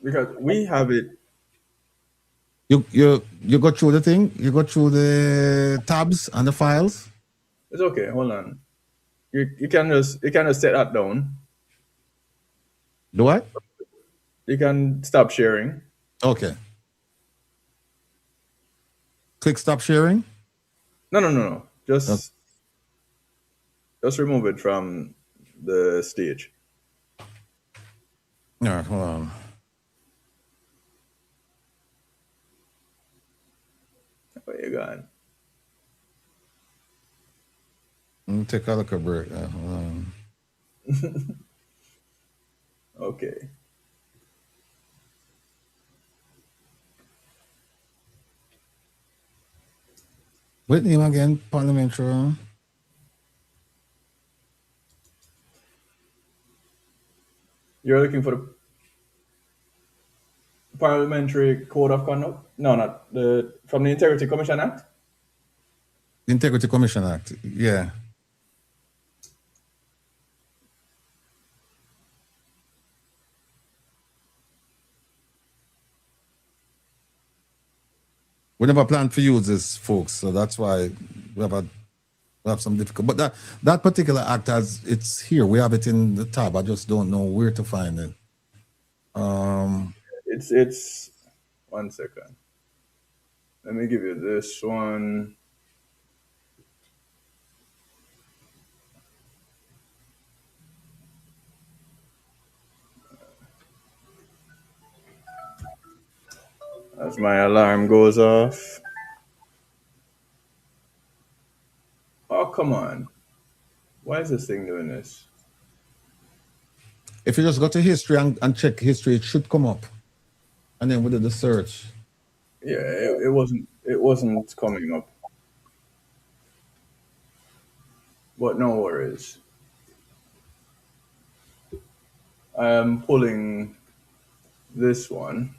Speaker 3: Because we have it.
Speaker 4: You go through the thing. You go through the tabs and the files.
Speaker 3: It's okay. Hold on. You can just set that down.
Speaker 4: Do what?
Speaker 3: You can stop sharing.
Speaker 4: Okay. Click stop sharing.
Speaker 3: No. Just remove it from the stage.
Speaker 4: All right, hold on.
Speaker 3: Where you going?
Speaker 4: Let me take a look at break. Hold on.
Speaker 3: Okay.
Speaker 4: What name again? Parliamentary.
Speaker 3: You're looking for the Parliamentary Code of Conduct? No, not from the Integrity Commission Act?
Speaker 4: Integrity Commission Act, yeah. We never planned to use this, folks, so that's why we have some difficulty. But that particular act it's here. We have it in the tab. I just don't know where to find it.
Speaker 3: It's 1 second. Let me give you this one. As my alarm goes off. Oh, come on. Why is this thing doing this?
Speaker 4: If you just go to history and check history, it should come up. And then we did the search.
Speaker 3: Yeah, it wasn't coming up. But no worries. I am pulling this one.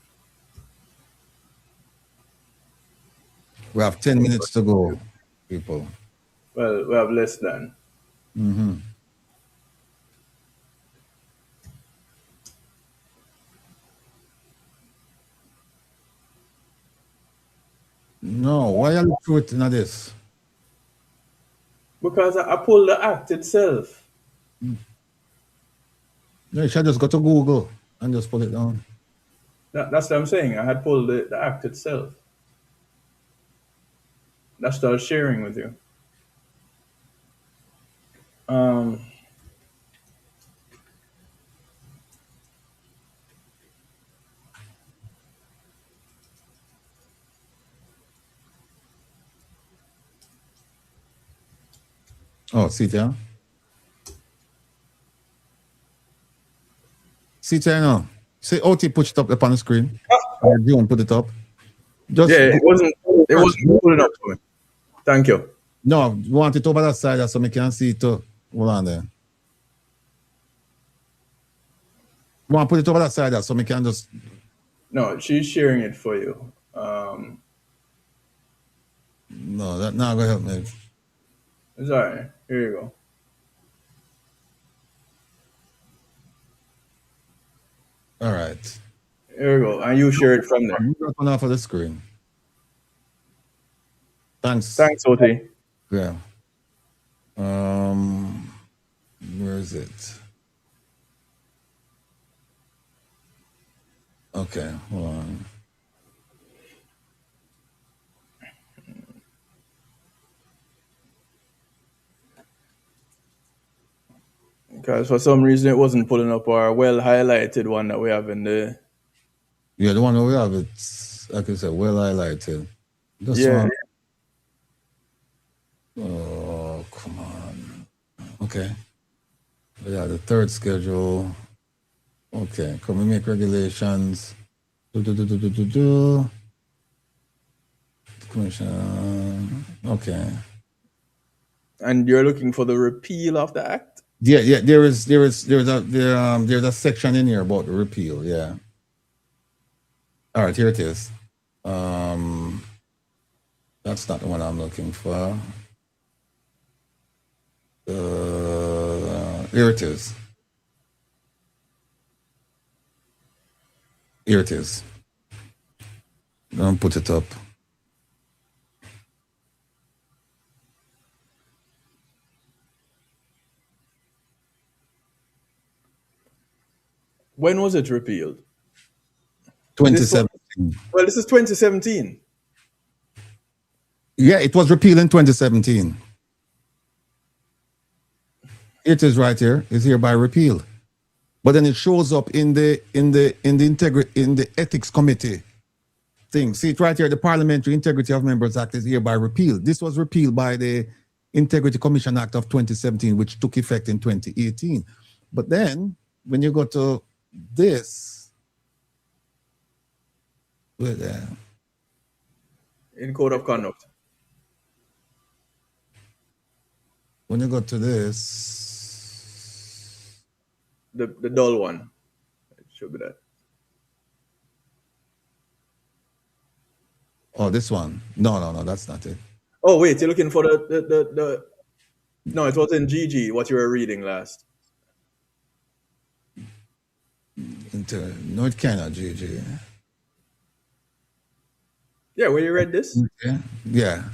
Speaker 4: We have 10 minutes to go, people.
Speaker 3: Well, we have less than.
Speaker 4: Mm-hmm. No, why are you through it in this?
Speaker 3: Because I pulled the act itself.
Speaker 4: No, you should just go to Google and just pull it down.
Speaker 3: That's what I'm saying. I had pulled the act itself. That's what I was sharing with you.
Speaker 4: Oh, see it here? See it here now? Say OT push it up on the screen. Or do you want to put it up? Just
Speaker 3: it wasn't pulling up for me. Thank you.
Speaker 4: No, you want it over that side so I can see it too. Hold on there. You want to put it over that side so I can just...
Speaker 3: No, she's sharing it for you.
Speaker 4: No, that's not going to help me.
Speaker 3: It's all right. Here you go.
Speaker 4: All right.
Speaker 3: Here we go. And you share it from there.
Speaker 4: You got one off of the screen. Thanks.
Speaker 3: Thanks, OT.
Speaker 4: Yeah. Where is it? Okay, hold on.
Speaker 3: Because for some reason it wasn't pulling up our well highlighted one that we have in the...
Speaker 4: Yeah, the one that we have, it's, like I said, well highlighted. This
Speaker 3: yeah.
Speaker 4: one. Oh, come on. Okay. Yeah, the third schedule. Okay, can we make regulations? Commission. Okay.
Speaker 3: And you're looking for the repeal of the act?
Speaker 4: Yeah. There's a section in here about the repeal. Yeah. All right, here it is. That's not the one I'm looking for. Here it is. Here it is. Don't put it up.
Speaker 3: When was it repealed?
Speaker 4: 2017.
Speaker 3: Well, this is 2017.
Speaker 4: Yeah, it was repealed in 2017. It is right here. It's hereby repealed. But then it shows up in the ethics committee thing. See it right here. The Parliamentary Integrity of Members Act is hereby repealed. This was repealed by the Integrity Commission Act of 2017, which took effect in 2018. But then when you go to this, where there?
Speaker 3: In Code of Conduct.
Speaker 4: When you go to this,
Speaker 3: the dull one. Should be that.
Speaker 4: Oh, this one. No, that's not it.
Speaker 3: Oh, wait, you're looking for the no, it was in GG, what you were reading last.
Speaker 4: No, it cannot, GG.
Speaker 3: Yeah, where you read this?
Speaker 4: Yeah.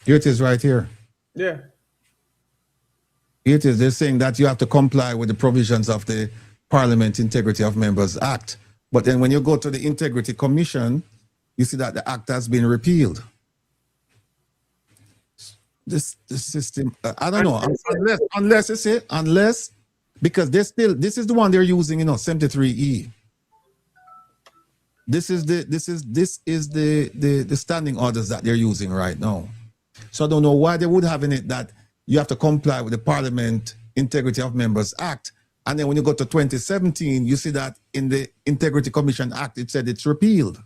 Speaker 4: Here it is right here.
Speaker 3: Yeah.
Speaker 4: Here it is. They're saying that you have to comply with the provisions of the Parliament Integrity of Members Act. But then when you go to the Integrity Commission, you see that the act has been repealed. This system, I don't know, unless, because this is the one they're using, 73E. This is the standing orders that they're using right now. So I don't know why they would have in it that you have to comply with the Parliament Integrity of Members Act. And then when you go to 2017, you see that in the Integrity Commission Act, it said it's repealed.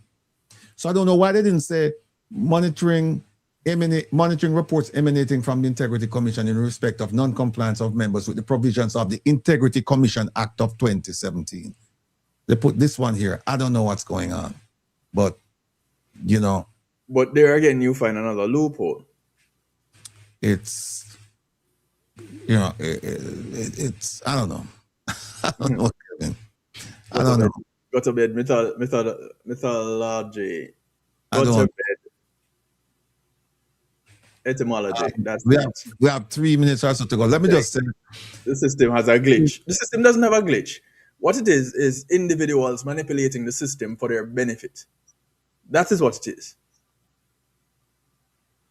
Speaker 4: So I don't know why they didn't say monitoring reports emanating from the Integrity Commission in respect of non-compliance of members with the provisions of the Integrity Commission Act of 2017. They put this one here. I don't know what's going on, but
Speaker 3: But there again, you find another loophole.
Speaker 4: It's it's I don't know. I don't know, Kevin. I don't know.
Speaker 3: Go to bed, mythology. Go to bed. Etymology.
Speaker 4: We have 3 minutes or so to go. Let me just say,
Speaker 3: the system has a glitch. The system doesn't have a glitch. What it is individuals manipulating the system for their benefit. That is what it is.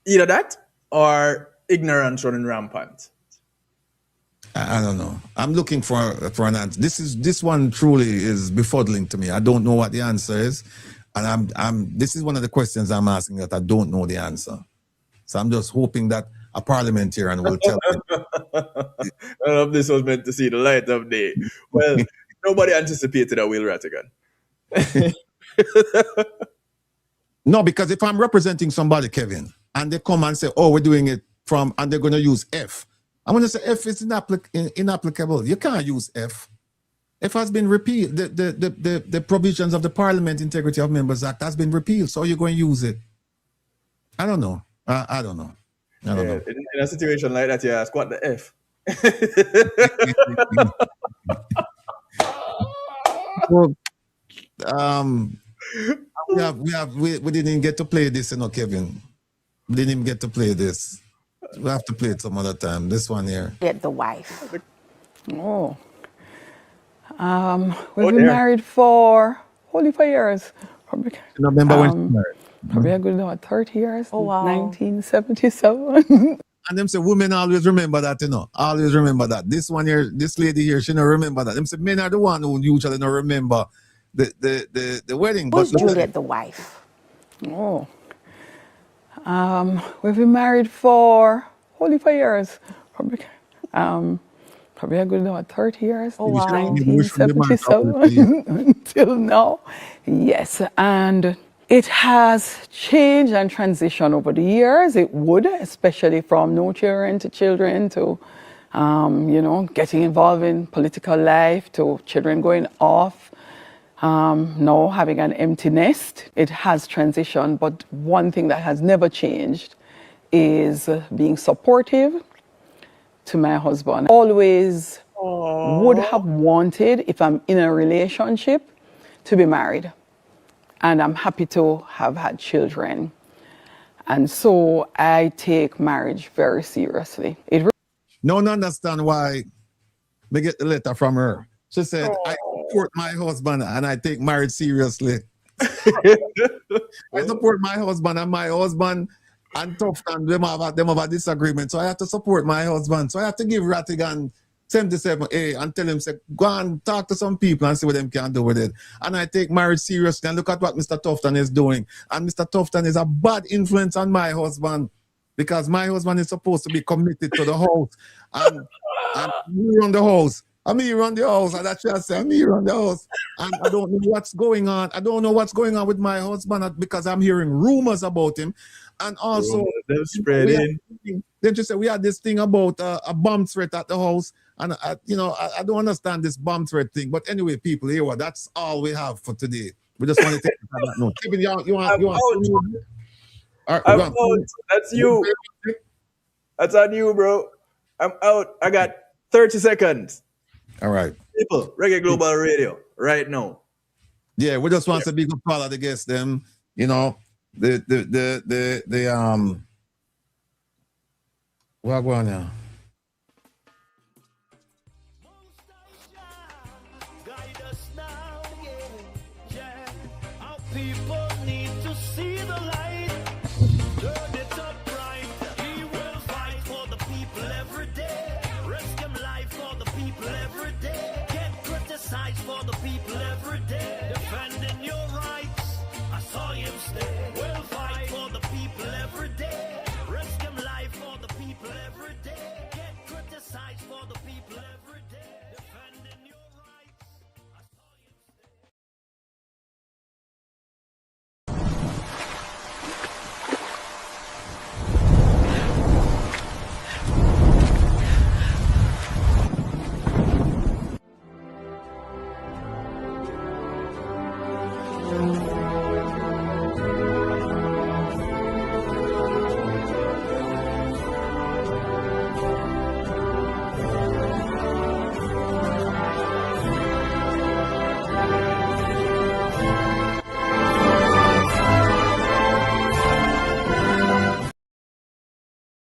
Speaker 3: Either that or ignorance running rampant.
Speaker 4: I don't know. I'm looking for an answer. This one truly is befuddling to me. I don't know what the answer is, and this is one of the questions I'm asking that I don't know the answer. So I'm just hoping that a parliamentarian will tell me.
Speaker 3: None of this was meant to see the light of day. Well, nobody anticipated a Will Rattigan.
Speaker 4: No, because if I'm representing somebody, Kevin, and they come and say, "Oh, we're doing it from," and they're going to use F. I'm going to say F is inapplicable. You can't use F. F has been repealed. The provisions of the Parliament Integrity of Members Act has been repealed. So you're going to use it. I don't know. I don't know. I don't know.
Speaker 3: In a situation like that, you ask, what the F?
Speaker 4: Well, we didn't get to play this, Kevin. We didn't even get to play this. We have to play it some other time. This one here.
Speaker 8: Get the wife.
Speaker 16: Oh. We've been married for only 5 years. Probably.
Speaker 4: Remember when she married?
Speaker 16: Probably a good 30 years.
Speaker 8: Oh, wow.
Speaker 16: 1977.
Speaker 4: And them say women always remember that, Always remember that. This one here, this lady here, she don't remember that. Them say men are the one who usually don't remember the wedding.
Speaker 8: Who's Juliet the wife?
Speaker 16: Oh. We've been married for only 5 years. Probably a good 30 years.
Speaker 8: Oh, wow.
Speaker 16: 1977 until now. Yes, and it has changed and transitioned over the years. It would, especially from no children to children to, getting involved in political life to children going off. Now having an empty nest. It has transitioned, but one thing that has never changed is being supportive to my husband. Always would have wanted, if I'm in a relationship, to be married. And I'm happy to have had children. And so I take marriage very seriously.
Speaker 4: No one understand why we get the letter from her. She said, I support my husband and I take marriage seriously. I support my husband and Tufton, them have a disagreement. So I have to support my husband. So I have to give Ratigan 77A and tell him, say, go and talk to some people and see what them can do with it. And I take marriage seriously and look at what Mr. Tufton is doing. And Mr. Tufton is a bad influence on my husband because my husband is supposed to be committed to the house. And me run the house. And me run the house. And that's what I say, me run the house. And I don't know what's going on. I don't know what's going on with my husband because I'm hearing rumors about him. And also,
Speaker 3: they're spreading.
Speaker 4: Then she said we had this thing about a bomb threat at the house. And I don't understand this bomb threat thing. But anyway, people, here what that's all we have for today. We just want to take that note. Kevin, you want all right,
Speaker 3: I'm out. That's you. That's on you, bro. I'm out. I got 30 seconds.
Speaker 4: All right.
Speaker 3: People, Reggae Global Radio, right now.
Speaker 4: Yeah, we just want to big up all of the guests, them, what going on?